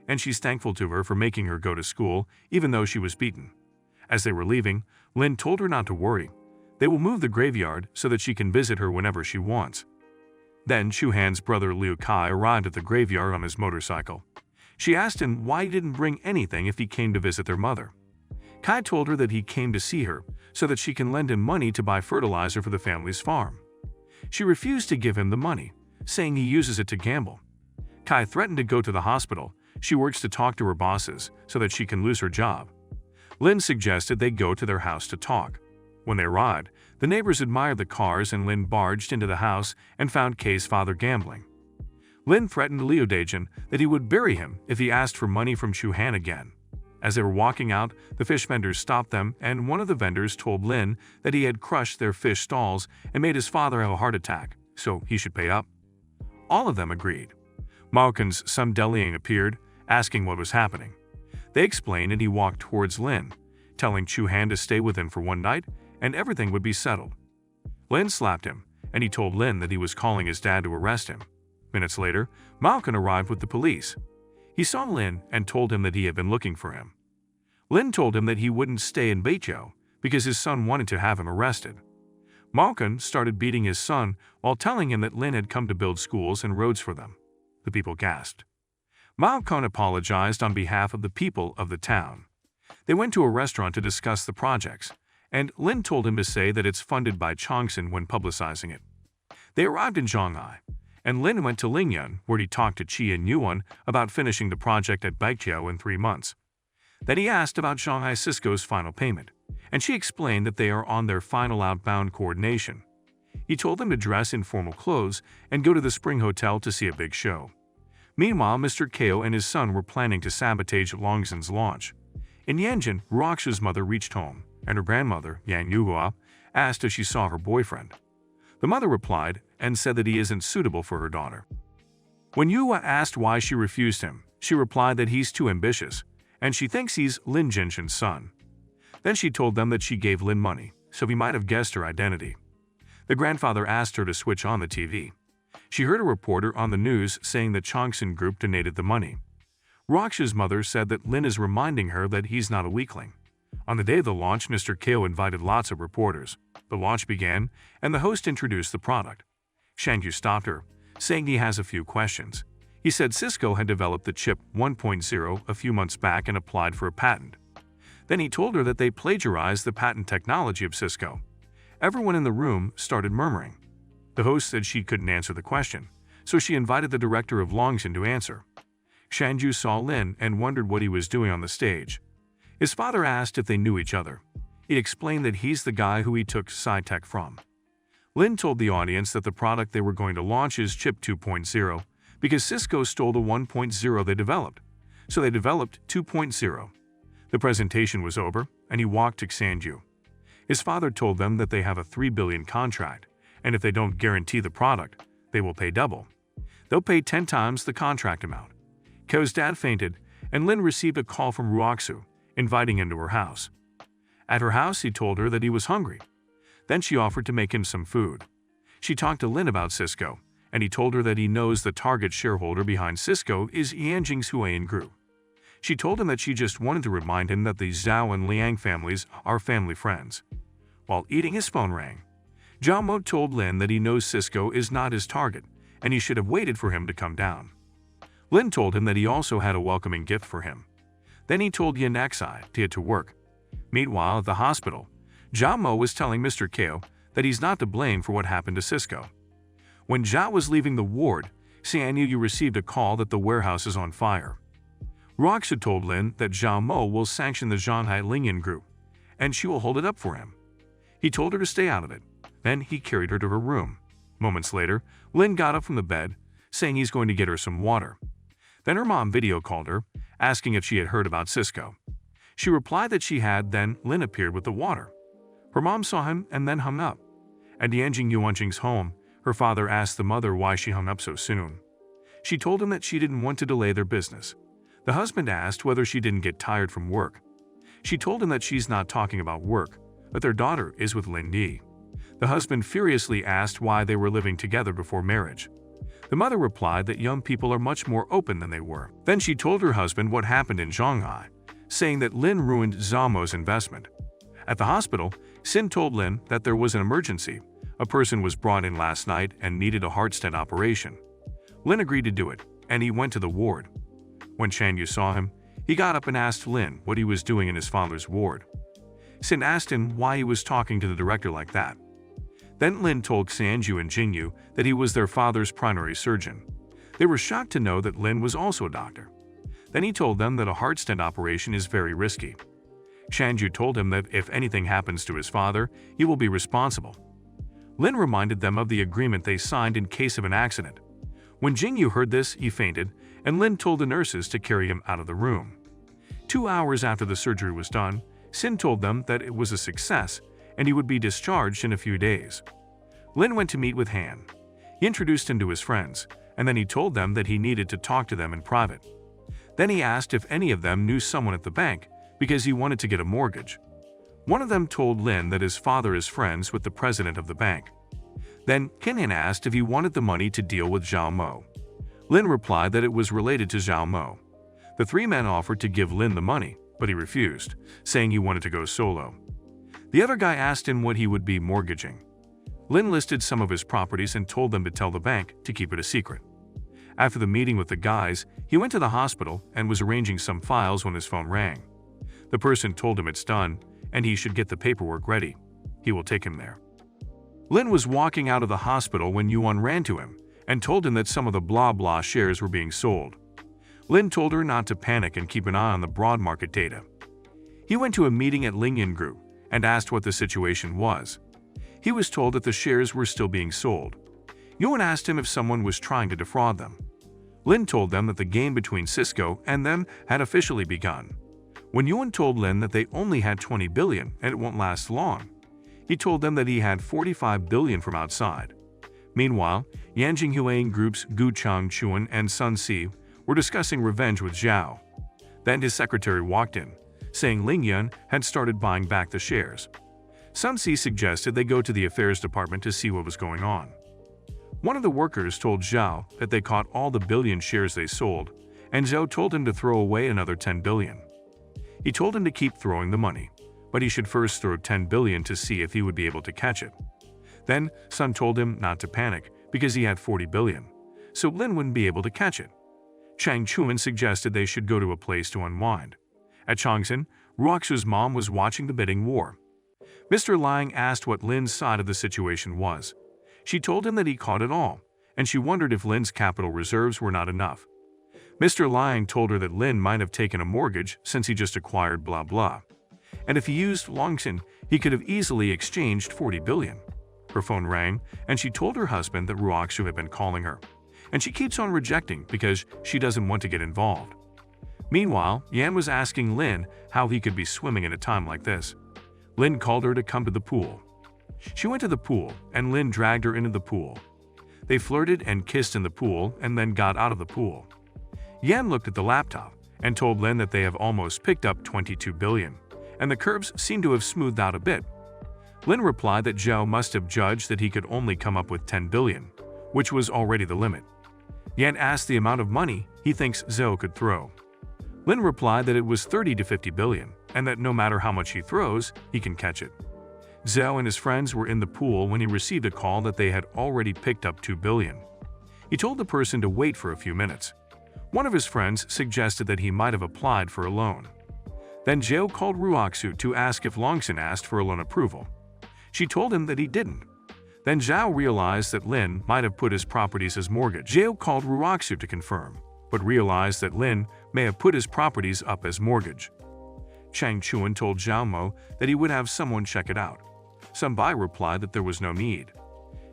and she's thankful to her for making her go to school even though she was beaten. As they were leaving, Lin told her not to worry. They will move the graveyard so that she can visit her whenever she wants. Then Chu-han's brother Liu Kai arrived at the graveyard on his motorcycle. She asked him why he didn't bring anything if he came to visit their mother. Kai told her that he came to see her so that she can lend him money to buy fertilizer for the family's farm. She refused to give him the money, saying he uses it to gamble. Kai threatened to go to the hospital. She works to talk to her bosses so that she can lose her job. Lin suggested they go to their house to talk. When they arrived, the neighbors admired the cars and Lin barged into the house and found Kay's father gambling. Lin threatened Liu Daejin that he would bury him if he asked for money from Chu-han again. As they were walking out, the fish vendors stopped them, and one of the vendors told Lin that he had crushed their fish stalls and made his father have a heart attack, so he should pay up. All of them agreed. Malkin's son Deliang appeared, asking what was happening. They explained and he walked towards Lin, telling Chu-han to stay with him for 1 night and everything would be settled. Lin slapped him, and he told Lin that he was calling his dad to arrest him. Minutes later, Malkin arrived with the police. He saw Lin and told him that he had been looking for him. Lin told him that he wouldn't stay in Beijiu because his son wanted to have him arrested. Malkin started beating his son while telling him that Lin had come to build schools and roads for them. The people gasped. Malkin apologized on behalf of the people of the town. They went to a restaurant to discuss the projects, and Lin told him to say that it's funded by Chongqing when publicizing it. They arrived in Shanghai, and Lin went to Lingyun where he talked to Qi and Yuan about finishing the project at Baijiu in 3 months. Then he asked about Shanghai Cisco's final payment, and she explained that they are on their final outbound coordination. He told them to dress in formal clothes and go to the Spring Hotel to see a big show. Meanwhile, Mr. Kao and his son were planning to sabotage Longzhen's launch. In Yanjin, Roxa's mother reached home, and her grandmother, Yang Yuhua, asked if she saw her boyfriend. The mother replied and said that he isn't suitable for her daughter. When Yuhua asked why she refused him, she replied that he's too ambitious, and she thinks he's Lin Jinshin's son. Then she told them that she gave Lin money, so he might have guessed her identity. The grandfather asked her to switch on the TV. She heard a reporter on the news saying that Chongqing Group donated the money. Roxa's mother said that Lin is reminding her that he's not a weakling. On the day of the launch, Mr. Kao invited lots of reporters. The launch began, and the host introduced the product. Shangyu stopped her, saying he has a few questions. He said Cisco had developed the chip 1.0 a few months back and applied for a patent. Then he told her that they plagiarized the patent technology of Cisco. Everyone in the room started murmuring. The host said she couldn't answer the question, so she invited the director of Longzhen to answer. Shangyu saw Lin and wondered what he was doing on the stage. His father asked if they knew each other. He explained that he's the guy who he took Sci-Tech from. Lin told the audience that the product they were going to launch is Chip 2.0 because Cisco stole the 1.0 they developed, so they developed 2.0. The presentation was over, and he walked to Sanju. His father told them that they have a $3 billion contract, and if they don't guarantee the product, they will pay double. They'll pay 10 times the contract amount. Ko's dad fainted, and Lin received a call from Ruoksu, inviting him to her house. At her house, he told her that he was hungry. Then she offered to make him some food. She talked to Lin about Cisco, and he told her that he knows the target shareholder behind Cisco is Yanjing's Huayan Group. She told him that she just wanted to remind him that the Zhao and Liang families are family friends. While eating, his phone rang. Zhao Mo told Lin that he knows Cisco is not his target, and he should have waited for him to come down. Lin told him that he also had a welcoming gift for him. Then he told Yin Xi to get to work. Meanwhile, at the hospital, Zhao Mo was telling Mr. Ko that he's not to blame for what happened to Cisco. When Zhao was leaving the ward, Xianyu received a call that the warehouse is on fire. Ruoksu told Lin that Zhao Mo will sanction the Zhanghai Lingyan group, and she will hold it up for him. He told her to stay out of it. Then he carried her to her room. Moments later, Lin got up from the bed, saying he's going to get her some water. Then her mom video called her, asking if she had heard about Cisco. She replied that she had, then Lin appeared with the water. Her mom saw him and then hung up. At Yanjing Yuanqing's home, her father asked the mother why she hung up so soon. She told him that she didn't want to delay their business. The husband asked whether she didn't get tired from work. She told him that she's not talking about work, but their daughter is with Lin Yi. The husband furiously asked why they were living together before marriage. The mother replied that young people are much more open than they were. Then she told her husband what happened in Shanghai, saying that Lin ruined Zhao Mo's investment. At the hospital, Sin told Lin that there was an emergency. A person was brought in last night and needed a heart stent operation. Lin agreed to do it, and he went to the ward. When Shanyu saw him, he got up and asked Lin what he was doing in his father's ward. Sin asked him why he was talking to the director like that. Then Lin told Sanju and Jingyu that he was their father's primary surgeon. They were shocked to know that Lin was also a doctor. Then he told them that a heart stent operation is very risky. Shanju told him that if anything happens to his father, he will be responsible. Lin reminded them of the agreement they signed in case of an accident. When Jingyu heard this, he fainted, and Lin told the nurses to carry him out of the room. 2 hours after the surgery was done, Sin told them that it was a success and he would be discharged in a few days. Lin went to meet with Han. He introduced him to his friends, and then he told them that he needed to talk to them in private. Then he asked if any of them knew someone at the bank because he wanted to get a mortgage. One of them told Lin that his father is friends with the president of the bank. Then Kinhan asked if he wanted the money to deal with Zhao Mo. Lin replied that it was related to Zhao Mo. The 3 men offered to give Lin the money, but he refused, saying he wanted to go solo. The other guy asked him what he would be mortgaging. Lin listed some of his properties and told them to tell the bank to keep it a secret. After the meeting with the guys, he went to the hospital and was arranging some files when his phone rang. The person told him it's done, and he should get the paperwork ready. He will take him there. Lin was walking out of the hospital when Yuan ran to him and told him that some of the blah blah shares were being sold. Lin told her not to panic and keep an eye on the broad market data. He went to a meeting at Lingyan Group and asked what the situation was. He was told that the shares were still being sold. Yuan asked him if someone was trying to defraud them. Lin told them that the game between Cisco and them had officially begun. When Yuan told Lin that they only had 20 billion and it won't last long, he told them that he had 45 billion from outside. Meanwhile, Yanjing Huayan Group's Gu Changchuan and Sun Si were discussing revenge with Zhao. Then his secretary walked in, saying Lingyun had started buying back the shares. Sun Si suggested they go to the affairs department to see what was going on. One of the workers told Zhao that they caught all the billion shares they sold, and Zhao told him to throw away another 10 billion. He told him to keep throwing the money, but he should first throw 10 billion to see if he would be able to catch it. Then Sun told him not to panic because he had 40 billion, so Lin wouldn't be able to catch it. Chang Chuan suggested they should go to a place to unwind. At Changsan, Ruoksu's mom was watching the bidding war. Mr. Liang asked what Lin's side of the situation was. She told him that he caught it all, and she wondered if Lin's capital reserves were not enough. Mr. Liang told her that Lin might have taken a mortgage since he just acquired blah blah, and if he used Longxin, he could have easily exchanged 40 billion. Her phone rang, and she told her husband that Ruoxu had been calling her, and she keeps on rejecting because she doesn't want to get involved. Meanwhile, Yan was asking Lin how he could be swimming at a time like this. Lin called her to come to the pool. She went to the pool, and Lin dragged her into the pool. They flirted and kissed in the pool and then got out of the pool. Yan looked at the laptop and told Lin that they have almost picked up 22 billion, and the curves seem to have smoothed out a bit. Lin replied that Zhao must have judged that he could only come up with 10 billion, which was already the limit. Yan asked the amount of money he thinks Zhao could throw. Lin replied that it was 30 to 50 billion, and that no matter how much he throws, he can catch it. Zhao and his friends were in the pool when he received a call that they had already picked up 2 billion. He told the person to wait for a few minutes. One of his friends suggested that he might have applied for a loan. Then Zhao called Ruoxu to ask if Longxin asked for a loan approval. She told him that he didn't. Then Zhao realized that Lin might have put his properties as mortgage. Zhao called Ruoxu to confirm, but realized that Lin may have put his properties up as mortgage. Chang Chuan told Zhao Mo that he would have someone check it out. Sun Bai replied that there was no need.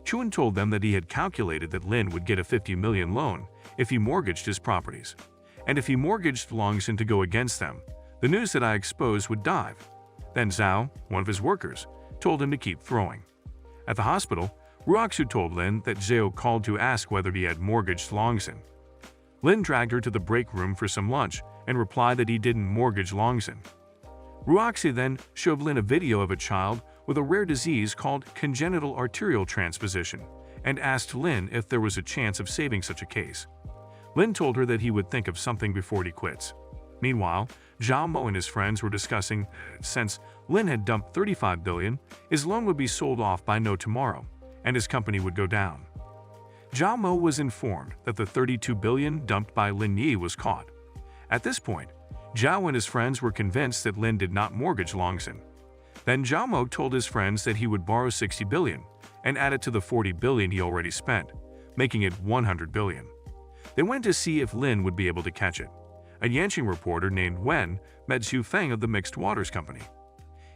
Chuan told them that he had calculated that Lin would get a 50 million loan if he mortgaged his properties, and if he mortgaged Longxin to go against them, the news that I exposed would dive. Then Zhao, one of his workers, told him to keep throwing. At the hospital, Ruoxu told Lin that Zhao called to ask whether he had mortgaged Longxin. Lin dragged her to the break room for some lunch and replied that he didn't mortgage Longxin. Ruoxu then showed Lin a video of a child with a rare disease called congenital arterial transposition and asked Lin if there was a chance of saving such a case. Lin told her that he would think of something before he quits. Meanwhile, Zhao Mo and his friends were discussing since Lin had dumped 35 billion, his loan would be sold off by no tomorrow, and his company would go down. Zhao Mo was informed that the 32 billion dumped by Lin Yi was caught. At this point, Zhao and his friends were convinced that Lin did not mortgage Longxin. Then Zhao Mo told his friends that he would borrow 60 billion and add it to the 40 billion he already spent, making it 100 billion. They went to see if Lin would be able to catch it. A Yanqing reporter named Wen met Xu Feng of the Mixed Waters Company.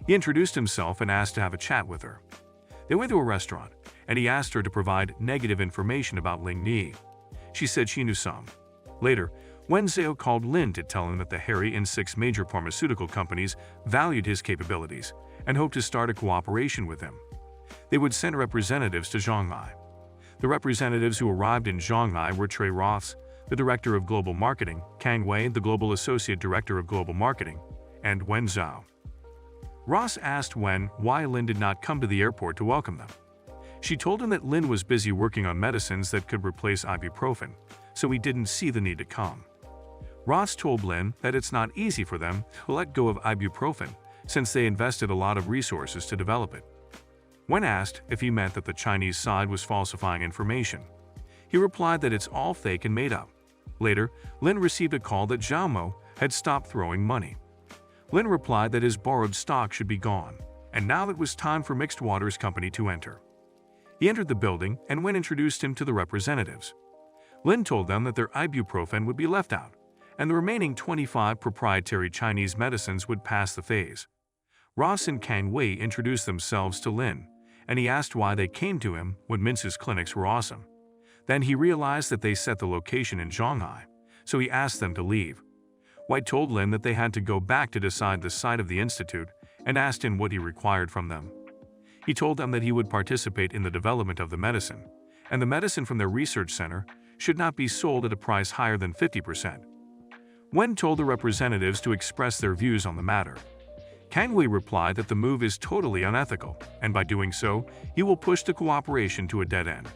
He introduced himself and asked to have a chat with her. They went to a restaurant, and he asked her to provide negative information about Ling Yi. She said she knew some. Later, Wen Zhao called Lin to tell him that the Harry and 6 major pharmaceutical companies valued his capabilities and hoped to start a cooperation with him. They would send representatives to Shanghai. The representatives who arrived in Shanghai were Trey Ross, the Director of Global Marketing, Kang Wei, the Global Associate Director of Global Marketing, and Wen Zhao. Ross asked Wen why Lin did not come to the airport to welcome them. She told him that Lin was busy working on medicines that could replace ibuprofen, so he didn't see the need to come. Ross told Lin that it's not easy for them to let go of ibuprofen since they invested a lot of resources to develop it. When asked if he meant that the Chinese side was falsifying information, he replied that it's all fake and made up. Later, Lin received a call that Zhao Mo had stopped throwing money. Lin replied that his borrowed stock should be gone, and now it was time for Mixed Waters Company to enter. He entered the building, and Wen introduced him to the representatives. Lin told them that their ibuprofen would be left out, and the remaining 25 proprietary Chinese medicines would pass the phase. Ross and Kang Wei introduced themselves to Lin, and he asked why they came to him when Mince's clinics were awesome. Then he realized that they set the location in Shanghai, so he asked them to leave. White told Lin that they had to go back to decide the site of the institute and asked him what he required from them. He told them that he would participate in the development of the medicine, and the medicine from their research center should not be sold at a price higher than 50%. Wen told the representatives to express their views on the matter. Kang Wei replied that the move is totally unethical, and by doing so, he will push the cooperation to a dead end.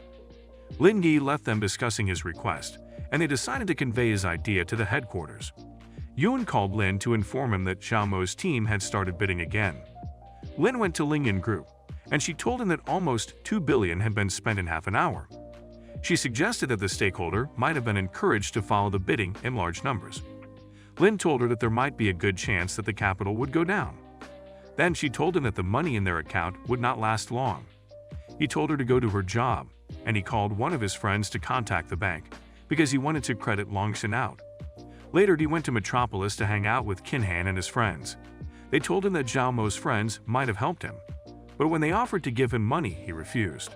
Lin Yi left them discussing his request, and they decided to convey his idea to the headquarters. Yuan called Lin to inform him that Zhao Mo's team had started bidding again. Lin went to Lingyan Group, and she told him that almost 2 billion had been spent in half an hour. She suggested that the stakeholder might have been encouraged to follow the bidding in large numbers. Lin told her that there might be a good chance that the capital would go down. Then she told him that the money in their account would not last long. He told her to go to her job, and he called one of his friends to contact the bank because he wanted to credit Longxin out. Later, he went to Metropolis to hang out with Kinhan and his friends. They told him that Zhao Mo's friends might have helped him. But when they offered to give him money, he refused.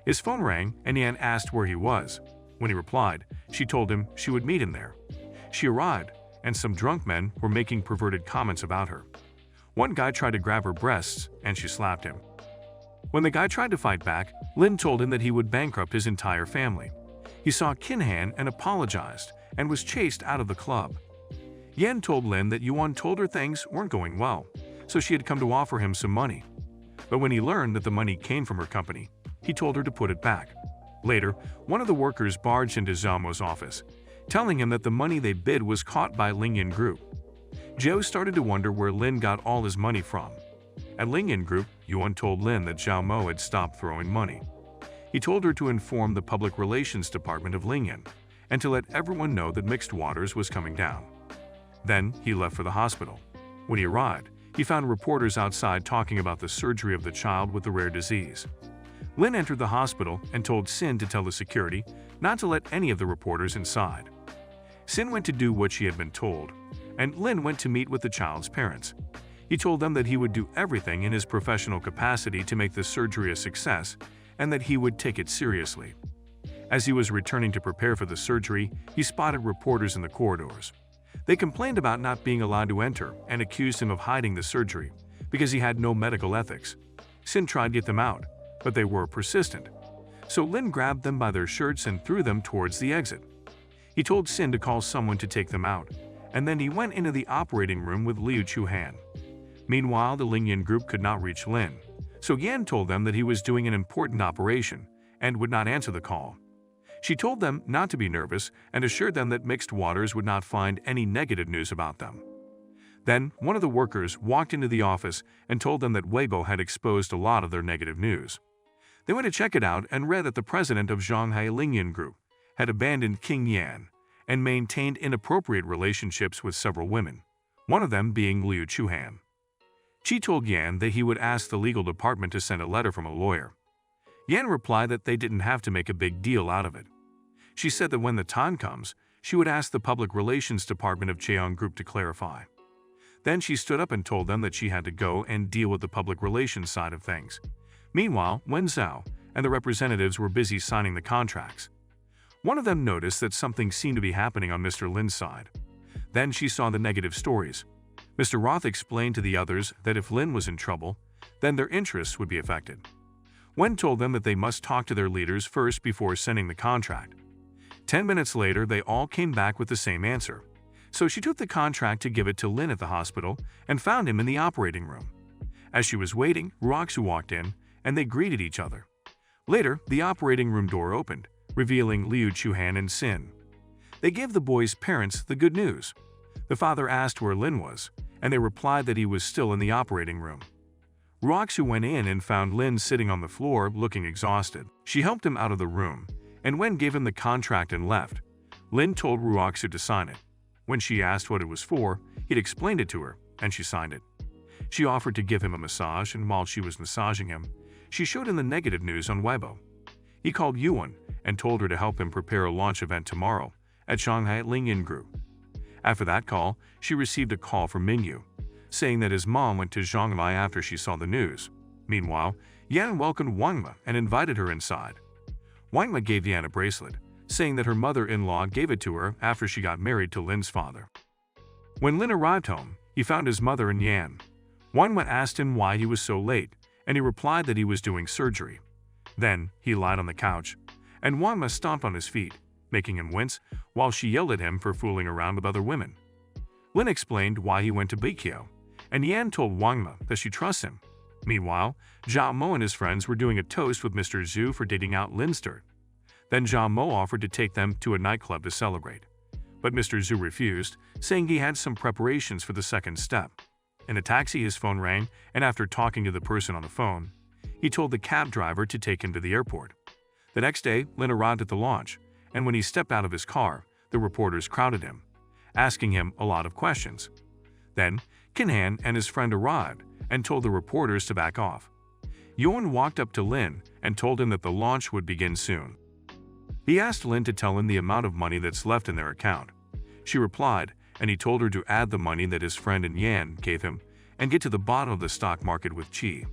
His phone rang and Yan asked where he was. When he replied, she told him she would meet him there. She arrived, and some drunk men were making perverted comments about her. One guy tried to grab her breasts, and she slapped him. When the guy tried to fight back, Lin told him that he would bankrupt his entire family. He saw Kinhan and apologized, and was chased out of the club. Yan told Lin that Yuan told her things weren't going well, so she had come to offer him some money. But when he learned that the money came from her company, he told her to put it back. Later, one of the workers barged into Zhao Mo's office, telling him that the money they bid was caught by Lingyan Group. Zhao started to wonder where Lin got all his money from. At Lingyan Group, Yuan told Lin that Zhao Mo had stopped throwing money. He told her to inform the public relations department of Lingyan and to let everyone know that Mixed Waters was coming down. Then he left for the hospital. When he arrived, he found reporters outside talking about the surgery of the child with the rare disease. Lin entered the hospital and told Sin to tell the security not to let any of the reporters inside. Sin went to do what she had been told, and Lin went to meet with the child's parents. He told them that he would do everything in his professional capacity to make the surgery a success and that he would take it seriously. As he was returning to prepare for the surgery, he spotted reporters in the corridors. They complained about not being allowed to enter and accused him of hiding the surgery because he had no medical ethics. Sin tried to get them out, but they were persistent. So Lin grabbed them by their shirts and threw them towards the exit. He told Sin to call someone to take them out, and then he went into the operating room with Liu Chuhan. Meanwhile, the Lingyan Group could not reach Lin, so Yan told them that he was doing an important operation and would not answer the call. She told them not to be nervous and assured them that Mixed Waters would not find any negative news about them. Then, one of the workers walked into the office and told them that Weibo had exposed a lot of their negative news. They went to check it out and read that the president of Shanghai Lingyan Group had abandoned King Yan and maintained inappropriate relationships with several women, one of them being Liu Chuhan. She told Yan that he would ask the legal department to send a letter from a lawyer. Yan replied that they didn't have to make a big deal out of it. She said that when the time comes, she would ask the public relations department of Cheong Group to clarify. Then she stood up and told them that she had to go and deal with the public relations side of things. Meanwhile, Wen Zhao and the representatives were busy signing the contracts. One of them noticed that something seemed to be happening on Mr. Lin's side. Then she saw the negative stories. Mr. Roth explained to the others that if Lin was in trouble, then their interests would be affected. Wen told them that they must talk to their leaders first before sending the contract. 10 minutes later, they all came back with the same answer. So she took the contract to give it to Lin at the hospital and found him in the operating room. As she was waiting, Roxu walked in, and they greeted each other. Later, the operating room door opened, revealing Liu Chuhan and Sin. They gave the boys' parents the good news. The father asked where Lin was, and they replied that he was still in the operating room. Roxu went in and found Lin sitting on the floor looking exhausted. She helped him out of the room, and Wen gave him the contract and left. Lin told Roxu to sign it. When she asked what it was for, he'd explained it to her, and she signed it. She offered to give him a massage, and while she was massaging him, she showed him the negative news on Weibo. He called Yuan and told her to help him prepare a launch event tomorrow at Shanghai Lingyan Group. After that call, she received a call from Mingyu, saying that his mom went to Shanghai after she saw the news. Meanwhile, Yan welcomed Wangma and invited her inside. Wangma gave Yan a bracelet, saying that her mother-in-law gave it to her after she got married to Lin's father. When Lin arrived home, he found his mother and Yan. Wangma asked him why he was so late, and he replied that he was doing surgery. Then, he lied on the couch, and Wangma stomped on his feet, making him wince, while she yelled at him for fooling around with other women. Lin explained why he went to Baekyo, and Yan told Wangma that she trusts him. Meanwhile, Zhao Mo and his friends were doing a toast with Mr. Zhu for dating out Lin's dirt. Then Zhao Mo offered to take them to a nightclub to celebrate. But Mr. Zhu refused, saying he had some preparations for the second step. In a taxi, his phone rang, and after talking to the person on the phone, he told the cab driver to take him to the airport. The next day, Lin arrived at the launch, and when he stepped out of his car, the reporters crowded him, asking him a lot of questions. Then, Kinhan and his friend arrived and told the reporters to back off. Yuan walked up to Lin and told him that the launch would begin soon. He asked Lin to tell him the amount of money that's left in their account. She replied, and he told her to add the money that his friend and Yan gave him and get to the bottom of the stock market with Qi.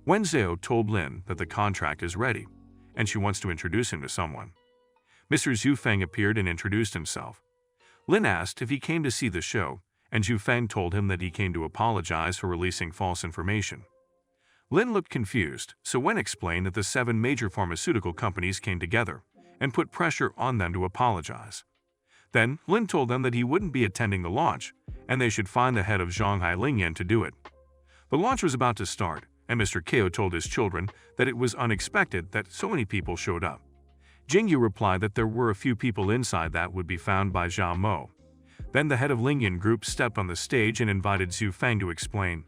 Wen Zhao told Lin that the contract is ready, and she wants to introduce him to someone. Mr. Zhu Feng appeared and introduced himself. Lin asked if he came to see the show, and Zhu Feng told him that he came to apologize for releasing false information. Lin looked confused, so Wen explained that the 7 major pharmaceutical companies came together and put pressure on them to apologize. Then, Lin told them that he wouldn't be attending the launch, and they should find the head of Shanghai Lingyan to do it. The launch was about to start, and Mr. Ko told his children that it was unexpected that so many people showed up. Jingyu replied that there were a few people inside that would be found by Zhao Mo. Then the head of Lingyan Group stepped on the stage and invited Zhu Feng to explain.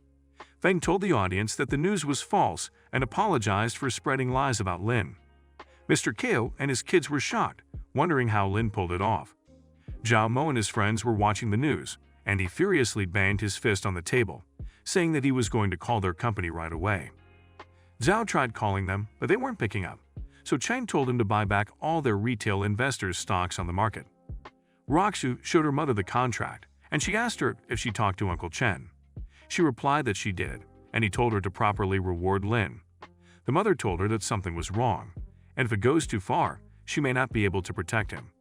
Feng told the audience that the news was false and apologized for spreading lies about Lin. Mr. Ko and his kids were shocked, wondering how Lin pulled it off. Zhao Mo and his friends were watching the news, and he furiously banged his fist on the table, saying that he was going to call their company right away. Zhao tried calling them, but they weren't picking up, so Cheng told him to buy back all their retail investors' stocks on the market. Roxu showed her mother the contract, and she asked her if she talked to Uncle Chen. She replied that she did, and he told her to properly reward Lin. The mother told her that something was wrong, and if it goes too far, she may not be able to protect him.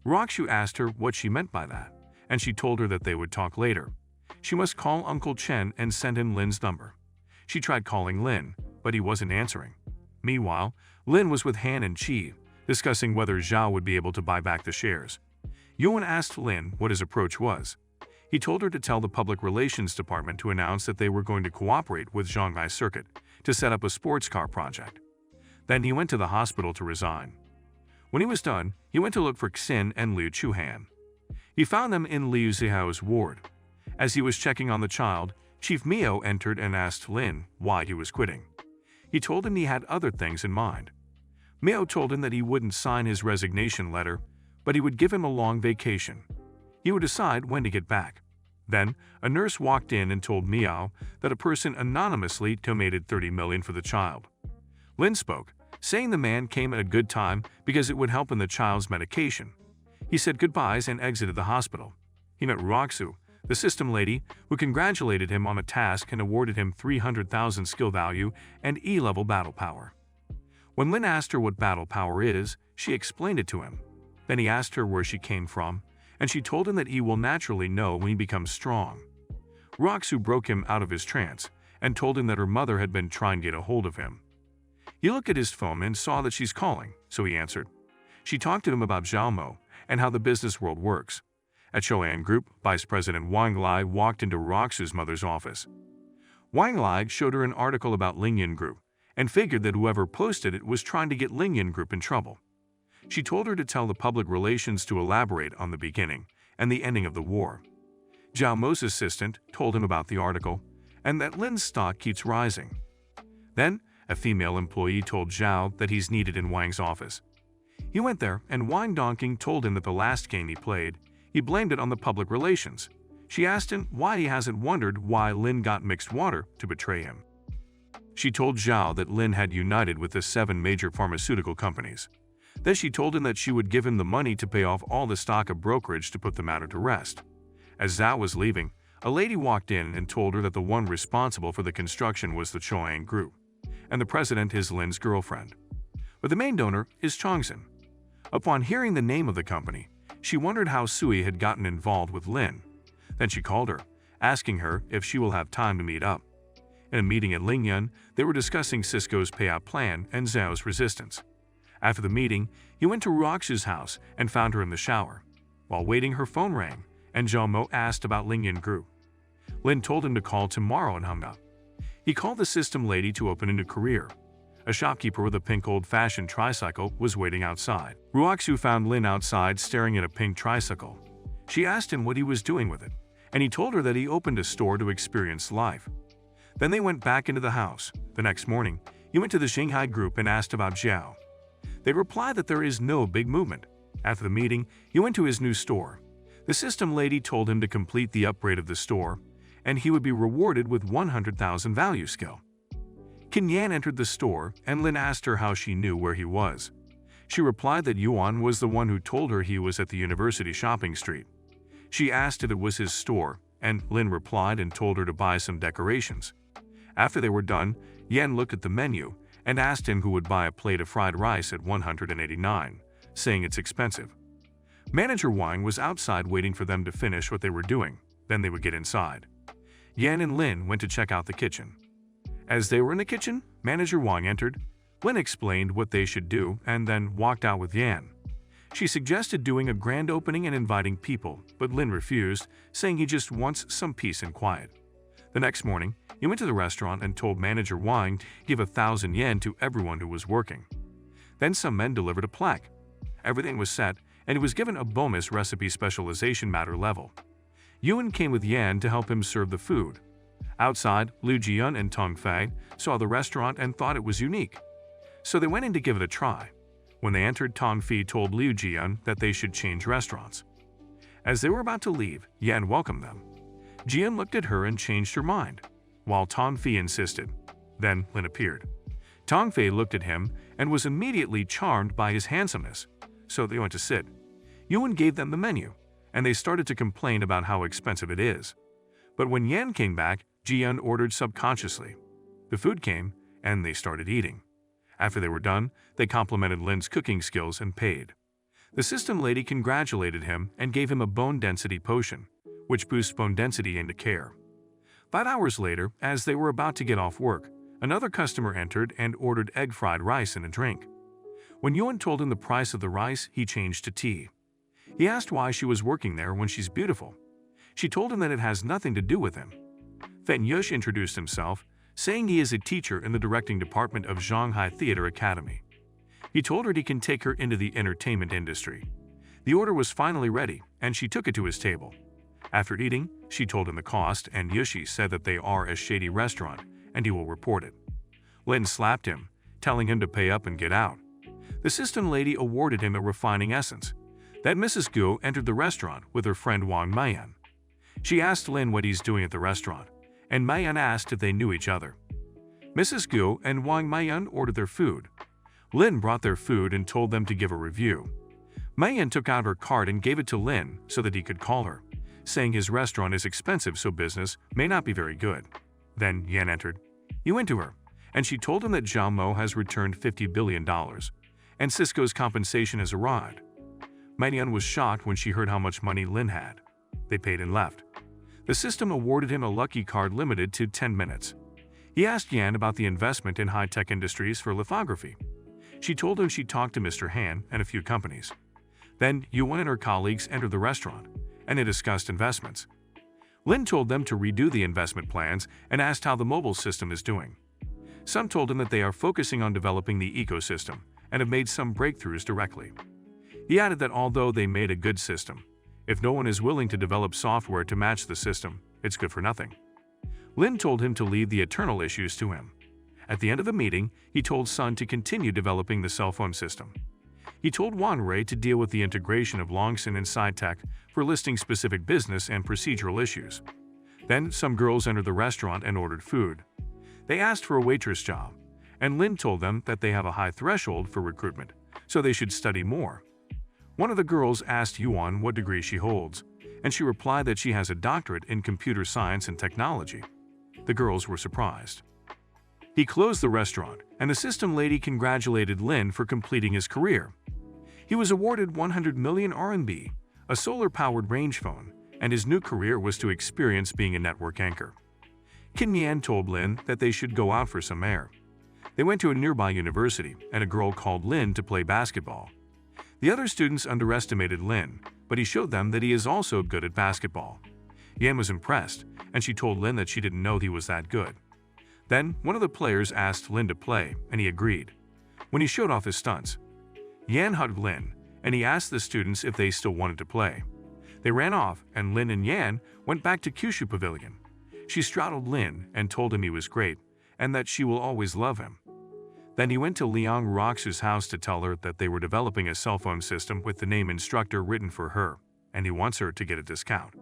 Roxu asked her what she meant by that, and she told her that they would talk later. She must call Uncle Chen and send him Lin's number. She tried calling Lin, but he wasn't answering. Meanwhile, Lin was with Han and Qi, discussing whether Zhao would be able to buy back the shares. Yuan asked Lin what his approach was. He told her to tell the public relations department to announce that they were going to cooperate with Shanghai Circuit to set up a sports car project. Then he went to the hospital to resign. When he was done, he went to look for Xin and Liu Chuhan. He found them in Liu Zihao's ward. As he was checking on the child, Chief Miao entered and asked Lin why he was quitting. He told him he had other things in mind. Miao told him that he wouldn't sign his resignation letter, but he would give him a long vacation. He would decide when to get back. Then, a nurse walked in and told Miao that a person anonymously donated 30 million for the child. Lin spoke, saying the man came at a good time because it would help in the child's medication. He said goodbyes and exited the hospital. He met Roxu, the system lady, who congratulated him on a task and awarded him 300,000 skill value and E-level battle power. When Lin asked her what battle power is, she explained it to him. Then he asked her where she came from, and she told him that he will naturally know when he becomes strong. Roxu broke him out of his trance and told him that her mother had been trying to get a hold of him. He looked at his phone and saw that she's calling, so he answered. She talked to him about Zhao Mo and how the business world works. At Shoan Group, Vice President Wang Lai walked into Roxu's mother's office. Wang Lai showed her an article about Lingyan Group and figured that whoever posted it was trying to get Lingyan Group in trouble. She told her to tell the public relations to elaborate on the beginning and the ending of the war. Zhao Mo's assistant told him about the article and that Lin's stock keeps rising. Then, a female employee told Zhao that he's needed in Wang's office. He went there, and Wang Dongqing told him that the last game he played, he blamed it on the public relations. She asked him why he hasn't wondered why Lin got mixed water to betray him. She told Zhao that Lin had united with the 7 major pharmaceutical companies. Then she told him that she would give him the money to pay off all the stock of brokerage to put the matter to rest. As Zhao was leaving, a lady walked in and told her that the one responsible for the construction was the Choang Group, and the president is Lin's girlfriend. But the main donor is Chongzhen. Upon hearing the name of the company, she wondered how Sui had gotten involved with Lin. Then she called her, asking her if she will have time to meet up. In a meeting at Lingyan, they were discussing Cisco's payout plan and Zhao's resistance. After the meeting, he went to Roxu's house and found her in the shower. While waiting, her phone rang, and Zhao Mo asked about Lingyan Group. Lin told him to call tomorrow and hung up. He called the system lady to open a new career. A shopkeeper with a pink old-fashioned tricycle was waiting outside. Roxu found Lin outside staring at a pink tricycle. She asked him what he was doing with it, and he told her that he opened a store to experience life. Then they went back into the house. The next morning, he went to the Shanghai Group and asked about Zhao. They replied that there is no big movement. After the meeting, he went to his new store. The system lady told him to complete the upgrade of the store, and he would be rewarded with 100,000 value skill. Qin Yan entered the store, and Lin asked her how she knew where he was. She replied that Yuan was the one who told her he was at the University Shopping Street. She asked if it was his store, and Lin replied and told her to buy some decorations. After they were done, Yan looked at the menu and asked him who would buy a plate of fried rice at 189, saying it's expensive. Manager Wang was outside waiting for them to finish what they were doing, then they would get inside. Yan and Lin went to check out the kitchen. As they were in the kitchen, Manager Wang entered. Lin explained what they should do and then walked out with Yan. She suggested doing a grand opening and inviting people, but Lin refused, saying he just wants some peace and quiet. The next morning, he went to the restaurant and told Manager Wang to give 1,000 yen to everyone who was working. Then some men delivered a plaque. Everything was set, and he was given a bonus recipe specialization matter level. Yuan came with Yan to help him serve the food. Outside, Liu Jian and Tong Fei saw the restaurant and thought it was unique. So they went in to give it a try. When they entered, Tong Fei told Liu Jian that they should change restaurants. As they were about to leave, Yan welcomed them. Jian looked at her and changed her mind, while Tong Fei insisted. Then Lin appeared. Tong Fei looked at him and was immediately charmed by his handsomeness, so they went to sit. Yuan gave them the menu, and they started to complain about how expensive it is. But when Yan came back, Jian ordered subconsciously. The food came, and they started eating. After they were done, they complimented Lin's cooking skills and paid. The system lady congratulated him and gave him a bone density potion, which boosts bone density into care. 5 hours later, as they were about to get off work, another customer entered and ordered egg fried rice and a drink. When Yuan told him the price of the rice, he changed to tea. He asked why she was working there when she's beautiful. She told him that it has nothing to do with him. Fen Yush introduced himself, saying he is a teacher in the directing department of Shanghai Theater Academy. He told her he can take her into the entertainment industry. The order was finally ready, and she took it to his table. After eating, she told him the cost, and Yushi said that they are a shady restaurant, and he will report it. Lin slapped him, telling him to pay up and get out. The system lady awarded him a refining essence. Then Mrs. Gu entered the restaurant with her friend Wang Mayan. She asked Lin what he's doing at the restaurant, and Mayan asked if they knew each other. Mrs. Gu and Wang Mayan ordered their food. Lin brought their food and told them to give a review. Mayan took out her card and gave it to Lin so that he could call her, saying his restaurant is expensive so business may not be very good. Then Yan entered. He went to her, and she told him that Zhao Mo has returned $50 billion, and Cisco's compensation has arrived. Mayan was shocked when she heard how much money Lin had. They paid and left. The system awarded him a lucky card limited to 10 minutes. He asked Yan about the investment in high-tech industries for lithography. She told him she talked to Mr. Han and a few companies. Then Yuan and her colleagues entered the restaurant, and they discussed investments. Lin told them to redo the investment plans and asked how the mobile system is doing. Some told him that they are focusing on developing the ecosystem and have made some breakthroughs directly. He added that although they made a good system, if no one is willing to develop software to match the system, it's good for nothing. Lin told him to leave the eternal issues to him. At the end of the meeting, he told Sun to continue developing the cell phone system. He told Wan Rui to deal with the integration of Longson and SciTech for listing specific business and procedural issues. Then some girls entered the restaurant and ordered food. They asked for a waitress job, and Lin told them that they have a high threshold for recruitment, so they should study more. One of the girls asked Yuan what degree she holds, and she replied that she has a doctorate in computer science and technology. The girls were surprised. He closed the restaurant, and the system lady congratulated Lin for completing his career. He was awarded 100 million RMB, a solar-powered range phone, and his new career was to experience being a network anchor. Qin Yan told Lin that they should go out for some air. They went to a nearby university, and a girl called Lin to play basketball. The other students underestimated Lin, but he showed them that he is also good at basketball. Yan was impressed, and she told Lin that she didn't know he was that good. Then, one of the players asked Lin to play, and he agreed. When he showed off his stunts, Yan hugged Lin, and he asked the students if they still wanted to play. They ran off, and Lin and Yan went back to Kyushu Pavilion. She straddled Lin and told him he was great, and that she will always love him. Then he went to Liang Roxu's house to tell her that they were developing a cell phone system with the name instructor written for her, and he wants her to get a discount.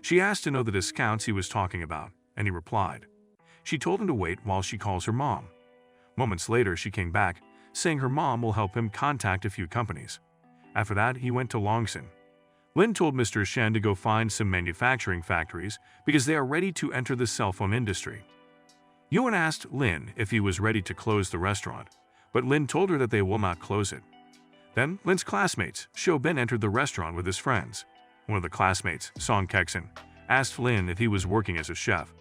She asked to know the discounts he was talking about, and he replied. She told him to wait while she calls her mom. Moments later, she came back, saying her mom will help him contact a few companies. After that, he went to Longson. Lin told Mr. Shen to go find some manufacturing factories because they are ready to enter the cell phone industry. Yuan asked Lin if he was ready to close the restaurant, but Lin told her that they will not close it. Then, Lin's classmates, Shobin, entered the restaurant with his friends. One of the classmates, Song Kekson, asked Lin if he was working as a chef.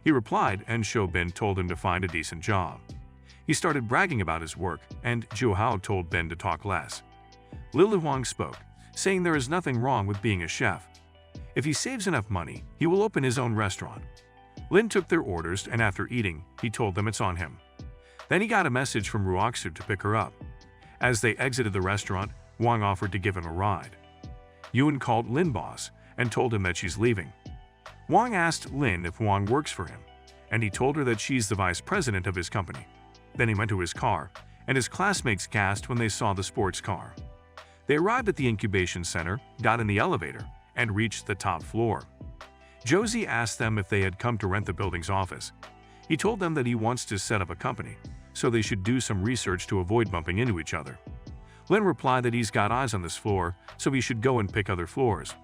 He replied, and Shobin told him to find a decent job. He started bragging about his work, and Zhou Hao told Ben to talk less. Lili Huang spoke, saying there is nothing wrong with being a chef. If he saves enough money, he will open his own restaurant. Lin took their orders, and after eating, he told them it's on him. Then he got a message from Ruoxu to pick her up. As they exited the restaurant, Wang offered to give him a ride. Yuan called Lin boss and told him that she's leaving. Wang asked Lin if Wang works for him, and he told her that she's the vice president of his company. Then he went to his car, and his classmates gasped when they saw the sports car. They arrived at the incubation center, got in the elevator, and reached the top floor. Josie asked them if they had come to rent the building's office. He told them that he wants to set up a company, so they should do some research to avoid bumping into each other. Lin replied that he's got eyes on this floor, so he should go and pick other floors.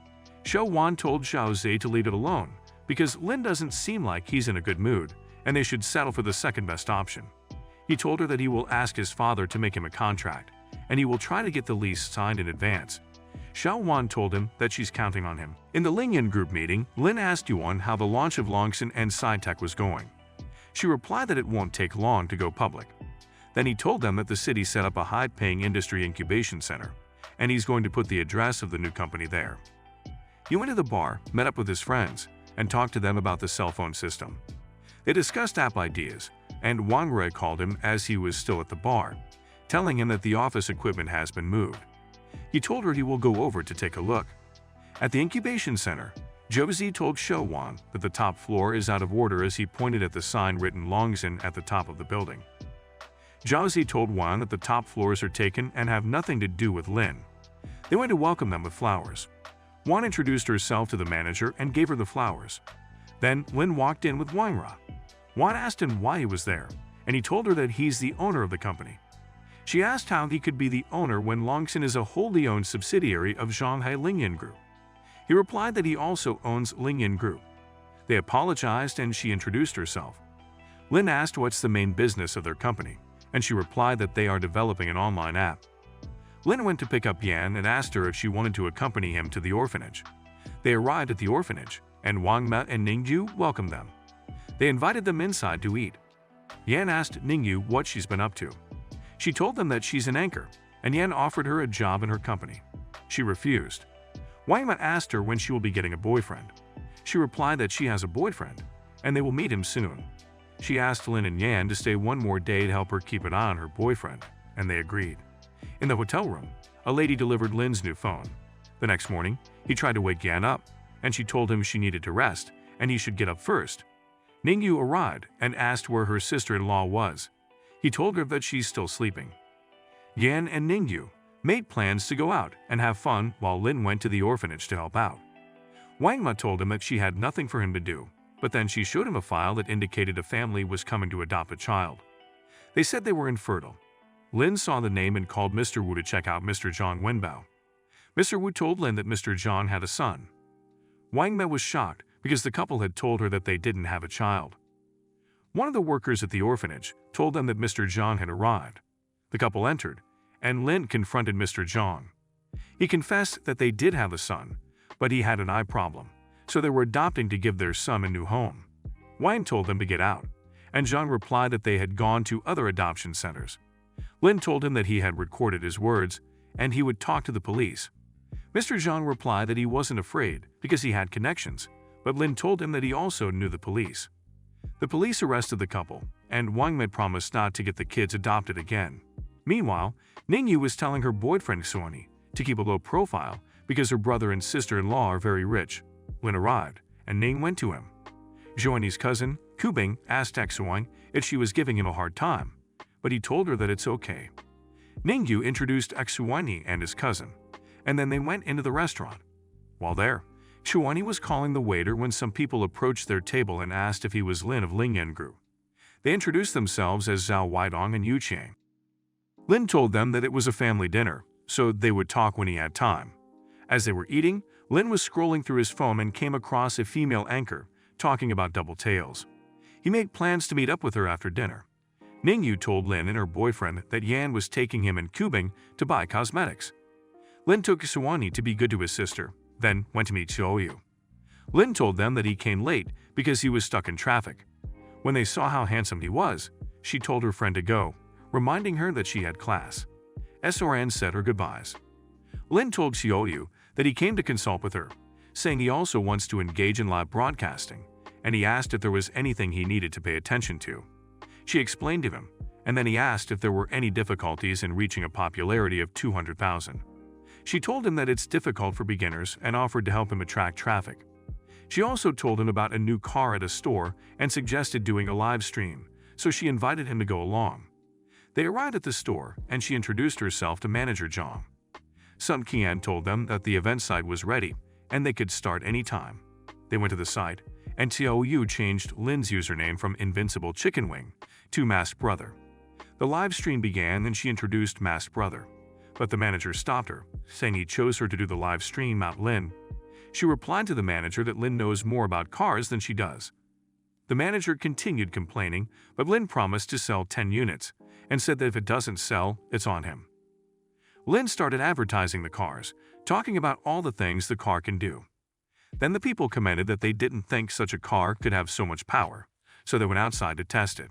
Xiao Wan told Xiao Zhe to leave it alone, because Lin doesn't seem like he's in a good mood, and they should settle for the second best option. He told her that he will ask his father to make him a contract, and he will try to get the lease signed in advance. Xiao Wan told him that she's counting on him. In the Lingyan group meeting, Lin asked Yuan how the launch of Longxin and SciTech was going. She replied that it won't take long to go public. Then he told them that the city set up a high-paying industry incubation center, and he's going to put the address of the new company there. He went to the bar, met up with his friends, and talked to them about the cell phone system. They discussed app ideas, and Wang Rui called him as he was still at the bar, telling him that the office equipment has been moved. He told her he will go over to take a look. At the incubation center, Josie told Xiao Wan that the top floor is out of order as he pointed at the sign written Longxin at the top of the building. Josie told Wan that the top floors are taken and have nothing to do with Lin. They went to welcome them with flowers. Wan introduced herself to the manager and gave her the flowers. Then Lin walked in with Wang Ra. Wan asked him why he was there, and he told her that he's the owner of the company. She asked how he could be the owner when Longxin is a wholly owned subsidiary of Shanghai Lingyan Group. He replied that he also owns Lingyan Group. They apologized and she introduced herself. Lin asked what's the main business of their company, and she replied that they are developing an online app. Lin went to pick up Yan and asked her if she wanted to accompany him to the orphanage. They arrived at the orphanage, and Wang Ma and Ningyu welcomed them. They invited them inside to eat. Yan asked Ningyu what she's been up to. She told them that she's an anchor, and Yan offered her a job in her company. She refused. Wang Ma asked her when she will be getting a boyfriend. She replied that she has a boyfriend, and they will meet him soon. She asked Lin and Yan to stay one more day to help her keep an eye on her boyfriend, and they agreed. In the hotel room, a lady delivered Lin's new phone. The next morning, he tried to wake Yan up, and she told him she needed to rest, and he should get up first. Ningyu arrived and asked where her sister-in-law was. He told her that she's still sleeping. Yan and Ningyu made plans to go out and have fun while Lin went to the orphanage to help out. Wang Ma told him that she had nothing for him to do, but then she showed him a file that indicated a family was coming to adopt a child. They said they were infertile. Lin saw the name and called Mr. Wu to check out Mr. Zhang Wenbao. Mr. Wu told Lin that Mr. Zhang had a son. Wang Ma was shocked because the couple had told her that they didn't have a child. One of the workers at the orphanage told them that Mr. Zhang had arrived. The couple entered, and Lin confronted Mr. Zhang. He confessed that they did have a son, but he had an eye problem, so they were adopting to give their son a new home. Wang told them to get out, and Zhang replied that they had gone to other adoption centers. Lin told him that he had recorded his words, and he would talk to the police. Mr. Zhang replied that he wasn't afraid because he had connections, but Lin told him that he also knew the police. The police arrested the couple, and Wang had promised not to get the kids adopted again. Meanwhile, Ningyu was telling her boyfriend Xuani to keep a low profile because her brother and sister-in-law are very rich. Lin arrived, and Ning went to him. Xuani's cousin, Kubing, asked Xuan if she was giving him a hard time, but he told her that it's okay. Ningyu introduced Xuani and his cousin, and then they went into the restaurant. While there, Xuani was calling the waiter when some people approached their table and asked if he was Lin of Lingyan Group. They introduced themselves as Zhao Weidong and Yu Qiang. Lin told them that it was a family dinner, so they would talk when he had time. As they were eating, Lin was scrolling through his phone and came across a female anchor talking about double tails. He made plans to meet up with her after dinner. Ningyu told Lin and her boyfriend that Yan was taking him and Kubing to buy cosmetics. Lin took Suwani to be good to his sister, then went to meet Xiaoyu. Lin told them that he came late because he was stuck in traffic. When they saw how handsome he was, she told her friend to go, reminding her that she had class. SRN said her goodbyes. Lin told Xiaoyu that he came to consult with her, saying he also wants to engage in live broadcasting, and he asked if there was anything he needed to pay attention to. She explained to him, and then he asked if there were any difficulties in reaching a popularity of 200,000. She told him that it's difficult for beginners and offered to help him attract traffic. She also told him about a new car at a store and suggested doing a live stream, so she invited him to go along. They arrived at the store, and she introduced herself to manager Zhang. Sun Qian told them that the event site was ready, and they could start any time. They went to the site, and Xiao Yu changed Lin's username from Invincible Chicken Wing to Masked Brother. The live stream began and she introduced Masked Brother, but the manager stopped her, saying he chose her to do the live stream, not Lin. She replied to the manager that Lin knows more about cars than she does. The manager continued complaining, but Lin promised to sell 10 units and said that if it doesn't sell, it's on him. Lin started advertising the cars, talking about all the things the car can do. Then the people commented that they didn't think such a car could have so much power, so they went outside to test it.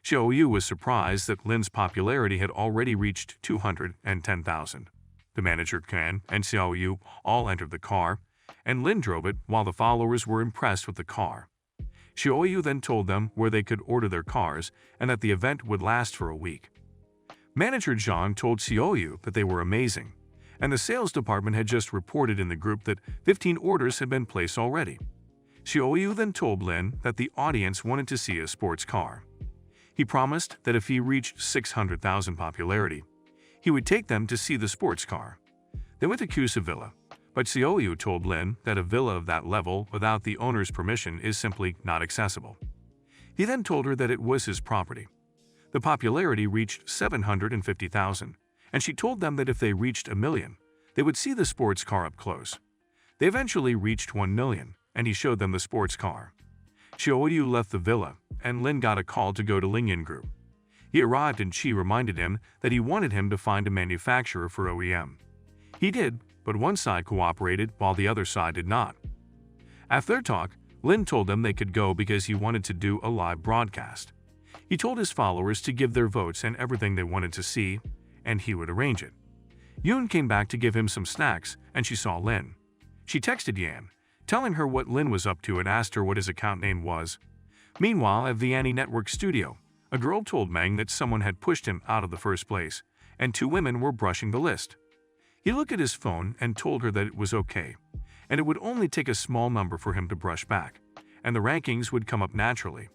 Xiao Yu was surprised that Lin's popularity had already reached 210,000. The manager Kan and Xiao Yu all entered the car, and Lin drove it while the followers were impressed with the car. Xiao Yu then told them where they could order their cars and that the event would last for a week. Manager Zhang told Xiao Yu that they were amazing, and the sales department had just reported in the group that 15 orders had been placed already. Xiao Yu then told Lin that the audience wanted to see a sports car. He promised that if he reached 600,000 popularity, he would take them to see the sports car. They went to Kusa Villa, but Xiao Yu told Lin that a villa of that level without the owner's permission is simply not accessible. He then told her that it was his property. The popularity reached 750,000, and she told them that if they reached 1 million, they would see the sports car up close. They eventually reached 1 million, and he showed them the sports car. Xiao Yu left the villa, and Lin got a call to go to Lingyan Group. He arrived and Chi reminded him that he wanted him to find a manufacturer for OEM. He did, but one side cooperated while the other side did not. After their talk, Lin told them they could go because he wanted to do a live broadcast. He told his followers to give their votes and everything they wanted to see, and he would arrange it. Yoon came back to give him some snacks, and she saw Lin. She texted Yan, telling her what Lin was up to and asked her what his account name was. Meanwhile, at the Annie Network studio, a girl told Meng that someone had pushed him out of the first place, and 2 women were brushing the list. He looked at his phone and told her that it was okay, and it would only take a small number for him to brush back, and the rankings would come up naturally.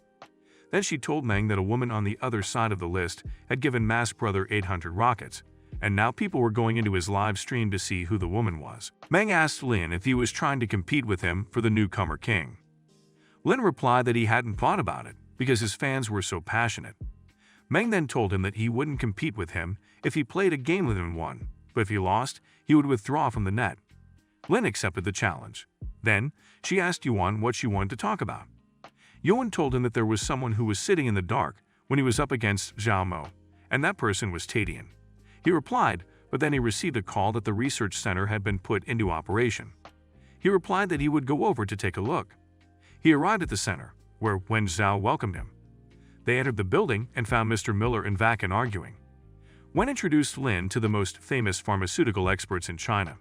Then she told Meng that a woman on the other side of the list had given Masked Brother 800 rockets, and now people were going into his live stream to see who the woman was. Meng asked Lin if he was trying to compete with him for the newcomer king. Lin replied that he hadn't thought about it because his fans were so passionate. Meng then told him that he wouldn't compete with him if he played a game with him and won, but if he lost, he would withdraw from the net. Lin accepted the challenge. Then, she asked Yuan what she wanted to talk about. Yuan told him that there was someone who was sitting in the dark when he was up against Zhao Mo, and that person was Tadian. He replied, but then he received a call that the research center had been put into operation. He replied that he would go over to take a look. He arrived at the center, where Wen Zhao welcomed him. They entered the building and found Mr. Miller and Vacan arguing. Wen introduced Lin to the most famous pharmaceutical experts in China.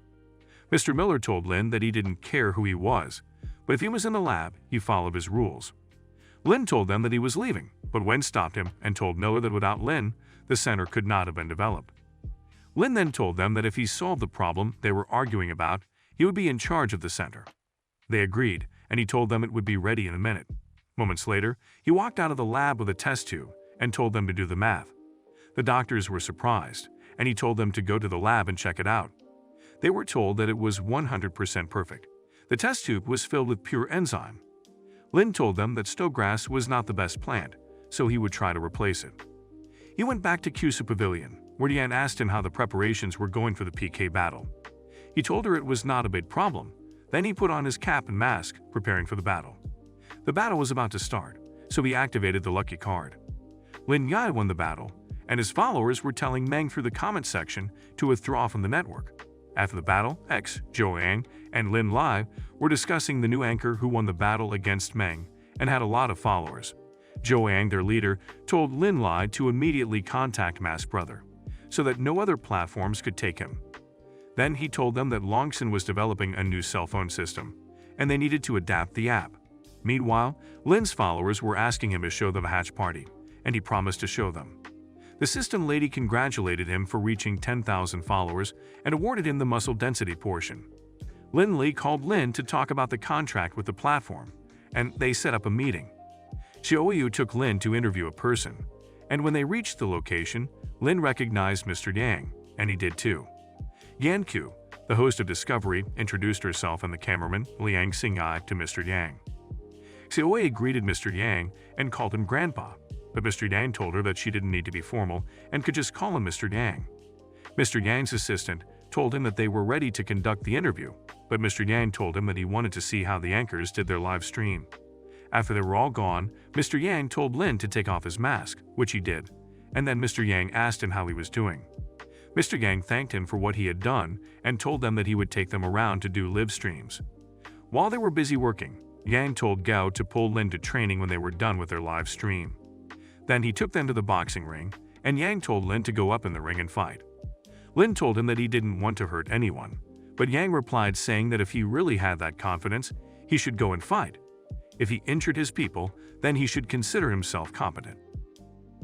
Mr. Miller told Lin that he didn't care who he was, but if he was in the lab, he followed his rules. Lin told them that he was leaving, but Wen stopped him and told Miller that without Lin, the center could not have been developed. Lin then told them that if he solved the problem they were arguing about, he would be in charge of the center. They agreed, and he told them it would be ready in a minute. Moments later, he walked out of the lab with a test tube and told them to do the math. The doctors were surprised, and he told them to go to the lab and check it out. They were told that it was 100% perfect. The test tube was filled with pure enzyme. Lin told them that Stowgrass was not the best plant, so he would try to replace it. He went back to Kusa Pavilion, where Yan asked him how the preparations were going for the PK battle. He told her it was not a big problem. Then he put on his cap and mask, preparing for the battle. The battle was about to start, so he activated the lucky card. Lin Yai won the battle, and his followers were telling Meng through the comment section to withdraw from the network. After the battle, Zhou Yang and Lin Lai were discussing the new anchor who won the battle against Meng and had a lot of followers. Zhou Yang, their leader, told Lin Lai to immediately contact Mass Brother, so that no other platforms could take him. Then he told them that Longxin was developing a new cell phone system, and they needed to adapt the app. Meanwhile, Lin's followers were asking him to show them a hatch party, and he promised to show them. The system lady congratulated him for reaching 10,000 followers and awarded him the muscle density portion. Lin Li called Lin to talk about the contract with the platform, and they set up a meeting. Xiaoyu took Lin to interview a person, and when they reached the location, Lin recognized Mr. Yang, and he did too. Yanku, the host of Discovery, introduced herself and the cameraman, Liang Xingai, to Mr. Yang. Xiaoyu greeted Mr. Yang and called him Grandpa, but Mr. Yang told her that she didn't need to be formal and could just call him Mr. Yang. Mr. Yang's assistant told him that they were ready to conduct the interview, but Mr. Yang told him that he wanted to see how the anchors did their live stream. After they were all gone, Mr. Yang told Lin to take off his mask, which he did, and then Mr. Yang asked him how he was doing. Mr. Yang thanked him for what he had done and told them that he would take them around to do live streams. While they were busy working, Yang told Gao to pull Lin to training when they were done with their live stream. Then he took them to the boxing ring, and Yang told Lin to go up in the ring and fight. Lin told him that he didn't want to hurt anyone, but Yang replied saying that if he really had that confidence, he should go and fight. If he injured his people, then he should consider himself competent.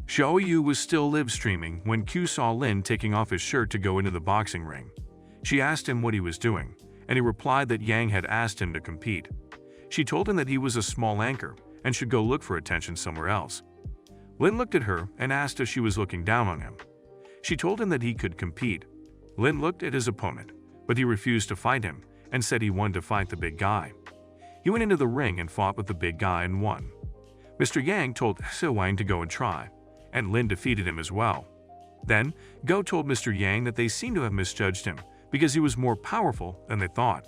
Xiaoyu was still live streaming when Q saw Lin taking off his shirt to go into the boxing ring. She asked him what he was doing, and he replied that Yang had asked him to compete. She told him that he was a small anchor and should go look for attention somewhere else. Lin looked at her and asked if she was looking down on him. She told him that he could compete. Lin looked at his opponent, but he refused to fight him and said he wanted to fight the big guy. He went into the ring and fought with the big guy and won. Mr. Yang told Xu Wang to go and try, and Lin defeated him as well. Then, Go told Mr. Yang that they seemed to have misjudged him because he was more powerful than they thought.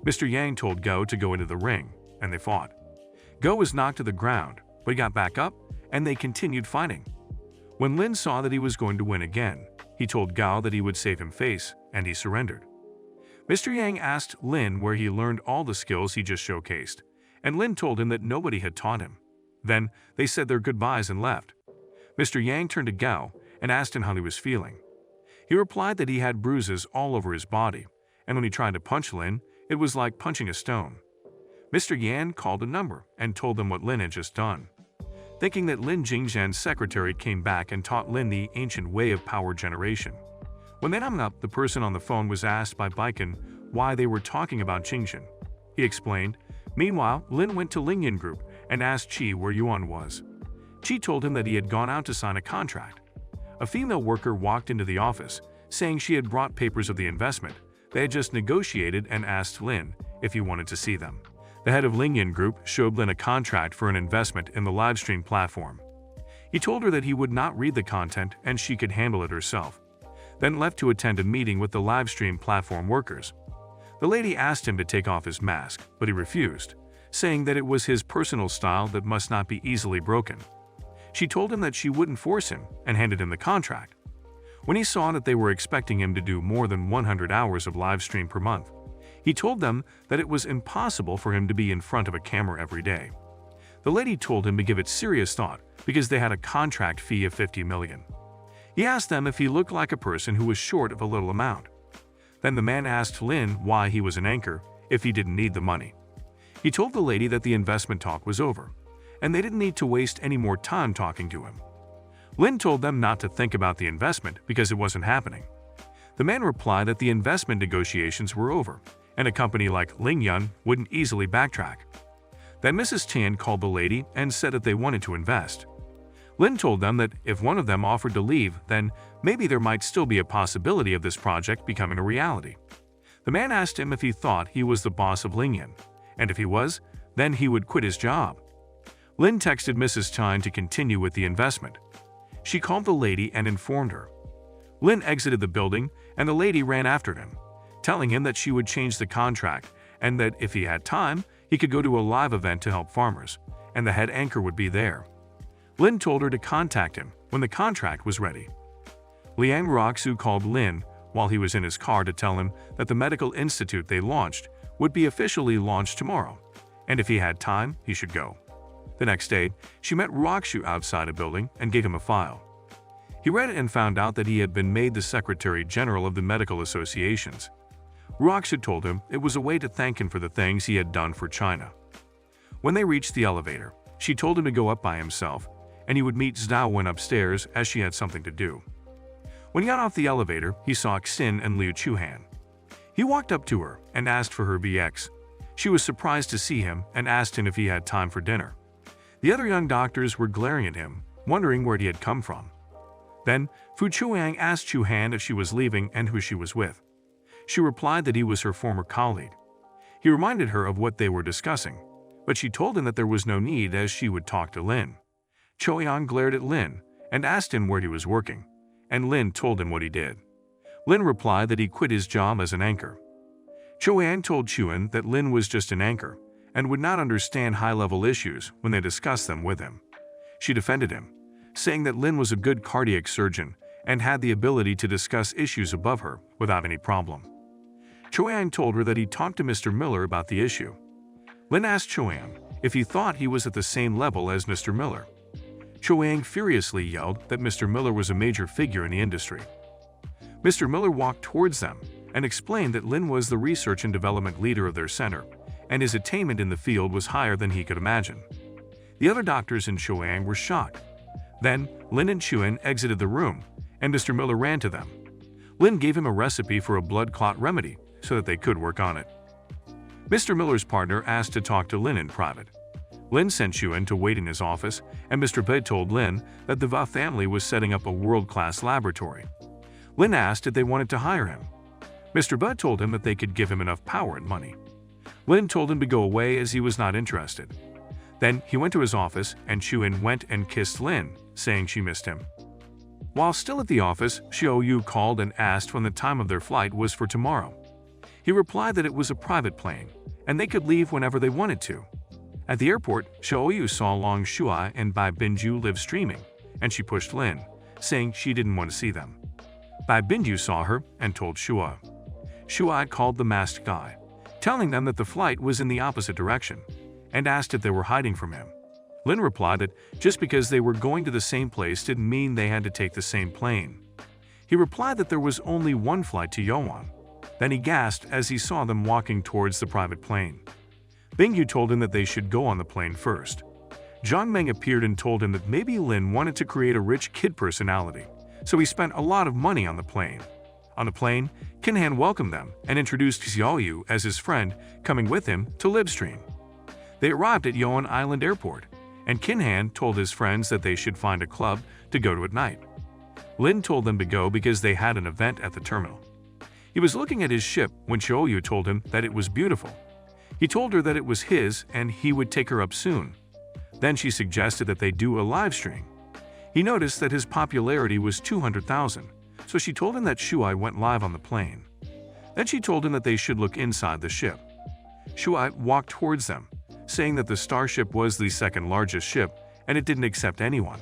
Mr. Yang told Go to go into the ring, and they fought. Go was knocked to the ground, but he got back up, and they continued fighting. When Lin saw that he was going to win again, he told Gao that he would save him face, and he surrendered. Mr. Yang asked Lin where he learned all the skills he just showcased, and Lin told him that nobody had taught him. Then, they said their goodbyes and left. Mr. Yang turned to Gao and asked him how he was feeling. He replied that he had bruises all over his body, and when he tried to punch Lin, it was like punching a stone. Mr. Yan called a number and told them what Lin had just done. Thinking that Lin Jingzhan's secretary came back and taught Lin the ancient way of power generation. When they hung up, the person on the phone was asked by Baiken why they were talking about Jingzhan. He explained. Meanwhile, Lin went to Lingyan Group and asked Qi where Yuan was. Qi told him that he had gone out to sign a contract. A female worker walked into the office, saying she had brought papers of the investment they had just negotiated and asked Lin if he wanted to see them. The head of Lingyan Group showed Lin a contract for an investment in the livestream platform. He told her that he would not read the content and she could handle it herself, then left to attend a meeting with the livestream platform workers. The lady asked him to take off his mask, but he refused, saying that it was his personal style that must not be easily broken. She told him that she wouldn't force him and handed him the contract. When he saw that they were expecting him to do more than 100 hours of livestream per month, he told them that it was impossible for him to be in front of a camera every day. The lady told him to give it serious thought because they had a contract fee of 50 million. He asked them if he looked like a person who was short of a little amount. Then the man asked Lin why he was an anchor if he didn't need the money. He told the lady that the investment talk was over, and they didn't need to waste any more time talking to him. Lin told them not to think about the investment because it wasn't happening. The man replied that the investment negotiations were over, and a company like Lingyun wouldn't easily backtrack. Then Mrs. Tian called the lady and said that they wanted to invest. Lin told them that if one of them offered to leave, then maybe there might still be a possibility of this project becoming a reality. The man asked him if he thought he was the boss of Lingyun, and if he was, then he would quit his job. Lin texted Mrs. Tian to continue with the investment. She called the lady and informed her. Lin exited the building, and the lady ran after him, telling him that she would change the contract and that if he had time, he could go to a live event to help farmers, and the head anchor would be there. Lin told her to contact him when the contract was ready. Liang Roxu called Lin while he was in his car to tell him that the medical institute they launched would be officially launched tomorrow, and if he had time, he should go. The next day, she met Roxu outside a building and gave him a file. He read it and found out that he had been made the Secretary General of the medical associations. Roxu told him it was a way to thank him for the things he had done for China. When they reached the elevator, she told him to go up by himself, and he would meet Zhao Wen upstairs as she had something to do. When he got off the elevator, he saw Xin and Liu Chuhan. He walked up to her and asked for her BX. She was surprised to see him and asked him if he had time for dinner. The other young doctors were glaring at him, wondering where he had come from. Then, Fu Chuang asked Chuhan if she was leaving and who she was with. She replied that he was her former colleague. He reminded her of what they were discussing, but she told him that there was no need as she would talk to Lin. Choyang glared at Lin and asked him where he was working, and Lin told him what he did. Lin replied that he quit his job as an anchor. Choyang told Chuan that Lin was just an anchor and would not understand high-level issues when they discussed them with him. She defended him, saying that Lin was a good cardiac surgeon and had the ability to discuss issues above her without any problem. Choyang told her that he talked to Mr. Miller about the issue. Lin asked Choyang if he thought he was at the same level as Mr. Miller. Choyang furiously yelled that Mr. Miller was a major figure in the industry. Mr. Miller walked towards them and explained that Lin was the research and development leader of their center, and his attainment in the field was higher than he could imagine. The other doctors in Choyang were shocked. Then, Lin and Chuan exited the room, and Mr. Miller ran to them. Lin gave him a recipe for a blood clot remedy so that they could work on it. Mr. Miller's partner asked to talk to Lin in private. Lin sent Chuan to wait in his office, and Mr. Bei told Lin that the Va family was setting up a world-class laboratory. Lin asked if they wanted to hire him. Mr. Bei told him that they could give him enough power and money. Lin told him to go away as he was not interested. Then he went to his office, and Chuan went and kissed Lin, saying she missed him. While still at the office, Xiao Yu called and asked when the time of their flight was for tomorrow. He replied that it was a private plane, and they could leave whenever they wanted to. At the airport, Xiao Yu saw Long Shuai and Bai Binju live streaming, and she pushed Lin, saying she didn't want to see them. Bai Binju saw her and told Shuai. Shuai called the masked guy, telling them that the flight was in the opposite direction, and asked if they were hiding from him. Lin replied that just because they were going to the same place didn't mean they had to take the same plane. He replied that there was only one flight to Yowan. Then he gasped as he saw them walking towards the private plane. Bingyu told him that they should go on the plane first. Zhang Meng appeared and told him that maybe Lin wanted to create a rich kid personality, so he spent a lot of money on the plane. On the plane, Kinhan welcomed them and introduced Xiao Yu as his friend, coming with him to Livestream. They arrived at Yoan Island Airport, and Kinhan told his friends that they should find a club to go to at night. Lin told them to go because they had an event at the terminal. He was looking at his ship when Xiao Yu told him that it was beautiful. He told her that it was his and he would take her up soon. Then she suggested that they do a live stream. He noticed that his popularity was 200,000, so she told him that Shuai went live on the plane. Then she told him that they should look inside the ship. Shuai walked towards them, saying that the starship was the second largest ship and it didn't accept anyone.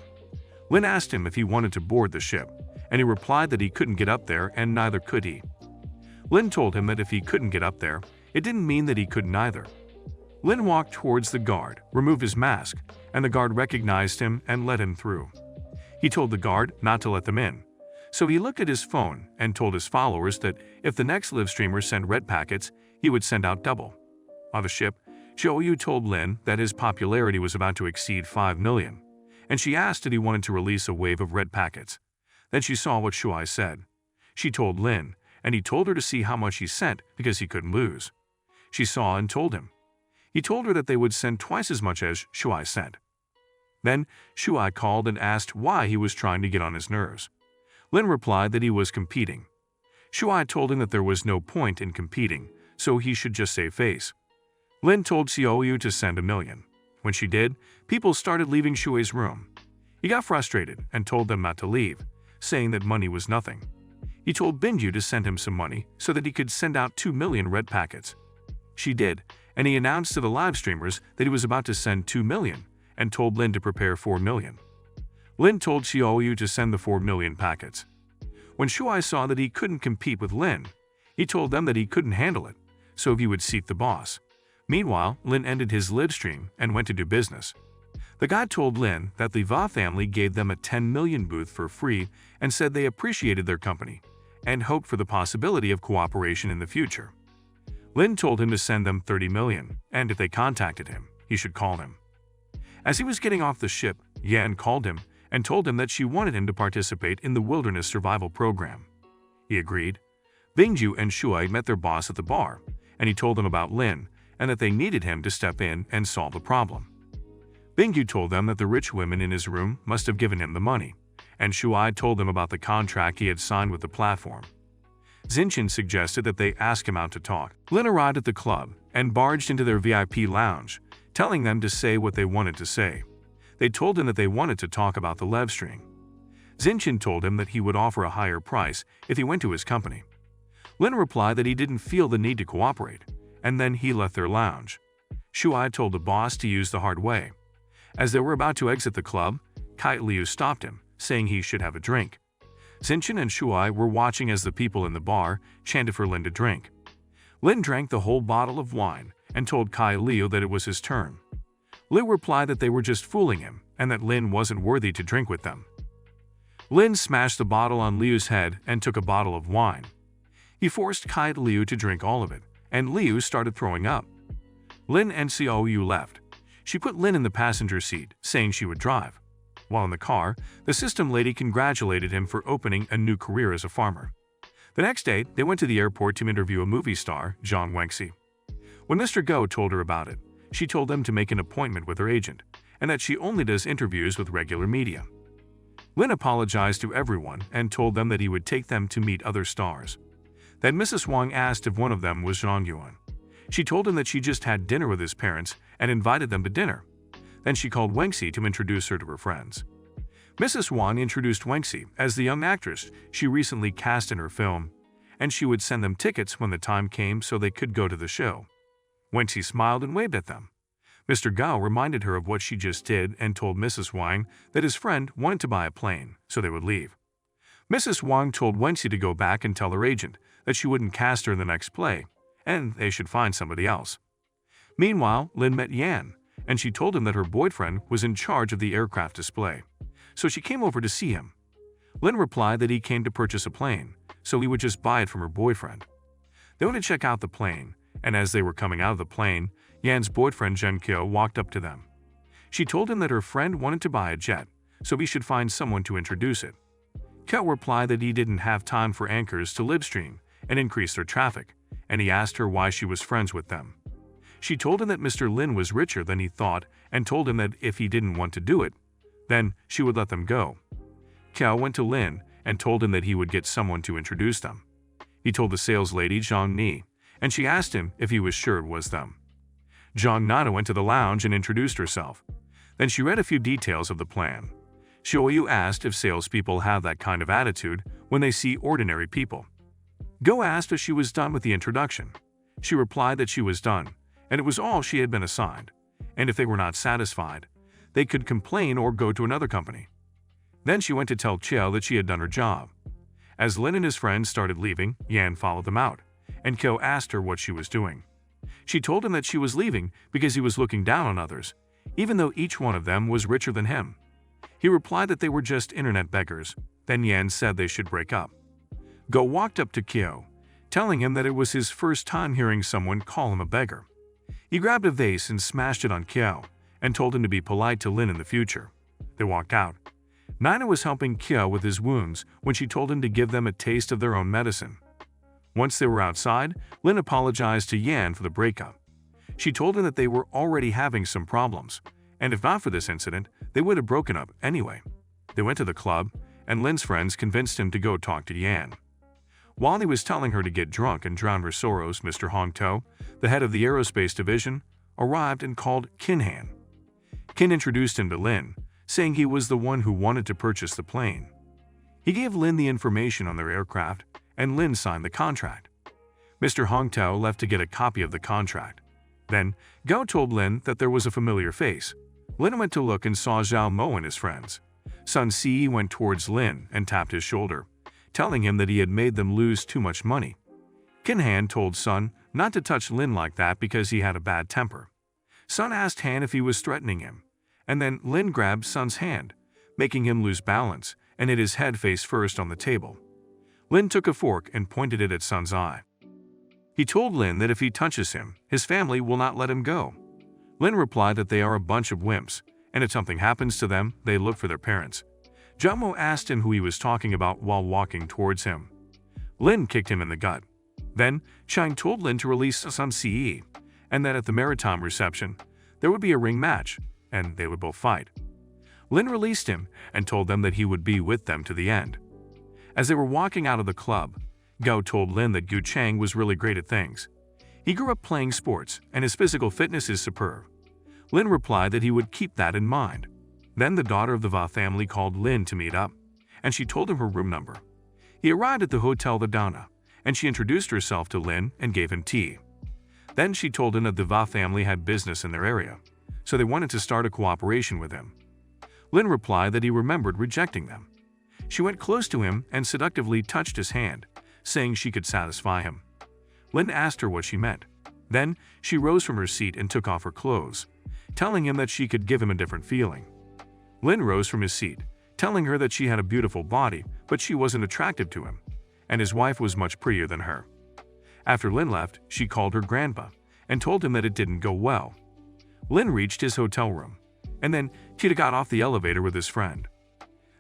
Lin asked him if he wanted to board the ship, and he replied that he couldn't get up there and neither could he. Lin told him that if he couldn't get up there, it didn't mean that he couldn't either. Lin walked towards the guard, removed his mask, and the guard recognized him and let him through. He told the guard not to let them in, so he looked at his phone and told his followers that if the next live streamer sent red packets, he would send out double. On the ship, Xiao Yu told Lin that his popularity was about to exceed 5 million, and she asked if he wanted to release a wave of red packets. Then she saw what Shuai said. She told Lin, and he told her to see how much he sent because he couldn't lose. She saw and told him. He told her that they would send twice as much as Shuai sent. Then Shuai called and asked why he was trying to get on his nerves. Lin replied that he was competing. Shuai told him that there was no point in competing, so he should just save face. Lin told Xiao Yu to send 1 million. When she did, people started leaving Shuai's room. He got frustrated and told them not to leave, saying that money was nothing. He told Binju to send him some money so that he could send out 2 million red packets. She did, and he announced to the live streamers that he was about to send 2 million, and told Lin to prepare 4 million. Lin told Xiaoyu to send the 4 million packets. When Shuai saw that he couldn't compete with Lin, he told them that he couldn't handle it, so he would seek the boss. Meanwhile, Lin ended his live stream and went to do business. The guy told Lin that the Va family gave them a 10 million booth for free and said they appreciated their company and hoped for the possibility of cooperation in the future. Lin told him to send them 30 million, and if they contacted him, he should call him. As he was getting off the ship, Yan called him and told him that she wanted him to participate in the wilderness survival program. He agreed. Bingju and Shuai met their boss at the bar, and he told them about Lin and that they needed him to step in and solve the problem. Bingyu told them that the rich women in his room must have given him the money, and Shuai told them about the contract he had signed with the platform. Xinchin suggested that they ask him out to talk. Lin arrived at the club and barged into their VIP lounge, telling them to say what they wanted to say. They told him that they wanted to talk about the live stream. Xinchin told him that he would offer a higher price if he went to his company. Lin replied that he didn't feel the need to cooperate, and then he left their lounge. Shuai told the boss to use the hard way. As they were about to exit the club, Kai Liu stopped him, saying he should have a drink. Xinchin and Shuai were watching as the people in the bar chanted for Lin to drink. Lin drank the whole bottle of wine and told Kai Liu that it was his turn. Liu replied that they were just fooling him and that Lin wasn't worthy to drink with them. Lin smashed the bottle on Liu's head and took a bottle of wine. He forced Kai Liu to drink all of it, and Liu started throwing up. Lin and Xiaoyu left. She put Lin in the passenger seat, saying she would drive. While in the car, the system lady congratulated him for opening a new career as a farmer. The next day, they went to the airport to interview a movie star, Zhang Wengxi. When Mr. Go told her about it, she told them to make an appointment with her agent, and that she only does interviews with regular media. Lin apologized to everyone and told them that he would take them to meet other stars. Then Mrs. Wang asked if one of them was Zhang Yuan. She told him that she just had dinner with his parents and invited them to dinner. Then she called Wengxi to introduce her to her friends. Mrs. Wang introduced Wengxi as the young actress she recently cast in her film, and she would send them tickets when the time came so they could go to the show. Wengxi smiled and waved at them. Mr. Gao reminded her of what she just did and told Mrs. Wang that his friend wanted to buy a plane, so they would leave. Mrs. Wang told Wengxi to go back and tell her agent that she wouldn't cast her in the next play, and they should find somebody else. Meanwhile, Lin met Yan, and she told him that her boyfriend was in charge of the aircraft display, so she came over to see him. Lin replied that he came to purchase a plane, so he would just buy it from her boyfriend. They went to check out the plane, and as they were coming out of the plane, Yan's boyfriend Zhen Kyo walked up to them. She told him that her friend wanted to buy a jet, so he should find someone to introduce it. Kyo replied that he didn't have time for anchors to live stream and increase their traffic, and he asked her why she was friends with them. She told him that Mr. Lin was richer than he thought and told him that if he didn't want to do it, then she would let them go. Kyo went to Lin and told him that he would get someone to introduce them. He told the sales lady Zhang Ni, and she asked him if he was sure it was them. Zhang Nana went to the lounge and introduced herself. Then she read a few details of the plan. Xiaoyu asked if salespeople have that kind of attitude when they see ordinary people. Go asked if she was done with the introduction. She replied that she was done, and it was all she had been assigned, and if they were not satisfied, they could complain or go to another company. Then she went to tell Chiao that she had done her job. As Lin and his friends started leaving, Yan followed them out, and Kyo asked her what she was doing. She told him that she was leaving because he was looking down on others, even though each one of them was richer than him. He replied that they were just internet beggars. Then Yan said they should break up. Go walked up to Kyo, telling him that it was his first time hearing someone call him a beggar. He grabbed a vase and smashed it on Kyo, and told him to be polite to Lin in the future. They walked out. Nina was helping Kyo with his wounds when she told him to give them a taste of their own medicine. Once they were outside, Lin apologized to Yan for the breakup. She told him that they were already having some problems, and if not for this incident, they would have broken up anyway. They went to the club, and Lin's friends convinced him to go talk to Yan. While he was telling her to get drunk and drown her sorrows, Mr. Hong To, the head of the aerospace division, arrived and called Kin Han. Kin introduced him to Lin, saying he was the one who wanted to purchase the plane. He gave Lin the information on their aircraft, and Lin signed the contract. Mr. Hong To left to get a copy of the contract. Then, Gao told Lin that there was a familiar face, Lin went to look and saw Zhao Mo and his friends. Sun Ce went towards Lin and tapped his shoulder, telling him that he had made them lose too much money. Qin Han told Sun not to touch Lin like that because he had a bad temper. Sun asked Han if he was threatening him, and then Lin grabbed Sun's hand, making him lose balance and hit his head face first on the table. Lin took a fork and pointed it at Sun's eye. He told Lin that if he touches him, his family will not let him go. Lin replied that they are a bunch of wimps, and if something happens to them, they look for their parents. Zhao Mo asked him who he was talking about while walking towards him. Lin kicked him in the gut. Then, Chang told Lin to release Sun Ce, and that at the maritime reception, there would be a ring match, and they would both fight. Lin released him and told them that he would be with them to the end. As they were walking out of the club, Gao told Lin that Gu Chang was really great at things. He grew up playing sports, and his physical fitness is superb. Lin replied that he would keep that in mind. Then the daughter of the Va family called Lin to meet up, and she told him her room number. He arrived at the Hotel the Dana, and she introduced herself to Lin and gave him tea. Then she told him that the Va family had business in their area, so they wanted to start a cooperation with him. Lin replied that he remembered rejecting them. She went close to him and seductively touched his hand, saying she could satisfy him. Lin asked her what she meant. Then she rose from her seat and took off her clothes, telling him that she could give him a different feeling. Lin rose from his seat, telling her that she had a beautiful body, but she wasn't attracted to him, and his wife was much prettier than her. After Lin left, she called her grandpa and told him that it didn't go well. Lin reached his hotel room, and then Tita got off the elevator with his friend.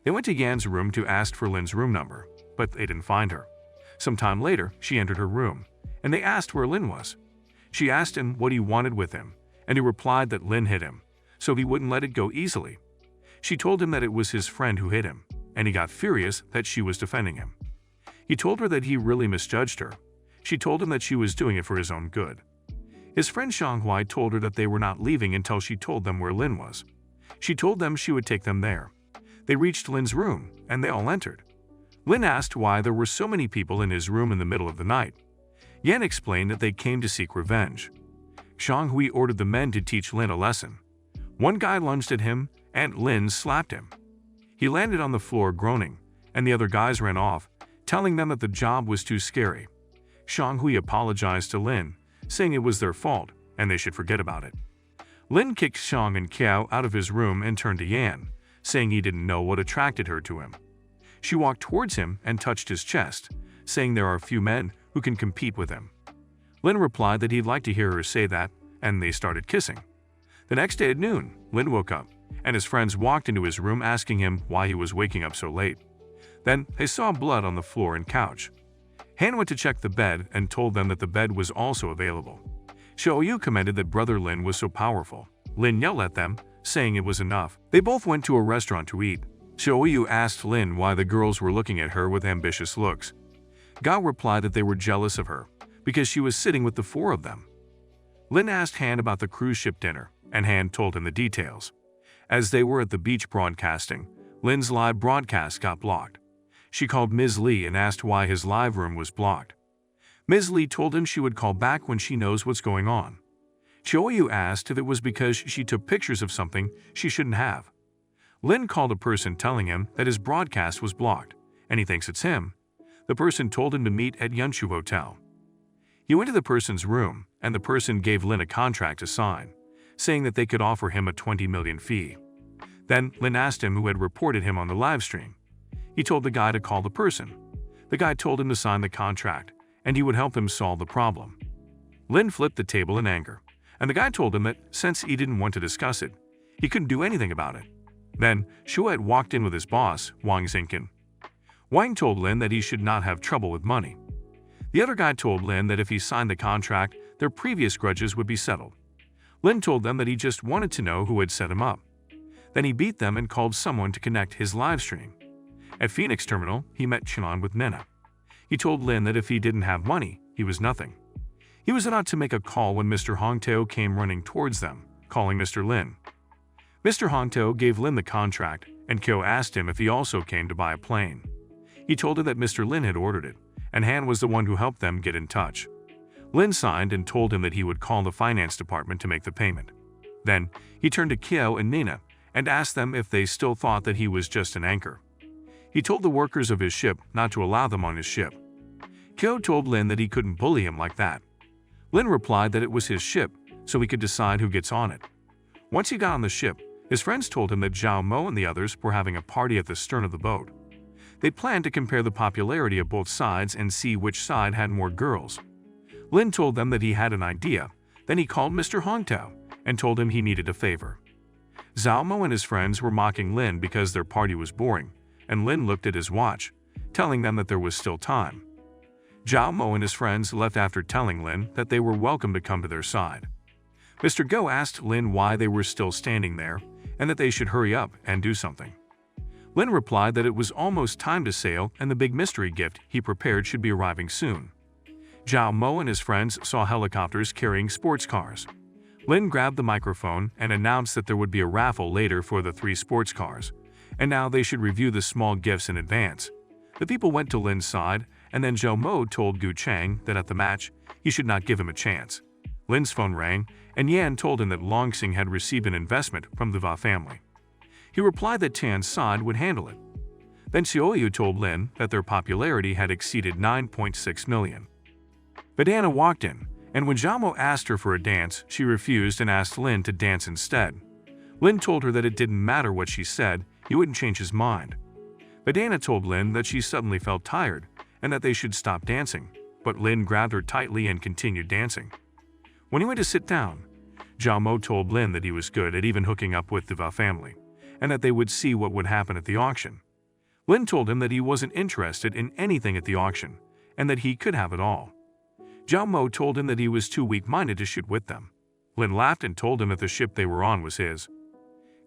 They went to Yan's room to ask for Lin's room number, but they didn't find her. Some time later, she entered her room, and they asked where Lin was. She asked him what he wanted with him, and he replied that Lin hit him, so he wouldn't let it go easily. She told him that it was his friend who hit him, and he got furious that she was defending him. He told her that he really misjudged her. She told him that she was doing it for his own good. His friend Xianghuai told her that they were not leaving until she told them where Lin was. She told them she would take them there. They reached Lin's room, and they all entered. Lin asked why there were so many people in his room in the middle of the night. Yan explained that they came to seek revenge. Xianghui ordered the men to teach Lin a lesson. One guy lunged at him, and Lin slapped him. He landed on the floor groaning, and the other guys ran off, telling them that the job was too scary. Xianghui apologized to Lin, saying it was their fault, and they should forget about it. Lin kicked Xiang and Kiao out of his room and turned to Yan, saying he didn't know what attracted her to him. She walked towards him and touched his chest, saying there are few men who can compete with him. Lin replied that he'd like to hear her say that, and they started kissing. The next day at noon, Lin woke up, and his friends walked into his room asking him why he was waking up so late. Then they saw blood on the floor and couch. Han went to check the bed and told them that the bed was also available. Xiaoyu commented that brother Lin was so powerful. Lin yelled at them, saying it was enough. They both went to a restaurant to eat. Xiaoyu asked Lin why the girls were looking at her with ambitious looks. Gao replied that they were jealous of her, because she was sitting with the four of them. Lin asked Han about the cruise ship dinner, and Han told him the details. As they were at the beach broadcasting, Lin's live broadcast got blocked. She called Ms. Lee and asked why his live room was blocked. Ms. Lee told him she would call back when she knows what's going on. Xiaoyu asked if it was because she took pictures of something she shouldn't have. Lin called a person telling him that his broadcast was blocked, and he thinks it's him. The person told him to meet at Yunshu Hotel. He went to the person's room, and the person gave Lin a contract to sign, saying that they could offer him a 20 million fee. Then Lin asked him who had reported him on the live stream. He told the guy to call the person. The guy told him to sign the contract, and he would help him solve the problem. Lin flipped the table in anger, and the guy told him that since he didn't want to discuss it, he couldn't do anything about it. Then Shuet walked in with his boss, Wang Xingqin. Wang told Lin that he should not have trouble with money. The other guy told Lin that if he signed the contract, their previous grudges would be settled. Lin told them that he just wanted to know who had set him up. Then he beat them and called someone to connect his live stream. At Phoenix Terminal, he met Chilan with Nina. He told Lin that if he didn't have money, he was nothing. He was about to make a call when Mr. Hongtao came running towards them, calling Mr. Lin. Mr. Hongtao gave Lin the contract, and Kyo asked him if he also came to buy a plane. He told her that Mr. Lin had ordered it, and Han was the one who helped them get in touch. Lin signed and told him that he would call the finance department to make the payment. Then, he turned to Kyo and Nina and asked them if they still thought that he was just an anchor. He told the workers of his ship not to allow them on his ship. Kyo told Lin that he couldn't bully him like that. Lin replied that it was his ship, so he could decide who gets on it. Once he got on the ship, his friends told him that Zhao Mo and the others were having a party at the stern of the boat. They planned to compare the popularity of both sides and see which side had more girls. Lin told them that he had an idea. Then he called Mr. Hongtao and told him he needed a favor. Zhao Mo and his friends were mocking Lin because their party was boring, and Lin looked at his watch, telling them that there was still time. Zhao Mo and his friends left after telling Lin that they were welcome to come to their side. Mr. Go asked Lin why they were still standing there and that they should hurry up and do something. Lin replied that it was almost time to sail and the big mystery gift he prepared should be arriving soon. Zhao Mo and his friends saw helicopters carrying sports cars. Lin grabbed the microphone and announced that there would be a raffle later for the 3 sports cars, and now they should review the small gifts in advance. The people went to Lin's side, and then Zhao Mo told Gu Chang that at the match, he should not give him a chance. Lin's phone rang, and Yan told him that Longsing had received an investment from the Va family. He replied that Tan's side would handle it. Then Xiaoyu told Lin that their popularity had exceeded 9.6 million. Vidana walked in, and when Zhao Mo asked her for a dance, she refused and asked Lin to dance instead. Lin told her that it didn't matter what she said, he wouldn't change his mind. Vidana told Lin that she suddenly felt tired and that they should stop dancing, but Lin grabbed her tightly and continued dancing. When he went to sit down, Zhao Mo told Lin that he was good at even hooking up with the Va family, and that they would see what would happen at the auction. Lin told him that he wasn't interested in anything at the auction, and that he could have it all. Zhao Mo told him that he was too weak-minded to shoot with them. Lin laughed and told him that the ship they were on was his.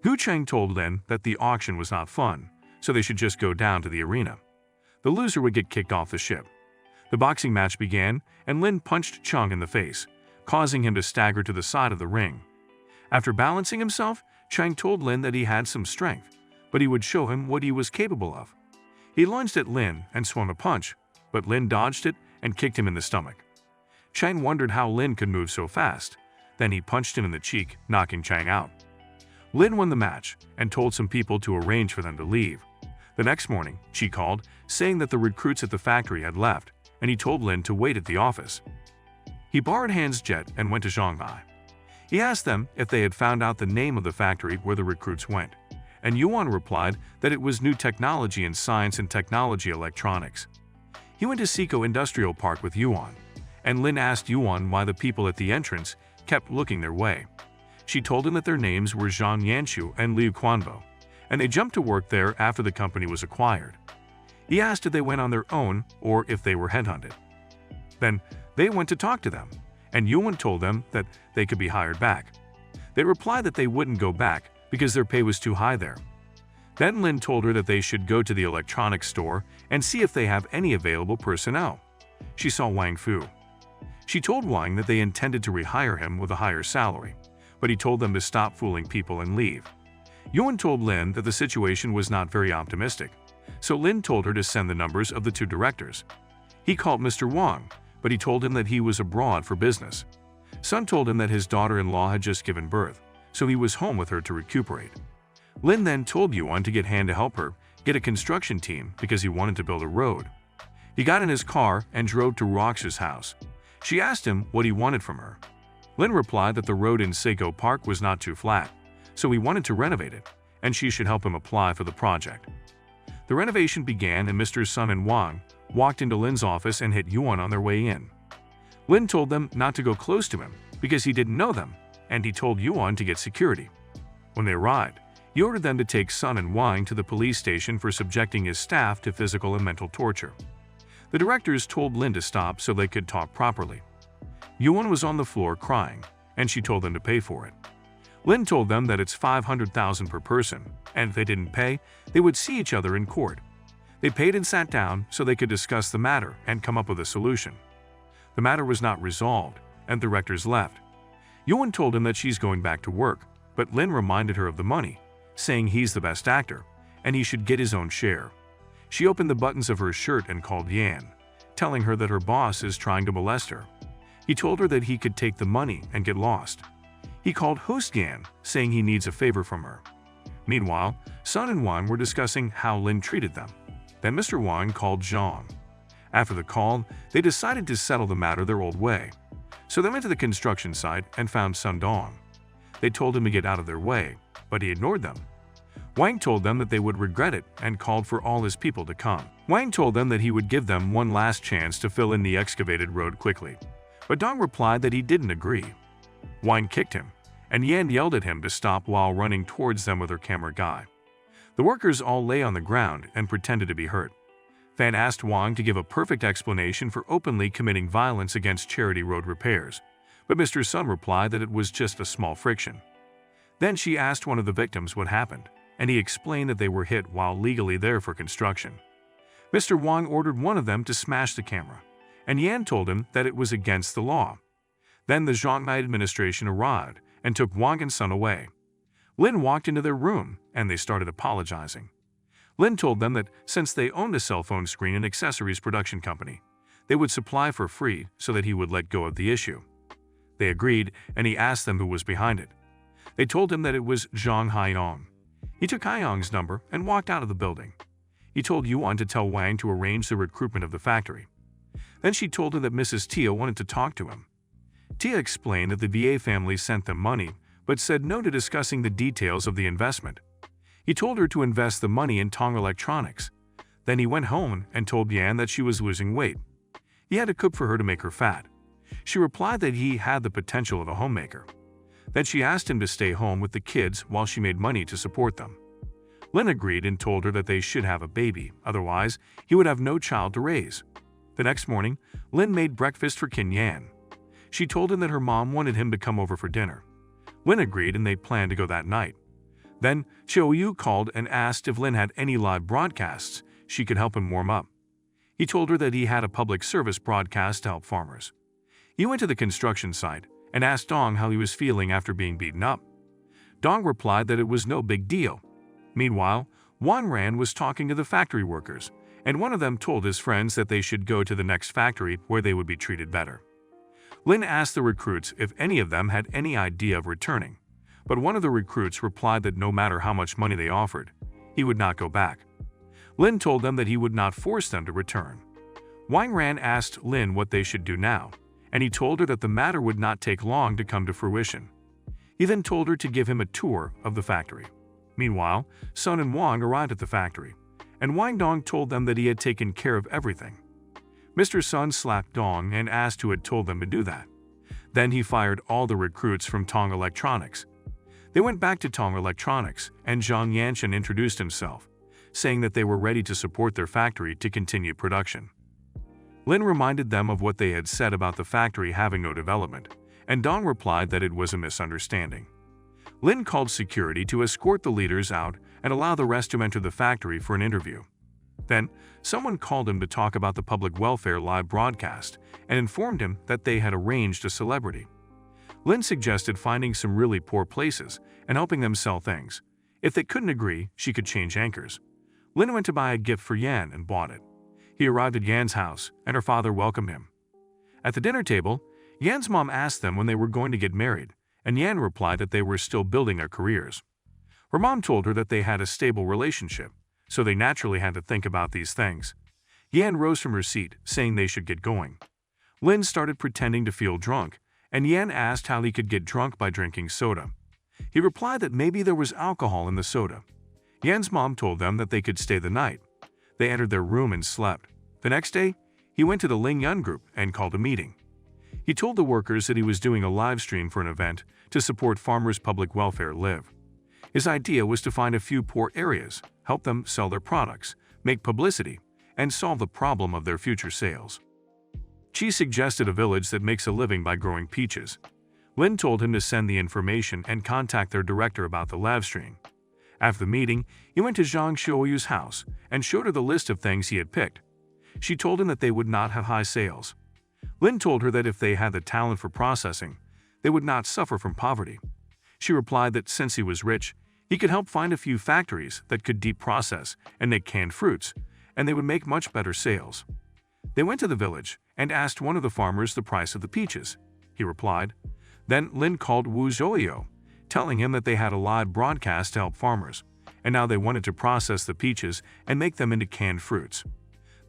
Gu Cheng told Lin that the auction was not fun, so they should just go down to the arena. The loser would get kicked off the ship. The boxing match began, and Lin punched Cheng in the face, causing him to stagger to the side of the ring. After balancing himself, Cheng told Lin that he had some strength, but he would show him what he was capable of. He lunged at Lin and swung a punch, but Lin dodged it and kicked him in the stomach. Cheng wondered how Lin could move so fast. Then he punched him in the cheek, knocking Cheng out. Lin won the match and told some people to arrange for them to leave. The next morning, she called, saying that the recruits at the factory had left, and he told Lin to wait at the office. He borrowed Han's jet and went to Shanghai. He asked them if they had found out the name of the factory where the recruits went, and Yuan replied that it was New Technology in Science and Technology Electronics. He went to Seiko Industrial Park with Yuan, and Lin asked Yuan why the people at the entrance kept looking their way. She told him that their names were Zhang Yanshu and Liu Quanbo, and they jumped to work there after the company was acquired. He asked if they went on their own or if they were headhunted. Then they went to talk to them, and Yuan told them that they could be hired back. They replied that they wouldn't go back because their pay was too high there. Then Lin told her that they should go to the electronics store and see if they have any available personnel. She saw Wang Fu. She told Wang that they intended to rehire him with a higher salary, but he told them to stop fooling people and leave. Yuan told Lin that the situation was not very optimistic, so Lin told her to send the numbers of the 2 directors. He called Mr. Wang, but he told him that he was abroad for business. Sun told him that his daughter-in-law had just given birth, so he was home with her to recuperate. Lin then told Yuan to get Han to help her get a construction team because he wanted to build a road. He got in his car and drove to Rox's house. She asked him what he wanted from her. Lin replied that the road in Seiko Park was not too flat, so he wanted to renovate it, and she should help him apply for the project. The renovation began and Mr. Sun and Wang walked into Lin's office and hit Yuan on their way in. Lin told them not to go close to him because he didn't know them, and he told Yuan to get security. When they arrived, he ordered them to take Sun and Wang to the police station for subjecting his staff to physical and mental torture. The directors told Lin to stop so they could talk properly. Yuan was on the floor crying, and she told them to pay for it. Lin told them that it's 500,000 per person, and if they didn't pay, they would see each other in court. They paid and sat down so they could discuss the matter and come up with a solution. The matter was not resolved, and the directors left. Yuan told him that she's going back to work, but Lin reminded her of the money, saying he's the best actor, and he should get his own share. She opened the buttons of her shirt and called Yan, telling her that her boss is trying to molest her. He told her that he could take the money and get lost. He called host Yan, saying he needs a favor from her. Meanwhile, Sun and Wang were discussing how Lin treated them. Then Mr. Wang called Zhang. After the call, they decided to settle the matter their old way. So they went to the construction site and found Sun Dong. They told him to get out of their way, but he ignored them. Wang told them that they would regret it and called for all his people to come. Wang told them that he would give them one last chance to fill in the excavated road quickly, but Dong replied that he didn't agree. Wang kicked him, and Yan yelled at him to stop while running towards them with her camera guy. The workers all lay on the ground and pretended to be hurt. Fan asked Wang to give a perfect explanation for openly committing violence against charity road repairs, but Mr. Sun replied that it was just a small friction. Then she asked one of the victims what happened, and he explained that they were hit while legally there for construction. Mr. Wang ordered one of them to smash the camera, and Yan told him that it was against the law. Then the Zhang administration arrived and took Wang and Sun away. Lin walked into their room, and they started apologizing. Lin told them that since they owned a cell phone screen and accessories production company, they would supply for free so that he would let go of the issue. They agreed, and he asked them who was behind it. They told him that it was Zhang Haiyong. He took Haiyong's number and walked out of the building. He told Yuan to tell Wang to arrange the recruitment of the factory. Then she told him that Mrs. Tia wanted to talk to him. Tia explained that the VA family sent them money, but said no to discussing the details of the investment. He told her to invest the money in Tong Electronics. Then he went home and told Yan that she was losing weight. He had to cook for her to make her fat. She replied that he had the potential of a homemaker. Then she asked him to stay home with the kids while she made money to support them. Lin agreed and told her that they should have a baby, otherwise he would have no child to raise. The next morning, Lin made breakfast for Qin Yan. She told him that her mom wanted him to come over for dinner. Lin agreed and they planned to go that night. Then Chiu Yu called and asked if Lin had any live broadcasts she could help him warm up. He told her that he had a public service broadcast to help farmers. He went to the construction site and asked Dong how he was feeling after being beaten up. Dong replied that it was no big deal. Meanwhile, Wang Ran was talking to the factory workers, and one of them told his friends that they should go to the next factory where they would be treated better. Lin asked the recruits if any of them had any idea of returning, but one of the recruits replied that no matter how much money they offered, he would not go back. Lin told them that he would not force them to return. Wang Ran asked Lin what they should do now, and he told her that the matter would not take long to come to fruition. He then told her to give him a tour of the factory. Meanwhile, Sun and Wang arrived at the factory, and Wang Dong told them that he had taken care of everything. Mr. Sun slapped Dong and asked who had told them to do that. Then he fired all the recruits from Tong Electronics. They went back to Tong Electronics, and Zhang Yanshan introduced himself, saying that they were ready to support their factory to continue production. Lin reminded them of what they had said about the factory having no development, and Dong replied that it was a misunderstanding. Lin called security to escort the leaders out and allow the rest to enter the factory for an interview. Then, someone called him to talk about the public welfare live broadcast and informed him that they had arranged a celebrity. Lin suggested finding some really poor places and helping them sell things. If they couldn't agree, she could change anchors. Lin went to buy a gift for Yan and bought it. He arrived at Yan's house, and her father welcomed him. At the dinner table, Yan's mom asked them when they were going to get married, and Yan replied that they were still building their careers. Her mom told her that they had a stable relationship, so they naturally had to think about these things. Yan rose from her seat, saying they should get going. Lin started pretending to feel drunk, and Yan asked how he could get drunk by drinking soda. He replied that maybe there was alcohol in the soda. Yan's mom told them that they could stay the night. They entered their room and slept. The next day, he went to the Ling Yun group and called a meeting. He told the workers that he was doing a live stream for an event to support farmers' public welfare live. His idea was to find a few poor areas, help them sell their products, make publicity, and solve the problem of their future sales. Chi suggested a village that makes a living by growing peaches. Lin told him to send the information and contact their director about the live stream. After the meeting, he went to Zhang Xiaoyu's house and showed her the list of things he had picked. She told him that they would not have high sales. Lin told her that if they had the talent for processing, they would not suffer from poverty. She replied that since he was rich, he could help find a few factories that could deep process and make canned fruits, and they would make much better sales. They went to the village and asked one of the farmers the price of the peaches. He replied. Then Lin called Wu Zhuoyo, telling him that they had a live broadcast to help farmers, and now they wanted to process the peaches and make them into canned fruits.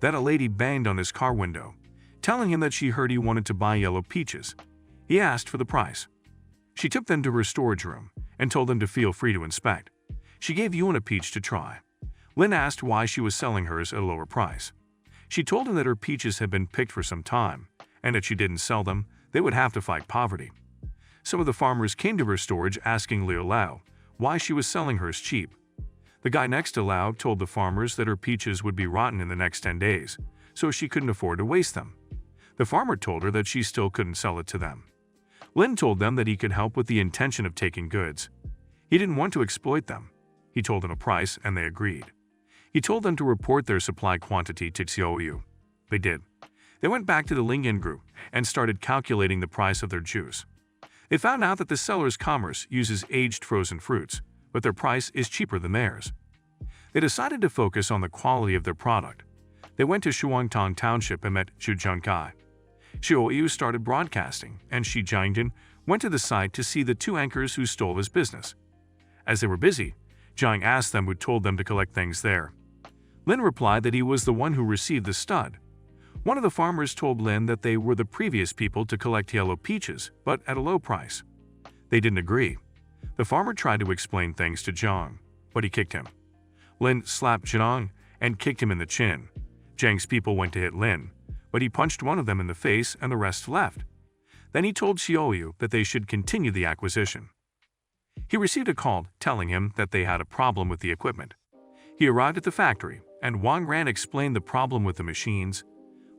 Then a lady banged on his car window, telling him that she heard he wanted to buy yellow peaches. He asked for the price. She took them to her storage room and told them to feel free to inspect. She gave Yuan a peach to try. Lin asked why she was selling hers at a lower price. She told him that her peaches had been picked for some time, and if she didn't sell them, they would have to fight poverty. Some of the farmers came to her storage asking Liu Lao why she was selling hers cheap. The guy next to Lao told the farmers that her peaches would be rotten in the next 10 days, so she couldn't afford to waste them. The farmer told her that she still couldn't sell it to them. Lin told them that he could help with the intention of taking goods. He didn't want to exploit them. He told them a price, and they agreed. He told them to report their supply quantity to Xiaoyu. They did. They went back to the Lingyan group and started calculating the price of their juice. They found out that the seller's commerce uses aged frozen fruits, but their price is cheaper than theirs. They decided to focus on the quality of their product. They went to Shuangtang Township and met Xu Zhengkai. Xiaoyu started broadcasting, and Shi Jiangdan went to the site to see the two anchors who stole his business. As they were busy, Jiang asked them who told them to collect things there. Lin replied that he was the one who received the stud. One of the farmers told Lin that they were the previous people to collect yellow peaches, but at a low price. They didn't agree. The farmer tried to explain things to Jiang, but he kicked him. Lin slapped Jiang and kicked him in the chin. Jiang's people went to hit Lin, but he punched one of them in the face and the rest left. Then he told Xiaoyu that they should continue the acquisition. He received a call telling him that they had a problem with the equipment. He arrived at the factory, and Wang Ran explained the problem with the machines.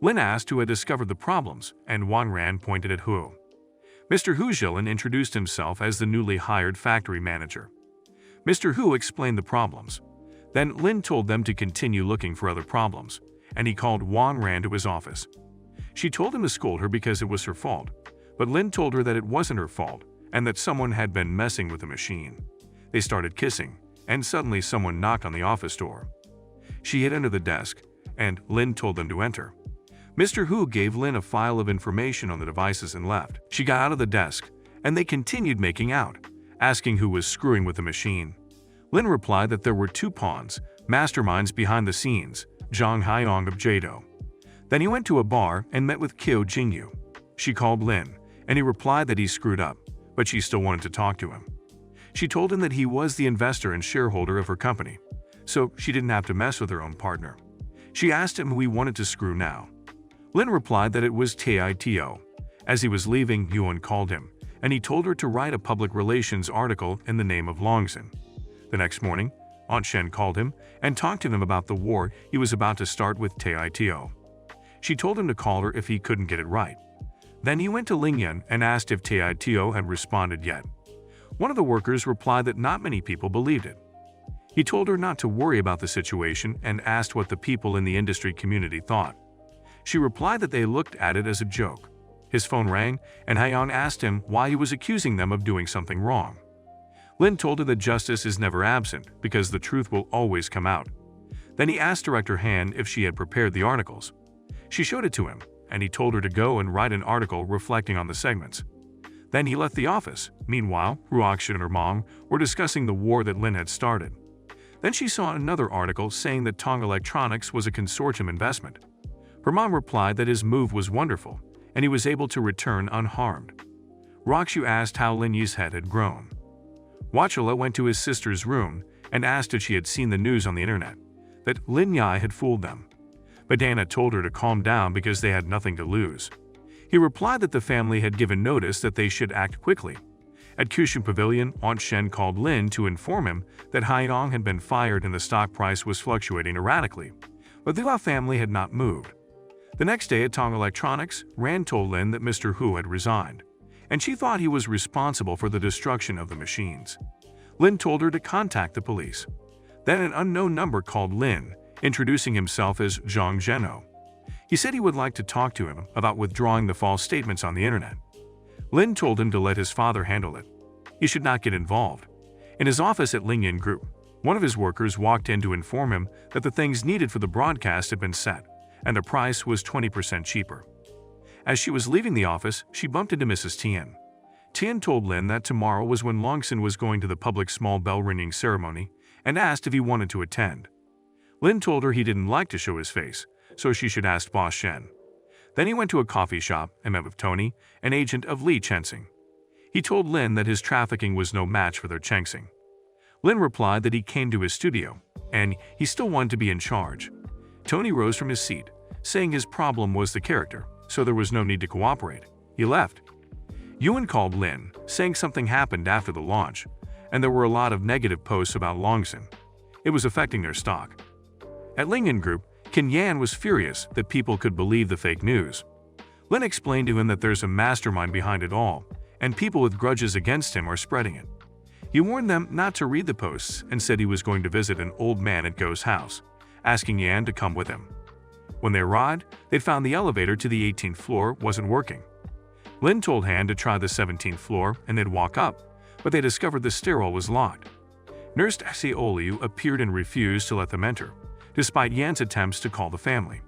Lin asked who had discovered the problems, and Wang Ran pointed at Hu. Mr. Hu Zhilin introduced himself as the newly hired factory manager. Mr. Hu explained the problems. Then Lin told them to continue looking for other problems, and he called Wang Ran to his office. She told him to scold her because it was her fault, but Lin told her that it wasn't her fault and that someone had been messing with the machine. They started kissing, and suddenly someone knocked on the office door. She hid under the desk, and Lin told them to enter. Mr. Hu gave Lin a file of information on the devices and left. She got out of the desk, and they continued making out, asking who was screwing with the machine. Lin replied that there were two pawns, masterminds behind the scenes, Zhang Haiyong of Jado. Then he went to a bar and met with Qiu Jingyu. She called Lin, and he replied that he screwed up, but she still wanted to talk to him. She told him that he was the investor and shareholder of her company, so she didn't have to mess with her own partner. She asked him who he wanted to screw now. Lin replied that it was Tito. As he was leaving, Yuan called him, and he told her to write a public relations article in the name of Longzhen. The next morning, Aunt Shen called him and talked to him about the war he was about to start with Tito. She told him to call her if he couldn't get it right. Then he went to Lingyan and asked if Tito had responded yet. One of the workers replied that not many people believed it. He told her not to worry about the situation and asked what the people in the industry community thought. She replied that they looked at it as a joke. His phone rang, and Haiyang asked him why he was accusing them of doing something wrong. Lin told her that justice is never absent because the truth will always come out. Then he asked Director Han if she had prepared the articles. She showed it to him, and he told her to go and write an article reflecting on the segments. Then he left the office. Meanwhile, Ruoxin and her mom were discussing the war that Lin had started. Then she saw another article saying that Tong Electronics was a consortium investment. Her mom replied that his move was wonderful, and he was able to return unharmed. Roxu asked how Lin Yi's head had grown. Wachula went to his sister's room and asked if she had seen the news on the internet, that Lin Yi had fooled them. But Dana told her to calm down because they had nothing to lose. He replied that the family had given notice that they should act quickly. At Kushan Pavilion, Aunt Shen called Lin to inform him that Haidong had been fired and the stock price was fluctuating erratically, but the Hua family had not moved. The next day at Tong Electronics, Rand told Lin that Mr. Hu had resigned, and she thought he was responsible for the destruction of the machines. Lin told her to contact the police. Then an unknown number called Lin, introducing himself as Zhang Zheno. He said he would like to talk to him about withdrawing the false statements on the internet. Lin told him to let his father handle it. He should not get involved. In his office at Lingyan Group, one of his workers walked in to inform him that the things needed for the broadcast had been set, and the price was 20% cheaper. As she was leaving the office, she bumped into Mrs. Tian. Tian told Lin that tomorrow was when Longson was going to the public small bell ringing ceremony and asked if he wanted to attend. Lin told her he didn't like to show his face, so she should ask Boss Shen. Then he went to a coffee shop and met with Tony, an agent of Li Chensing. He told Lin that his trafficking was no match for their Chensing. Lin replied that he came to his studio, and he still wanted to be in charge. Tony rose from his seat, saying his problem was the character, so there was no need to cooperate. He left. Yuan called Lin, saying something happened after the launch, and there were a lot of negative posts about Longson. It was affecting their stock. At Lingyan Group, Qin Yan was furious that people could believe the fake news. Lin explained to him that there's a mastermind behind it all, and people with grudges against him are spreading it. He warned them not to read the posts and said he was going to visit an old man at Go's house, asking Yan to come with him. When they arrived, they found the elevator to the 18th floor wasn't working. Lin told Han to try the 17th floor and they'd walk up, but they discovered the stairwell was locked. Nurse Xiaoliu appeared and refused to let them enter, despite Yan's attempts to call the family.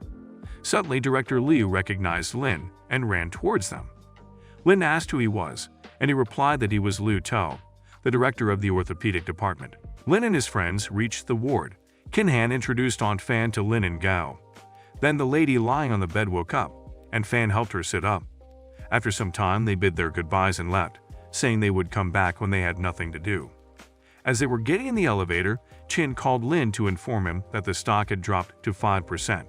Suddenly, Director Liu recognized Lin and ran towards them. Lin asked who he was, and he replied that he was Liu Tou, the director of the orthopedic department. Lin and his friends reached the ward. Qin Han introduced Aunt Fan to Lin and Gao. Then the lady lying on the bed woke up, and Fan helped her sit up. After some time, they bid their goodbyes and left, saying they would come back when they had nothing to do. As they were getting in the elevator, Qin called Lin to inform him that the stock had dropped to 5%.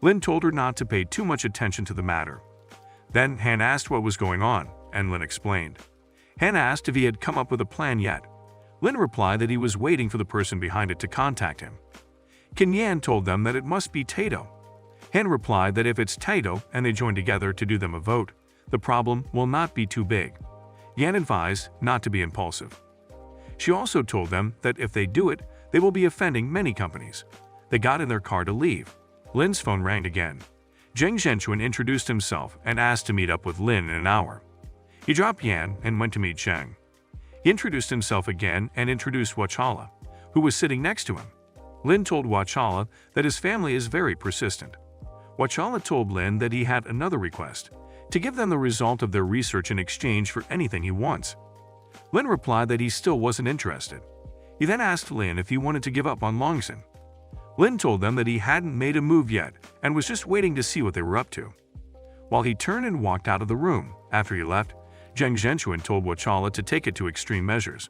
Lin told her not to pay too much attention to the matter. Then Han asked what was going on, and Lin explained. Han asked if he had come up with a plan yet. Lin replied that he was waiting for the person behind it to contact him. Qin Yan told them that it must be Tato. Han replied that if it's Tato and they join together to do them a vote, the problem will not be too big. Yan advised not to be impulsive. She also told them that if they do it, they will be offending many companies. They got in their car to leave. Lin's phone rang again. Zheng Zhenchuan introduced himself and asked to meet up with Lin in an hour. He dropped Yan and went to meet Zheng. He introduced himself again and introduced Wachala, who was sitting next to him. Lin told Wachala that his family is very persistent. Wachala told Lin that he had another request, to give them the result of their research in exchange for anything he wants. Lin replied that he still wasn't interested. He then asked Lin if he wanted to give up on Longson. Lin told them that he hadn't made a move yet and was just waiting to see what they were up to. While he turned and walked out of the room, after he left, Zheng Zhenchuan told Wachala to take it to extreme measures.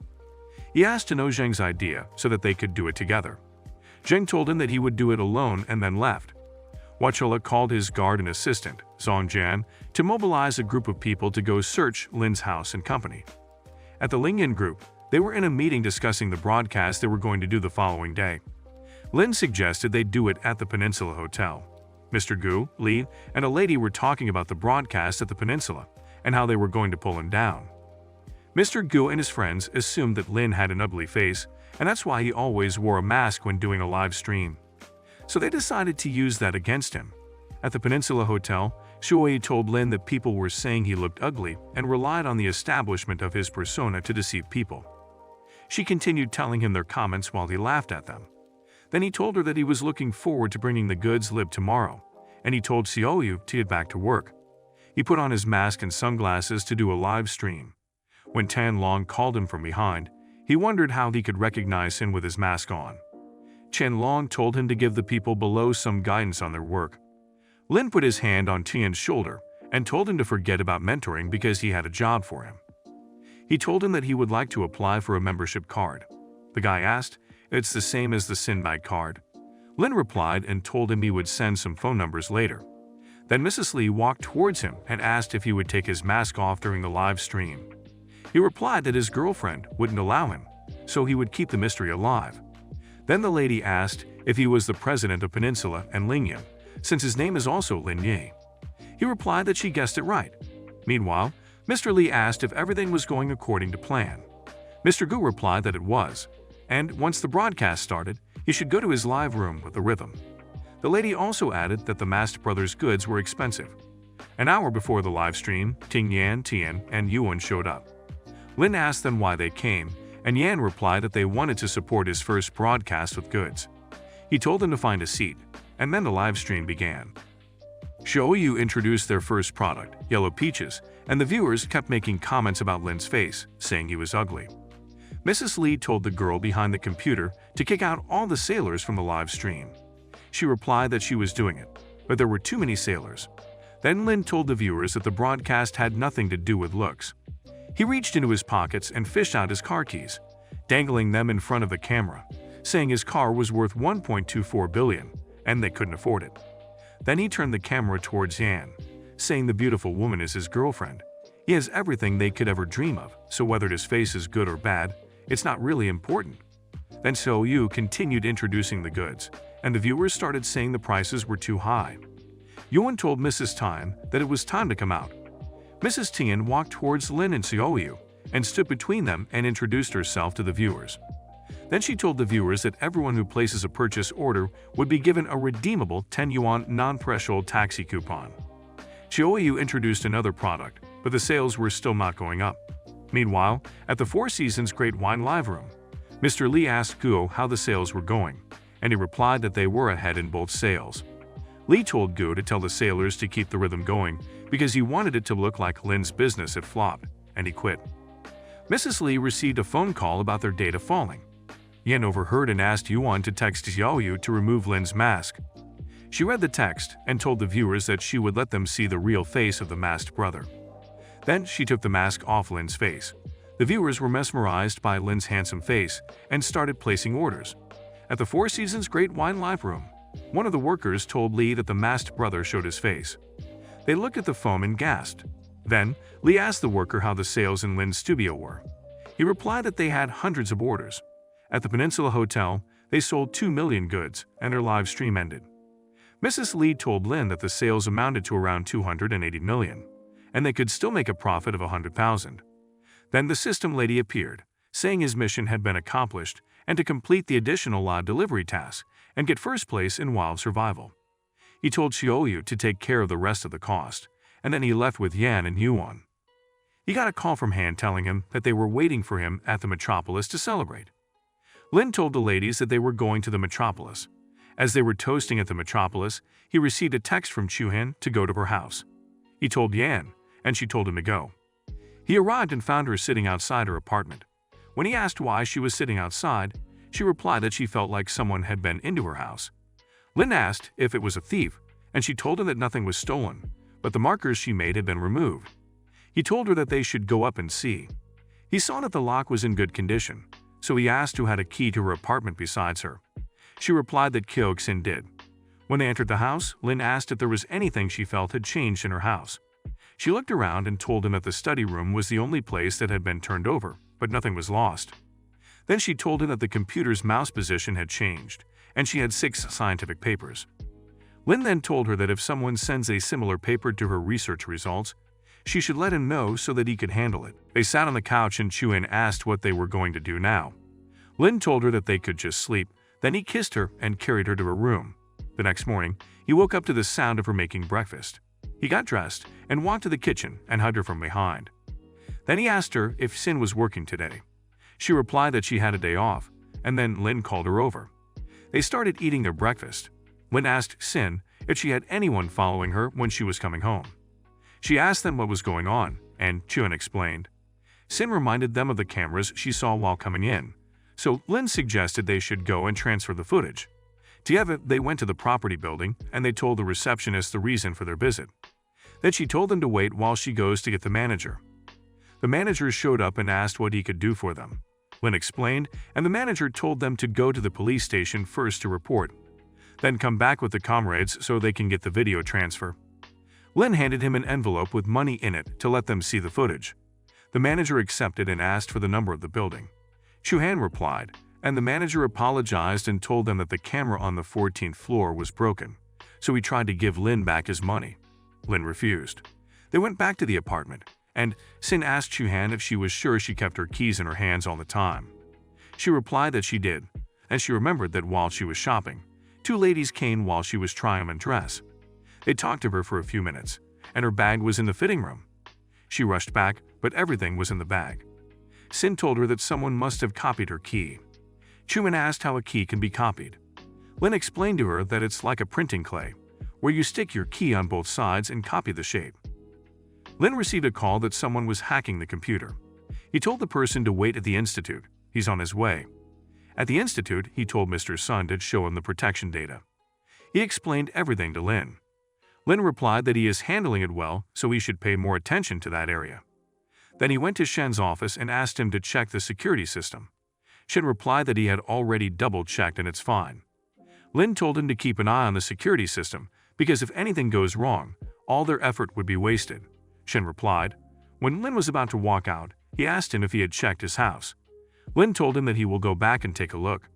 He asked to know Zheng's idea so that they could do it together. Zheng told him that he would do it alone and then left. Wachala called his guard and assistant, Zhang Jian, to mobilize a group of people to go search Lin's house and company. At the Lingyan Group, they were in a meeting discussing the broadcast they were going to do the following day. Lin suggested they do it at the Peninsula Hotel. Mr. Gu, Li, and a lady were talking about the broadcast at the Peninsula and how they were going to pull him down. Mr. Gu and his friends assumed that Lin had an ugly face, and that's why he always wore a mask when doing a live stream. So they decided to use that against him. At the Peninsula Hotel, Shuoi told Lin that people were saying he looked ugly and relied on the establishment of his persona to deceive people. She continued telling him their comments while he laughed at them. Then he told her that he was looking forward to bringing the goods live tomorrow, and he told Xiaoliu to get back to work. He put on his mask and sunglasses to do a live stream. When Tan Long called him from behind, he wondered how he could recognize him with his mask on. Chen Long told him to give the people below some guidance on their work. Lin put his hand on Tian's shoulder and told him to forget about mentoring because he had a job for him. He told him that he would like to apply for a membership card. The guy asked, "It's the same as the Sinbad card." Lin replied and told him he would send some phone numbers later. Then Mrs. Li walked towards him and asked if he would take his mask off during the live stream. He replied that his girlfriend wouldn't allow him, so he would keep the mystery alive. Then the lady asked if he was the president of Peninsula and Lingyan, since his name is also Lin Yi. He replied that she guessed it right. Meanwhile, Mr. Li asked if everything was going according to plan. Mr. Gu replied that it was, and once the broadcast started, he should go to his live room with the rhythm. The lady also added that the Mast brothers' goods were expensive. An hour before the live stream, Ting Yan, Tian, and Yuan showed up. Lin asked them why they came, and Yan replied that they wanted to support his first broadcast with goods. He told them to find a seat, and then the live stream began. Xiaoyu introduced their first product, yellow peaches, and the viewers kept making comments about Lin's face, saying he was ugly. Mrs. Lee told the girl behind the computer to kick out all the sailors from the live stream. She replied that she was doing it, but there were too many sailors. Then Lin told the viewers that the broadcast had nothing to do with looks. He reached into his pockets and fished out his car keys, dangling them in front of the camera, saying his car was worth 1.24 billion and they couldn't afford it. Then he turned the camera towards Yan, saying the beautiful woman is his girlfriend. He has everything they could ever dream of, so whether his face is good or bad, it's not really important. Then So Yu continued introducing the goods, and the viewers started saying the prices were too high. Yuan told Mrs. Tian that it was time to come out. Mrs. Tian walked towards Lin and So Yu and stood between them and introduced herself to the viewers. Then she told the viewers that everyone who places a purchase order would be given a redeemable 10 yuan non-threshold taxi coupon. Yu introduced another product, but the sales were still not going up. Meanwhile, at the Four Seasons Great Wine Live Room, Mr. Lee asked Guo how the sales were going, and he replied that they were ahead in both sales. Lee told Guo to tell the sailors to keep the rhythm going because he wanted it to look like Lin's business had flopped, and he quit. Mrs. Lee received a phone call about their data falling. Yan overheard and asked Yuan to text Xiaoyu to remove Lin's mask. She read the text and told the viewers that she would let them see the real face of the masked brother. Then she took the mask off Lin's face. The viewers were mesmerized by Lin's handsome face and started placing orders. At the Four Seasons Great Wine Live Room, one of the workers told Lee that the masked brother showed his face. They looked at the phone and gasped. Then, Lee asked the worker how the sales in Lin's studio were. He replied that they had hundreds of orders. At the Peninsula Hotel, they sold 2 million goods, and their live stream ended. Mrs. Lee told Lin that the sales amounted to around 280 million, and they could still make a profit of 100,000. Then the system lady appeared, saying his mission had been accomplished and to complete the additional live delivery task and get first place in wild survival. He told Xiaoyu to take care of the rest of the cost, and then he left with Yan and Yuan. He got a call from Han telling him that they were waiting for him at the metropolis to celebrate. Lin told the ladies that they were going to the metropolis. As they were toasting at the metropolis, he received a text from Chuhan to go to her house. He told Yan, and she told him to go. He arrived and found her sitting outside her apartment. When he asked why she was sitting outside, she replied that she felt like someone had been into her house. Lin asked if it was a thief, and she told him that nothing was stolen, but the markers she made had been removed. He told her that they should go up and see. He saw that the lock was in good condition, so he asked who had a key to her apartment besides her. She replied that Kyo-Xin did. When they entered the house, Lin asked if there was anything she felt had changed in her house. She looked around and told him that the study room was the only place that had been turned over, but nothing was lost. Then she told him that the computer's mouse position had changed, and she had 6 scientific papers. Lin then told her that if someone sends a similar paper to her research results, she should let him know so that he could handle it. They sat on the couch and Chuan asked what they were going to do now. Lin told her that they could just sleep, then he kissed her and carried her to her room. The next morning, he woke up to the sound of her making breakfast. He got dressed and walked to the kitchen and hugged her from behind. Then he asked her if Sin was working today. She replied that she had a day off, and then Lin called her over. They started eating their breakfast. Lin asked Sin if she had anyone following her when she was coming home. She asked them what was going on, and Chuan explained. Sin reminded them of the cameras she saw while coming in, so Lin suggested they should go and transfer the footage. Together, they went to the property building, and they told the receptionist the reason for their visit. Then she told them to wait while she goes to get the manager. The manager showed up and asked what he could do for them. Lin explained, and the manager told them to go to the police station first to report, then come back with the comrades so they can get the video transfer. Lin handed him an envelope with money in it to let them see the footage. The manager accepted and asked for the number of the building. Chuhan replied, and the manager apologized and told them that the camera on the 14th floor was broken, so he tried to give Lin back his money. Lin refused. They went back to the apartment, and Sin asked Chuhan if she was sure she kept her keys in her hands all the time. She replied that she did, and she remembered that while she was shopping, 2 ladies came while she was trying on a dress. They talked to her for a few minutes, and her bag was in the fitting room. She rushed back, but everything was in the bag. Sin told her that someone must have copied her key. Chuan asked how a key can be copied. Lin explained to her that it's like a printing clay, where you stick your key on both sides and copy the shape. Lin received a call that someone was hacking the computer. He told the person to wait at the institute. He's on his way. At the institute, he told Mr. Sun to show him the protection data. He explained everything to Lin. Lin replied that he is handling it well, so he should pay more attention to that area. Then he went to Shen's office and asked him to check the security system. Shen replied that he had already double-checked and it's fine. Lin told him to keep an eye on the security system because if anything goes wrong, all their effort would be wasted. Shen replied. When Lin was about to walk out, he asked him if he had checked his house. Lin told him that he will go back and take a look.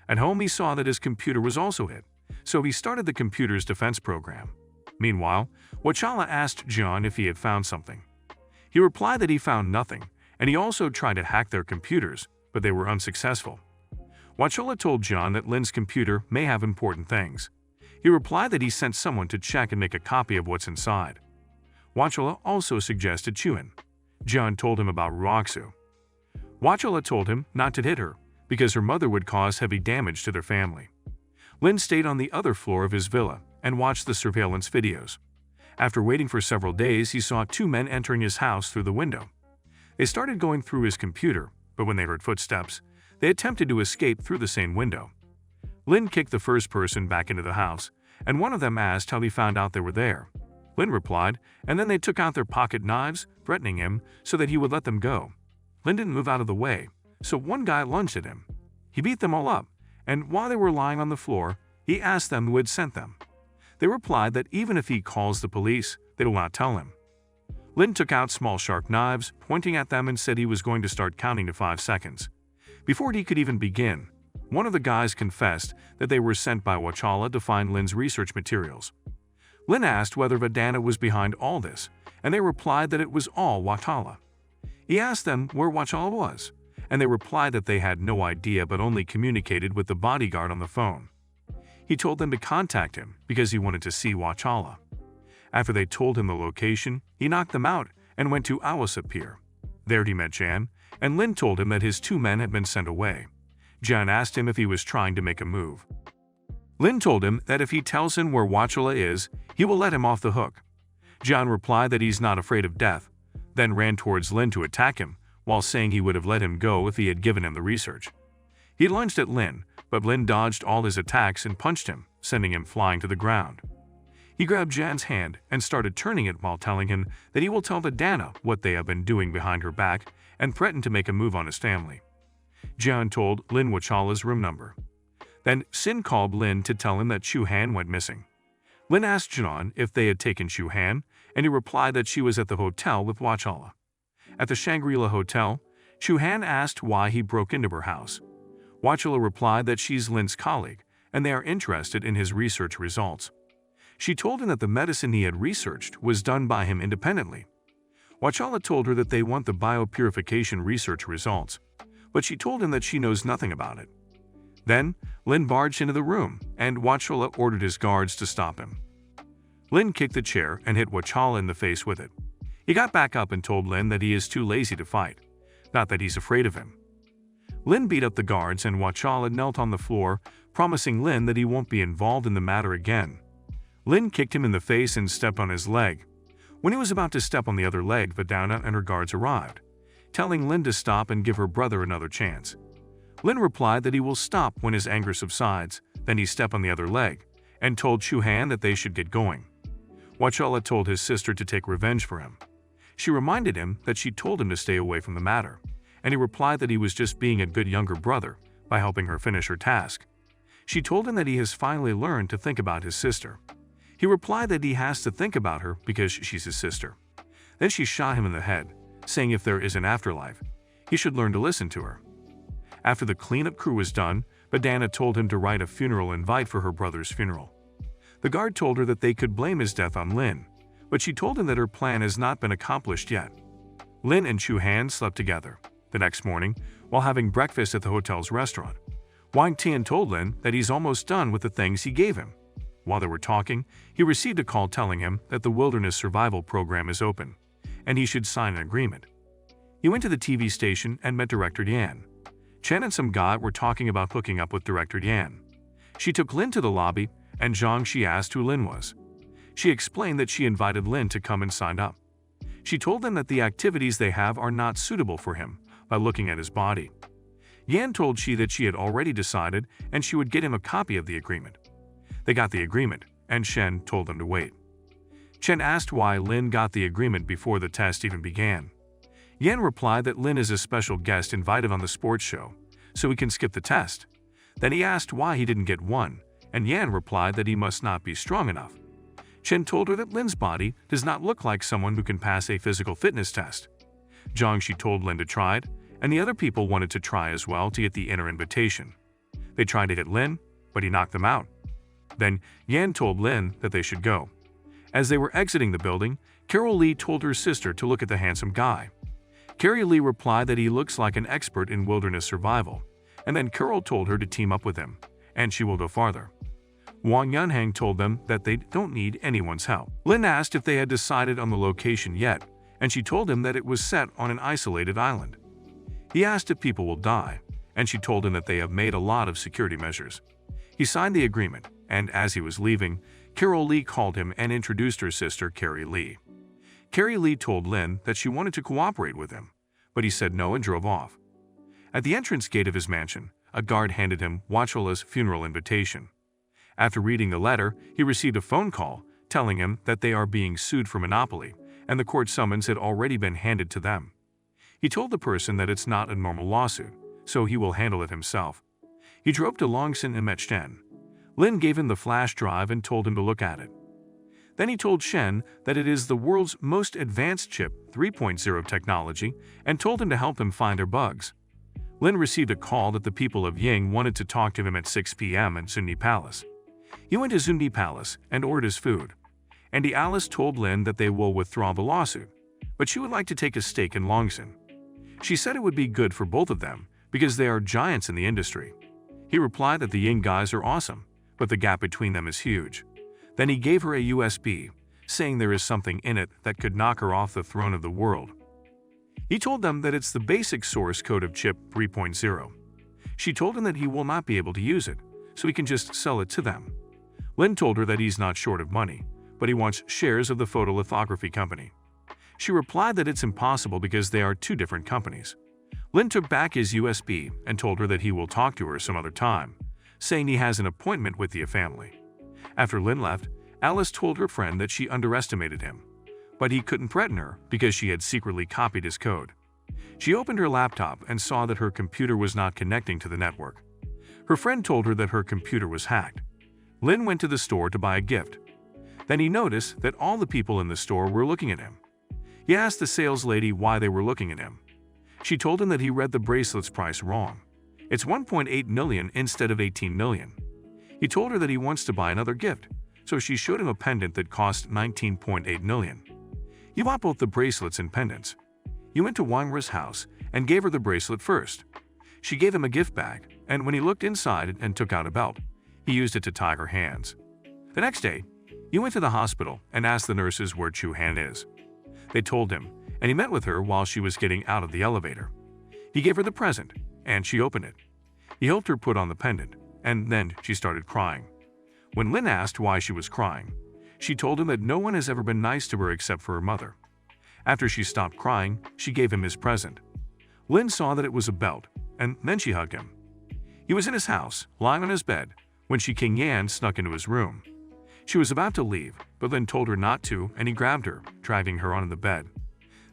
At home, he saw that his computer was also hit, so he started the computer's defense program. Meanwhile, Wachala asked John if he had found something. He replied that he found nothing, and he also tried to hack their computers, but they were unsuccessful. Wachala told John that Lin's computer may have important things. He replied that he sent someone to check and make a copy of what's inside. Wachala also suggested Chuan. John told him about Roxu. Wachala told him not to hit her, because her mother would cause heavy damage to their family. Lin stayed on the other floor of his villa and watched the surveillance videos. After waiting for several days, he saw two men entering his house through the window. They started going through his computer, but when they heard footsteps, they attempted to escape through the same window. Lin kicked the first person back into the house, and one of them asked how he found out they were there. Lin replied, and then they took out their pocket knives, threatening him so that he would let them go. Lin didn't move out of the way, so one guy lunged at him. He beat them all up, and while they were lying on the floor, he asked them who had sent them. They replied that even if he calls the police, they will not tell him. Lin took out small sharp knives, pointing at them and said he was going to start counting to 5 seconds. Before he could even begin, one of the guys confessed that they were sent by Wachala to find Lin's research materials. Lin asked whether Vedanta was behind all this, and they replied that it was all Wachala. He asked them where Wachala was, and they replied that they had no idea but only communicated with the bodyguard on the phone. He told them to contact him because he wanted to see Wachala. After they told him the location, he knocked them out and went to Awasap Pier. There he met Jan, and Lin told him that his 2 men had been sent away. Jan asked him if he was trying to make a move. Lin told him that if he tells him where Wachala is, he will let him off the hook. Jan replied that he's not afraid of death, then ran towards Lin to attack him, while saying he would have let him go if he had given him the research. He lunged at Lin, but Lin dodged all his attacks and punched him, sending him flying to the ground. He grabbed Jan's hand and started turning it while telling him that he will tell Vedanta what they have been doing behind her back and threatened to make a move on his family. Jan told Lin Wachala's room number. Then Sin called Lin to tell him that Chu Han went missing. Lin asked Jan if they had taken Chu Han, and he replied that she was at the hotel with Wachala. At the Shangri-La Hotel, Chu Han asked why he broke into her house. Wachala replied that she's Lin's colleague, and they are interested in his research results. She told him that the medicine he had researched was done by him independently. Wachala told her that they want the biopurification research results, but she told him that she knows nothing about it. Then, Lin barged into the room, and Wachala ordered his guards to stop him. Lin kicked the chair and hit Wachala in the face with it. He got back up and told Lin that he is too lazy to fight, not that he's afraid of him. Lin beat up the guards and Wachala knelt on the floor, promising Lin that he won't be involved in the matter again. Lin kicked him in the face and stepped on his leg. When he was about to step on the other leg, Vedanta and her guards arrived, telling Lin to stop and give her brother another chance. Lin replied that he will stop when his anger subsides, then he stepped on the other leg, and told Chu Han that they should get going. Wachala told his sister to take revenge for him. She reminded him that she told him to stay away from the matter, and he replied that he was just being a good younger brother by helping her finish her task. She told him that he has finally learned to think about his sister. He replied that he has to think about her because she's his sister. Then she shot him in the head, saying if there is an afterlife, he should learn to listen to her. After the cleanup crew was done, Vedanta told him to write a funeral invite for her brother's funeral. The guard told her that they could blame his death on Lin, but she told him that her plan has not been accomplished yet. Lin and Chu Han slept together. The next morning, while having breakfast at the hotel's restaurant, Wang Tian told Lin that he's almost done with the things he gave him. While they were talking, he received a call telling him that the Wilderness Survival Program is open, and he should sign an agreement. He went to the TV station and met Director Yan. Chen and some guy were talking about hooking up with Director Yan. She took Lin to the lobby, and Zhang Shi asked who Lin was. She explained that she invited Lin to come and sign up. She told them that the activities they have are not suitable for him by looking at his body. Yan told Shi that she had already decided and she would get him a copy of the agreement. They got the agreement, and Shen told them to wait. Chen asked why Lin got the agreement before the test even began. Yan replied that Lin is a special guest invited on the sports show, so he can skip the test. Then he asked why he didn't get one, and Yan replied that he must not be strong enough. Chen told her that Lin's body does not look like someone who can pass a physical fitness test. Jiangxi told Lin to try it, and the other people wanted to try as well to get the inner invitation. They tried to hit Lin, but he knocked them out. Then Yan told Lin that they should go. As they were exiting the building, Carol Lee told her sister to look at the handsome guy. Carrie Lee replied that he looks like an expert in wilderness survival, and then Carol told her to team up with him, and she will go farther. Wang Yunhang told them that they don't need anyone's help. Lin asked if they had decided on the location yet, and she told him that it was set on an isolated island. He asked if people will die, and she told him that they have made a lot of security measures. He signed the agreement, and as he was leaving, Carol Lee called him and introduced her sister, Carrie Lee. Carrie Lee told Lin that she wanted to cooperate with him, but he said no and drove off. At the entrance gate of his mansion, a guard handed him Wachola's funeral invitation. After reading the letter, he received a phone call telling him that they are being sued for monopoly, and the court summons had already been handed to them. He told the person that it's not a normal lawsuit, so he will handle it himself. He drove to Longsan and met Shen. Lin gave him the flash drive and told him to look at it. Then he told Shen that it is the world's most advanced chip 3.0 technology and told him to help them find their bugs. Lin received a call that the people of Ying wanted to talk to him at 6 p.m. in Zunyi Palace. He went to Zunyi Palace and ordered his food. Andy Alice told Lin that they will withdraw the lawsuit, but she would like to take a stake in Longsan. She said it would be good for both of them because they are giants in the industry. He replied that the Ying guys are awesome, but the gap between them is huge. Then he gave her a USB, saying there is something in it that could knock her off the throne of the world. He told them that it's the basic source code of chip 3.0. She told him that he will not be able to use it, so he can just sell it to them. Lin told her that he's not short of money, but he wants shares of the photolithography company. She replied that it's impossible because they are two different companies. Lin took back his USB and told her that he will talk to her some other time, saying he has an appointment with the family. After Lin left, Alice told her friend that she underestimated him, but he couldn't threaten her because she had secretly copied his code. She opened her laptop and saw that her computer was not connecting to the network. Her friend told her that her computer was hacked. Lin went to the store to buy a gift. Then he noticed that all the people in the store were looking at him. He asked the sales lady why they were looking at him. She told him that he read the bracelet's price wrong. It's 1.8 million instead of 18 million. He told her that he wants to buy another gift, so she showed him a pendant that cost 19.8 million. He bought both the bracelets and pendants. He went to Wang Ri's house and gave her the bracelet first. She gave him a gift bag, and when he looked inside and took out a belt, he used it to tie her hands. The next day, he went to the hospital and asked the nurses where Chu Han is. They told him, and he met with her while she was getting out of the elevator. He gave her the present, and she opened it. He helped her put on the pendant, and then she started crying. When Lin asked why she was crying, she told him that no one has ever been nice to her except for her mother. After she stopped crying, she gave him his present. Lin saw that it was a belt, and then she hugged him. He was in his house, lying on his bed, when King Yan snuck into his room. She was about to leave, but Lin told her not to, and he grabbed her, dragging her onto the bed.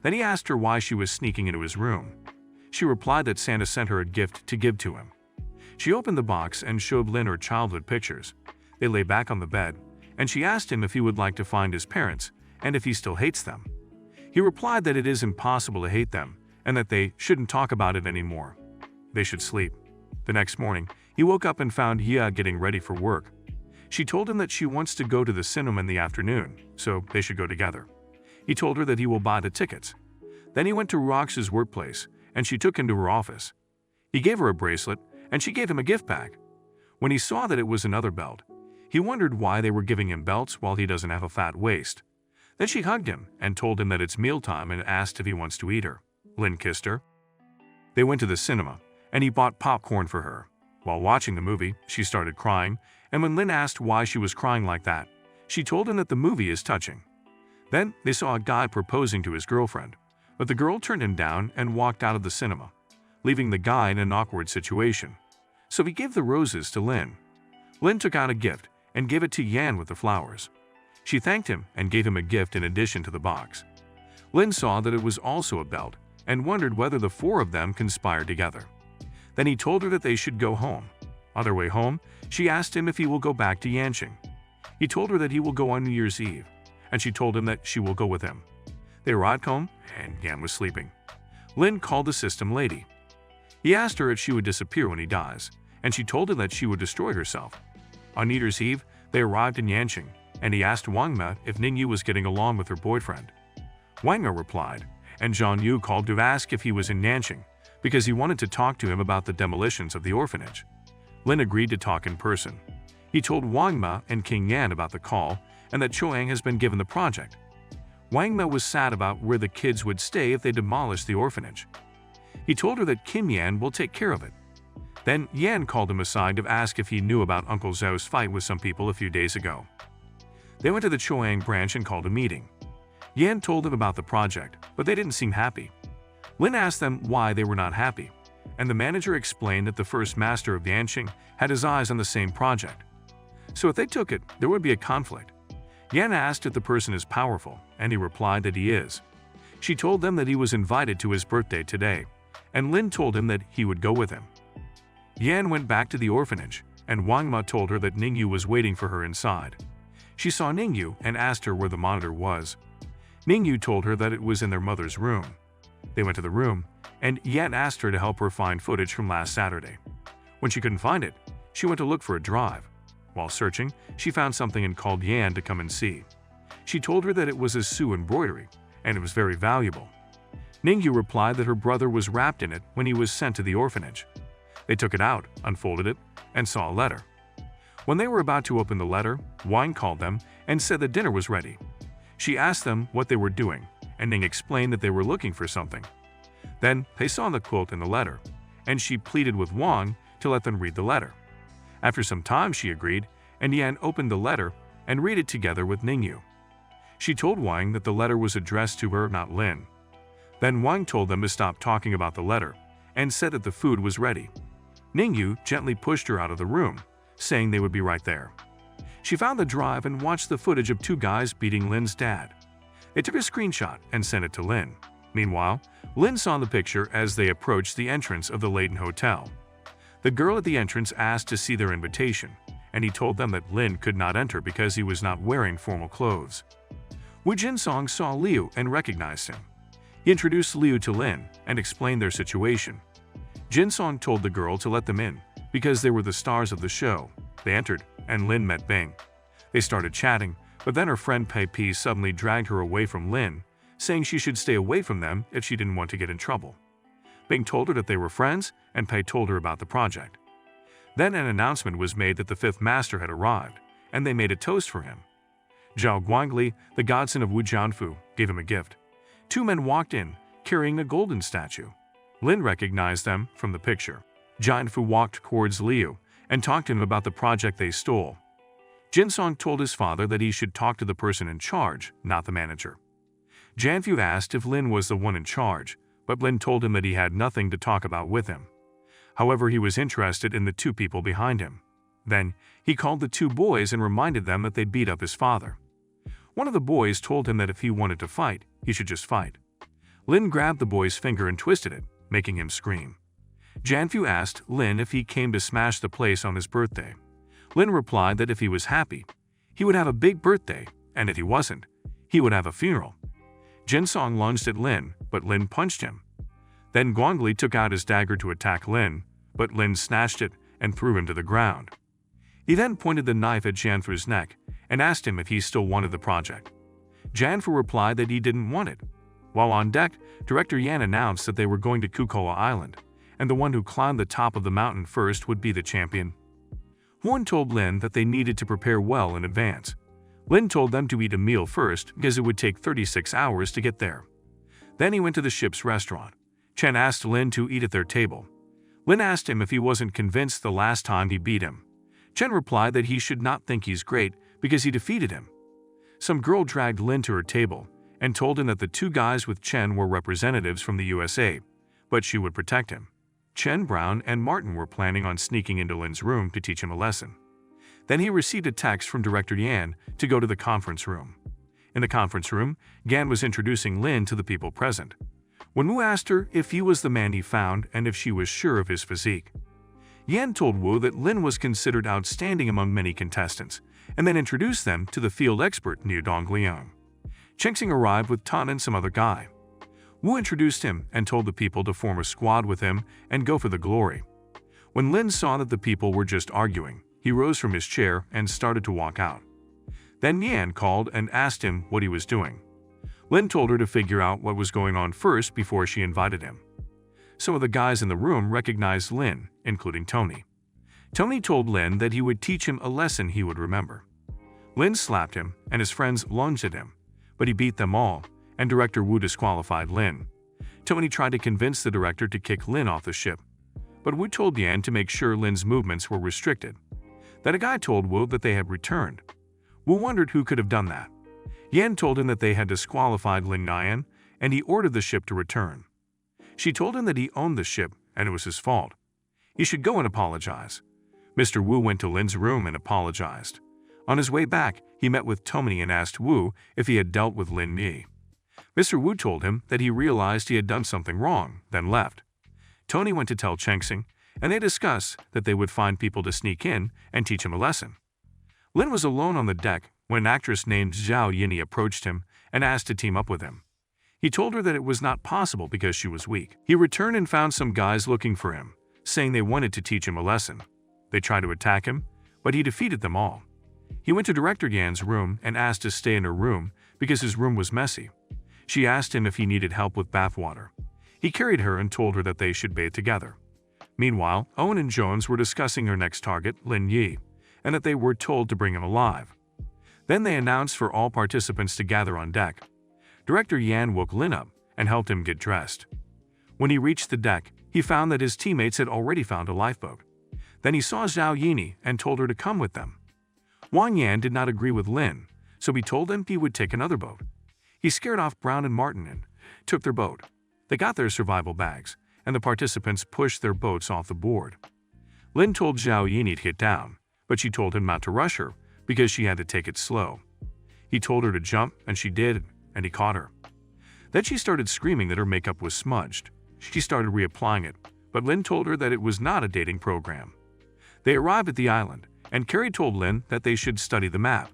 Then he asked her why she was sneaking into his room. She replied that Santa sent her a gift to give to him. She opened the box and showed Lin her childhood pictures. They lay back on the bed, and she asked him if he would like to find his parents and if he still hates them. He replied that it is impossible to hate them and that they shouldn't talk about it anymore. They should sleep. The next morning, he woke up and found Hia getting ready for work. She told him that she wants to go to the cinema in the afternoon, so they should go together. He told her that he will buy the tickets. Then he went to Rox's workplace, and she took him to her office. He gave her a bracelet, and she gave him a gift bag. When he saw that it was another belt, he wondered why they were giving him belts while he doesn't have a fat waist. Then she hugged him and told him that it's mealtime and asked if he wants to eat her. Lin kissed her. They went to the cinema, and he bought popcorn for her. While watching the movie, she started crying, and when Lin asked why she was crying like that, she told him that the movie is touching. Then they saw a guy proposing to his girlfriend, but the girl turned him down and walked out of the cinema, leaving the guy in an awkward situation. So he gave the roses to Lin. Lin took out a gift and gave it to Yan with the flowers. She thanked him and gave him a gift in addition to the box. Lin saw that it was also a belt and wondered whether the four of them conspired together. Then he told her that they should go home. On their way home, she asked him if he will go back to Yanqing. He told her that he will go on New Year's Eve, and she told him that she will go with him. They arrived home, and Yan was sleeping. Lin called the system lady. He asked her if she would disappear when he dies, and she told him that she would destroy herself. On New Year's Eve, they arrived in Yanqing, and he asked Wang Me if Ningyu was getting along with her boyfriend. Wang Me replied, and Zhang Yu called to ask if he was in Nanjing, because he wanted to talk to him about the demolitions of the orphanage. Lin agreed to talk in person. He told Wang Me and King Yan about the call and that Choang has been given the project. Wang Me was sad about where the kids would stay if they demolished the orphanage. He told her that Kim Yan will take care of it. Then Yan called him aside to ask if he knew about Uncle Zhou's fight with some people a few days ago. They went to the Choang branch and called a meeting. Yan told them about the project, but they didn't seem happy. Lin asked them why they were not happy, and the manager explained that the first master of Yanqing had his eyes on the same project. So if they took it, there would be a conflict. Yan asked if the person is powerful, and he replied that he is. She told them that he was invited to his birthday today, and Lin told him that he would go with him. Yan went back to the orphanage, and Wang Me told her that Ningyu was waiting for her inside. She saw Ningyu and asked her where the monitor was. Ningyu told her that it was in their mother's room. They went to the room, and Yan asked her to help her find footage from last Saturday. When she couldn't find it, she went to look for a drive. While searching, she found something and called Yan to come and see. She told her that it was a Su embroidery, and it was very valuable. Ningyu replied that her brother was wrapped in it when he was sent to the orphanage. They took it out, unfolded it, and saw a letter. When they were about to open the letter, Wang called them and said that dinner was ready. She asked them what they were doing, and Ning explained that they were looking for something. Then they saw the quote in the letter, and she pleaded with Wang to let them read the letter. After some time she agreed, and Yan opened the letter and read it together with Ningyu. She told Wang that the letter was addressed to her, not Lin. Then Wang told them to stop talking about the letter and said that the food was ready. Ningyu gently pushed her out of the room, saying they would be right there. She found the drive and watched the footage of two guys beating Lin's dad. They took a screenshot and sent it to Lin. Meanwhile, Lin saw the picture as they approached the entrance of the Leighton Hotel. The girl at the entrance asked to see their invitation, and he told them that Lin could not enter because he was not wearing formal clothes. Wu Jinsong saw Liu and recognized him. He introduced Liu to Lin and explained their situation. Jinsong told the girl to let them in because they were the stars of the show. They entered, and Lin met Bing. They started chatting, but then her friend Pei Pi suddenly dragged her away from Lin, saying she should stay away from them if she didn't want to get in trouble. Bing told her that they were friends, and Pei told her about the project. Then an announcement was made that the fifth master had arrived, and they made a toast for him. Zhao Guangli, the godson of Wu Jianfu, gave him a gift. Two men walked in, carrying a golden statue. Lin recognized them from the picture. Jianfu walked towards Liu and talked to him about the project they stole. Jinsong told his father that he should talk to the person in charge, not the manager. Jianfu asked if Lin was the one in charge, but Lin told him that he had nothing to talk about with him. However, he was interested in the two people behind him. Then, he called the two boys and reminded them that they beat up his father. One of the boys told him that if he wanted to fight, he should just fight. Lin grabbed the boy's finger and twisted it, making him scream. Jianfu asked Lin if he came to smash the place on his birthday. Lin replied that if he was happy, he would have a big birthday, and if he wasn't, he would have a funeral. Jinsong lunged at Lin, but Lin punched him. Then Guangli took out his dagger to attack Lin, but Lin snatched it and threw him to the ground. He then pointed the knife at Jianfu's neck and asked him if he still wanted the project. Jianfu replied that he didn't want it. While on deck, Director Yan announced that they were going to Kukoa Island, and the one who climbed the top of the mountain first would be the champion. Horn told Lin that they needed to prepare well in advance. Lin told them to eat a meal first because it would take 36 hours to get there. Then he went to the ship's restaurant. Chen asked Lin to eat at their table. Lin asked him if he wasn't convinced the last time he beat him. Chen replied that he should not think he's great because he defeated him. Some girl dragged Lin to her table and told him that the two guys with Chen were representatives from the USA, but she would protect him. Chen, Brown, and Martin were planning on sneaking into Lin's room to teach him a lesson. Then he received a text from Director Yan to go to the conference room. In the conference room, Yan was introducing Lin to the people present. When Wu asked her if he was the man he found and if she was sure of his physique, Yan told Wu that Lin was considered outstanding among many contestants, and then introduced them to the field expert Niu Dongliang. Chengxing arrived with Tan and some other guy. Wu introduced him and told the people to form a squad with him and go for the glory. When Lin saw that the people were just arguing, he rose from his chair and started to walk out. Then Yan called and asked him what he was doing. Lin told her to figure out what was going on first before she invited him. Some of the guys in the room recognized Lin, including Tony. Tony told Lin that he would teach him a lesson he would remember. Lin slapped him and his friends lunged at him, but he beat them all, and Director Wu disqualified Lin. Tony tried to convince the director to kick Lin off the ship, but Wu told Yan to make sure Lin's movements were restricted. Then a guy told Wu that they had returned. Wu wondered who could have done that. Yan told him that they had disqualified Lin Nian, and he ordered the ship to return. She told him that he owned the ship and it was his fault. He should go and apologize. Mr. Wu went to Lin's room and apologized. On his way back, he met with Tony and asked Wu if he had dealt with Lin Yi. Mr. Wu told him that he realized he had done something wrong, then left. Tony went to tell Chengxing, and they discussed that they would find people to sneak in and teach him a lesson. Lin was alone on the deck when an actress named Zhao Yini approached him and asked to team up with him. He told her that it was not possible because she was weak. He returned and found some guys looking for him, saying they wanted to teach him a lesson. They tried to attack him, but he defeated them all. He went to Director Yan's room and asked to stay in her room because his room was messy. She asked him if he needed help with bathwater. He carried her and told her that they should bathe together. Meanwhile, Owen and Jones were discussing her next target, Lin Yi, and that they were told to bring him alive. Then they announced for all participants to gather on deck. Director Yan woke Lin up and helped him get dressed. When he reached the deck, he found that his teammates had already found a lifeboat. Then he saw Zhao Yini and told her to come with them. Wang Yan did not agree with Lin, so he told them he would take another boat. He scared off Brown and Martin and took their boat. They got their survival bags, and the participants pushed their boats off the board. Lin told Zhao Yini to get down, but she told him not to rush her because she had to take it slow. He told her to jump, and she did, and he caught her. Then she started screaming that her makeup was smudged. She started reapplying it, but Lin told her that it was not a dating program. They arrived at the island, and Carrie told Lin that they should study the map.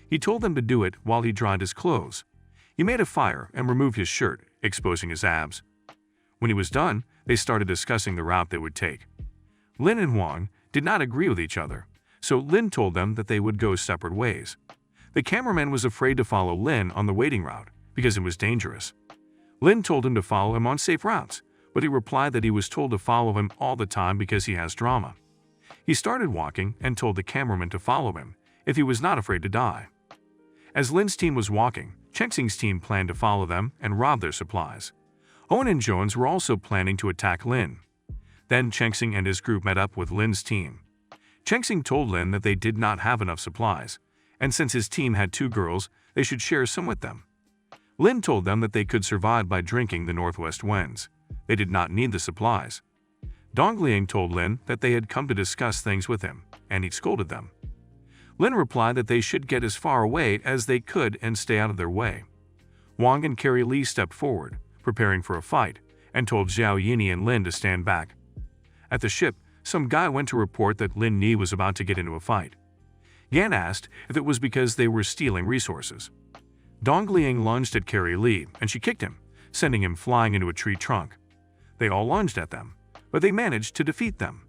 He told them to do it while he dried his clothes. He made a fire and removed his shirt, exposing his abs. When he was done, they started discussing the route they would take. Lin and Huang did not agree with each other, so Lin told them that they would go separate ways. The cameraman was afraid to follow Lin on the waiting route because it was dangerous. Lin told him to follow him on safe routes, but he replied that he was told to follow him all the time because he has drama. He started walking and told the cameraman to follow him if he was not afraid to die. As Lin's team was walking, Chengxing's team planned to follow them and rob their supplies. Owen and Jones were also planning to attack Lin. Then Chengxing and his group met up with Lin's team. Chengxing told Lin that they did not have enough supplies, and since his team had 2 girls, they should share some with them. Lin told them that they could survive by drinking the northwest winds. They did not need the supplies. Dongliang told Lin that they had come to discuss things with him, and he scolded them. Lin replied that they should get as far away as they could and stay out of their way. Wang and Carrie Li stepped forward, preparing for a fight, and told Zhao Yini and Lin to stand back. At the ship, some guy went to report that Lin Yi was about to get into a fight. Yan asked if it was because they were stealing resources. Dongliang lunged at Carrie Li, and she kicked him, sending him flying into a tree trunk. They all lunged at them, but they managed to defeat them.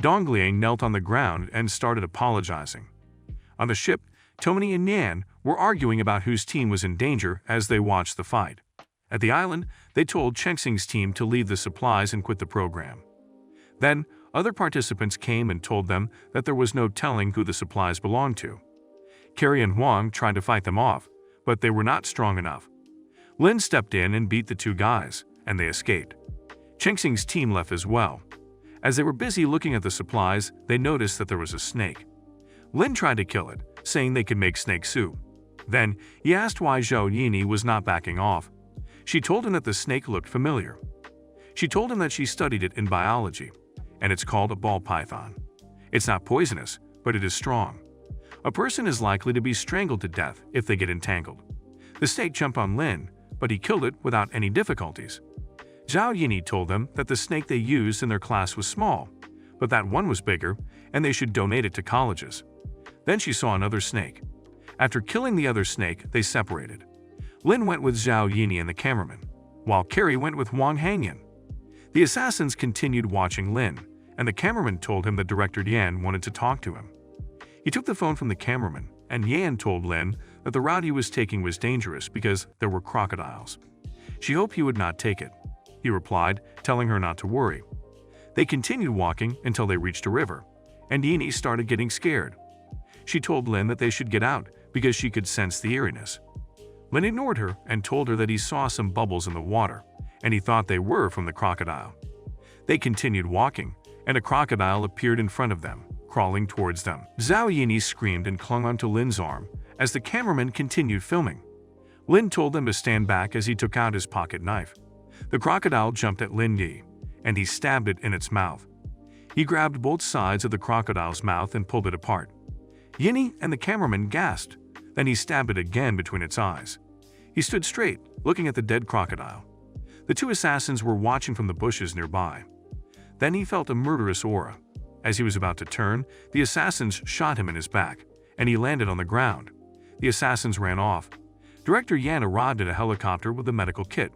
Dongliang knelt on the ground and started apologizing. On the ship, Tony and Yan were arguing about whose team was in danger as they watched the fight. At the island, they told Chengxing's team to leave the supplies and quit the program. Then, other participants came and told them that there was no telling who the supplies belonged to. Carrie and Huang tried to fight them off, but they were not strong enough. Lin stepped in and beat the 2 guys, and they escaped. Chengxing's team left as well. As they were busy looking at the supplies, they noticed that there was a snake. Lin tried to kill it, saying they could make snake soup. Then, he asked why Zhao Yini was not backing off. She told him that the snake looked familiar. She told him that she studied it in biology, and it's called a ball python. It's not poisonous, but it is strong. A person is likely to be strangled to death if they get entangled. The snake jumped on Lin, but he killed it without any difficulties. Zhao Yini told them that the snake they used in their class was small, but that one was bigger, and they should donate it to colleges. Then she saw another snake. After killing the other snake, they separated. Lin went with Zhao Yini and the cameraman, while Carrie went with Wang Hangyan. The assassins continued watching Lin, and the cameraman told him that Director Yan wanted to talk to him. He took the phone from the cameraman, and Yan told Lin that the route he was taking was dangerous because there were crocodiles. She hoped he would not take it. He replied, telling her not to worry. They continued walking until they reached a river, and Yini started getting scared. She told Lin that they should get out because she could sense the eeriness. Lin ignored her and told her that he saw some bubbles in the water, and he thought they were from the crocodile. They continued walking, and a crocodile appeared in front of them, crawling towards them. Zhao Yini screamed and clung onto Lin's arm as the cameraman continued filming. Lin told them to stand back as he took out his pocket knife. The crocodile jumped at Lin Yi, and he stabbed it in its mouth. He grabbed both sides of the crocodile's mouth and pulled it apart. Yini and the cameraman gasped. Then he stabbed it again between its eyes. He stood straight, looking at the dead crocodile. The two assassins were watching from the bushes nearby. Then he felt a murderous aura. As he was about to turn, the assassins shot him in his back, and he landed on the ground. The assassins ran off. Director Yan arrived at a helicopter with a medical kit.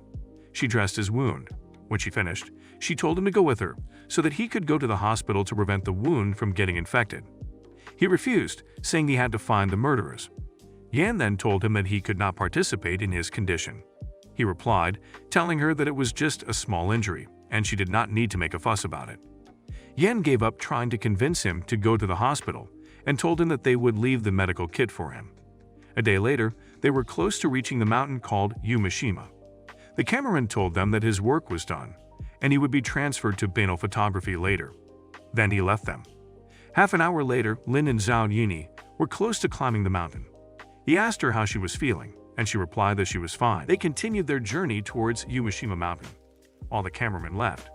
She dressed his wound. When she finished, she told him to go with her so that he could go to the hospital to prevent the wound from getting infected. He refused, saying he had to find the murderers. Yan then told him that he could not participate in his condition. He replied, telling her that it was just a small injury, and she did not need to make a fuss about it. Yan gave up trying to convince him to go to the hospital and told him that they would leave the medical kit for him. A day later, they were close to reaching the mountain called Yumashima. The cameraman told them that his work was done, and he would be transferred to Banal photography later. Then he left them. Half an hour later, Lin and Zhao Yini were close to climbing the mountain. He asked her how she was feeling, and she replied that she was fine. They continued their journey towards Yumashima Mountain. While the cameraman left,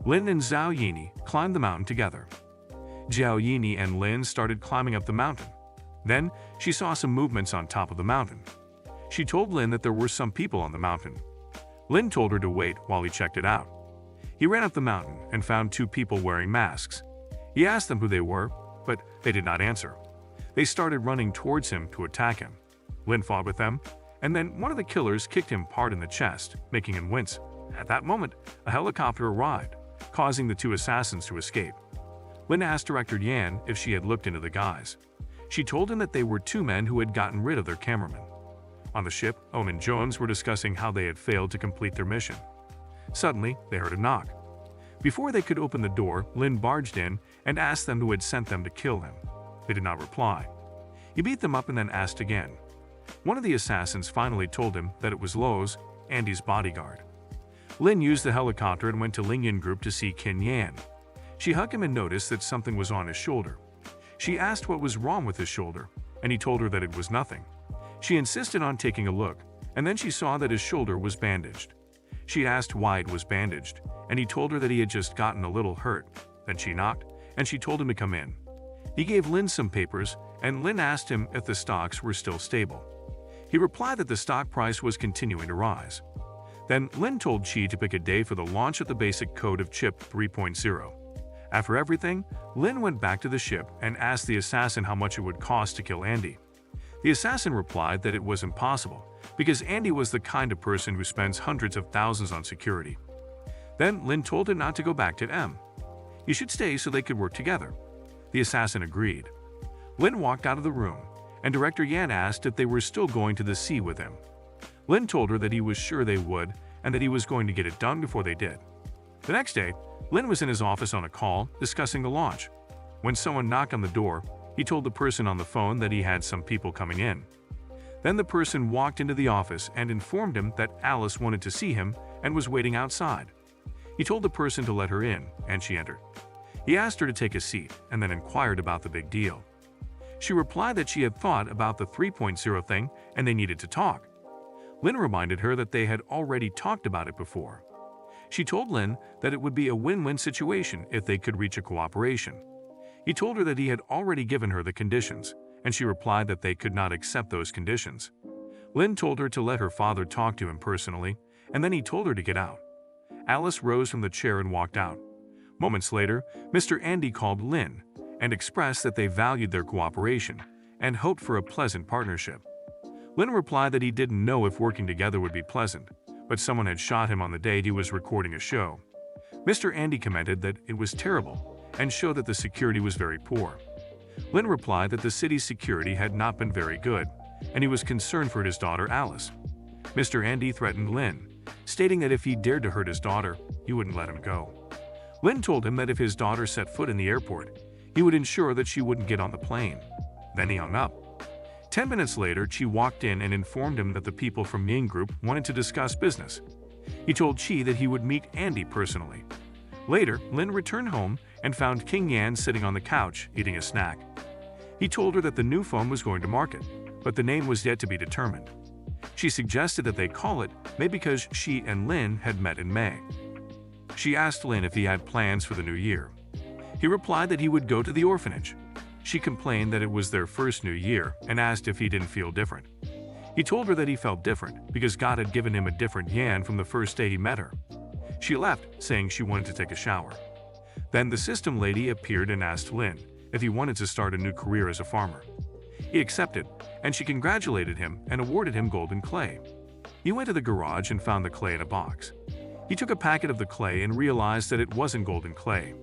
Lin and Zhao Yini climbed the mountain together. Zhao Yini and Lin started climbing up the mountain. Then, she saw some movements on top of the mountain. She told Lin that there were some people on the mountain. Lin told her to wait while he checked it out. He ran up the mountain and found two people wearing masks. He asked them who they were, but they did not answer. They started running towards him to attack him. Lin fought with them, and then one of the killers kicked him hard in the chest, making him wince. At that moment, a helicopter arrived, causing the two assassins to escape. Lin asked Director Yan if she had looked into the guys. She told him that they were two men who had gotten rid of their cameraman. On the ship, Ohm and Jones were discussing how they had failed to complete their mission. Suddenly, they heard a knock. Before they could open the door, Lin barged in and asked them who had sent them to kill him. They did not reply. He beat them up and then asked again. One of the assassins finally told him that it was Lowe's, Andy's bodyguard. Lin used the helicopter and went to Lingyan Group to see Qin Yan. She hugged him and noticed that something was on his shoulder. She asked what was wrong with his shoulder, and he told her that it was nothing. She insisted on taking a look, and then she saw that his shoulder was bandaged. She asked why it was bandaged, and he told her that he had just gotten a little hurt. Then she knocked, and she told him to come in. He gave Lin some papers, and Lin asked him if the stocks were still stable. He replied that the stock price was continuing to rise. Then Lin told Chi to pick a day for the launch of the basic code of Chip 3.0. After everything, Lin went back to the ship and asked the assassin how much it would cost to kill Andy. The assassin replied that it was impossible, because Andy was the kind of person who spends hundreds of thousands on security. Then Lin told him not to go back to M. He should stay so they could work together. The assassin agreed. Lin walked out of the room, and Director Yan asked if they were still going to the sea with him. Lin told her that he was sure they would, and that he was going to get it done before they did. The next day, Lin was in his office on a call, discussing the launch. When someone knocked on the door, he told the person on the phone that he had some people coming in. Then the person walked into the office and informed him that Alice wanted to see him and was waiting outside. He told the person to let her in, and she entered. He asked her to take a seat and then inquired about the big deal. She replied that she had thought about the 3.0 thing and they needed to talk. Lin reminded her that they had already talked about it before. She told Lin that it would be a win-win situation if they could reach a cooperation. He told her that he had already given her the conditions, and she replied that they could not accept those conditions. Lin told her to let her father talk to him personally, and then he told her to get out. Alice rose from the chair and walked out. Moments later, Mr. Andy called Lin and expressed that they valued their cooperation and hoped for a pleasant partnership. Lin replied that he didn't know if working together would be pleasant, but someone had shot him on the day he was recording a show. Mr. Andy commented that it was terrible and showed that the security was very poor. Lin replied that the city's security had not been very good, and he was concerned for his daughter Alice. Mr. Andy threatened Lin, stating that if he dared to hurt his daughter, he wouldn't let him go. Lin told him that if his daughter set foot in the airport, he would ensure that she wouldn't get on the plane. Then he hung up. 10 minutes later, Chi walked in and informed him that the people from Ying Group wanted to discuss business. He told Chi that he would meet Andy personally. Later, Lin returned home and found King Yan sitting on the couch, eating a snack. He told her that the new phone was going to market, but the name was yet to be determined. She suggested that they call it May because she and Lin had met in May. She asked Lin if he had plans for the new year. He replied that he would go to the orphanage. She complained that it was their first new year and asked if he didn't feel different. He told her that he felt different because God had given him a different Yan from the first day he met her. She left, saying she wanted to take a shower. Then the system lady appeared and asked Lin if he wanted to start a new career as a farmer. He accepted, and she congratulated him and awarded him golden clay. He went to the garage and found the clay in a box. He took a packet of the clay and realized that it wasn't golden clay.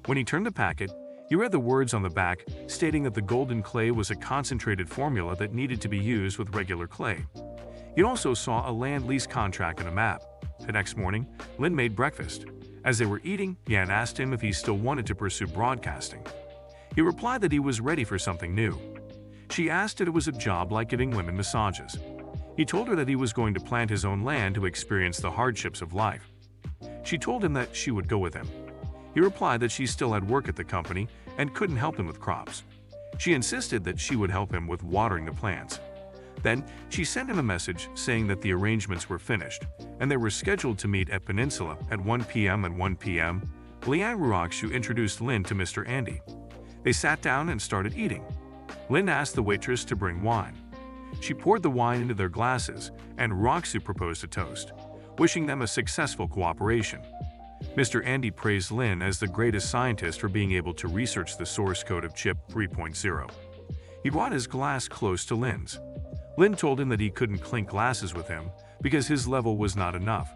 When he turned the packet, he read the words on the back stating that the golden clay was a concentrated formula that needed to be used with regular clay. He also saw a land lease contract and a map. The next morning, Lin made breakfast. As they were eating, Yan asked him if he still wanted to pursue broadcasting. He replied that he was ready for something new. She asked if it was a job like giving women massages. He told her that he was going to plant his own land to experience the hardships of life. She told him that she would go with him. He replied that she still had work at the company and couldn't help him with crops. She insisted that she would help him with watering the plants. Then, she sent him a message saying that the arrangements were finished, and they were scheduled to meet at Peninsula at 1 p.m. At 1 p.m., Liang Ruoxu introduced Lin to Mr. Andy. They sat down and started eating. Lin asked the waitress to bring wine. She poured the wine into their glasses, and Ruoxu proposed a toast, wishing them a successful cooperation. Mr. Andy praised Lin as the greatest scientist for being able to research the source code of Chip 3.0. He brought his glass close to Lin's. Lin told him that he couldn't clink glasses with him because his level was not enough.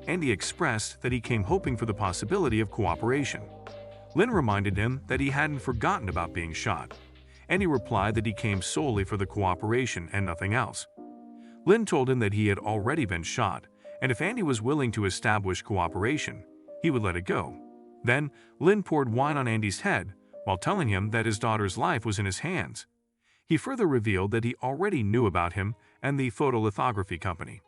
Andy expressed that he came hoping for the possibility of cooperation. Lin reminded him that he hadn't forgotten about being shot. Andy replied that he came solely for the cooperation and nothing else. Lin told him that he had already been shot, and if Andy was willing to establish cooperation, he would let it go. Then, Lin poured wine on Andy's head while telling him that his daughter's life was in his hands. He further revealed that he already knew about him and the photolithography company.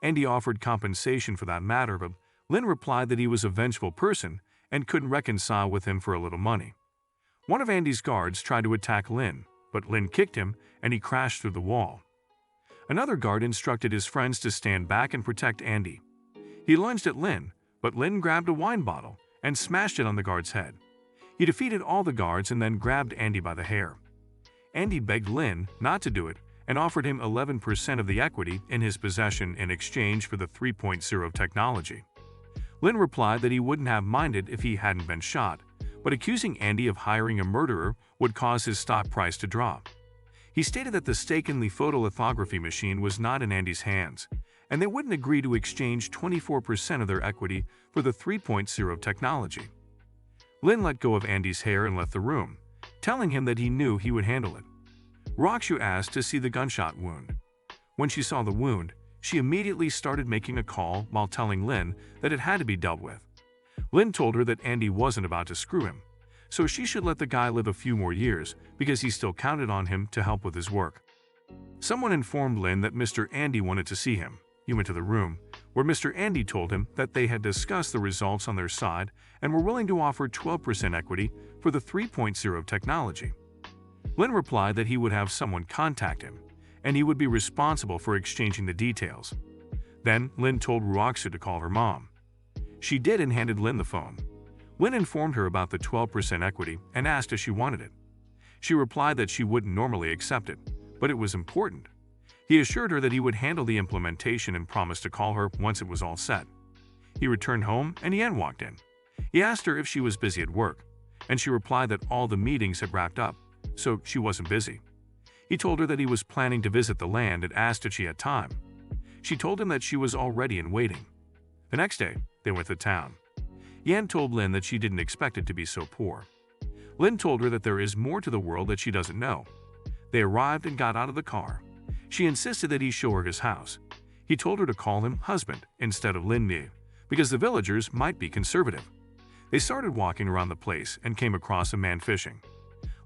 Andy offered compensation for that matter, but Lin replied that he was a vengeful person and couldn't reconcile with him for a little money. One of Andy's guards tried to attack Lin, but Lin kicked him and he crashed through the wall. Another guard instructed his friends to stand back and protect Andy. He lunged at Lin, but Lin grabbed a wine bottle and smashed it on the guard's head. He defeated all the guards and then grabbed Andy by the hair. Andy begged Lin not to do it and offered him 11% of the equity in his possession in exchange for the 3.0 technology. Lin replied that he wouldn't have minded if he hadn't been shot, but accusing Andy of hiring a murderer would cause his stock price to drop. He stated that the stake in the photolithography machine was not in Andy's hands, and they wouldn't agree to exchange 24% of their equity for the 3.0 technology. Lin let go of Andy's hair and left the room, telling him that he knew he would handle it. Ruoxu asked to see the gunshot wound. When she saw the wound, she immediately started making a call while telling Lin that it had to be dealt with. Lin told her that Andy wasn't about to screw him, so she should let the guy live a few more years because he still counted on him to help with his work. Someone informed Lin that Mr. Andy wanted to see him. He went to the room, where Mr. Andy told him that they had discussed the results on their side and were willing to offer 12% equity for the 3.0 technology. Lin replied that he would have someone contact him, and he would be responsible for exchanging the details. Then, Lin told Ruoksu to call her mom. She did and handed Lin the phone. Lin informed her about the 12% equity and asked if she wanted it. She replied that she wouldn't normally accept it, but it was important. He assured her that he would handle the implementation and promised to call her once it was all set. He returned home and Yan walked in. He asked her if she was busy at work, and she replied that all the meetings had wrapped up, so she wasn't busy. He told her that he was planning to visit the land and asked if she had time. She told him that she was all ready and waiting. The next day, they went to town. Yan told Lin that she didn't expect it to be so poor. Lin told her that there is more to the world that she doesn't know. They arrived and got out of the car. She insisted that he show her his house. He told her to call him husband instead of Lin Mi, because the villagers might be conservative. They started walking around the place and came across a man fishing.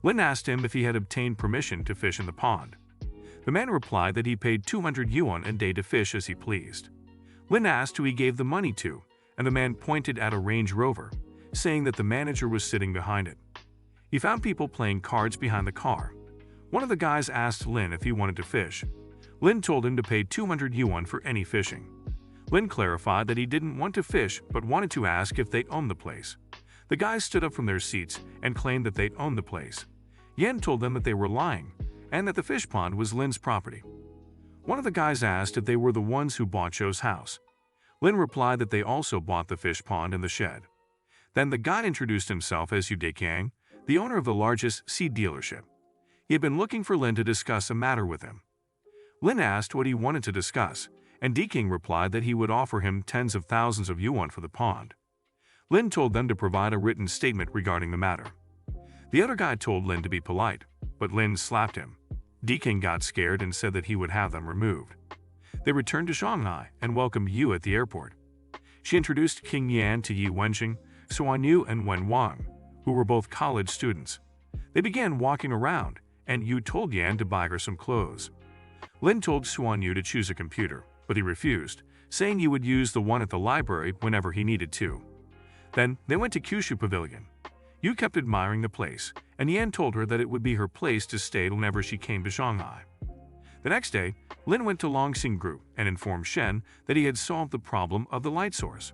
Lin asked him if he had obtained permission to fish in the pond. The man replied that he paid 200 yuan a day to fish as he pleased. Lin asked who he gave the money to, and the man pointed at a Range Rover, saying that the manager was sitting behind it. He found people playing cards behind the car. One of the guys asked Lin if he wanted to fish. Lin told him to pay 200 yuan for any fishing. Lin clarified that he didn't want to fish but wanted to ask if they owned the place. The guys stood up from their seats and claimed that they owned the place. Yan told them that they were lying and that the fish pond was Lin's property. One of the guys asked if they were the ones who bought Zhou's house. Lin replied that they also bought the fish pond and the shed. Then the guy introduced himself as Yu Dekiang, the owner of the largest seed dealership. He had been looking for Lin to discuss a matter with him. Lin asked what he wanted to discuss, and Deking replied that he would offer him tens of thousands of yuan for the pond. Lin told them to provide a written statement regarding the matter. The other guy told Lin to be polite, but Lin slapped him. Deking got scared and said that he would have them removed. They returned to Shanghai and welcomed Yu at the airport. She introduced King Yan to Yi Wenxing, Suan Yu, and Wen Wang, who were both college students. They began walking around, and Yu told Yan to buy her some clothes. Lin told Suan Yu to choose a computer, but he refused, saying he would use the one at the library whenever he needed to. Then they went to Kyushu Pavilion. Yu kept admiring the place, and Yan told her that it would be her place to stay whenever she came to Shanghai. The next day, Lin went to Longxing Group and informed Shen that he had solved the problem of the light source.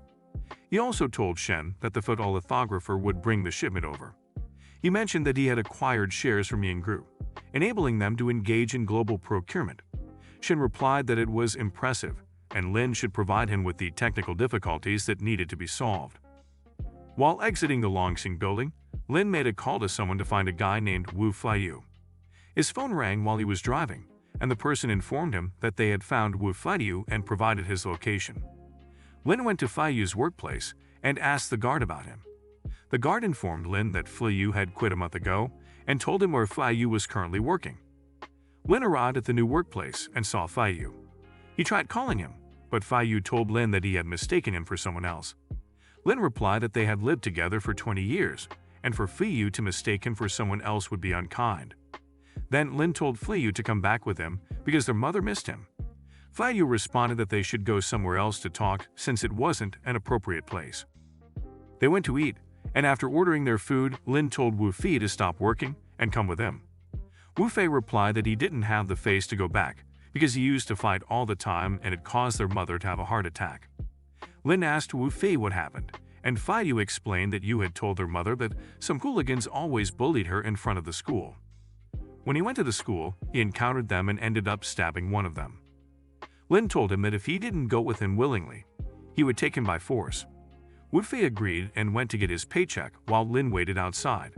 He also told Shen that the photolithographer would bring the shipment over. He mentioned that he had acquired shares from Ying Group, enabling them to engage in global procurement. Shen replied that it was impressive, and Lin should provide him with the technical difficulties that needed to be solved. While exiting the Longxing building, Lin made a call to someone to find a guy named Wu Feiyu. His phone rang while he was driving, and the person informed him that they had found Wu Feiyu and provided his location. Lin went to Feiyu's workplace and asked the guard about him. The guard informed Lin that Feiyu had quit a month ago and told him where Feiyu was currently working. Lin arrived at the new workplace and saw Feiyu. He tried calling him, but Feiyu told Lin that he had mistaken him for someone else. Lin replied that they had lived together for 20 years, and for Feiyu to mistake him for someone else would be unkind. Then Lin told Feiyu to come back with him because their mother missed him. Feiyu responded that they should go somewhere else to talk since it wasn't an appropriate place. They went to eat, and after ordering their food, Lin told Wu Fei to stop working and come with him. Wu Fei replied that he didn't have the face to go back because he used to fight all the time and it caused their mother to have a heart attack. Lin asked Wu Fei what happened, and Feiyu explained that Yu had told their mother that some hooligans always bullied her in front of the school. When he went to the school, he encountered them and ended up stabbing one of them. Lin told him that if he didn't go with him willingly, he would take him by force. Wu Fei agreed and went to get his paycheck while Lin waited outside.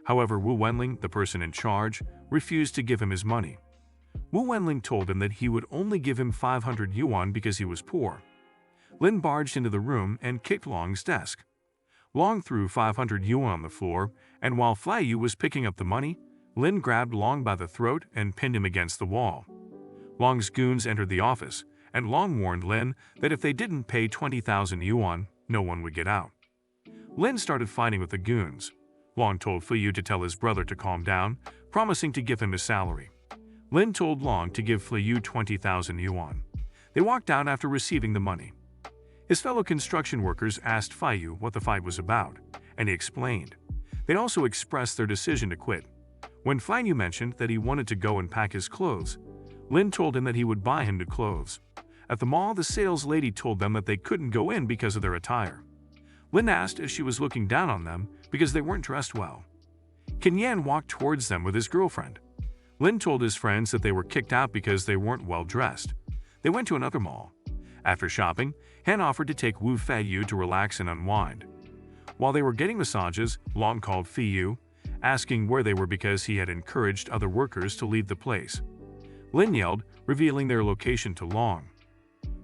However, Wu Wenling, the person in charge, refused to give him his money. Wu Wenling told him that he would only give him 500 yuan because he was poor. Lin barged into the room and kicked Long's desk. Long threw 500 yuan on the floor, and while Feiyu was picking up the money, Lin grabbed Long by the throat and pinned him against the wall. Long's goons entered the office, and Long warned Lin that if they didn't pay 20,000 yuan, no one would get out. Lin started fighting with the goons. Long told Feiyu to tell his brother to calm down, promising to give him his salary. Lin told Long to give Feiyu 20,000 yuan. They walked out after receiving the money. His fellow construction workers asked Feiyu what the fight was about, and he explained. They also expressed their decision to quit. When Fan Yu mentioned that he wanted to go and pack his clothes, Lin told him that he would buy him new clothes. At the mall, the sales lady told them that they couldn't go in because of their attire. Lin asked if she was looking down on them because they weren't dressed well. Ken Yan walked towards them with his girlfriend. Lin told his friends that they were kicked out because they weren't well dressed. They went to another mall. After shopping, Han offered to take Wu Feiyu to relax and unwind. While they were getting massages, Long called Feiyu, asking where they were because he had encouraged other workers to leave the place. Lin yelled, revealing their location to Long.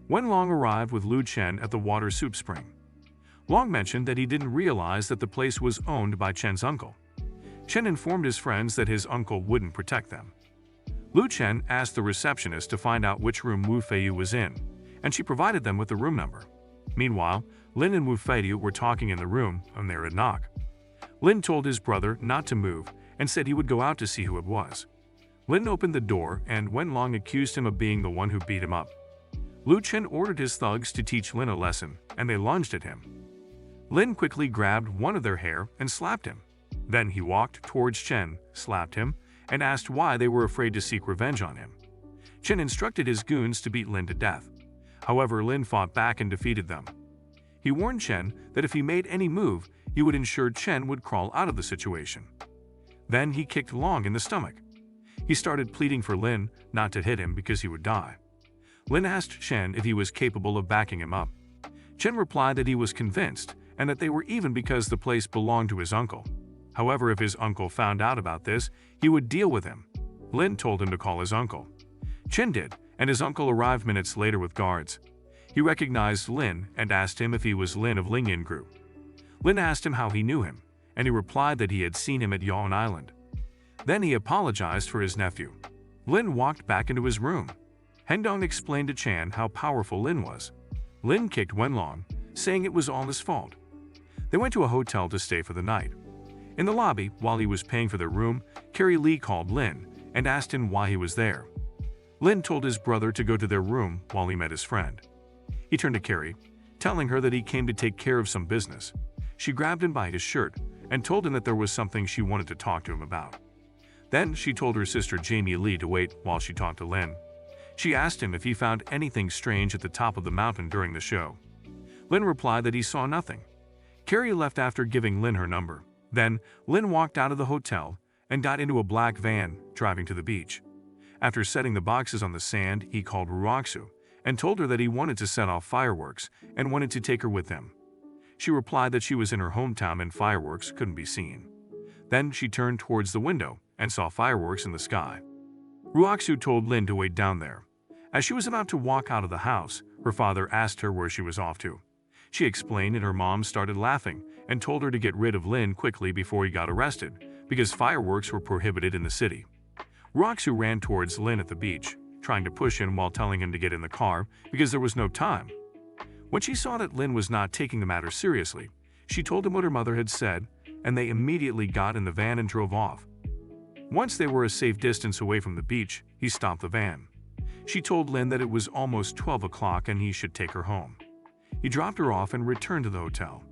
When Long arrived with Lu Chen at the water soup spring, Long mentioned that he didn't realize that the place was owned by Chen's uncle. Chen informed his friends that his uncle wouldn't protect them. Lu Chen asked the receptionist to find out which room Wu Feiyu was in, and she provided them with the room number. Meanwhile, Lin and Wu Feiyu were talking in the room when they heard a knock. Lin told his brother not to move and said he would go out to see who it was. Lin opened the door, and Wen Long accused him of being the one who beat him up. Lu Chen ordered his thugs to teach Lin a lesson, and they lunged at him. Lin quickly grabbed one of their hair and slapped him. Then he walked towards Chen, slapped him, and asked why they were afraid to seek revenge on him. Chen instructed his goons to beat Lin to death. However, Lin fought back and defeated them. He warned Chen that if he made any move, he would ensure Chen would crawl out of the situation. Then he kicked Long in the stomach. He started pleading for Lin not to hit him because he would die. Lin asked Chen if he was capable of backing him up. Chen replied that he was convinced and that they were even because the place belonged to his uncle. However, if his uncle found out about this, he would deal with him. Lin told him to call his uncle. Chen did, and his uncle arrived minutes later with guards. He recognized Lin and asked him if he was Lin of Lingyan Group. Lin asked him how he knew him, and he replied that he had seen him at Yaon Island. Then he apologized for his nephew. Lin walked back into his room. Hendong explained to Chan how powerful Lin was. Lin kicked Wenlong, saying it was all his fault. They went to a hotel to stay for the night. In the lobby, while he was paying for their room, Carrie Lee called Lin and asked him why he was there. Lin told his brother to go to their room while he met his friend. He turned to Carrie, telling her that he came to take care of some business. She grabbed him by his shirt and told him that there was something she wanted to talk to him about. Then she told her sister Jamie Lee to wait while she talked to Lin. She asked him if he found anything strange at the top of the mountain during the show. Lin replied that he saw nothing. Carrie left after giving Lin her number. Then, Lin walked out of the hotel and got into a black van, driving to the beach. After setting the boxes on the sand, he called Ruoxu and told her that he wanted to set off fireworks and wanted to take her with him. She replied that she was in her hometown and fireworks couldn't be seen. Then she turned towards the window and saw fireworks in the sky. Ruoxu told Lin to wait down there. As she was about to walk out of the house, her father asked her where she was off to. She explained, and her mom started laughing and told her to get rid of Lin quickly before he got arrested, because fireworks were prohibited in the city. Ruoxu ran towards Lin at the beach, trying to push him while telling him to get in the car because there was no time. When she saw that Lin was not taking the matter seriously, she told him what her mother had said, and they immediately got in the van and drove off. Once they were a safe distance away from the beach, he stopped the van. She told Lin that it was almost 12 o'clock and he should take her home. He dropped her off and returned to the hotel.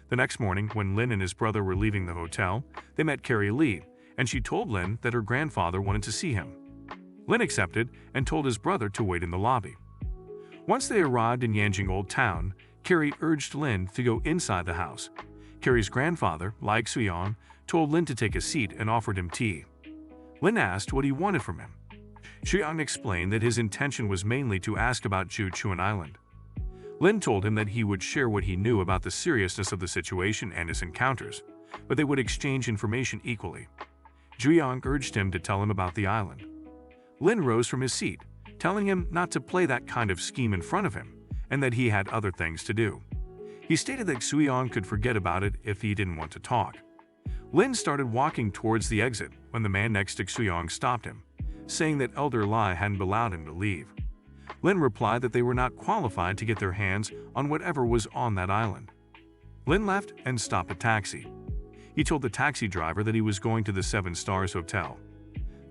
The next morning, when Lin and his brother were leaving the hotel, they met Carrie Lee, and she told Lin that her grandfather wanted to see him. Lin accepted and told his brother to wait in the lobby. Once they arrived in Yanjing Old Town, Carrie urged Lin to go inside the house. Carrie's grandfather, Lai Xuyong, told Lin to take a seat and offered him tea. Lin asked what he wanted from him. Xuyong explained that his intention was mainly to ask about Juchuan Island. Lin told him that he would share what he knew about the seriousness of the situation and his encounters, but they would exchange information equally. Xuyong urged him to tell him about the island. Lin rose from his seat, telling him not to play that kind of scheme in front of him, and that he had other things to do. He stated that Xuyong could forget about it if he didn't want to talk. Lin started walking towards the exit when the man next to Xuyong stopped him, saying that Elder Lai hadn't allowed him to leave. Lin replied that they were not qualified to get their hands on whatever was on that island. Lin left and stopped a taxi. He told the taxi driver that he was going to the 7 Stars Hotel.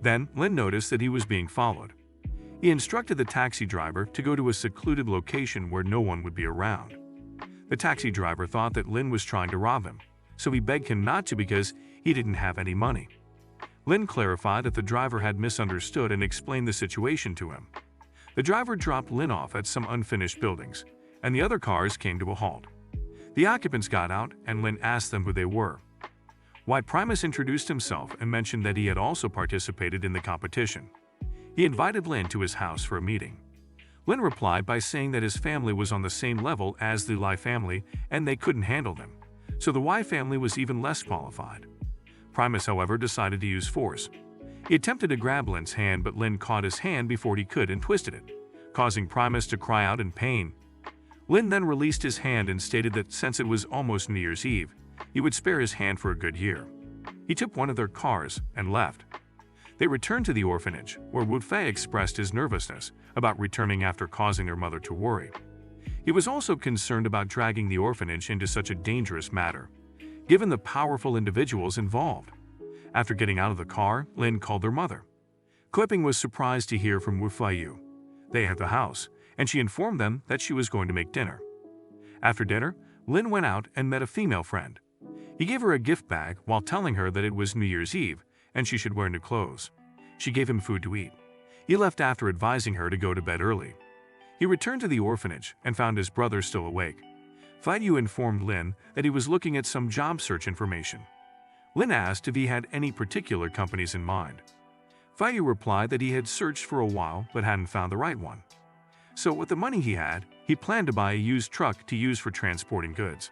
Then, Lin noticed that he was being followed. He instructed the taxi driver to go to a secluded location where no one would be around. The taxi driver thought that Lin was trying to rob him, so he begged him not to because he didn't have any money. Lin clarified that the driver had misunderstood and explained the situation to him. The driver dropped Lin off at some unfinished buildings, and the other cars came to a halt. The occupants got out, and Lin asked them who they were. Why Primus introduced himself and mentioned that he had also participated in the competition. He invited Lin to his house for a meeting. Lin replied by saying that his family was on the same level as the Lai family and they couldn't handle them, so the Y family was even less qualified. Primus, however, decided to use force. He attempted to grab Lin's hand, but Lin caught his hand before he could and twisted it, causing Primus to cry out in pain. Lin then released his hand and stated that since it was almost New Year's Eve, he would spare his hand for a good year. He took one of their cars and left. They returned to the orphanage, where Wu Fei expressed his nervousness about returning after causing their mother to worry. He was also concerned about dragging the orphanage into such a dangerous matter, given the powerful individuals involved. After getting out of the car, Lin called their mother. Clipping was surprised to hear from Wu Feiyu. They had the house, and she informed them that she was going to make dinner. After dinner, Lin went out and met a female friend. He gave her a gift bag while telling her that it was New Year's Eve and she should wear new clothes. She gave him food to eat. He left after advising her to go to bed early. He returned to the orphanage and found his brother still awake. Feiyu informed Lin that he was looking at some job search information. Lin asked if he had any particular companies in mind. Feiyu replied that he had searched for a while but hadn't found the right one. So with the money he had, he planned to buy a used truck to use for transporting goods.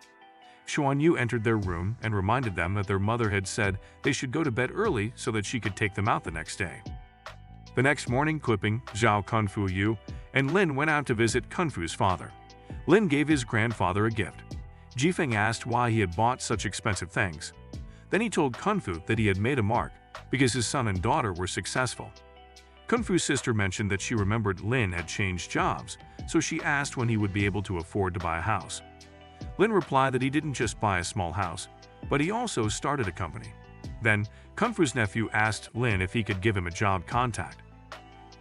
Xuan Yu entered their room and reminded them that their mother had said they should go to bed early so that she could take them out the next day. The next morning, Clipping, Zhao Kunfu Yu, and Lin went out to visit Kunfu's father. Lin gave his grandfather a gift. Jifeng asked why he had bought such expensive things. Then he told Kunfu that he had made a mark because his son and daughter were successful. Kunfu's sister mentioned that she remembered Lin had changed jobs, so she asked when he would be able to afford to buy a house. Lin replied that he didn't just buy a small house, but he also started a company. Then, Kunfu's nephew asked Lin if he could give him a job contact.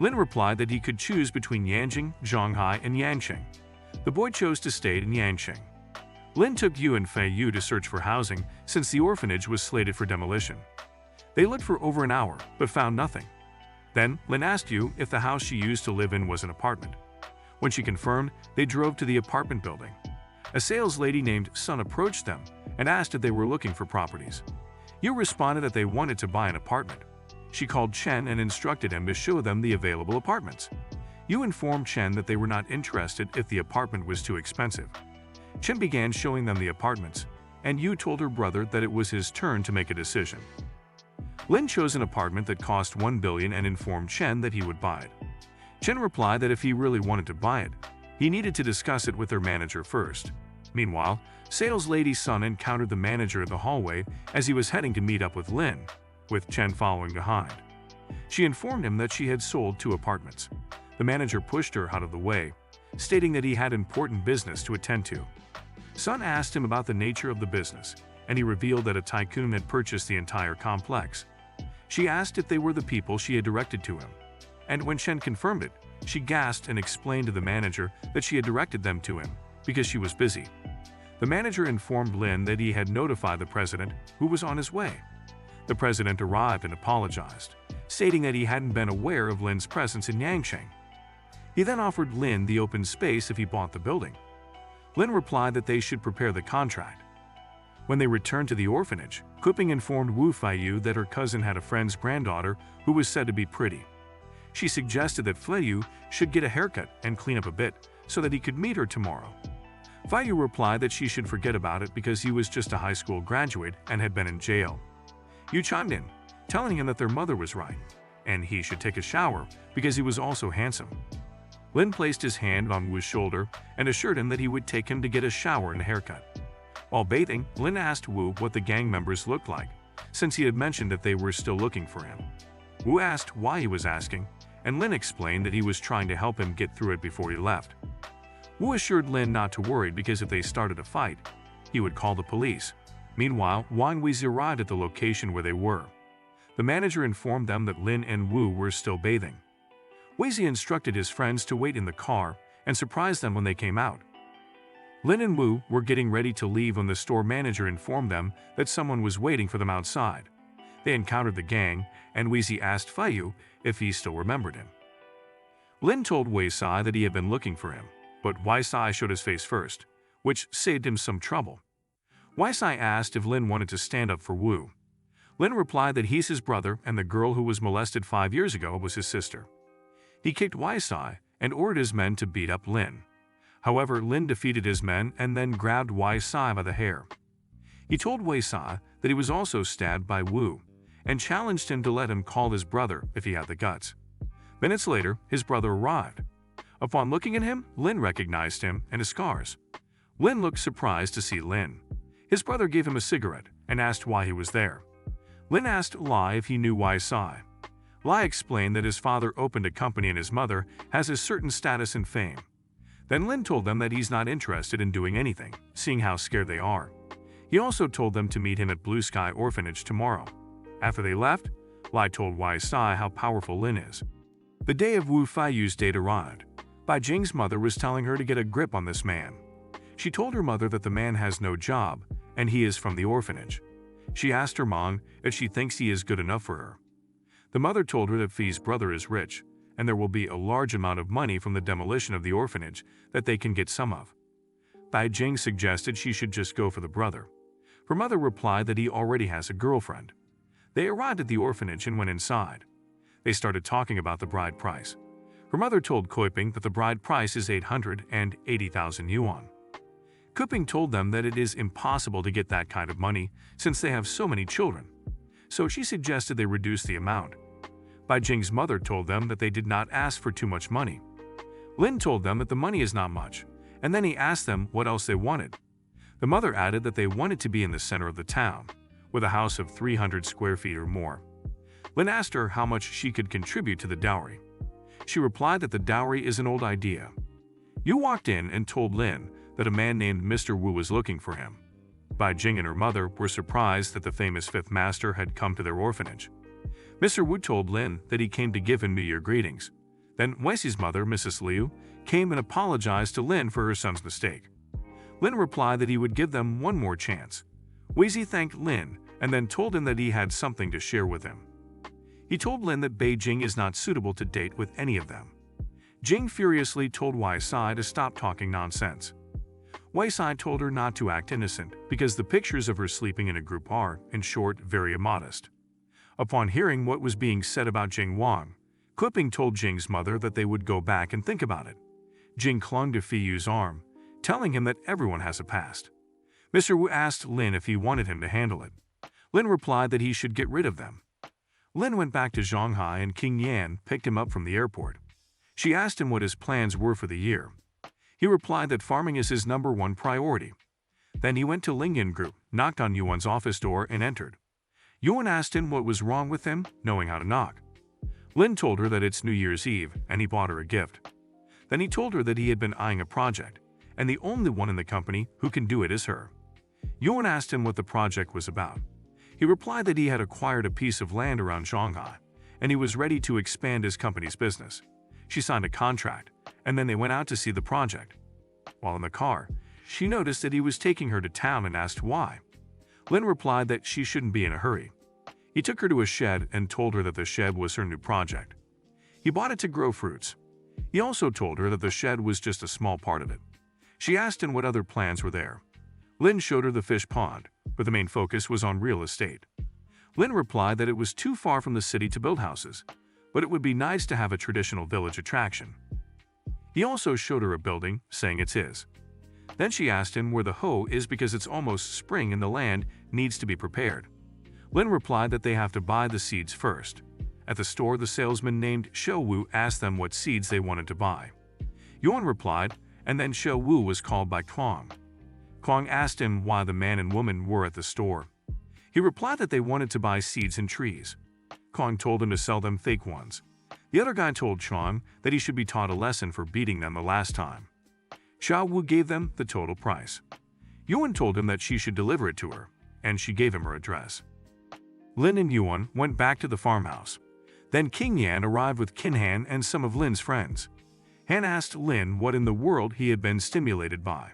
Lin replied that he could choose between Yanjing, Zhonghai, and Yanqing. The boy chose to stay in Yanqing. Lin took Yu and Fei Yu to search for housing since the orphanage was slated for demolition. They looked for over an hour, but found nothing. Then, Lin asked Yu if the house she used to live in was an apartment. When she confirmed, they drove to the apartment building. A sales lady named Sun approached them and asked if they were looking for properties. Yu responded that they wanted to buy an apartment. She called Chen and instructed him to show them the available apartments. Yu informed Chen that they were not interested if the apartment was too expensive. Chen began showing them the apartments, and Yu told her brother that it was his turn to make a decision. Lin chose an apartment that cost 1 billion and informed Chen that he would buy it. Chen replied that if he really wanted to buy it, he needed to discuss it with their manager first. Meanwhile, sales lady Sun encountered the manager in the hallway as he was heading to meet up with Lin, with Chen following behind. She informed him that she had sold 2 apartments. The manager pushed her out of the way, stating that he had important business to attend to. Sun asked him about the nature of the business, and he revealed that a tycoon had purchased the entire complex. She asked if they were the people she had directed to him, and when Chen confirmed it, she gasped and explained to the manager that she had directed them to him because she was busy. The manager informed Lin that he had notified the president, who was on his way. The president arrived and apologized, stating that he hadn't been aware of Lin's presence in Yangcheng. He then offered Lin the open space if he bought the building. Lin replied that they should prepare the contract. When they returned to the orphanage, Clipping informed Wu Feiyu that her cousin had a friend's granddaughter who was said to be pretty. She suggested that Feiyu should get a haircut and clean up a bit so that he could meet her tomorrow. Feiyu replied that she should forget about it because he was just a high school graduate and had been in jail. Yu chimed in, telling him that their mother was right, and he should take a shower because he was also handsome. Lin placed his hand on Wu's shoulder and assured him that he would take him to get a shower and a haircut. While bathing, Lin asked Wu what the gang members looked like, since he had mentioned that they were still looking for him. Wu asked why he was asking, and Lin explained that he was trying to help him get through it before he left. Wu assured Lin not to worry because if they started a fight, he would call the police. Meanwhile, Wang Weizi arrived at the location where they were. The manager informed them that Lin and Wu were still bathing. Weizi instructed his friends to wait in the car and surprised them when they came out. Lin and Wu were getting ready to leave when the store manager informed them that someone was waiting for them outside. They encountered the gang, and Weezy asked Feiyu if he still remembered him. Lin told Wei Sai that he had been looking for him, but Wei Sai showed his face first, which saved him some trouble. Wei Sai asked if Lin wanted to stand up for Wu. Lin replied that he's his brother and the girl who was molested 5 years ago was his sister. He kicked Wei Sai and ordered his men to beat up Lin. However, Lin defeated his men and then grabbed Wei Sai by the hair. He told Wei Sai that he was also stabbed by Wu and challenged him to let him call his brother if he had the guts. Minutes later, his brother arrived. Upon looking at him, Lin recognized him and his scars. Lin looked surprised to see Lin. His brother gave him a cigarette and asked why he was there. Lin asked Lai if he knew Wei Sai. Lai explained that his father opened a company and his mother has a certain status and fame. Then Lin told them that he's not interested in doing anything, seeing how scared they are. He also told them to meet him at Blue Sky Orphanage tomorrow. After they left, Lai told Wei Sai how powerful Lin is. The day of Wu Feiyu's date arrived. Bai Jing's mother was telling her to get a grip on this man. She told her mother that the man has no job and he is from the orphanage. She asked her mom if she thinks he is good enough for her. The mother told her that Fei's brother is rich and there will be a large amount of money from the demolition of the orphanage that they can get some of. Bai Jing suggested she should just go for the brother. Her mother replied that he already has a girlfriend. They arrived at the orphanage and went inside. They started talking about the bride price. Her mother told Kuiping that the bride price is 880,000 yuan. Kuiping told them that it is impossible to get that kind of money since they have so many children. So she suggested they reduce the amount. Bai Jing's mother told them that they did not ask for too much money. Lin told them that the money is not much, and then he asked them what else they wanted. The mother added that they wanted to be in the center of the town, with a house of 300 square feet or more. Lin asked her how much she could contribute to the dowry. She replied that the dowry is an old idea. Yu walked in and told Lin that a man named Mr. Wu was looking for him. Bai Jing and her mother were surprised that the famous fifth master had come to their orphanage. Mr. Wu told Lin that he came to give him New Year greetings. Then Weixi's mother, Mrs. Liu, came and apologized to Lin for her son's mistake. Lin replied that he would give them one more chance. Weizi thanked Lin and then told him that he had something to share with him. He told Lin that Beijing is not suitable to date with any of them. Jing furiously told Wei Sai to stop talking nonsense. Wei Sai told her not to act innocent because the pictures of her sleeping in a group are, in short, very immodest. Upon hearing what was being said about Jing Wang, Kuiping told Jing's mother that they would go back and think about it. Jing clung to Feiyu's arm, telling him that everyone has a past. Mr. Wu asked Lin if he wanted him to handle it. Lin replied that he should get rid of them. Lin went back to Shanghai and King Yan picked him up from the airport. She asked him what his plans were for the year. He replied that farming is his #1 priority. Then he went to Lingyan Group, knocked on Yuan's office door and entered. Yuan asked him what was wrong with him, knowing how to knock. Lin told her that it's New Year's Eve and he bought her a gift. Then he told her that he had been eyeing a project, and the only one in the company who can do it is her. Yuan asked him what the project was about. He replied that he had acquired a piece of land around Shanghai, and he was ready to expand his company's business. She signed a contract, and then they went out to see the project. While in the car, she noticed that he was taking her to town and asked why. Lin replied that she shouldn't be in a hurry. He took her to a shed and told her that the shed was her new project. He bought it to grow fruits. He also told her that the shed was just a small part of it. She asked him what other plans were there. Lin showed her the fish pond, but the main focus was on real estate. Lin replied that it was too far from the city to build houses, but it would be nice to have a traditional village attraction. He also showed her a building, saying it's his. Then she asked him where the hoe is because it's almost spring and the land needs to be prepared. Lin replied that they have to buy the seeds first. At the store, the salesman named Shou Wu asked them what seeds they wanted to buy. Yuan replied, and then Shou Wu was called by Kwang. Kwang asked him why the man and woman were at the store. He replied that they wanted to buy seeds and trees. Kwang told him to sell them fake ones. The other guy told Chuang that he should be taught a lesson for beating them the last time. Shou Wu gave them the total price. Yuan told him that she should deliver it to her, and she gave him her address. Lin and Yuan went back to the farmhouse. Then King Yan arrived with Qin Han and some of Lin's friends. Han asked Lin what in the world he had been stimulated by.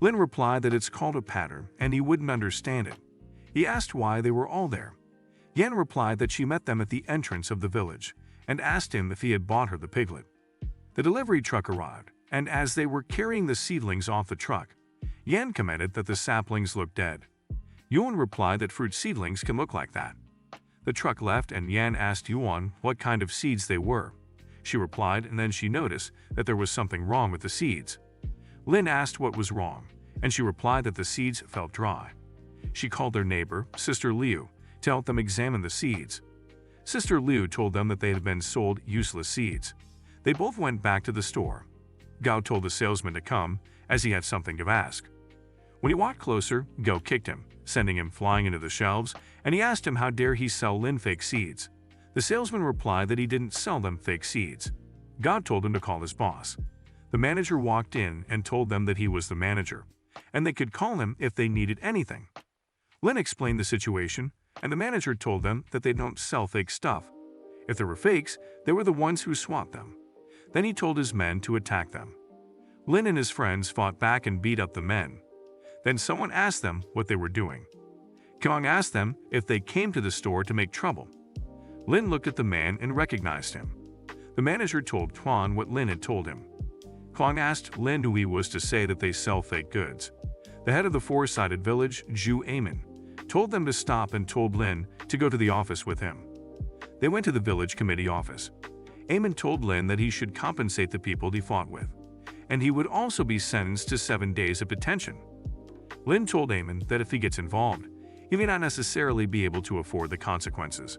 Lin replied that it's called a pattern and he wouldn't understand it. He asked why they were all there. Yan replied that she met them at the entrance of the village and asked him if he had bought her the piglet. The delivery truck arrived, and as they were carrying the seedlings off the truck, Yan commented that the saplings looked dead. Yuan replied that fruit seedlings can look like that. The truck left and Yan asked Yuan what kind of seeds they were. She replied, and then she noticed that there was something wrong with the seeds. Lin asked what was wrong, and she replied that the seeds felt dry. She called their neighbor, Sister Liu, to help them examine the seeds. Sister Liu told them that they had been sold useless seeds. They both went back to the store. Gao told the salesman to come, as he had something to ask. When he walked closer, Gao kicked him, sending him flying into the shelves, and he asked him how dare he sell Lin fake seeds. The salesman replied that he didn't sell them fake seeds. Gao told him to call his boss. The manager walked in and told them that he was the manager, and they could call him if they needed anything. Lin explained the situation, and the manager told them that they don't sell fake stuff. If there were fakes, they were the ones who swapped them. Then he told his men to attack them. Lin and his friends fought back and beat up the men. Then someone asked them what they were doing. Kong asked them if they came to the store to make trouble. Lin looked at the man and recognized him. The manager told Tuan what Lin had told him. Kong asked Lin who he was to say that they sell fake goods. The head of the four-sided village, Zhu Amen, told them to stop and told Lin to go to the office with him. They went to the village committee office. Amen told Lin that he should compensate the people he fought with, and he would also be sentenced to 7 days of detention. Lin told Amen that if he gets involved, he may not necessarily be able to afford the consequences.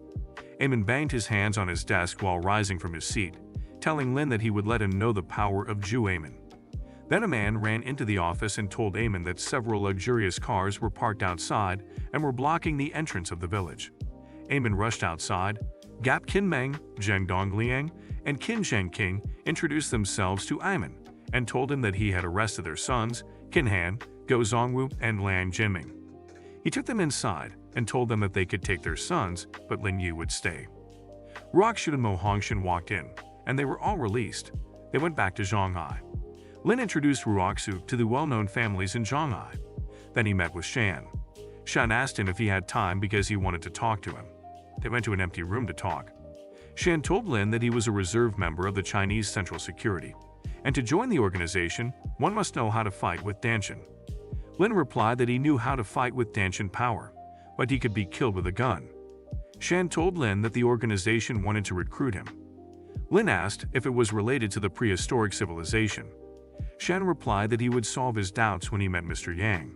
Amen banged his hands on his desk while rising from his seat, telling Lin that he would let him know the power of Zhu Amen. Then a man ran into the office and told Amen that several luxurious cars were parked outside and were blocking the entrance of the village. Amen rushed outside. Gap Kin Meng, Zheng Dongliang, and Qin Zheng King introduced themselves to Amen and told him that he had arrested their sons, Qin Han, Go Zongwu, and Liang Jinming. He took them inside and told them that they could take their sons, but Lin Yu would stay. Ruoxu and Mo Hongshan walked in, and they were all released. They went back to Shanghai. Lin introduced Ruoxu to the well-known families in Shanghai. Then he met with Shan. Shan asked him if he had time because he wanted to talk to him. They went to an empty room to talk. Shan told Lin that he was a reserve member of the Chinese Central Security, and to join the organization, one must know how to fight with Danshin. Lin replied that he knew how to fight with Danshin power, but he could be killed with a gun. Shan told Lin that the organization wanted to recruit him. Lin asked if it was related to the prehistoric civilization. Shan replied that he would solve his doubts when he met Mr. Yang.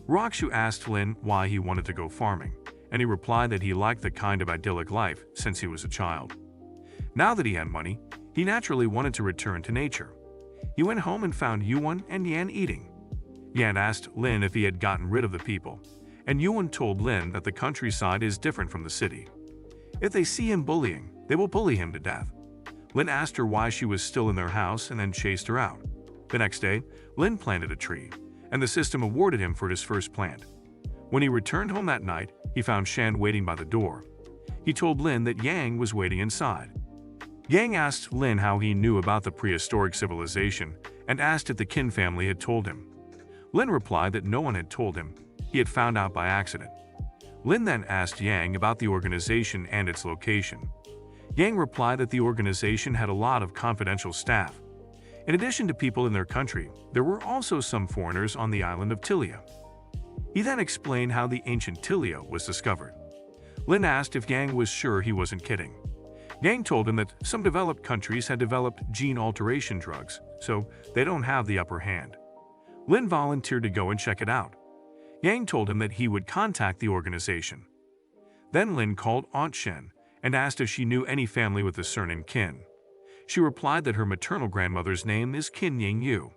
Ruoxu asked Lin why he wanted to go farming, and he replied that he liked the kind of idyllic life since he was a child. Now that he had money, he naturally wanted to return to nature. He went home and found Yuan and Yan eating. Yan asked Lin if he had gotten rid of the people, and Yuan told Lin that the countryside is different from the city. If they see him bullying, they will bully him to death. Lin asked her why she was still in their house and then chased her out. The next day, Lin planted a tree, and the system awarded him for his first plant. When he returned home that night, he found Shan waiting by the door. He told Lin that Yang was waiting inside. Yang asked Lin how he knew about the prehistoric civilization and asked if the Qin family had told him. Lin replied that no one had told him. He had found out by accident. Lin then asked Yang about the organization and its location. Yang replied that the organization had a lot of confidential staff. In addition to people in their country, there were also some foreigners on the island of Tilia. He then explained how the ancient Tilia was discovered. Lin asked if Yang was sure he wasn't kidding. Yang told him that some developed countries had developed gene alteration drugs, so they don't have the upper hand. Lin volunteered to go and check it out. Yang told him that he would contact the organization. Then Lin called Aunt Shen and asked if she knew any family with the surname Qin. She replied that her maternal grandmother's name is Qin Ying Yu.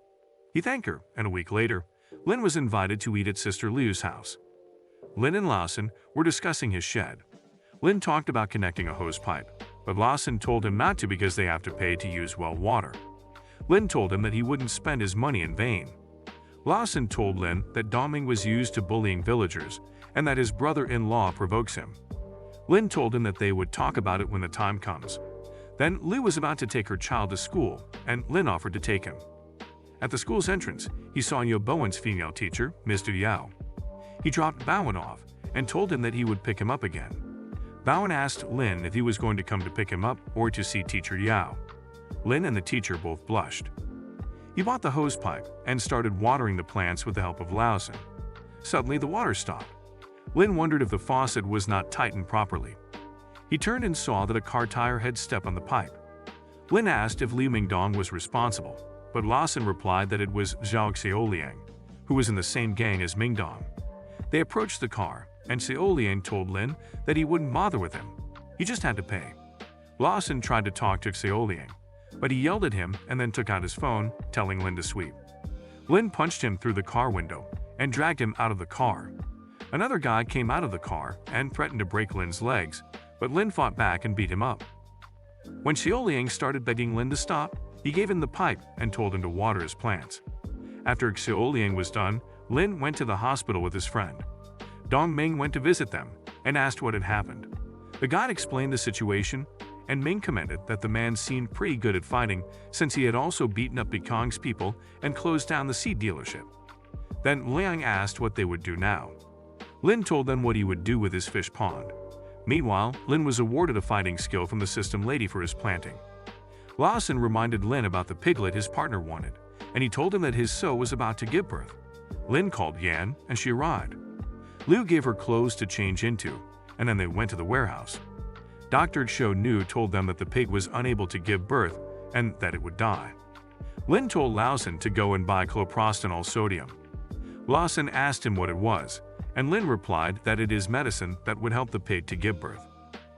He thanked her, and a week later, Lin was invited to eat at Sister Liu's house. Lin and Lawson were discussing his shed. Lin talked about connecting a hose pipe, but Lawson told him not to because they have to pay to use well water. Lin told him that he wouldn't spend his money in vain. Lawson told Lin that doming was used to bullying villagers and that his brother-in-law provokes him. Lin told him that they would talk about it when the time comes. Then Liu was about to take her child to school, and Lin offered to take him. At the school's entrance, he saw Yo Bowen's female teacher, Ms. Du Yao. He dropped Bowen off and told him that he would pick him up again. Bowen asked Lin if he was going to come to pick him up or to see teacher Yao. Lin and the teacher both blushed. He bought the hose pipe and started watering the plants with the help of Laosin. Suddenly the water stopped. Lin wondered if the faucet was not tightened properly. He turned and saw that a car tire had stepped on the pipe. Lin asked if Liu Mingdong was responsible, but Lawson replied that it was Zhao Xiaoliang, who was in the same gang as Mingdong. They approached the car, and Xiaoliang told Lin that he wouldn't bother with him. He just had to pay. Lawson tried to talk to Xiaoliang, but he yelled at him and then took out his phone, telling Lin to sweep. Lin punched him through the car window and dragged him out of the car. Another guy came out of the car and threatened to break Lin's legs, but Lin fought back and beat him up. When Xiaoliang started begging Lin to stop, he gave him the pipe and told him to water his plants. After Xiaoliang was done, Lin went to the hospital with his friend. Dong Ming went to visit them and asked what had happened. The guide explained the situation, and Ming commented that the man seemed pretty good at fighting since he had also beaten up Bikong's people and closed down the seed dealership. Then Liang asked what they would do now. Lin told them what he would do with his fish pond. Meanwhile, Lin was awarded a fighting skill from the system lady for his planting. Lawson reminded Lin about the piglet his partner wanted, and he told him that his sow was about to give birth. Lin called Yan, and she arrived. Liu gave her clothes to change into, and then they went to the warehouse. Dr. Cho Nu told them that the pig was unable to give birth and that it would die. Lin told Lawson to go and buy chlorprostanol sodium. Lawson asked him what it was, and Lin replied that it is medicine that would help the pig to give birth.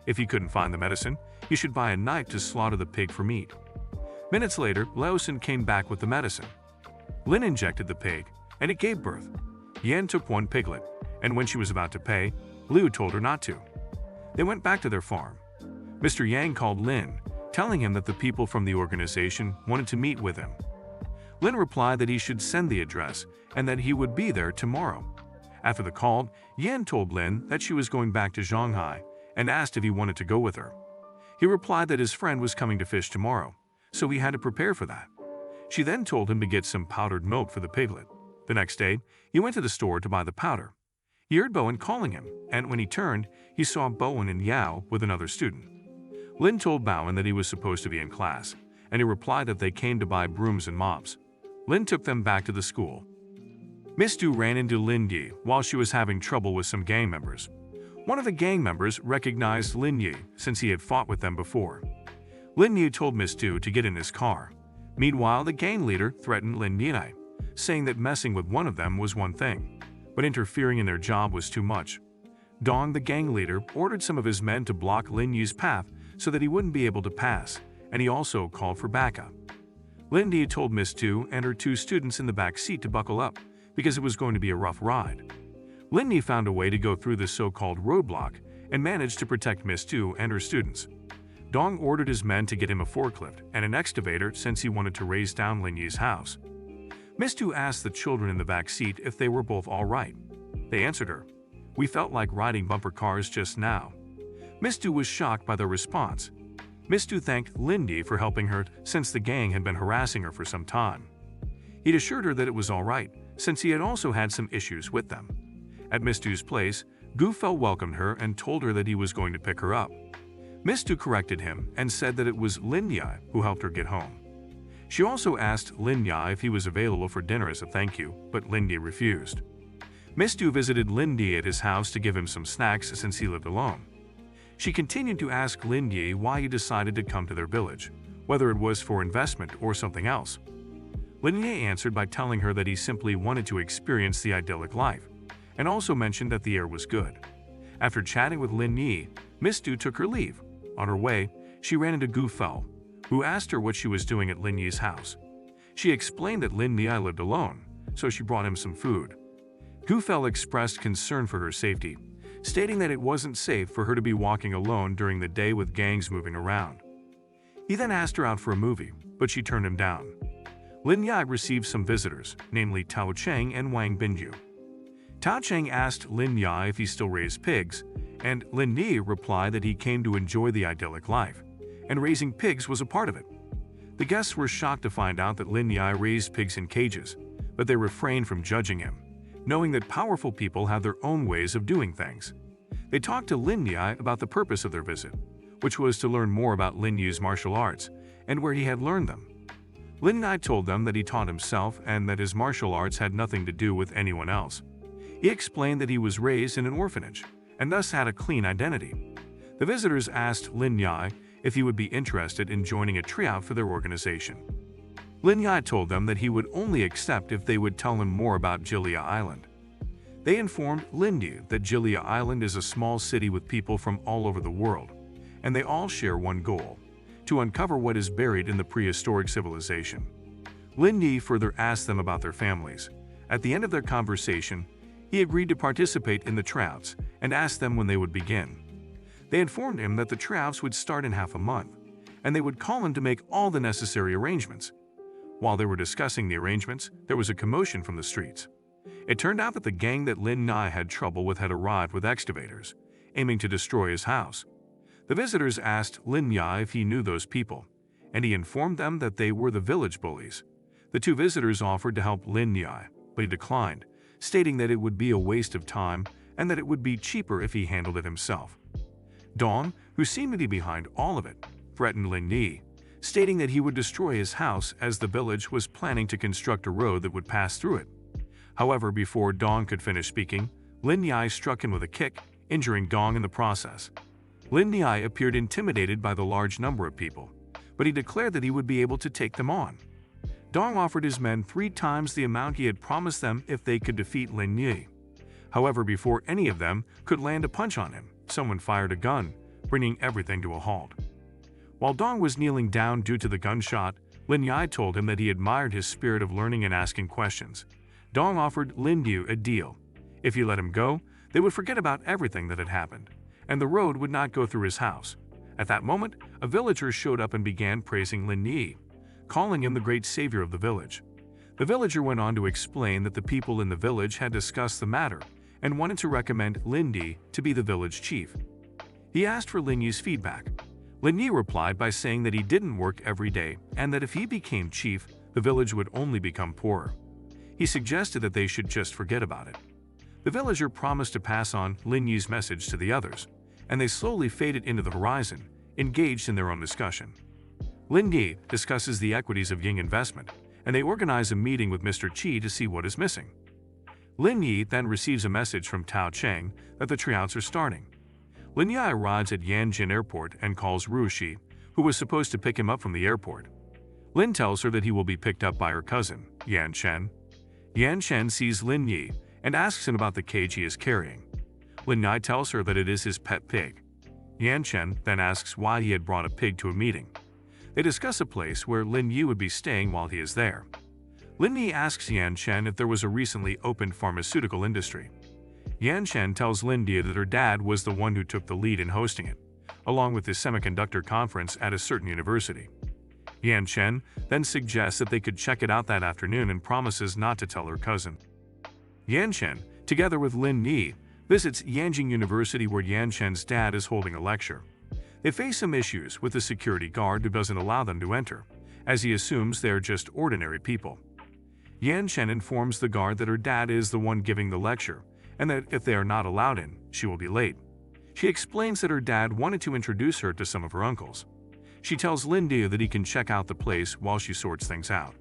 If he couldn't find the medicine, he should buy a knife to slaughter the pig for meat. Minutes later, Lawson came back with the medicine. Lin injected the pig, and it gave birth. Yan took one piglet, and when she was about to pay, Liu told her not to. They went back to their farm. Mr. Yang called Lin, telling him that the people from the organization wanted to meet with him. Lin replied that he should send the address and that he would be there tomorrow. After the call, Yan told Lin that she was going back to Shanghai and asked if he wanted to go with her. He replied that his friend was coming to fish tomorrow, so he had to prepare for that. She then told him to get some powdered milk for the piglet. The next day, he went to the store to buy the powder. He heard Bowen calling him, and when he turned, he saw Bowen and Yao with another student. Lin told Bowen that he was supposed to be in class, and he replied that they came to buy brooms and mops. Lin took them back to the school. Miss Du ran into Lin Yi while she was having trouble with some gang members. One of the gang members recognized Lin Yi since he had fought with them before. Lin Yi told Miss Du to get in his car. Meanwhile, the gang leader threatened Lin Yi, saying that messing with one of them was one thing, but interfering in their job was too much. Dong, the gang leader, ordered some of his men to block Lin Yi's path so that he wouldn't be able to pass, and he also called for backup. Lin Yi told Miss Du and her two students in the back seat to buckle up, because it was going to be a rough ride. Lin Yi found a way to go through the so-called roadblock and managed to protect Miss Du and her students. Dong ordered his men to get him a forklift and an excavator since he wanted to raise down Lin Yi's house. Miss Du asked the children in the back seat if they were both all right. They answered her, "We felt like riding bumper cars just now." Miss Du was shocked by their response. Miss Du thanked Lin Yi for helping her since the gang had been harassing her for some time. He'd assured her that it was all right, since he had also had some issues with them. At Miss Du's place, Gu Fel welcomed her and told her that he was going to pick her up. Miss Du corrected him and said that it was Lin Yi who helped her get home. She also asked Lin Yi if he was available for dinner as a thank you, but Lin Yi refused. Miss Du visited Lin Yi at his house to give him some snacks since he lived alone. She continued to ask Lin Yi why he decided to come to their village, whether it was for investment or something else. Lin Yi answered by telling her that he simply wanted to experience the idyllic life, and also mentioned that the air was good. After chatting with Lin Yi, Miss Du took her leave. On her way, she ran into Gu Fel, who asked her what she was doing at Lin Yi's house. She explained that Lin Yi lived alone, so she brought him some food. Gu Fel expressed concern for her safety, stating that it wasn't safe for her to be walking alone during the day with gangs moving around. He then asked her out for a movie, but she turned him down. Lin Yi received some visitors, namely Tao Cheng and Wang Binju. Tao Cheng asked Lin Yi if he still raised pigs, and Lin Yi replied that he came to enjoy the idyllic life, and raising pigs was a part of it. The guests were shocked to find out that Lin Yi raised pigs in cages, but they refrained from judging him, knowing that powerful people have their own ways of doing things. They talked to Lin Yi about the purpose of their visit, which was to learn more about Lin Yi's martial arts and where he had learned them. Lin Yi told them that he taught himself and that his martial arts had nothing to do with anyone else. He explained that he was raised in an orphanage and thus had a clean identity. The visitors asked Lin Yi if he would be interested in joining a tryout for their organization. Lin Yi told them that he would only accept if they would tell him more about Jilia Island. They informed Lin Yi that Jilia Island is a small city with people from all over the world, and they all share one goal: to uncover what is buried in the prehistoric civilization. Lin Yi further asked them about their families. At the end of their conversation, he agreed to participate in the tryouts and asked them when they would begin. They informed him that the tryouts would start in half a month, and they would call him to make all the necessary arrangements. While they were discussing the arrangements, there was a commotion from the streets. It turned out that the gang that Lin Yi had trouble with had arrived with excavators, aiming to destroy his house. The visitors asked Lin Yi if he knew those people, and he informed them that they were the village bullies. The two visitors offered to help Lin Yi, but he declined, stating that it would be a waste of time and that it would be cheaper if he handled it himself. Dong, who seemed to be behind all of it, threatened Lin Yi, stating that he would destroy his house as the village was planning to construct a road that would pass through it. However, before Dong could finish speaking, Lin Yi struck him with a kick, injuring Dong in the process. Lin Yi appeared intimidated by the large number of people, but he declared that he would be able to take them on. Dong offered his men 3 times the amount he had promised them if they could defeat Lin Yi. However, before any of them could land a punch on him, someone fired a gun, bringing everything to a halt. While Dong was kneeling down due to the gunshot, Lin Yi told him that he admired his spirit of learning and asking questions. Dong offered Lin Yi a deal. If he let him go, they would forget about everything that had happened, and the road would not go through his house. At that moment, a villager showed up and began praising Lin Yi, calling him the great savior of the village. The villager went on to explain that the people in the village had discussed the matter and wanted to recommend Lin Yi to be the village chief. He asked for Lin Yi's feedback. Lin Yi replied by saying that he didn't work every day and that if he became chief, the village would only become poorer. He suggested that they should just forget about it. The villager promised to pass on Lin Yi's message to the others, and they slowly faded into the horizon, engaged in their own discussion. Lin Yi discusses the equities of Ying investment, and they organize a meeting with Mr. Qi to see what is missing. Lin Yi then receives a message from Tao Cheng that the tryouts are starting. Lin Yi arrives at Yanjin Airport and calls Ru Shi, who was supposed to pick him up from the airport. Lin tells her that he will be picked up by her cousin, Yan Chen. Yan Chen sees Lin Yi and asks him about the cage he is carrying. Lin Yi tells her that it is his pet pig. Yan Chen then asks why he had brought a pig to a meeting. They discuss a place where Lin Yi would be staying while he is there. Lin Yi asks Yan Chen if there was a recently opened pharmaceutical industry. Yan Chen tells Lin Yi that her dad was the one who took the lead in hosting it, along with his semiconductor conference at a certain university. Yan Chen then suggests that they could check it out that afternoon and promises not to tell her cousin. Yan Chen, together with Lin Yi, visits Yanjing University where Yan Chen's dad is holding a lecture. They face some issues with the security guard who doesn't allow them to enter, as he assumes they are just ordinary people. Yan Chen informs the guard that her dad is the one giving the lecture, and that if they are not allowed in, she will be late. She explains that her dad wanted to introduce her to some of her uncles. She tells Lin Yi that he can check out the place while she sorts things out.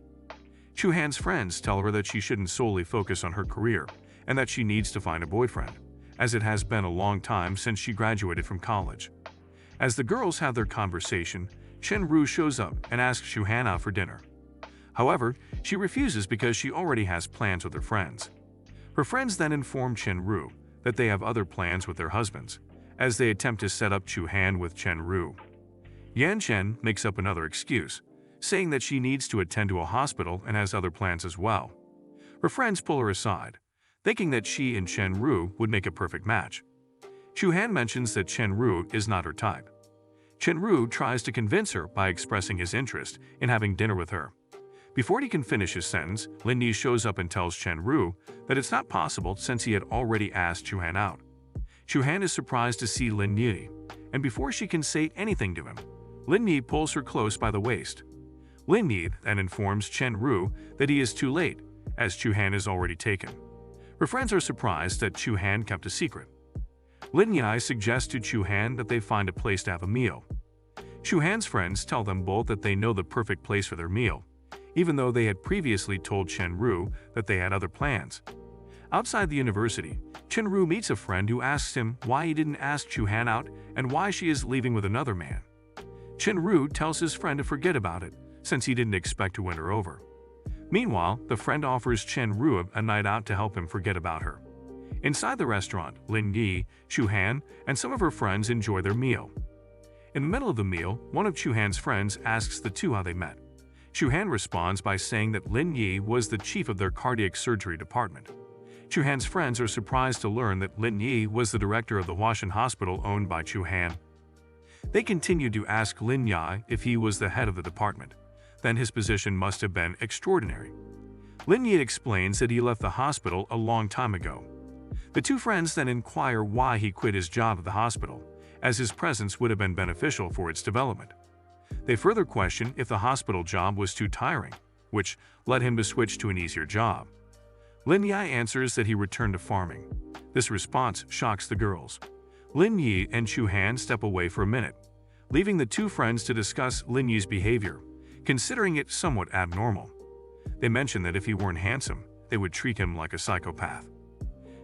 Chu Han's friends tell her that she shouldn't solely focus on her career, and that she needs to find a boyfriend, as it has been a long time since she graduated from college. As the girls have their conversation, Chen Ru shows up and asks Chu Han out for dinner. However, she refuses because she already has plans with her friends. Her friends then inform Chen Ru that they have other plans with their husbands, as they attempt to set up Chu Han with Chen Ru. Yan Chen makes up another excuse, saying that she needs to attend to a hospital and has other plans as well. Her friends pull her aside, thinking that she and Chen Ru would make a perfect match. Chu Han mentions that Chen Ru is not her type. Chen Ru tries to convince her by expressing his interest in having dinner with her. Before he can finish his sentence, Lin Yi shows up and tells Chen Ru that it's not possible since he had already asked Chu Han out. Chu Han is surprised to see Lin Yi, and before she can say anything to him, Lin Yi pulls her close by the waist. Lin Yi then informs Chen Ru that he is too late, as Chu Han is already taken. Her friends are surprised that Chu Han kept a secret. Lin Yi suggests to Chu Han that they find a place to have a meal. Chu Han's friends tell them both that they know the perfect place for their meal, even though they had previously told Chen Ru that they had other plans. Outside the university, Chen Ru meets a friend who asks him why he didn't ask Chu Han out and why she is leaving with another man. Chen Ru tells his friend to forget about it, since he didn't expect to win her over. Meanwhile, the friend offers Chen Ru a night out to help him forget about her. Inside the restaurant, Lin Yi, Chu Han, and some of her friends enjoy their meal. In the middle of the meal, one of Chu Han's friends asks the two how they met. Chu Han responds by saying that Lin Yi was the chief of their cardiac surgery department. Chu Han's friends are surprised to learn that Lin Yi was the director of the Huashan hospital owned by Chu Han. They continue to ask Lin Yi if he was the head of the department. Then his position must have been extraordinary. Lin Yi explains that he left the hospital a long time ago. The two friends then inquire why he quit his job at the hospital, as his presence would have been beneficial for its development. They further question if the hospital job was too tiring, which led him to switch to an easier job. Lin Yi answers that he returned to farming. This response shocks the girls. Lin Yi and Chu Han step away for a minute, leaving the two friends to discuss Lin Yi's behavior, considering it somewhat abnormal. They mention that if he weren't handsome, they would treat him like a psychopath.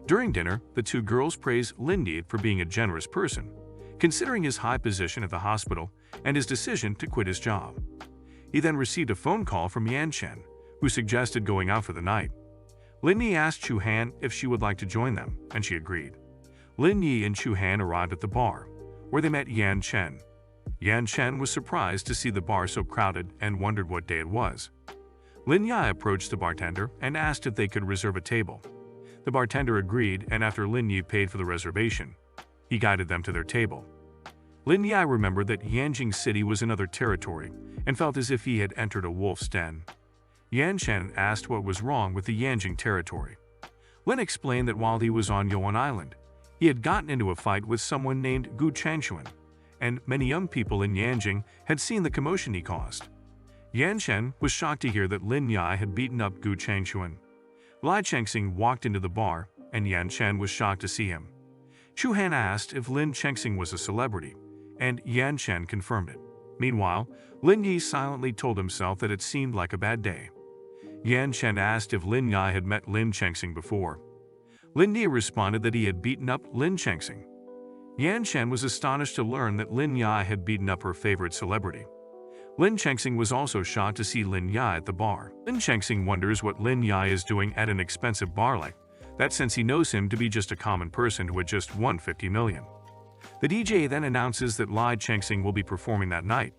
During dinner, the two girls praise Lin Yi for being a generous person, considering his high position at the hospital and his decision to quit his job. He then received a phone call from Yan Chen, who suggested going out for the night. Lin Yi asked Chu Han if she would like to join them, and she agreed. Lin Yi and Chu Han arrived at the bar, where they met Yan Chen. Yan Chen was surprised to see the bar so crowded and wondered what day it was. Lin Yi approached the bartender and asked if they could reserve a table. The bartender agreed, and after Lin Yi paid for the reservation, he guided them to their table. Lin Yi remembered that Yanjing City was another territory and felt as if he had entered a wolf's den. Yan Chen asked what was wrong with the Yanjing territory. Lin explained that while he was on Yuan Island, he had gotten into a fight with someone named Gu Changshuan, and many young people in Yanjing had seen the commotion he caused. Yan Chen was shocked to hear that Lin Yi had beaten up Gu Changshuan. Lai Chengxing walked into the bar, and Yan Chen was shocked to see him. Chu Han asked if Lin Chengxing was a celebrity, and Yan Chen confirmed it. Meanwhile, Lin Yi silently told himself that it seemed like a bad day. Yan Chen asked if Lin Yi had met Lin Chengxing before. Lin Yi responded that he had beaten up Lin Chengxing. Yan Chen was astonished to learn that Lin Yi had beaten up her favorite celebrity. Lin Chengxing was also shocked to see Lin Yi at the bar. Lin Chengxing wonders what Lin Yi is doing at an expensive bar like that, since he knows him to be just a common person who had just won 50 million. The DJ then announces that Lai Chengxing will be performing that night.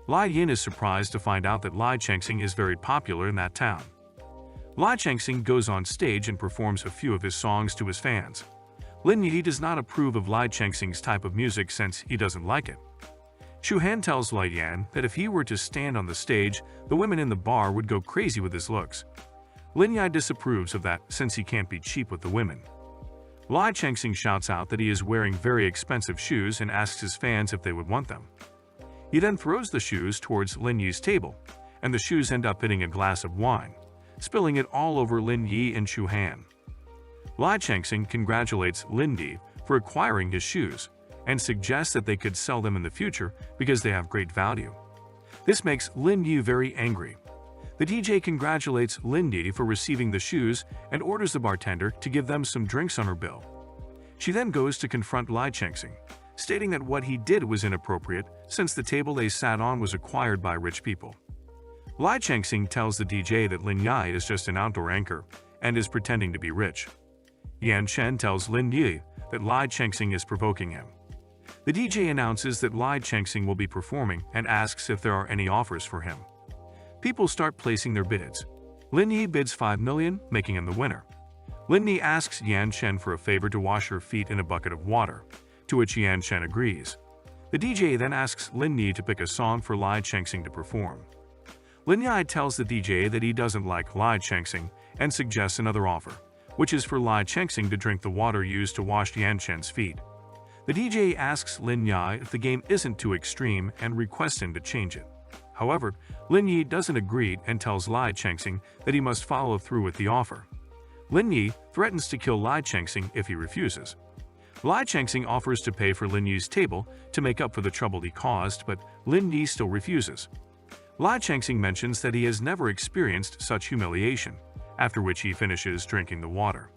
Lai Yin is surprised to find out that Lai Chengxing is very popular in that town. Lai Chengxing goes on stage and performs a few of his songs to his fans. Lin Yi does not approve of Lai Chengxing's type of music since he doesn't like it. Chu Han tells Lai Yan that if he were to stand on the stage, the women in the bar would go crazy with his looks. Lin Yi disapproves of that since he can't be cheap with the women. Lai Chengxing shouts out that he is wearing very expensive shoes and asks his fans if they would want them. He then throws the shoes towards Lin Yi's table, and the shoes end up hitting a glass of wine, spilling it all over Lin Yi and Chu Han. Lai Chengxing congratulates Lin Yi for acquiring his shoes and suggests that they could sell them in the future because they have great value. This makes Lin Yi very angry. The DJ congratulates Lin Yi for receiving the shoes and orders the bartender to give them some drinks on her bill. She then goes to confront Lai Chengxing, stating that what he did was inappropriate since the table they sat on was acquired by rich people. Lai Chengxing tells the DJ that Lin Yi is just an outdoor anchor and is pretending to be rich. Yan Chen tells Lin Yi that Lai Chengxing is provoking him. The DJ announces that Lai Chengxing will be performing and asks if there are any offers for him. People start placing their bids. Lin Yi bids 5 million, making him the winner. Lin Yi asks Yan Chen for a favor to wash her feet in a bucket of water, to which Yan Chen agrees. The DJ then asks Lin Yi to pick a song for Lai Chengxing to perform. Lin Yi tells the DJ that he doesn't like Lai Chengxing and suggests another offer, which is for Lai Chengxing to drink the water used to wash Yan Chen's feet. The DJ asks Lin Yi if the game isn't too extreme and requests him to change it. However, Lin Yi doesn't agree and tells Lai Chengxing that he must follow through with the offer. Lin Yi threatens to kill Lai Chengxing if he refuses. Lai Changxing offers to pay for Lin Yi's table to make up for the trouble he caused, but Lin Yi still refuses. Lai Changxing mentions that he has never experienced such humiliation, after which he finishes drinking the water.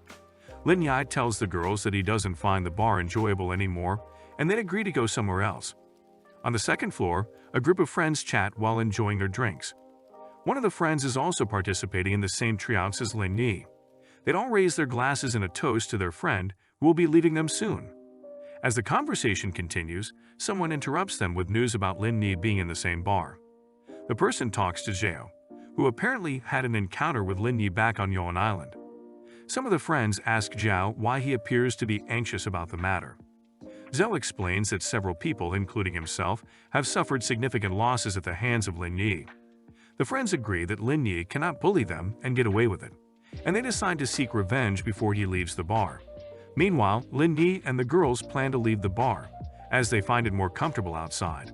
Lin Yi tells the girls that he doesn't find the bar enjoyable anymore, and they agree to go somewhere else. On the second floor, a group of friends chat while enjoying their drinks. One of the friends is also participating in the same treehouse as Lin Yi. They'd all raise their glasses in a toast to their friend, who will be leaving them soon. As the conversation continues, someone interrupts them with news about Lin Yi being in the same bar. The person talks to Zhao, who apparently had an encounter with Lin Yi back on Yuan Island. Some of the friends ask Zhao why he appears to be anxious about the matter. Zhao explains that several people, including himself, have suffered significant losses at the hands of Lin Yi. The friends agree that Lin Yi cannot bully them and get away with it, and they decide to seek revenge before he leaves the bar. Meanwhile, Lin Yi and the girls plan to leave the bar, as they find it more comfortable outside.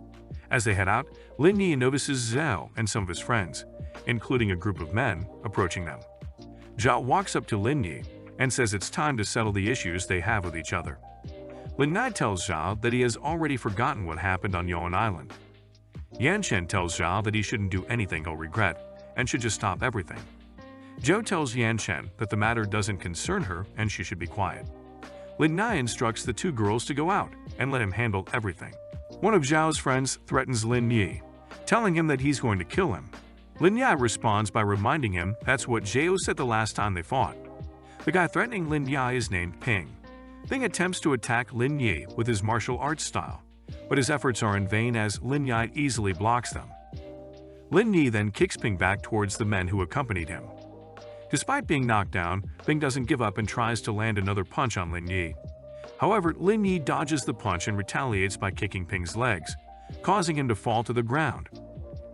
As they head out, Lin Yi notices Zhao and some of his friends, including a group of men, approaching them. Zhao walks up to Lin Yi and says it's time to settle the issues they have with each other. Lin Yi tells Zhao that he has already forgotten what happened on Yuan Island. Yan Chen tells Zhao that he shouldn't do anything he'll regret and should just stop everything. Zhao tells Yan Chen that the matter doesn't concern her and she should be quiet. Lin Yi instructs the two girls to go out and let him handle everything. One of Zhao's friends threatens Lin Yi, telling him that he's going to kill him. Lin Yi responds by reminding him that's what Zhao said the last time they fought. The guy threatening Lin Yi is named Ping. Ping attempts to attack Lin Yi with his martial arts style, but his efforts are in vain as Lin Yi easily blocks them. Lin Yi then kicks Ping back towards the men who accompanied him. Despite being knocked down, Ping doesn't give up and tries to land another punch on Lin Yi. However, Lin Yi dodges the punch and retaliates by kicking Ping's legs, causing him to fall to the ground.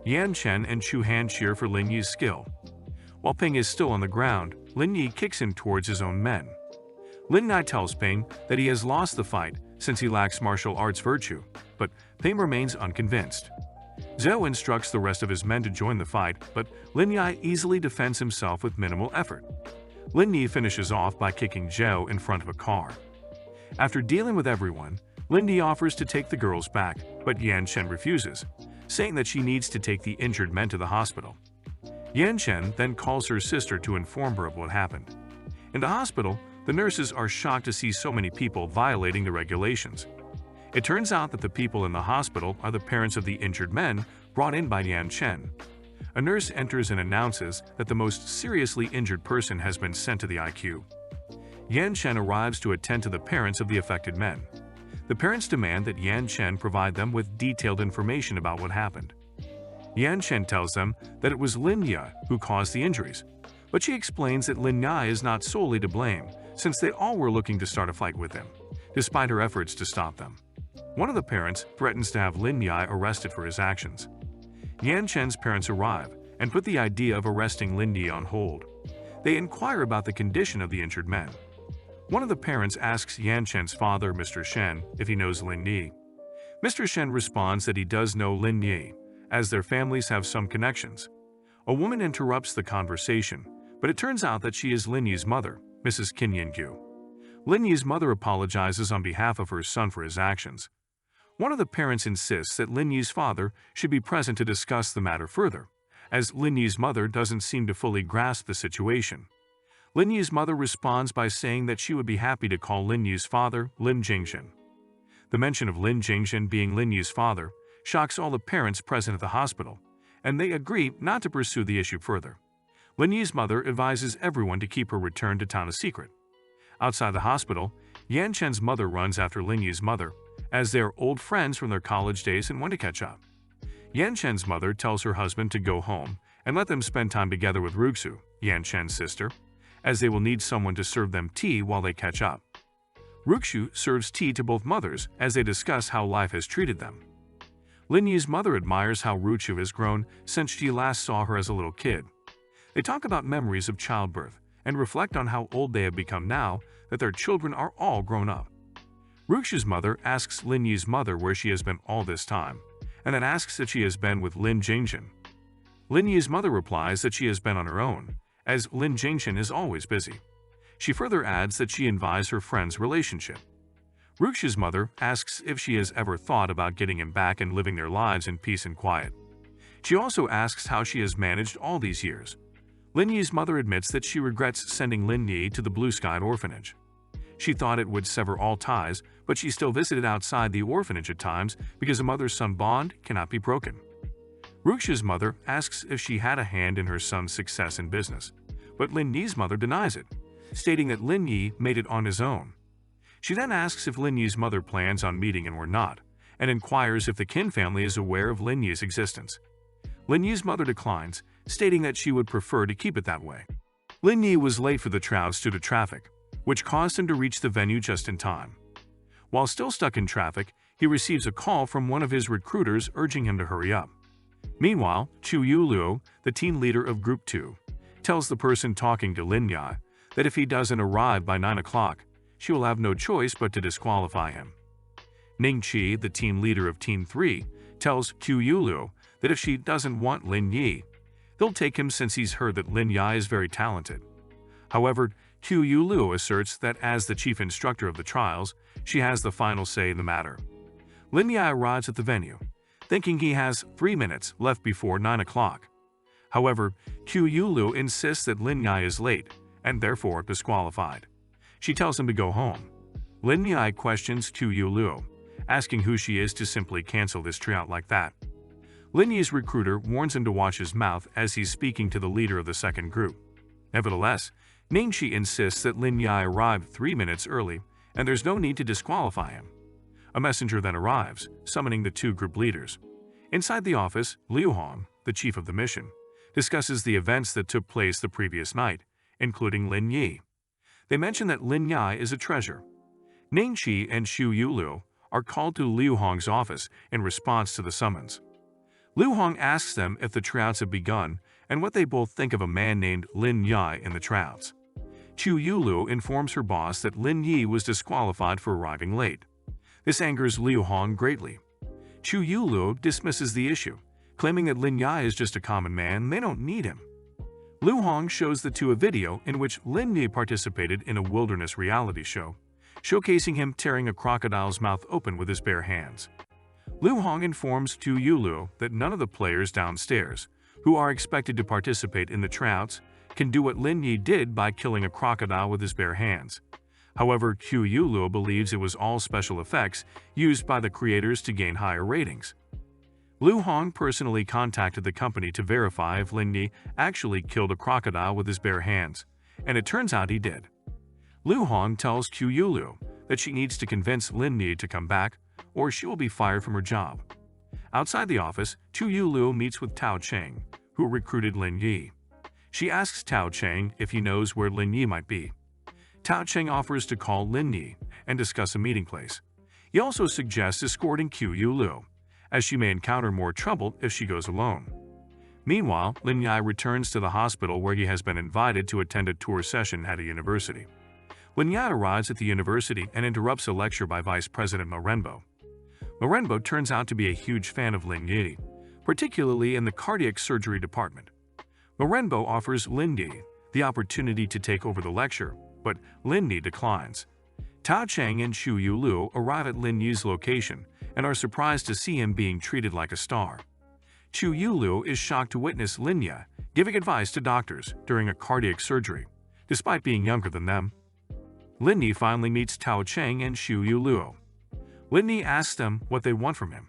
Yan Chen and Chu Han cheer for Lin Yi's skill. While Ping is still on the ground, Lin Yi kicks him towards his own men. Lin Yi tells Ping that he has lost the fight since he lacks martial arts virtue, but Ping remains unconvinced. Zhao instructs the rest of his men to join the fight, but Lin Yi easily defends himself with minimal effort. Lin Yi finishes off by kicking Zhao in front of a car. After dealing with everyone, Lin Yi offers to take the girls back, but Yan Chen refuses, saying that she needs to take the injured men to the hospital. Yan Chen then calls her sister to inform her of what happened. In the hospital, the nurses are shocked to see so many people violating the regulations. It turns out that the people in the hospital are the parents of the injured men brought in by Yan Chen. A nurse enters and announces that the most seriously injured person has been sent to the IQ. Yan Chen arrives to attend to the parents of the affected men. The parents demand that Yan Chen provide them with detailed information about what happened. Yan Chen tells them that it was Lin Yi who caused the injuries, but she explains that Lin Yi is not solely to blame, since they all were looking to start a fight with him, despite her efforts to stop them. One of the parents threatens to have Lin Yi arrested for his actions. Yan Chen's parents arrive and put the idea of arresting Lin Yi on hold. They inquire about the condition of the injured men. One of the parents asks Yan Chen's father, Mr. Shen, if he knows Lin Yi. Mr. Shen responds that he does know Lin Yi, as their families have some connections. A woman interrupts the conversation, but it turns out that she is Lin Yi's mother, Mrs. Qin Yingyu. Lin Yi's mother apologizes on behalf of her son for his actions. One of the parents insists that Lin Yi's father should be present to discuss the matter further, as Lin Yi's mother doesn't seem to fully grasp the situation. Lin Yi's mother responds by saying that she would be happy to call Lin Yi's father Lin Jingxin. The mention of Lin Jingxin being Lin Yi's father shocks all the parents present at the hospital, and they agree not to pursue the issue further. Lin Yi's mother advises everyone to keep her return to town a secret. Outside the hospital, Yan Chen's mother runs after Lin Yi's mother, as they are old friends from their college days and want to catch up. Yan Chen's mother tells her husband to go home and let them spend time together with Ruxu, Yan Chen's sister, as they will need someone to serve them tea while they catch up. Ruxu serves tea to both mothers as they discuss how life has treated them. Lin Yi's mother admires how Ruxu has grown since she last saw her as a little kid. They talk about memories of childbirth and reflect on how old they have become now that their children are all grown up. Ruxu's mother asks Lin Yi's mother where she has been all this time, and then asks if she has been with Lin Jingxin. Lin Yi's mother replies that she has been on her own, as Lin Jingxin is always busy. She further adds that she envies her friend's relationship. Ruxia's mother asks if she has ever thought about getting him back and living their lives in peace and quiet. She also asks how she has managed all these years. Lin Yi's mother admits that she regrets sending Lin Yi to the Blue Sky orphanage. She thought it would sever all ties, but she still visited outside the orphanage at times because a mother-son bond cannot be broken. Ruxia's mother asks if she had a hand in her son's success in business, but Lin Yi's mother denies it, stating that Lin Yi made it on his own. She then asks if Lin Yi's mother plans on meeting him or not, and inquires if the Qin family is aware of Lin Yi's existence. Lin Yi's mother declines, stating that she would prefer to keep it that way. Lin Yi was late for the Trouts due to traffic, which caused him to reach the venue just in time. While still stuck in traffic, he receives a call from one of his recruiters urging him to hurry up. Meanwhile, Chu Yuluo, the team leader of Group 2, tells the person talking to Lin Yi that if he doesn't arrive by 9 o'clock, she will have no choice but to disqualify him. Ning Qi, the team leader of Team 3, tells Chu Yuluo that if she doesn't want Lin Yi, they'll take him since he's heard that Lin Yi is very talented. However, Chu Yuluo asserts that as the chief instructor of the trials, she has the final say in the matter. Lin Yi arrives at the venue, thinking he has 3 minutes left before 9 o'clock. However, Chu Yuluo insists that Lin Yi is late and therefore disqualified. She tells him to go home. Lin Yi questions Chu Yuluo, asking who she is to simply cancel this tryout like that. Lin Yi's recruiter warns him to watch his mouth as he's speaking to the leader of the second group. Nevertheless, Ning Qi insists that Lin Yi arrived 3 minutes early and there's no need to disqualify him. A messenger then arrives, summoning the two group leaders. Inside the office, Liu Hong, the chief of the mission, discusses the events that took place the previous night, including Lin Yi. They mention that Lin Yi is a treasure. Ning Qi and Xu Yuluo are called to Liu Hong's office in response to the summons. Liu Hong asks them if the Trouts have begun and what they both think of a man named Lin Yi in the Trouts. Chu Yuluo informs her boss that Lin Yi was disqualified for arriving late. This angers Liu Hong greatly. Chu Yuluo dismisses the issue, claiming that Lin Yi is just a common man and they don't need him. Liu Hong shows the two a video in which Lin Yi participated in a wilderness reality show, showcasing him tearing a crocodile's mouth open with his bare hands. Liu Hong informs Chu Yuluo that none of the players downstairs, who are expected to participate in the Trouts, can do what Lin Yi did by killing a crocodile with his bare hands. However, Chu Yuluo believes it was all special effects used by the creators to gain higher ratings. Liu Hong personally contacted the company to verify if Lin Yi actually killed a crocodile with his bare hands, and it turns out he did. Liu Hong tells Chu Yuluo that she needs to convince Lin Yi to come back, or she will be fired from her job. Outside the office, Chu Yuluo meets with Tao Cheng, who recruited Lin Yi. She asks Tao Cheng if he knows where Lin Yi might be. Tao Cheng offers to call Lin Yi and discuss a meeting place. He also suggests escorting Chu Yuluo, as she may encounter more trouble if she goes alone. Meanwhile, Lin Yi returns to the hospital where he has been invited to attend a tour session at a university. Lin Yi arrives at the university and interrupts a lecture by Vice President Ma Renbo. Ma Renbo turns out to be a huge fan of Lin Yi, particularly in the cardiac surgery department. Ma Renbo offers Lin Yi the opportunity to take over the lecture, but Lin Yi declines. Tao Cheng and Xu Yuluo arrive at Lin Yi's location and are surprised to see him being treated like a star. Xu Yuluo is shocked to witness Lin Yi giving advice to doctors during a cardiac surgery, despite being younger than them. Lin Yi finally meets Tao Cheng and Xu Yuluo. Lin Yi asks them what they want from him.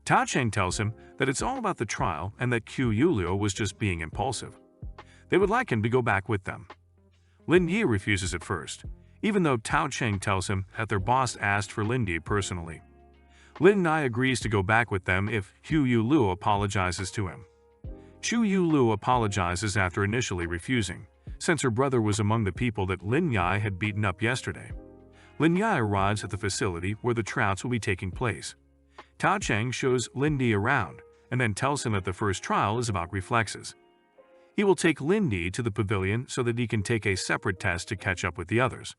Tao Cheng tells him that it's all about the trial and that Xu Yuluo was just being impulsive. They would like him to go back with them. Lin Yi refuses at first, even though Tao Cheng tells him that their boss asked for Lin Yi personally. Lin Yi agrees to go back with them if Xu Yuluo apologizes to him. Xu Yuluo apologizes after initially refusing, since her brother was among the people that Lin Yi had beaten up yesterday. Lin Yi arrives at the facility where the Trouts will be taking place. Tao Cheng shows Lin Yi around and then tells him that the first trial is about reflexes. He will take Lin Yi to the pavilion so that he can take a separate test to catch up with the others.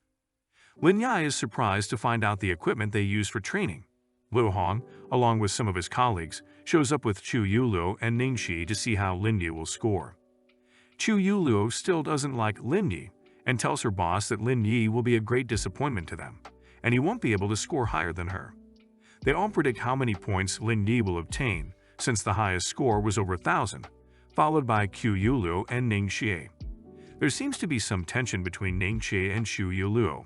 Lin Yi is surprised to find out the equipment they use for training. Liu Hong, along with some of his colleagues, shows up with Chu Yuluo and Ning Qi to see how Lin Yi will score. Chu Yuluo still doesn't like Lin Yi and tells her boss that Lin Yi will be a great disappointment to them, and he won't be able to score higher than her. They all predict how many points Lin Yi will obtain, since the highest score was over 1,000, followed by Qu Yuluo and Ning Xie. There seems to be some tension between Ning Xie and Qu Yuluo,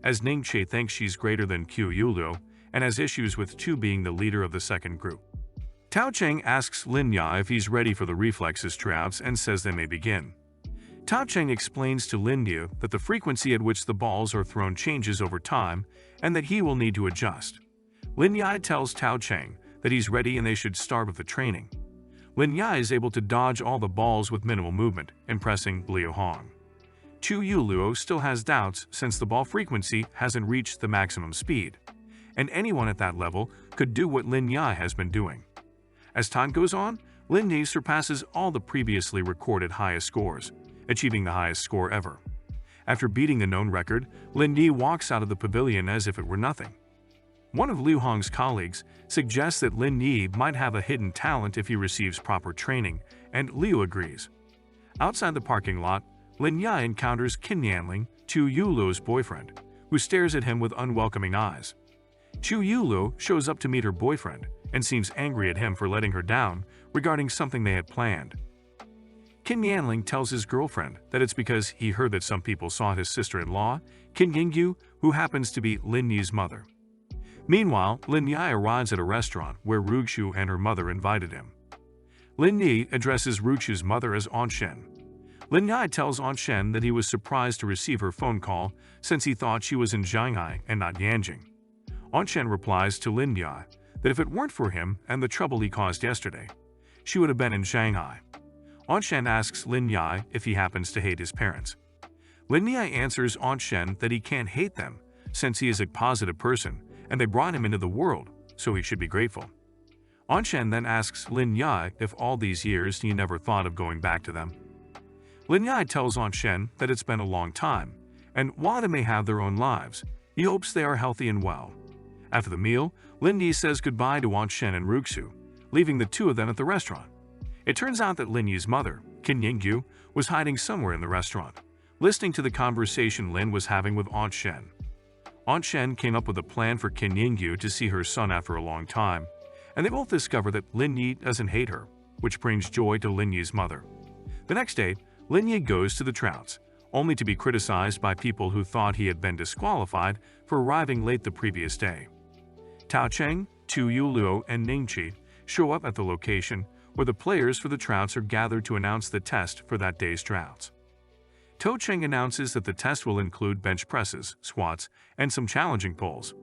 as Ning Xie thinks she's greater than Qu Yuluo and has issues with Qu being the leader of the second group. Tao Cheng asks Lin Yi if he's ready for the reflexes tryouts and says they may begin. Tao Cheng explains to Lin Yi that the frequency at which the balls are thrown changes over time and that he will need to adjust. Lin Yi tells Tao Cheng that he's ready and they should start with the training. Lin Yi is able to dodge all the balls with minimal movement, impressing Liu Hong. Qu Yuluo still has doubts since the ball frequency hasn't reached the maximum speed, and anyone at that level could do what Lin Yi has been doing. As time goes on, Lin Yi surpasses all the previously recorded highest scores, achieving the highest score ever. After beating the known record, Lin Yi walks out of the pavilion as if it were nothing. One of Liu Hong's colleagues suggests that Lin Yi might have a hidden talent if he receives proper training, and Liu agrees. Outside the parking lot, Lin Yi encounters Qin Yanling, Qu Yuluo's boyfriend, who stares at him with unwelcoming eyes. Qu Yuluo shows up to meet her boyfriend and seems angry at him for letting her down regarding something they had planned. Qin Yanling tells his girlfriend that it's because he heard that some people saw his sister-in-law, Qin Yingyu, who happens to be Lin Yi's mother. Meanwhile, Lin Yi arrives at a restaurant where Ruxu and her mother invited him. Lin Yi addresses Ruxu's mother as Aunt Shen. Lin Yi tells Aunt Shen that he was surprised to receive her phone call since he thought she was in Shanghai and not Yanjing. Aunt Shen replies to Lin Yi that if it weren't for him and the trouble he caused yesterday, she would have been in Shanghai. Aunt Shen asks Lin Yi if he happens to hate his parents. Lin Yi answers Aunt Shen that he can't hate them since he is a positive person and they brought him into the world, so he should be grateful. Aunt Shen then asks Lin Yi if all these years he never thought of going back to them. Lin Yi tells Aunt Shen that it's been a long time, and while they may have their own lives, he hopes they are healthy and well. After the meal, Lin Yi says goodbye to Aunt Shen and Ruxu, leaving the two of them at the restaurant. It turns out that Lin Yi's mother, Qin Yingyu, was hiding somewhere in the restaurant, listening to the conversation Lin was having with Aunt Shen. Aunt Shen came up with a plan for Qin Yingyu to see her son after a long time, and they both discover that Lin Yi doesn't hate her, which brings joy to Lin Yi's mother. The next day, Lin Yi goes to the tryouts, only to be criticized by people who thought he had been disqualified for arriving late the previous day. Tao Cheng, Qu Yuluo, and Ning Xie show up at the location where the players for the tryouts are gathered to announce the test for that day's tryouts. Tao Cheng announces that the test will include bench presses, squats, and some challenging pulls.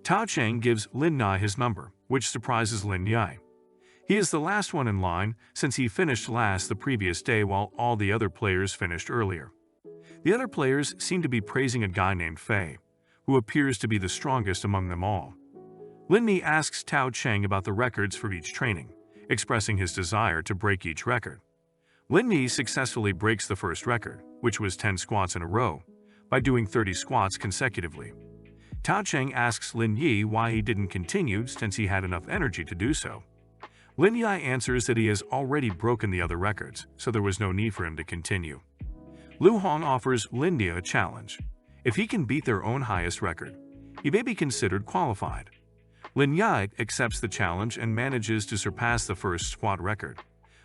Tao Cheng gives Lin Yi his number, which surprises Lin Yi. He is the last one in line since he finished last the previous day while all the other players finished earlier. The other players seem to be praising a guy named Fei, who appears to be the strongest among them all. Lin Yi asks Tao Cheng about the records for each training, expressing his desire to break each record. Lin Yi successfully breaks the first record, which was 10 squats in a row, by doing 30 squats consecutively. Tao Cheng asks Lin Yi why he didn't continue since he had enough energy to do so. Lin Yi answers that he has already broken the other records, so there was no need for him to continue. Liu Hong offers Lin Yi a challenge. If he can beat their own highest record, he may be considered qualified. Lin Yi accepts the challenge and manages to surpass the first squat record,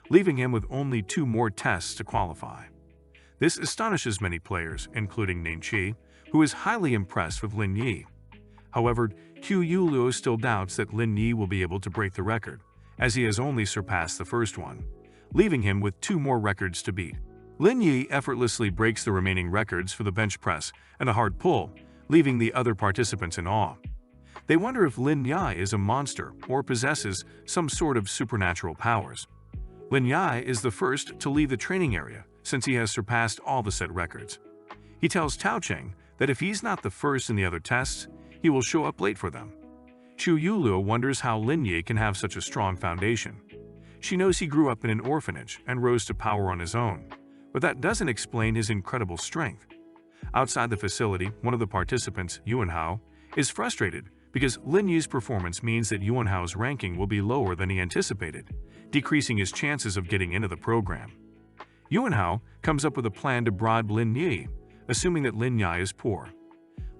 leaving him with only 2 more tests to qualify. This astonishes many players, including Ning Xie, who is highly impressed with Lin Yi. However, Qu Yuluo still doubts that Lin Yi will be able to break the record, as he has only surpassed the first one, leaving him with 2 more records to beat. Lin Yi effortlessly breaks the remaining records for the bench press and a hard pull, leaving the other participants in awe. They wonder if Lin Yi is a monster or possesses some sort of supernatural powers. Lin Yi is the first to leave the training area since he has surpassed all the set records. He tells Tao Cheng that if he's not the first in the other tests, he will show up late for them. Qu Yuluo wonders how Lin Yi can have such a strong foundation. She knows he grew up in an orphanage and rose to power on his own, but that doesn't explain his incredible strength. Outside the facility, one of the participants, Yuanhao, is frustrated because Lin Yi's performance means that Yuanhao's ranking will be lower than he anticipated, decreasing his chances of getting into the program. Yuanhao comes up with a plan to bribe Lin Yi, assuming that Lin Yi is poor.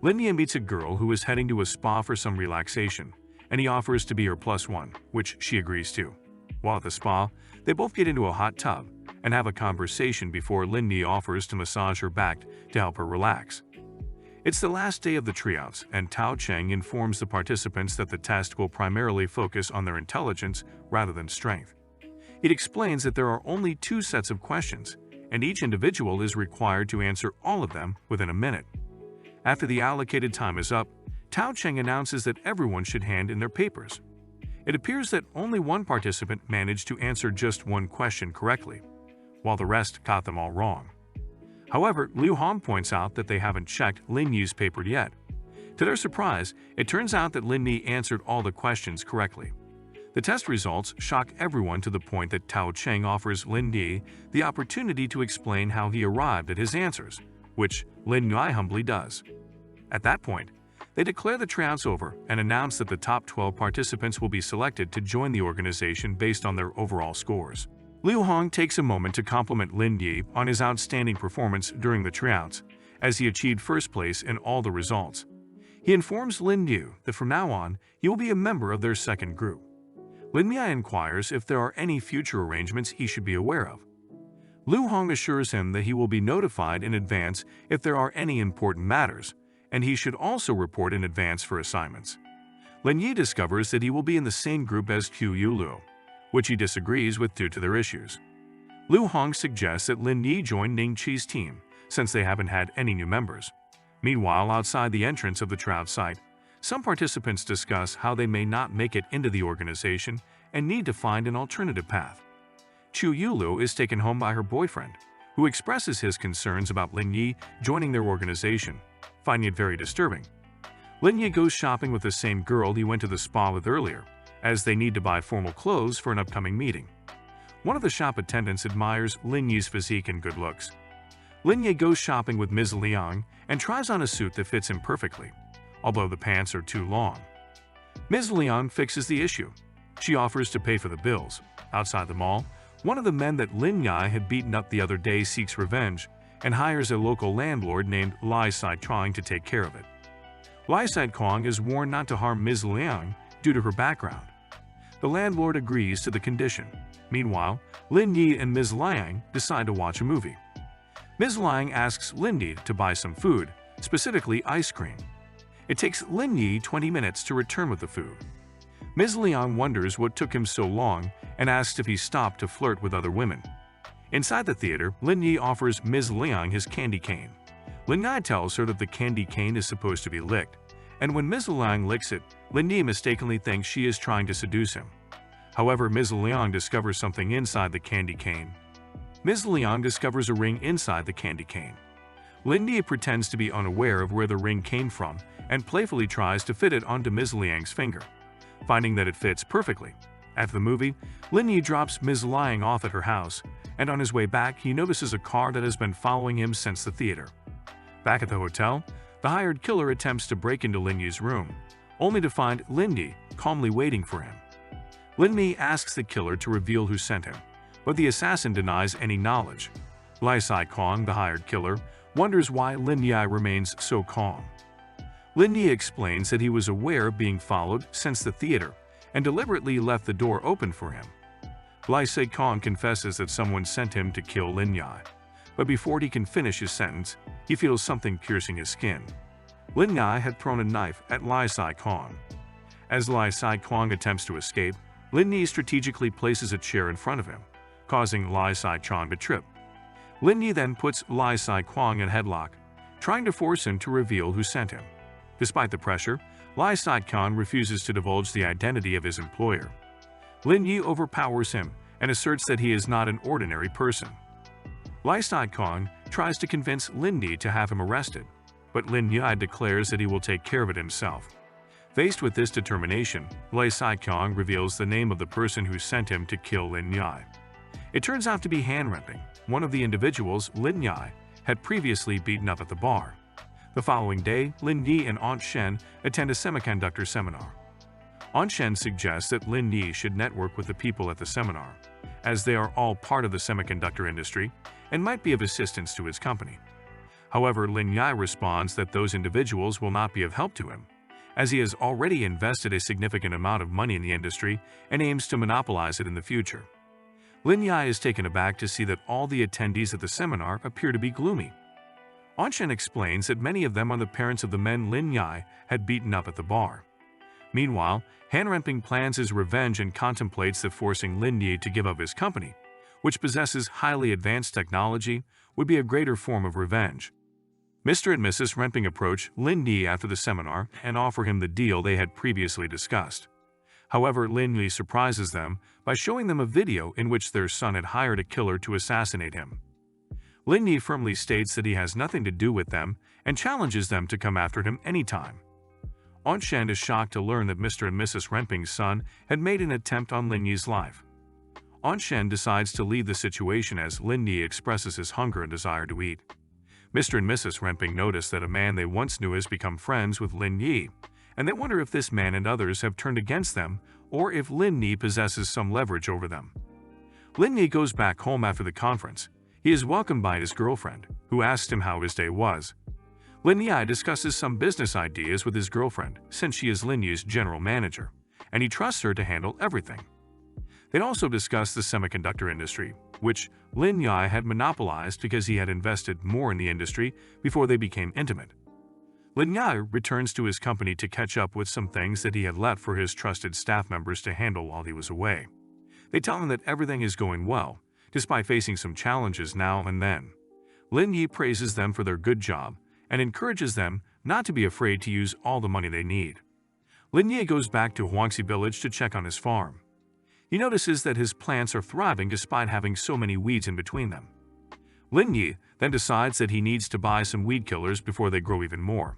Lin Yi meets a girl who is heading to a spa for some relaxation, and he offers to be her +1, which she agrees to. While at the spa, they both get into a hot tub and have a conversation before Lin Yi offers to massage her back to help her relax. It's the last day of the tryouts, and Tao Cheng informs the participants that the test will primarily focus on their intelligence rather than strength. It explains that there are only 2 sets of questions, and each individual is required to answer all of them within a minute. After the allocated time is up, Tao Cheng announces that everyone should hand in their papers. It appears that only one participant managed to answer just one question correctly, while the rest got them all wrong. However, Liu Hong points out that they haven't checked Lin Yi's paper yet. To their surprise, it turns out that Lin Yi answered all the questions correctly. The test results shock everyone to the point that Tao Cheng offers Lin Yi the opportunity to explain how he arrived at his answers, which Lin Yi humbly does. At that point, they declare the tryouts over and announce that the top 12 participants will be selected to join the organization based on their overall scores. Liu Hong takes a moment to compliment Lin Yi on his outstanding performance during the tryouts, as he achieved first place in all the results. He informs Lin Yi that from now on, he will be a member of their second group. Lin Yi inquires if there are any future arrangements he should be aware of. Liu Hong assures him that he will be notified in advance if there are any important matters, and he should also report in advance for assignments. Lin Yi discovers that he will be in the same group as Qiu Yulu, which he disagrees with due to their issues. Liu Hong suggests that Lin Yi join Ning Qi's team, since they haven't had any new members. Meanwhile, outside the entrance of the tryout site, some participants discuss how they may not make it into the organization and need to find an alternative path. Qiu Yulu is taken home by her boyfriend, who expresses his concerns about Lin Yi joining their organization, finding it very disturbing. Lin Yi goes shopping with the same girl he went to the spa with earlier, as they need to buy formal clothes for an upcoming meeting. One of the shop attendants admires Lin Yi's physique and good looks. Lin Yi goes shopping with Ms. Liang and tries on a suit that fits him perfectly, although the pants are too long. Ms. Liang fixes the issue. She offers to pay for the bills. Outside the mall, one of the men that Lin Yi had beaten up the other day seeks revenge and hires a local landlord named Lai Sai-Kong to take care of it. Lai Sai-Kong is warned not to harm Ms. Liang due to her background. The landlord agrees to the condition. Meanwhile, Lin Yi and Ms. Liang decide to watch a movie. Ms. Liang asks Lin Yi to buy some food, specifically ice cream. It takes Lin Yi 20 minutes to return with the food. Ms. Liang wonders what took him so long and asks if he stopped to flirt with other women. Inside the theater, Lin Yi offers Ms. Liang his candy cane. Lin Yi tells her that the candy cane is supposed to be licked, and when Ms. Liang licks it, Lin Yi mistakenly thinks she is trying to seduce him. However, Ms. Liang discovers something inside the candy cane. Ms. Liang discovers a ring inside the candy cane. Lin Yi pretends to be unaware of where the ring came from and playfully tries to fit it onto Ms. Liang's finger, finding that it fits perfectly. After the movie, Lin Yi drops Ms. Liang off at her house, and on his way back, he notices a car that has been following him since the theater. Back at the hotel, the hired killer attempts to break into Lin Yi's room, only to find Lin Yi calmly waiting for him. Lin Yi asks the killer to reveal who sent him, but the assassin denies any knowledge. Lai Sai-Kong, the hired killer, wonders why Lin Yi remains so calm. Lin Yi explains that he was aware of being followed since the theater and deliberately left the door open for him. Lai Sai-Kong confesses that someone sent him to kill Lin Yi, but before he can finish his sentence, he feels something piercing his skin. Lin Yi had thrown a knife at Lai Sai-Kong. As Lai Sai-Kong attempts to escape, Lin Yi strategically places a chair in front of him, causing Lai Sai-Kong to trip. Lin Yi then puts Lai Sai-Kong in a headlock, trying to force him to reveal who sent him. Despite the pressure, Lai Sai-Kong refuses to divulge the identity of his employer. Lin Yi overpowers him and asserts that he is not an ordinary person. Lai Sai-Kong tries to convince Lin Yi to have him arrested, but Lin Yi declares that he will take care of it himself. Faced with this determination, Lai Sai-Kong reveals the name of the person who sent him to kill Lin Yi. It turns out to be Han Renping, one of the individuals Lin Yi had previously beaten up at the bar. The following day, Lin Yi and Aunt Shen attend a semiconductor seminar. Aunt Shen suggests that Lin Yi should network with the people at the seminar, as they are all part of the semiconductor industry and might be of assistance to his company. However, Lin Yi responds that those individuals will not be of help to him, as he has already invested a significant amount of money in the industry and aims to monopolize it in the future. Lin Yi is taken aback to see that all the attendees at the seminar appear to be gloomy. Anshan explains that many of them are the parents of the men Lin Yi had beaten up at the bar. Meanwhile, Han Renping plans his revenge and contemplates that forcing Lin Yi to give up his company, which possesses highly advanced technology, would be a greater form of revenge. Mr. and Mrs. Renping approach Lin Yi after the seminar and offer him the deal they had previously discussed. However, Lin Yi surprises them by showing them a video in which their son had hired a killer to assassinate him. Lin Yi firmly states that he has nothing to do with them and challenges them to come after him anytime. Anshan is shocked to learn that Mr. and Mrs. Renping's son had made an attempt on Lin Yi's life. Anshan decides to leave the situation as Lin Yi expresses his hunger and desire to eat. Mr. and Mrs. Renping notice that a man they once knew has become friends with Lin Yi, and they wonder if this man and others have turned against them or if Lin Yi possesses some leverage over them. Lin Yi goes back home after the conference. He is welcomed by his girlfriend, who asks him how his day was. Lin Yi discusses some business ideas with his girlfriend since she is Lin Yi's general manager, and he trusts her to handle everything. They also discuss the semiconductor industry, which Lin Yi had monopolized because he had invested more in the industry before they became intimate. Lin Yi returns to his company to catch up with some things that he had left for his trusted staff members to handle while he was away. They tell him that everything is going well, despite facing some challenges now and then. Lin Yi praises them for their good job and encourages them not to be afraid to use all the money they need. Lin Yi goes back to Huangxi village to check on his farm. He notices that his plants are thriving despite having so many weeds in between them. Lin Yi then decides that he needs to buy some weed killers before they grow even more.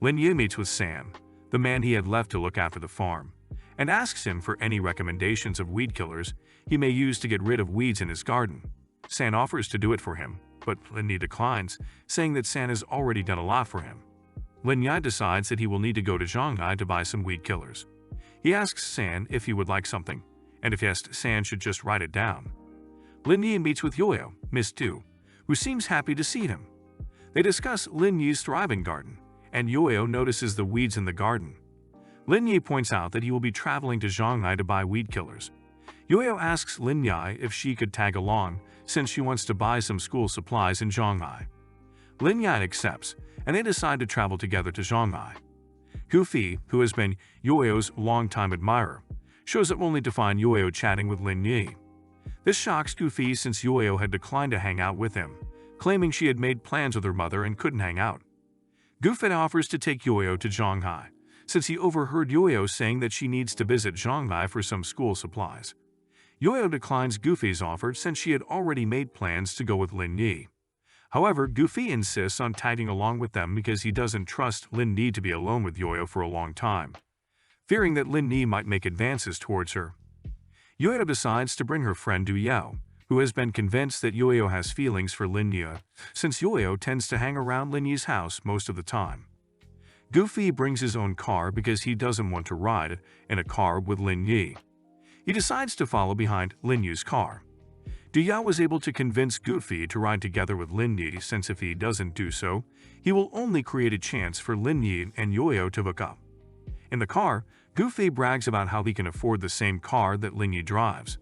Lin Yi meets with San, the man he had left to look after the farm, and asks him for any recommendations of weed killers he may use to get rid of weeds in his garden. San offers to do it for him, but Lin Yi declines, saying that San has already done a lot for him. Lin Yi decides that he will need to go to Shanghai to buy some weed killers. He asks San if he would like something, and if yes, San should just write it down. Lin Yi meets with Yoyo, Miss Tu, who seems happy to see him. They discuss Lin Yi's thriving garden, and Yoyo notices the weeds in the garden. Lin Yi points out that he will be traveling to Shanghai to buy weed killers. Yoyo asks Lin Yi if she could tag along since she wants to buy some school supplies in Shanghai. Lin Yi accepts, and they decide to travel together to Shanghai. Gufi, who has been Yoyo's longtime admirer, shows up only to find Yoyo chatting with Lin Yi. This shocks Gufi since Yoyo had declined to hang out with him, claiming she had made plans with her mother and couldn't hang out. Gufi offers to take Yoyo to Shanghai, since he overheard Yoyo saying that she needs to visit Shanghai for some school supplies. Yoyo declines Gufi's offer since she had already made plans to go with Lin Yi. However, Gufi insists on tagging along with them because he doesn't trust Lin Yi to be alone with Yoyo for a long time, fearing that Lin Yi might make advances towards her. Yoyo decides to bring her friend Du Yao, who has been convinced that Yoyo has feelings for Lin Yi, since Yoyo tends to hang around Lin Yi's house most of the time. Gufi brings his own car because he doesn't want to ride in a car with Lin Yi. He decides to follow behind Lin Yi's car. Du Yao was able to convince Gufi to ride together with Lin Yi since if he doesn't do so, he will only create a chance for Lin Yi and Yoyo to hook up. In the car, Gufi brags about how he can afford the same car that Lin Yi drives.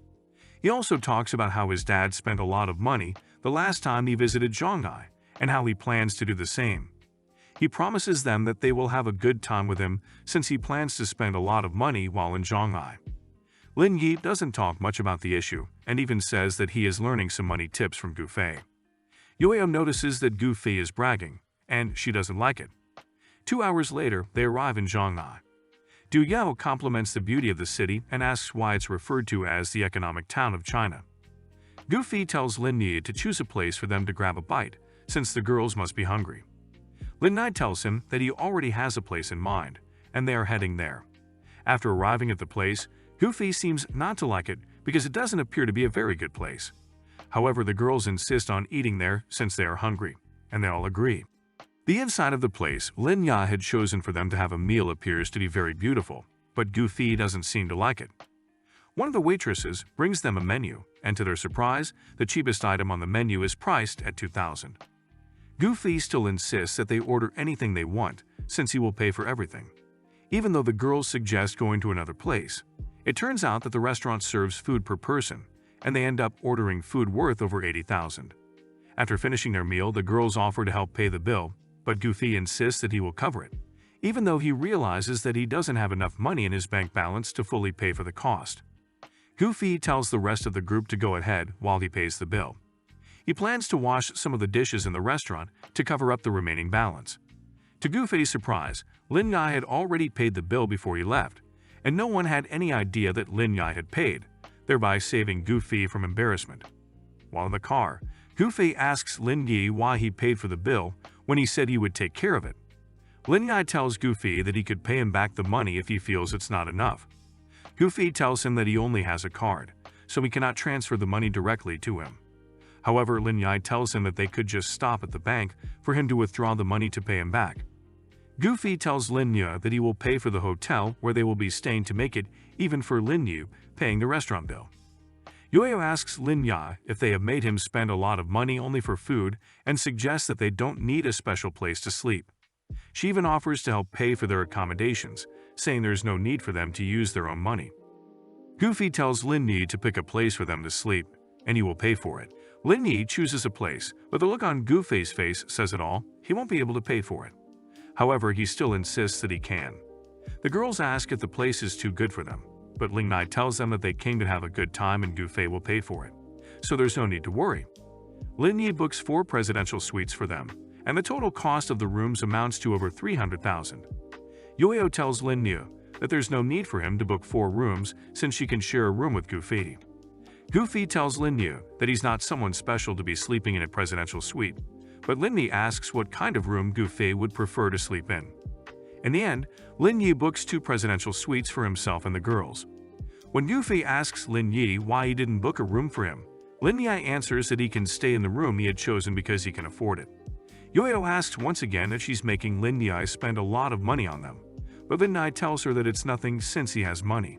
He also talks about how his dad spent a lot of money the last time he visited Shanghai and how he plans to do the same. He promises them that they will have a good time with him since he plans to spend a lot of money while in Shanghai. Lin Yi doesn't talk much about the issue and even says that he is learning some money tips from Gufi. Yoyo notices that Gufi is bragging, and she doesn't like it. 2 hours later, they arrive in Shanghai. Du Yao compliments the beauty of the city and asks why it's referred to as the economic town of China. Gufi tells Lin Yi to choose a place for them to grab a bite, since the girls must be hungry. Lin Yi tells him that he already has a place in mind, and they are heading there. After arriving at the place, Gufi seems not to like it because it doesn't appear to be a very good place. However, the girls insist on eating there since they are hungry, and they all agree. The inside of the place Lin Yi had chosen for them to have a meal appears to be very beautiful, but Gufi doesn't seem to like it. One of the waitresses brings them a menu, and to their surprise, the cheapest item on the menu is priced at 2,000. Goofy still insists that they order anything they want, since he will pay for everything. Even though the girls suggest going to another place, it turns out that the restaurant serves food per person, and they end up ordering food worth over 80,000. After finishing their meal, the girls offer to help pay the bill, but Goofy insists that he will cover it, even though he realizes that he doesn't have enough money in his bank balance to fully pay for the cost. Goofy tells the rest of the group to go ahead while he pays the bill. He plans to wash some of the dishes in the restaurant to cover up the remaining balance. To Goofy's surprise, Lin Yai had already paid the bill before he left, and no one had any idea that Lin Yai had paid, thereby saving Goofy from embarrassment. While in the car, Goofy asks Lin Yi why he paid for the bill when he said he would take care of it. Lin Yai tells Goofy that he could pay him back the money if he feels it's not enough. Goofy tells him that he only has a card, so he cannot transfer the money directly to him. However, Lin Yai tells him that they could just stop at the bank for him to withdraw the money to pay him back. Goofy tells Lin Yu that he will pay for the hotel where they will be staying to make it even for Lin Yu paying the restaurant bill. Yoyo asks Lin Yai if they have made him spend a lot of money only for food and suggests that they don't need a special place to sleep. She even offers to help pay for their accommodations, saying there's no need for them to use their own money. Goofy tells Lin Yi to pick a place for them to sleep, and he will pay for it. Lin Yi chooses a place, but the look on Goofy's face says it all. He won't be able to pay for it. However, he still insists that he can. The girls ask if the place is too good for them, but Lin Yi tells them that they came to have a good time and Goofy will pay for it, so there's no need to worry. Lin Yi books 4 presidential suites for them, and the total cost of the rooms amounts to over 300,000. Yoyo tells Lin Yu that there's no need for him to book 4 rooms since she can share a room with Goofy. Goofy tells Lin Yu that he's not someone special to be sleeping in a presidential suite, but Lin Yi asks what kind of room Goofy would prefer to sleep in. In the end, Lin Yi books 2 presidential suites for himself and the girls. When Goofy asks Lin Yi why he didn't book a room for him, Lin Yi answers that he can stay in the room he had chosen because he can afford it. Yoyo asks once again that she's making Lin Yi spend a lot of money on them, but Lin Yi tells her that it's nothing since he has money.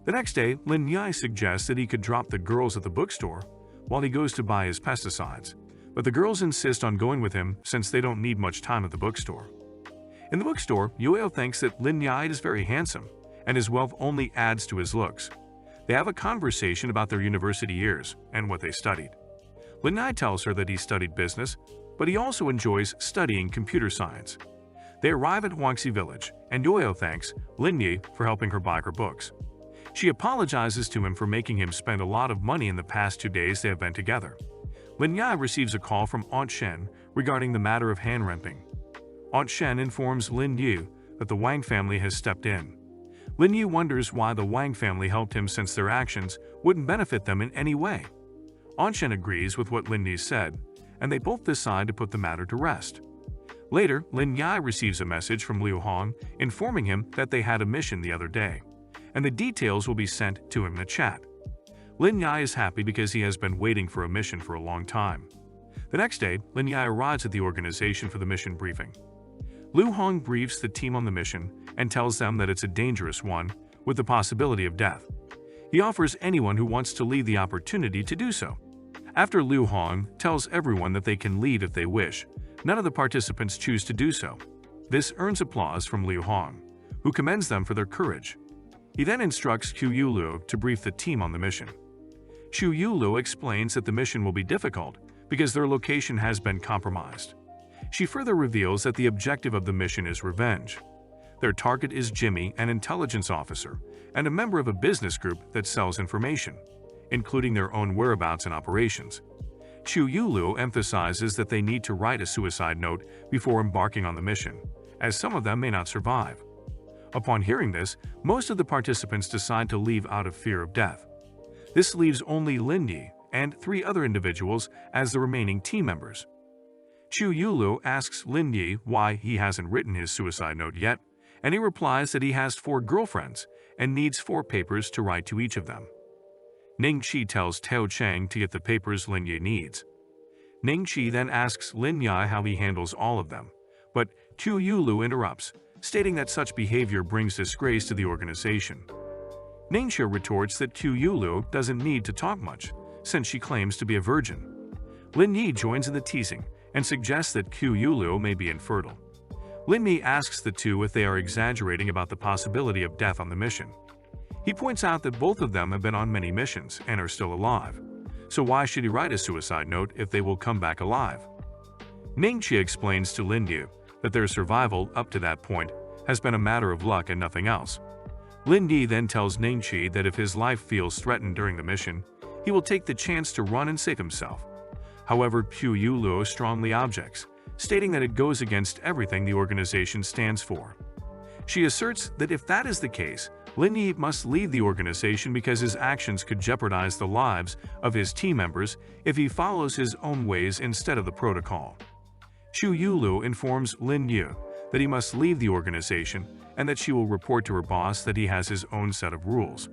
The next day, Lin Yi suggests that he could drop the girls at the bookstore while he goes to buy his pesticides, but the girls insist on going with him since they don't need much time at the bookstore. In the bookstore, Yoyo thinks that Lin Yi is very handsome, and his wealth only adds to his looks. They have a conversation about their university years and what they studied. Lin Yi tells her that he studied business, but he also enjoys studying computer science. They arrive at Huangxi Village, and Yoyo thanks Lin Yi for helping her buy her books. She apologizes to him for making him spend a lot of money in the past 2 days they have been together. Lin Yi receives a call from Aunt Shen regarding the matter of hand-remping. Aunt Shen informs Lin Yu that the Wang family has stepped in. Lin Yu wonders why the Wang family helped him since their actions wouldn't benefit them in any way. Aunt Shen agrees with what Lin Yu said, and they both decide to put the matter to rest. Later, Lin Yi receives a message from Liu Hong informing him that they had a mission the other day, and the details will be sent to him in a chat. Lin Yi is happy because he has been waiting for a mission for a long time. The next day, Lin Yi arrives at the organization for the mission briefing. Liu Hong briefs the team on the mission and tells them that it's a dangerous one with the possibility of death. He offers anyone who wants to leave the opportunity to do so. After Liu Hong tells everyone that they can leave if they wish, none of the participants choose to do so. This earns applause from Liu Hong, who commends them for their courage. He then instructs Xu Yulu to brief the team on the mission. Xu Yulu explains that the mission will be difficult because their location has been compromised. She further reveals that the objective of the mission is revenge. Their target is Jimmy, an intelligence officer, and a member of a business group that sells information, including their own whereabouts and operations. Xu Yulu emphasizes that they need to write a suicide note before embarking on the mission, as some of them may not survive. Upon hearing this, most of the participants decide to leave out of fear of death. This leaves only Lin Yi and 3 other individuals as the remaining team members. Xu Yulu asks Lin Yi why he hasn't written his suicide note yet, and he replies that he has 4 girlfriends and needs 4 papers to write to each of them. Ning Qi tells Tao Cheng to get the papers Lin Yi needs. Ning Qi then asks Lin Yi how he handles all of them, but Xu Yulu interrupts, stating that such behavior brings disgrace to the organization. Ning Qi retorts that Xu Yulu doesn't need to talk much, since she claims to be a virgin. Lin Yi joins in the teasing and suggests that Q Yulu may be infertile. Lin Mi asks the two if they are exaggerating about the possibility of death on the mission. He points out that both of them have been on many missions and are still alive, so why should he write a suicide note if they will come back alive? Ningqi explains to Lin Yu that their survival up to that point has been a matter of luck and nothing else. Lin Yi then tells Ningqi that if his life feels threatened during the mission, he will take the chance to run and save himself. However, Pu Yuluo strongly objects, stating that it goes against everything the organization stands for. She asserts that if that is the case, Lin Yi must leave the organization because his actions could jeopardize the lives of his team members if he follows his own ways instead of the protocol. Xu Yulu informs Lin Yu that he must leave the organization and that she will report to her boss that he has his own set of rules,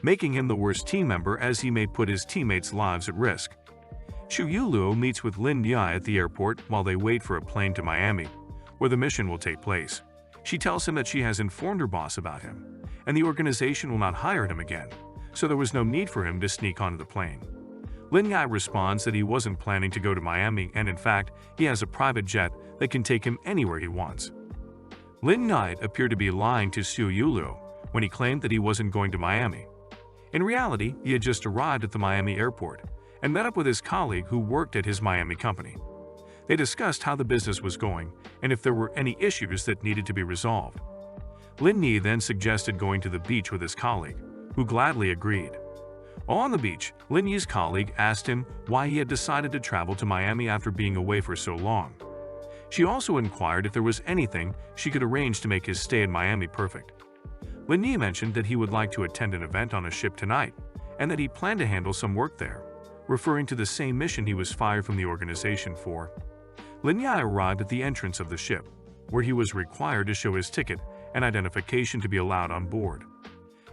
making him the worst team member as he may put his teammates' lives at risk. Xu Yulu meets with Lin Yai at the airport while they wait for a plane to Miami, where the mission will take place. She tells him that she has informed her boss about him, and the organization will not hire him again, so there was no need for him to sneak onto the plane. Lin Yai responds that he wasn't planning to go to Miami and in fact, he has a private jet that can take him anywhere he wants. Lin Yai appeared to be lying to Xu Yulu when he claimed that he wasn't going to Miami. In reality, he had just arrived at the Miami airport and met up with his colleague who worked at his Miami company. They discussed how the business was going and if there were any issues that needed to be resolved. Lin Yi then suggested going to the beach with his colleague, who gladly agreed. While on the beach, Lin Yi's colleague asked him why he had decided to travel to Miami after being away for so long. She also inquired if there was anything she could arrange to make his stay in Miami perfect. Lin Yi mentioned that he would like to attend an event on a ship tonight and that he planned to handle some work there, referring to the same mission he was fired from the organization for. Lin Yi arrived at the entrance of the ship, where he was required to show his ticket and identification to be allowed on board.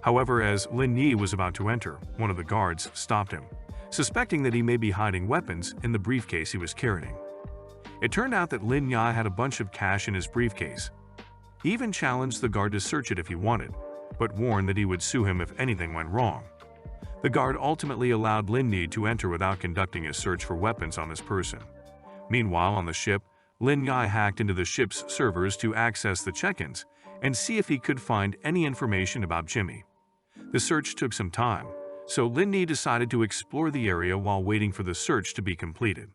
However, as Lin Yi was about to enter, one of the guards stopped him, suspecting that he may be hiding weapons in the briefcase he was carrying. It turned out that Lin Yi had a bunch of cash in his briefcase. He even challenged the guard to search it if he wanted, but warned that he would sue him if anything went wrong. The guard ultimately allowed Lin Yi to enter without conducting a search for weapons on his person. Meanwhile, on the ship, Lin Yi hacked into the ship's servers to access the check-ins and see if he could find any information about Jimmy. The search took some time, so Lin Yi decided to explore the area while waiting for the search to be completed.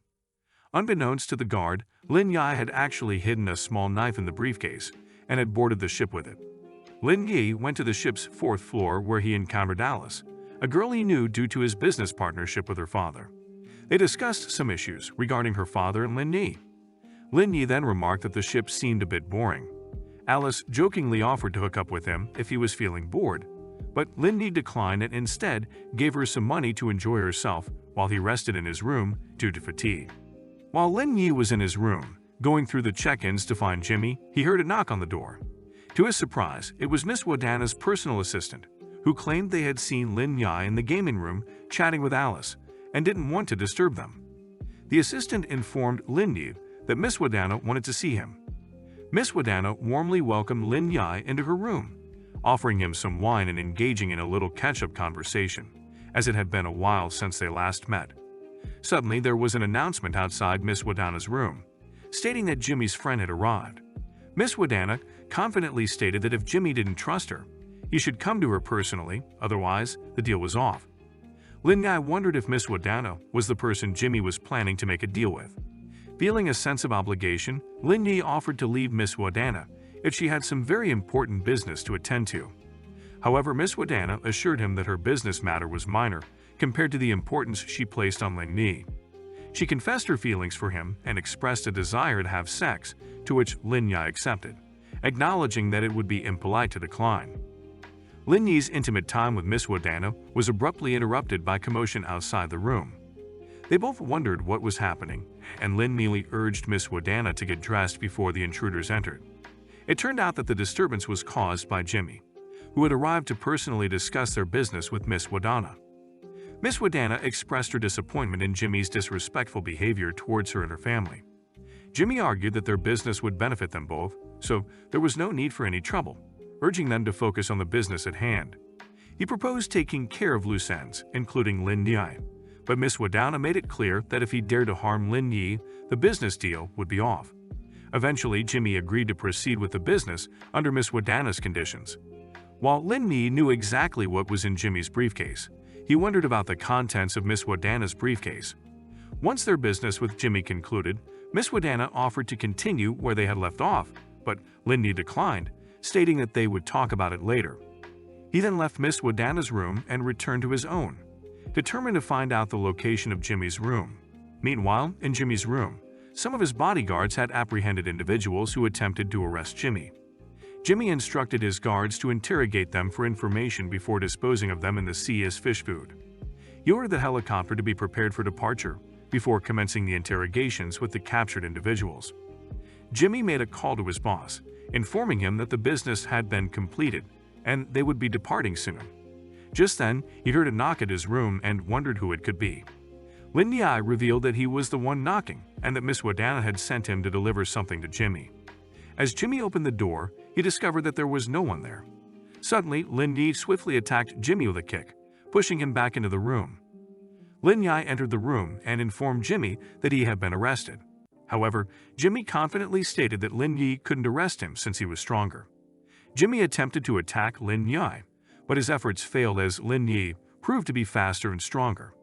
Unbeknownst to the guard, Lin Yi had actually hidden a small knife in the briefcase and had boarded the ship with it. Lin Yi went to the ship's fourth floor where he encountered Alice, a girl he knew due to his business partnership with her father. They discussed some issues regarding her father and Lin Yi. Lin Yi then remarked that the ship seemed a bit boring. Alice jokingly offered to hook up with him if he was feeling bored, but Lin Yi declined and instead gave her some money to enjoy herself while he rested in his room due to fatigue. While Lin Yi was in his room, going through the check-ins to find Jimmy, he heard a knock on the door. To his surprise, it was Miss Wadana's personal assistant, who claimed they had seen Lin Yi in the gaming room chatting with Alice and didn't want to disturb them. The assistant informed Lin Yi that Miss Wadana wanted to see him. Miss Wadana warmly welcomed Lin Yi into her room, offering him some wine and engaging in a little catch-up conversation, as it had been a while since they last met. Suddenly, there was an announcement outside Miss Wadana's room, stating that Jimmy's friend had arrived. Miss Wadana confidently stated that if Jimmy didn't trust her, he should come to her personally, otherwise the deal was off. Lin Yi wondered if Miss Wadana was the person Jimmy was planning to make a deal with. Feeling a sense of obligation, Lin Yi offered to leave Miss Wadana if she had some very important business to attend to. However, Miss Wadana assured him that her business matter was minor compared to the importance she placed on Lin Yi. She confessed her feelings for him and expressed a desire to have sex, to which Lin Yi accepted, acknowledging that it would be impolite to decline. Lin Yi's intimate time with Miss Wadana was abruptly interrupted by commotion outside the room. They both wondered what was happening, and Lin Yi urged Miss Wadana to get dressed before the intruders entered. It turned out that the disturbance was caused by Jimmy, who had arrived to personally discuss their business with Miss Wadana. Miss Wadana expressed her disappointment in Jimmy's disrespectful behavior towards her and her family. Jimmy argued that their business would benefit them both, so there was no need for any trouble, urging them to focus on the business at hand. He proposed taking care of loose ends, including Lin Yi, but Miss Wadana made it clear that if he dared to harm Lin Yi, the business deal would be off. Eventually, Jimmy agreed to proceed with the business under Miss Wadana's conditions. While Lin Yi knew exactly what was in Jimmy's briefcase, he wondered about the contents of Miss Wadana's briefcase. Once their business with Jimmy concluded, Miss Wadana offered to continue where they had left off, but Lin Yi declined, stating that they would talk about it later. He then left Miss Wadana's room and returned to his own, determined to find out the location of Jimmy's room. Meanwhile, in Jimmy's room, some of his bodyguards had apprehended individuals who attempted to arrest Jimmy. Jimmy instructed his guards to interrogate them for information before disposing of them in the sea as fish food. He ordered the helicopter to be prepared for departure before commencing the interrogations with the captured individuals. Jimmy made a call to his boss, informing him that the business had been completed and they would be departing soon. Just then, he heard a knock at his room and wondered who it could be. Lin Yi revealed that he was the one knocking and that Miss Wadana had sent him to deliver something to Jimmy. As Jimmy opened the door, he discovered that there was no one there. Suddenly, Lin Yi swiftly attacked Jimmy with a kick, pushing him back into the room. Lin Yi entered the room and informed Jimmy that he had been arrested. However, Jimmy confidently stated that Lin Yi couldn't arrest him since he was stronger. Jimmy attempted to attack Lin Yi, but his efforts failed as Lin Yi proved to be faster and stronger.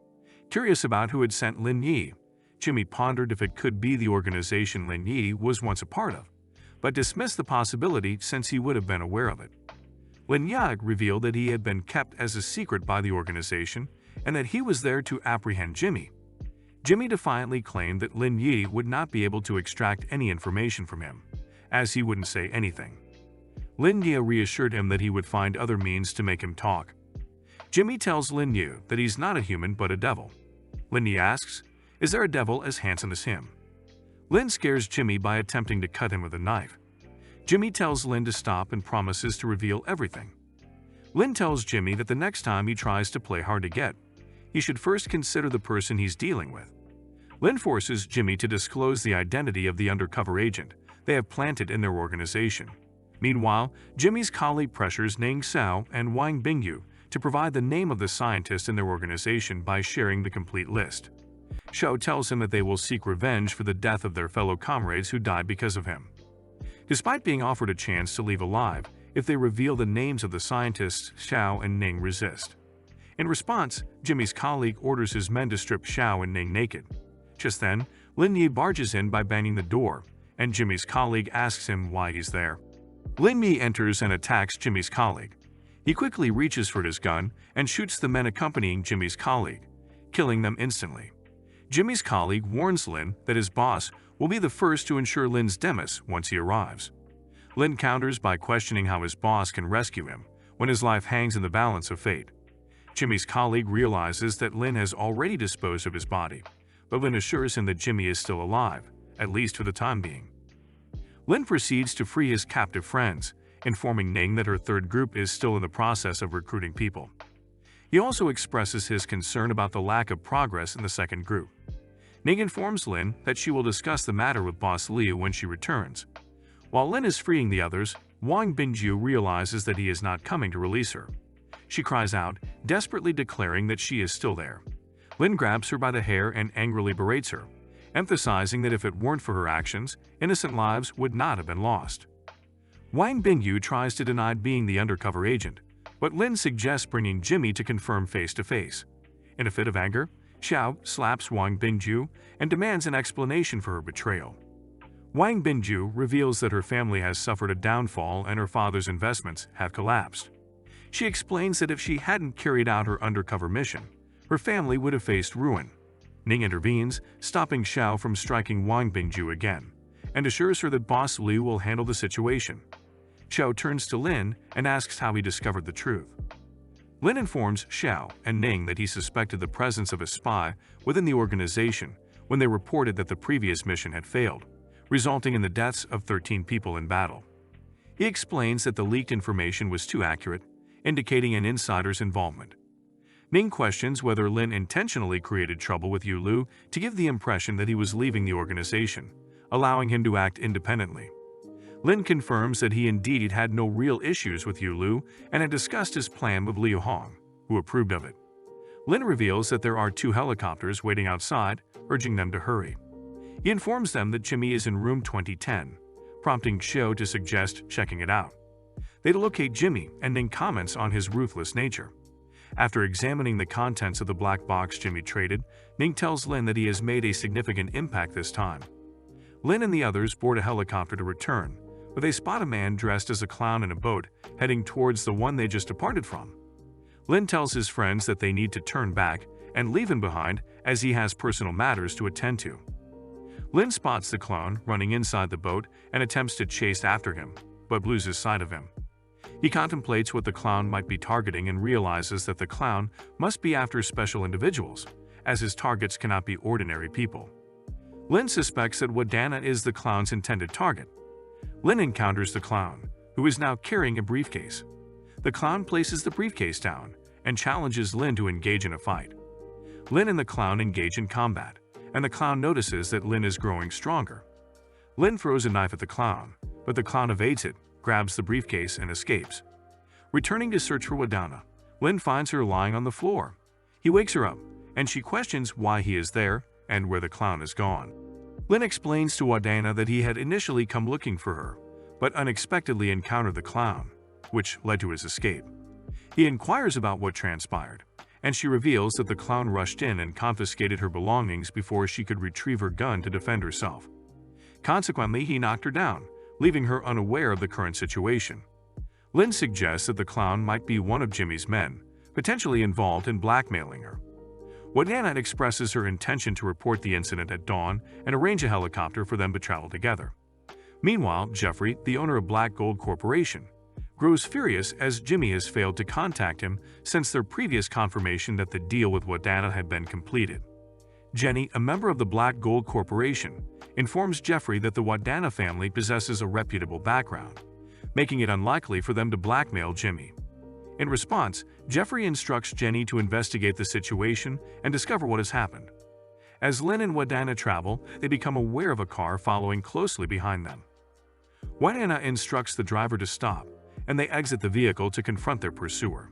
Curious about who had sent Lin Yi, Jimmy pondered if it could be the organization Lin Yi was once a part of, but dismissed the possibility since he would have been aware of it. Lin Yi revealed that he had been kept as a secret by the organization and that he was there to apprehend Jimmy. Jimmy defiantly claimed that Lin Yi would not be able to extract any information from him, as he wouldn't say anything. Lin Yi reassured him that he would find other means to make him talk. Jimmy tells Lin Yi that he's not a human but a devil. Lin Yi asks, "Is there a devil as handsome as him?" Lin scares Jimmy by attempting to cut him with a knife. Jimmy tells Lin to stop and promises to reveal everything. Lin tells Jimmy that the next time he tries to play hard to get, he should first consider the person he's dealing with. Lin forces Jimmy to disclose the identity of the undercover agent they have planted in their organization. Meanwhile, Jimmy's colleague pressures Ning Sao and Wang Bingyu to provide the name of the scientist in their organization by sharing the complete list. Shou tells him that they will seek revenge for the death of their fellow comrades who died because of him. Despite being offered a chance to leave alive, if they reveal the names of the scientists, Shou and Ning resist. In response, Jimmy's colleague orders his men to strip Shou and Ning naked. Just then, Lin Yi barges in by banging the door, and Jimmy's colleague asks him why he's there. Lin Yi enters and attacks Jimmy's colleague. He quickly reaches for his gun and shoots the men accompanying Jimmy's colleague, killing them instantly. Jimmy's colleague warns Lin that his boss will be the first to ensure Lin's demise once he arrives. Lin counters by questioning how his boss can rescue him when his life hangs in the balance of fate. Jimmy's colleague realizes that Lin has already disposed of his body, but Lin assures him that Jimmy is still alive, at least for the time being. Lin proceeds to free his captive friends, informing Ning that her third group is still in the process of recruiting people. He also expresses his concern about the lack of progress in the second group. Ning informs Lin that she will discuss the matter with Boss Liu when she returns. While Lin is freeing the others, Wang Bingyu realizes that he is not coming to release her. She cries out, desperately declaring that she is still there. Lin grabs her by the hair and angrily berates her, emphasizing that if it weren't for her actions, innocent lives would not have been lost. Wang Bingyu tries to deny being the undercover agent, but Lin suggests bringing Jimmy to confirm face-to-face. In a fit of anger, Xiao slaps Wang Bingyu and demands an explanation for her betrayal. Wang Bingyu reveals that her family has suffered a downfall and her father's investments have collapsed. She explains that if she hadn't carried out her undercover mission, her family would have faced ruin. Ning intervenes, stopping Xiao from striking Wang Bingyu again, and assures her that Boss Liu will handle the situation. Xiao turns to Lin and asks how he discovered the truth. Lin informs Xiao and Ning that he suspected the presence of a spy within the organization when they reported that the previous mission had failed, resulting in the deaths of 13 people in battle. He explains that the leaked information was too accurate, indicating an insider's involvement. Ning questions whether Lin intentionally created trouble with Yu Lu to give the impression that he was leaving the organization, allowing him to act independently. Lin confirms that he indeed had no real issues with Yu Lu and had discussed his plan with Liu Hong, who approved of it. Lin reveals that there are 2 helicopters waiting outside, urging them to hurry. He informs them that Jimmy is in room 2010, prompting Xiao to suggest checking it out. They locate Jimmy, and Ning comments on his ruthless nature. After examining the contents of the black box Jimmy traded, Ning tells Lin that he has made a significant impact this time. Lin and the others board a helicopter to return, but they spot a man dressed as a clown in a boat heading towards the one they just departed from. Lin tells his friends that they need to turn back and leave him behind as he has personal matters to attend to. Lin spots the clown running inside the boat and attempts to chase after him, but loses sight of him. He contemplates what the clown might be targeting and realizes that the clown must be after special individuals, as his targets cannot be ordinary people. Lin suspects that Wadana is the clown's intended target. Lin encounters the clown, who is now carrying a briefcase. The clown places the briefcase down and challenges Lin to engage in a fight. Lin and the clown engage in combat, and the clown notices that Lin is growing stronger. Lin throws a knife at the clown, but the clown evades it, grabs the briefcase, and escapes. Returning to search for Wadana, Lin finds her lying on the floor. He wakes her up, and she questions why he is there and where the clown is gone. Lin explains to Wadana that he had initially come looking for her, but unexpectedly encountered the clown, which led to his escape. He inquires about what transpired, and she reveals that the clown rushed in and confiscated her belongings before she could retrieve her gun to defend herself. Consequently, he knocked her down, leaving her unaware of the current situation. Lin suggests that the clown might be one of Jimmy's men, potentially involved in blackmailing her. Wadana expresses her intention to report the incident at dawn and arrange a helicopter for them to travel together. Meanwhile, Jeffrey, the owner of Black Gold Corporation, grows furious as Jimmy has failed to contact him since their previous confirmation that the deal with Wadana had been completed. Jenny, a member of the Black Gold Corporation, informs Jeffrey that the Wadana family possesses a reputable background, making it unlikely for them to blackmail Jimmy. In response, Jeffrey instructs Jenny to investigate the situation and discover what has happened. As Lin and Wadana travel, they become aware of a car following closely behind them. Wadana instructs the driver to stop, and they exit the vehicle to confront their pursuer.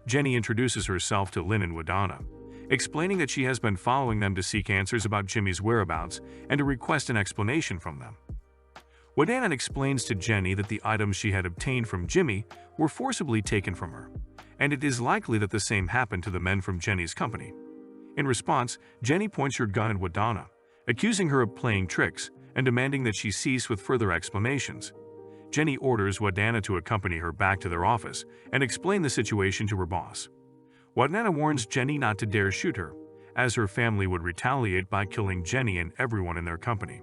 Jenny introduces herself to Lin and Wadana, explaining that she has been following them to seek answers about Jimmy's whereabouts and to request an explanation from them. Wadana explains to Jenny that the items she had obtained from Jimmy were forcibly taken from her, and it is likely that the same happened to the men from Jenny's company. In response, Jenny points her gun at Wadana, accusing her of playing tricks and demanding that she cease with further explanations. Jenny orders Wadana to accompany her back to their office and explain the situation to her boss. Wadana warns Jenny not to dare shoot her, as her family would retaliate by killing Jenny and everyone in their company,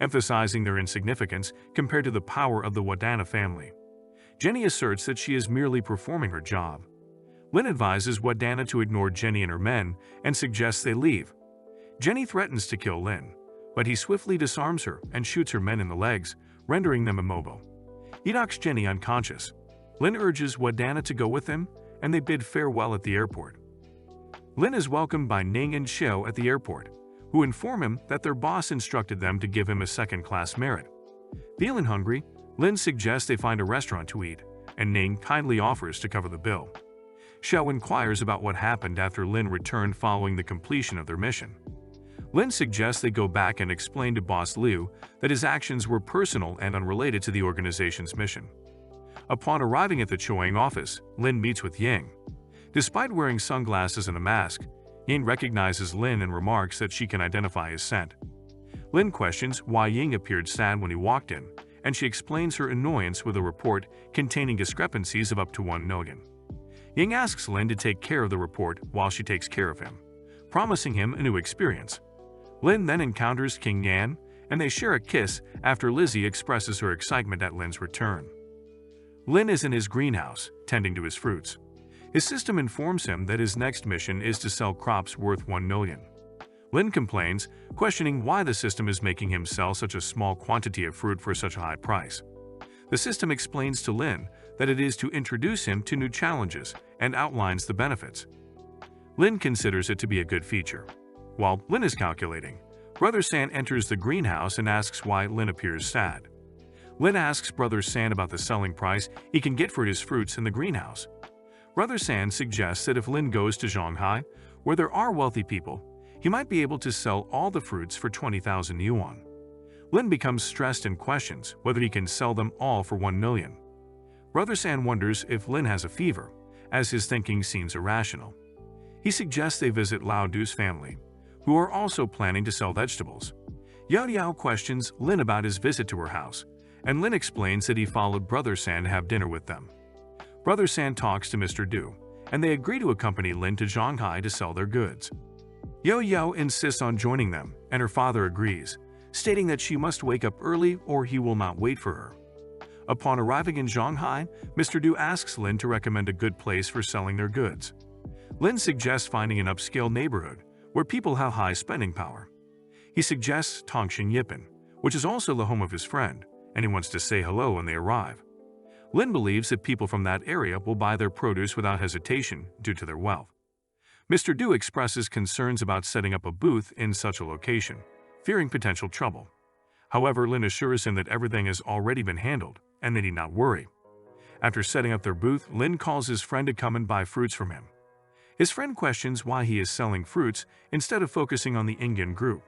emphasizing their insignificance compared to the power of the Wadana family. Jenny asserts that she is merely performing her job. Lin advises Wadana to ignore Jenny and her men and suggests they leave. Jenny threatens to kill Lin, but he swiftly disarms her and shoots her men in the legs, rendering them immobile. He knocks Jenny unconscious. Lin urges Wadana to go with him, and they bid farewell at the airport. Lin is welcomed by Ning and Xiao at the airport, who inform him that their boss instructed them to give him a second-class merit. Feeling hungry, Lin suggests they find a restaurant to eat, and Ning kindly offers to cover the bill. Xiao inquires about what happened after Lin returned following the completion of their mission. Lin suggests they go back and explain to Boss Liu that his actions were personal and unrelated to the organization's mission. Upon arriving at the Choying office, Lin meets with Ying. Despite wearing sunglasses and a mask, Ying recognizes Lin and remarks that she can identify his scent. Lin questions why Ying appeared sad when he walked in, and she explains her annoyance with a report containing discrepancies of up to 1 million. Ying asks Lin to take care of the report while she takes care of him, promising him a new experience. Lin then encounters King Yan, and they share a kiss after Lizzie expresses her excitement at Lin's return. Lin is in his greenhouse, tending to his fruits. His system informs him that his next mission is to sell crops worth 1 million. Lin complains, questioning why the system is making him sell such a small quantity of fruit for such a high price. The system explains to Lin that it is to introduce him to new challenges and outlines the benefits. Lin considers it to be a good feature. While Lin is calculating, Brother San enters the greenhouse and asks why Lin appears sad. Lin asks Brother San about the selling price he can get for his fruits in the greenhouse. Brother San suggests that if Lin goes to Shanghai, Where there are wealthy people, he might be able to sell all the fruits for 20,000 yuan. Lin becomes stressed and questions whether he can sell them all for 1 million. Brother San wonders if Lin has a fever, as his thinking seems irrational. He suggests they visit Lao Du's family, who are also planning to sell vegetables. Yao Yao questions Lin about his visit to her house, and Lin explains that he followed Brother San to have dinner with them. Brother San talks to Mr. Du, and they agree to accompany Lin to Shanghai to sell their goods. Yao Yao insists on joining them, and her father agrees, stating that she must wake up early or he will not wait for her. Upon arriving in Shanghai, Mr. Du asks Lin to recommend a good place for selling their goods. Lin suggests finding an upscale neighborhood where people have high spending power. He suggests Tongshan Yipan, which is also the home of his friend, and he wants to say hello when they arrive. Lin believes that people from that area will buy their produce without hesitation due to their wealth. Mr. Du expresses concerns about setting up a booth in such a location, fearing potential trouble. However, Lin assures him that everything has already been handled and they need not worry. After setting up their booth, Lin calls his friend to come and buy fruits from him. His friend questions why he is selling fruits instead of focusing on the Indian group,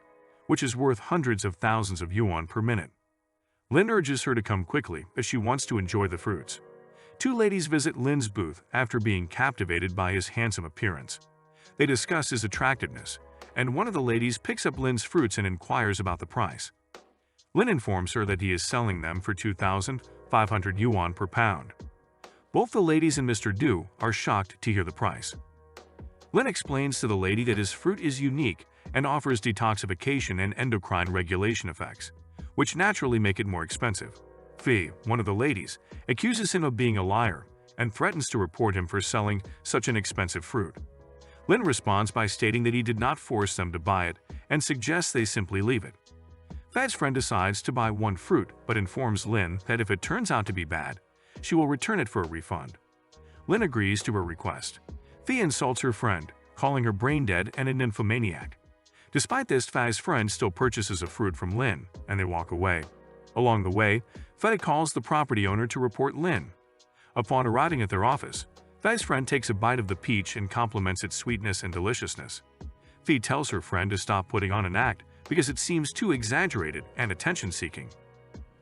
which is worth hundreds of thousands of yuan per minute. Lin urges her to come quickly as she wants to enjoy the fruits. Two ladies visit Lin's booth after being captivated by his handsome appearance. They discuss his attractiveness, and one of the ladies picks up Lin's fruits and inquires about the price. Lin informs her that he is selling them for 2,500 yuan per pound. Both the ladies and Mr. Du are shocked to hear the price. Lin explains to the lady that his fruit is unique and offers detoxification and endocrine regulation effects, which naturally make it more expensive. Fei, one of the ladies, accuses him of being a liar and threatens to report him for selling such an expensive fruit. Lin responds by stating that he did not force them to buy it and suggests they simply leave it. Fei's friend decides to buy one fruit but informs Lin that if it turns out to be bad, she will return it for a refund. Lin agrees to her request. Fei insults her friend, calling her brain-dead and a nymphomaniac. Despite this, Fei's friend still purchases a fruit from Lin, and they walk away. Along the way, Fei calls the property owner to report Lin. Upon arriving at their office, Fei's friend takes a bite of the peach and compliments its sweetness and deliciousness. Fei tells her friend to stop putting on an act because it seems too exaggerated and attention-seeking.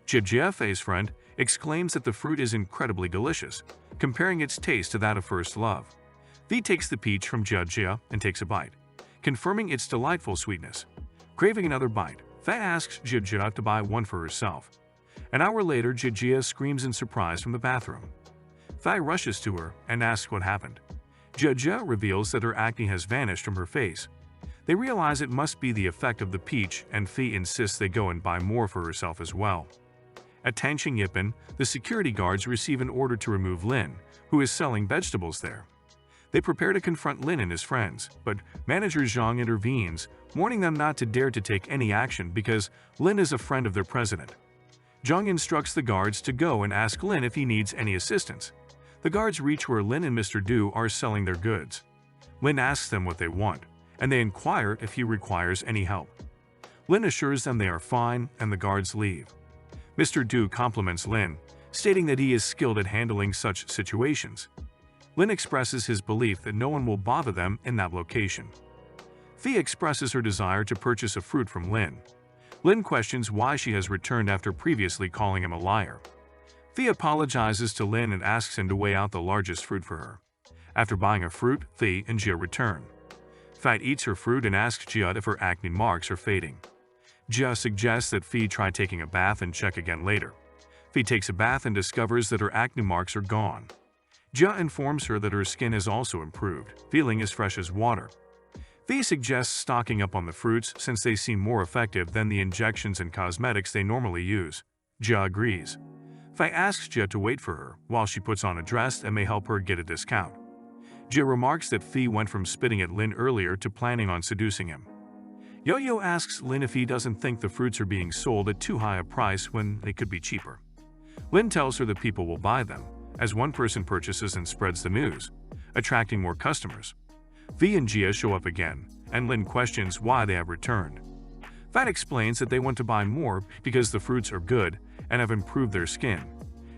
Jia, Fei's friend, exclaims that the fruit is incredibly delicious, comparing its taste to that of first love. Fei takes the peach from Jia and takes a bite, confirming its delightful sweetness. Craving another bite, Fei asks Jia to buy one for herself. An hour later, Jia screams in surprise from the bathroom. Fei rushes to her and asks what happened. Jia reveals that her acne has vanished from her face. They realize it must be the effect of the peach, and Fei insists they go and buy more for herself as well. At Tongshan Yipan, the security guards receive an order to remove Lin, who is selling vegetables there. They prepare to confront Lin and his friends, but manager Zhang intervenes, warning them not to dare to take any action because Lin is a friend of their president. Zhang instructs the guards to go and ask Lin if he needs any assistance. The guards reach where Lin and Mr. Du are selling their goods. Lin asks them what they want, and they inquire if he requires any help. Lin assures them they are fine, and the guards leave. Mr. Du compliments Lin, stating that he is skilled at handling such situations. Lin expresses his belief that no one will bother them in that location. Fei expresses her desire to purchase a fruit from Lin. Lin questions why she has returned after previously calling him a liar. Fei apologizes to Lin and asks him to weigh out the largest fruit for her. After buying a fruit, Fei and Jia return. Fei eats her fruit and asks Jia if her acne marks are fading. Jia suggests that Fei try taking a bath and check again later. Fei takes a bath and discovers that her acne marks are gone. Jia informs her that her skin has also improved, feeling as fresh as water. Fei suggests stocking up on the fruits since they seem more effective than the injections and cosmetics they normally use. Jia agrees. Fei asks Jia to wait for her while she puts on a dress that may help her get a discount. Jia remarks that Fei went from spitting at Lin earlier to planning on seducing him. Yo-Yo asks Lin if he doesn't think the fruits are being sold at too high a price when they could be cheaper. Lin tells her that people will buy them, as one person purchases and spreads the news, attracting more customers. Fei and Jia show up again, and Lin questions why they have returned. Fei explains that they want to buy more because the fruits are good and have improved their skin.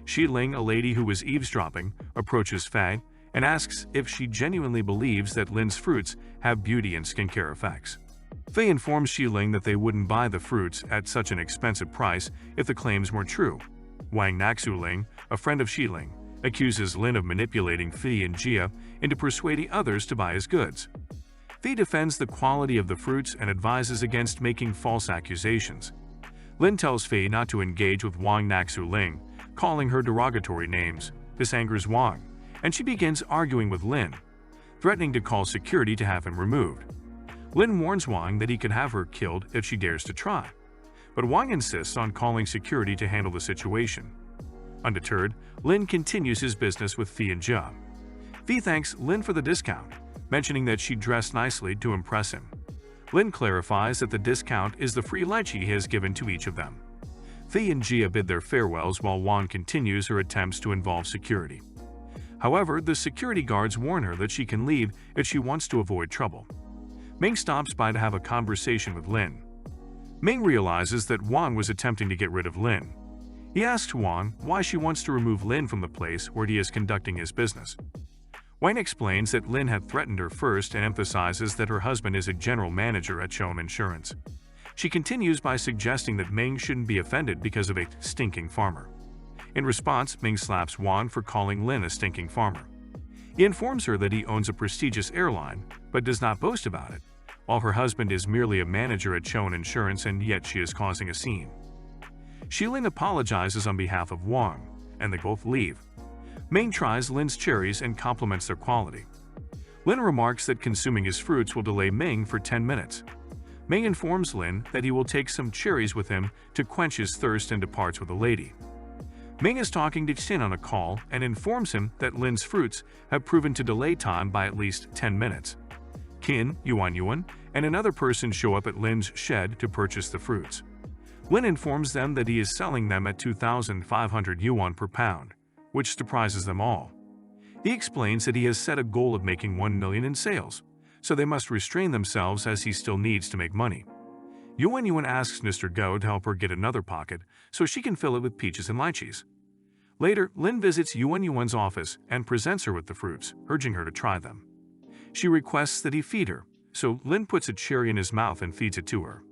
Shi Ling, a lady who was eavesdropping, approaches Fei and asks if she genuinely believes that Lin's fruits have beauty and skincare effects. Fei informs Xiling that they wouldn't buy the fruits at such an expensive price if the claims weren't true. Wang Naxuling, a friend of Xiling, accuses Lin of manipulating Fei and Jia into persuading others to buy his goods. Fei defends the quality of the fruits and advises against making false accusations. Lin tells Fei not to engage with Wang Naxuling, calling her derogatory names. This angers Wang, and she begins arguing with Lin, threatening to call security to have him removed. Lin warns Wang that he could have her killed if she dares to try, but Wang insists on calling security to handle the situation. Undeterred, Lin continues his business with Fei and Jia. Fei thanks Lin for the discount, mentioning that she dressed nicely to impress him. Lin clarifies that the discount is the free lychee he has given to each of them. Fei and Jia bid their farewells while Wang continues her attempts to involve security. However, the security guards warn her that she can leave if she wants to avoid trouble. Ming stops by to have a conversation with Lin. Ming realizes that Wang was attempting to get rid of Lin. He asks Wang why she wants to remove Lin from the place where he is conducting his business. Wang explains that Lin had threatened her first and emphasizes that her husband is a general manager at Chom Insurance. She continues by suggesting that Ming shouldn't be offended because of a stinking farmer. In response, Ming slaps Wang for calling Lin a stinking farmer. He informs her that he owns a prestigious airline, but does not boast about it, while her husband is merely a manager at Chon Insurance and yet she is causing a scene. Xiling apologizes on behalf of Wang, and they both leave. Ming tries Lin's cherries and compliments their quality. Lin remarks that consuming his fruits will delay Ming for 10 minutes. Ming informs Lin that he will take some cherries with him to quench his thirst and departs with a lady. Ming is talking to Xin on a call and informs him that Lin's fruits have proven to delay time by at least 10 minutes. Qin, Yuan, and another person show up at Lin's shed to purchase the fruits. Lin informs them that he is selling them at 2,500 yuan per pound, which surprises them all. He explains that he has set a goal of making 1 million in sales, so they must restrain themselves as he still needs to make money. Yuan asks Mr. Go to help her get another pocket so she can fill it with peaches and lychees. Later, Lin visits Yuan's office and presents her with the fruits, urging her to try them. She requests that he feed her, so Lin puts a cherry in his mouth and feeds it to her.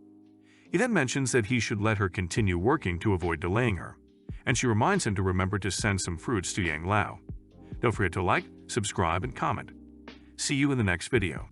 He then mentions that he should let her continue working to avoid delaying her, and she reminds him to remember to send some fruits to Yang Lao. Don't forget to like, subscribe, and comment. See you in the next video.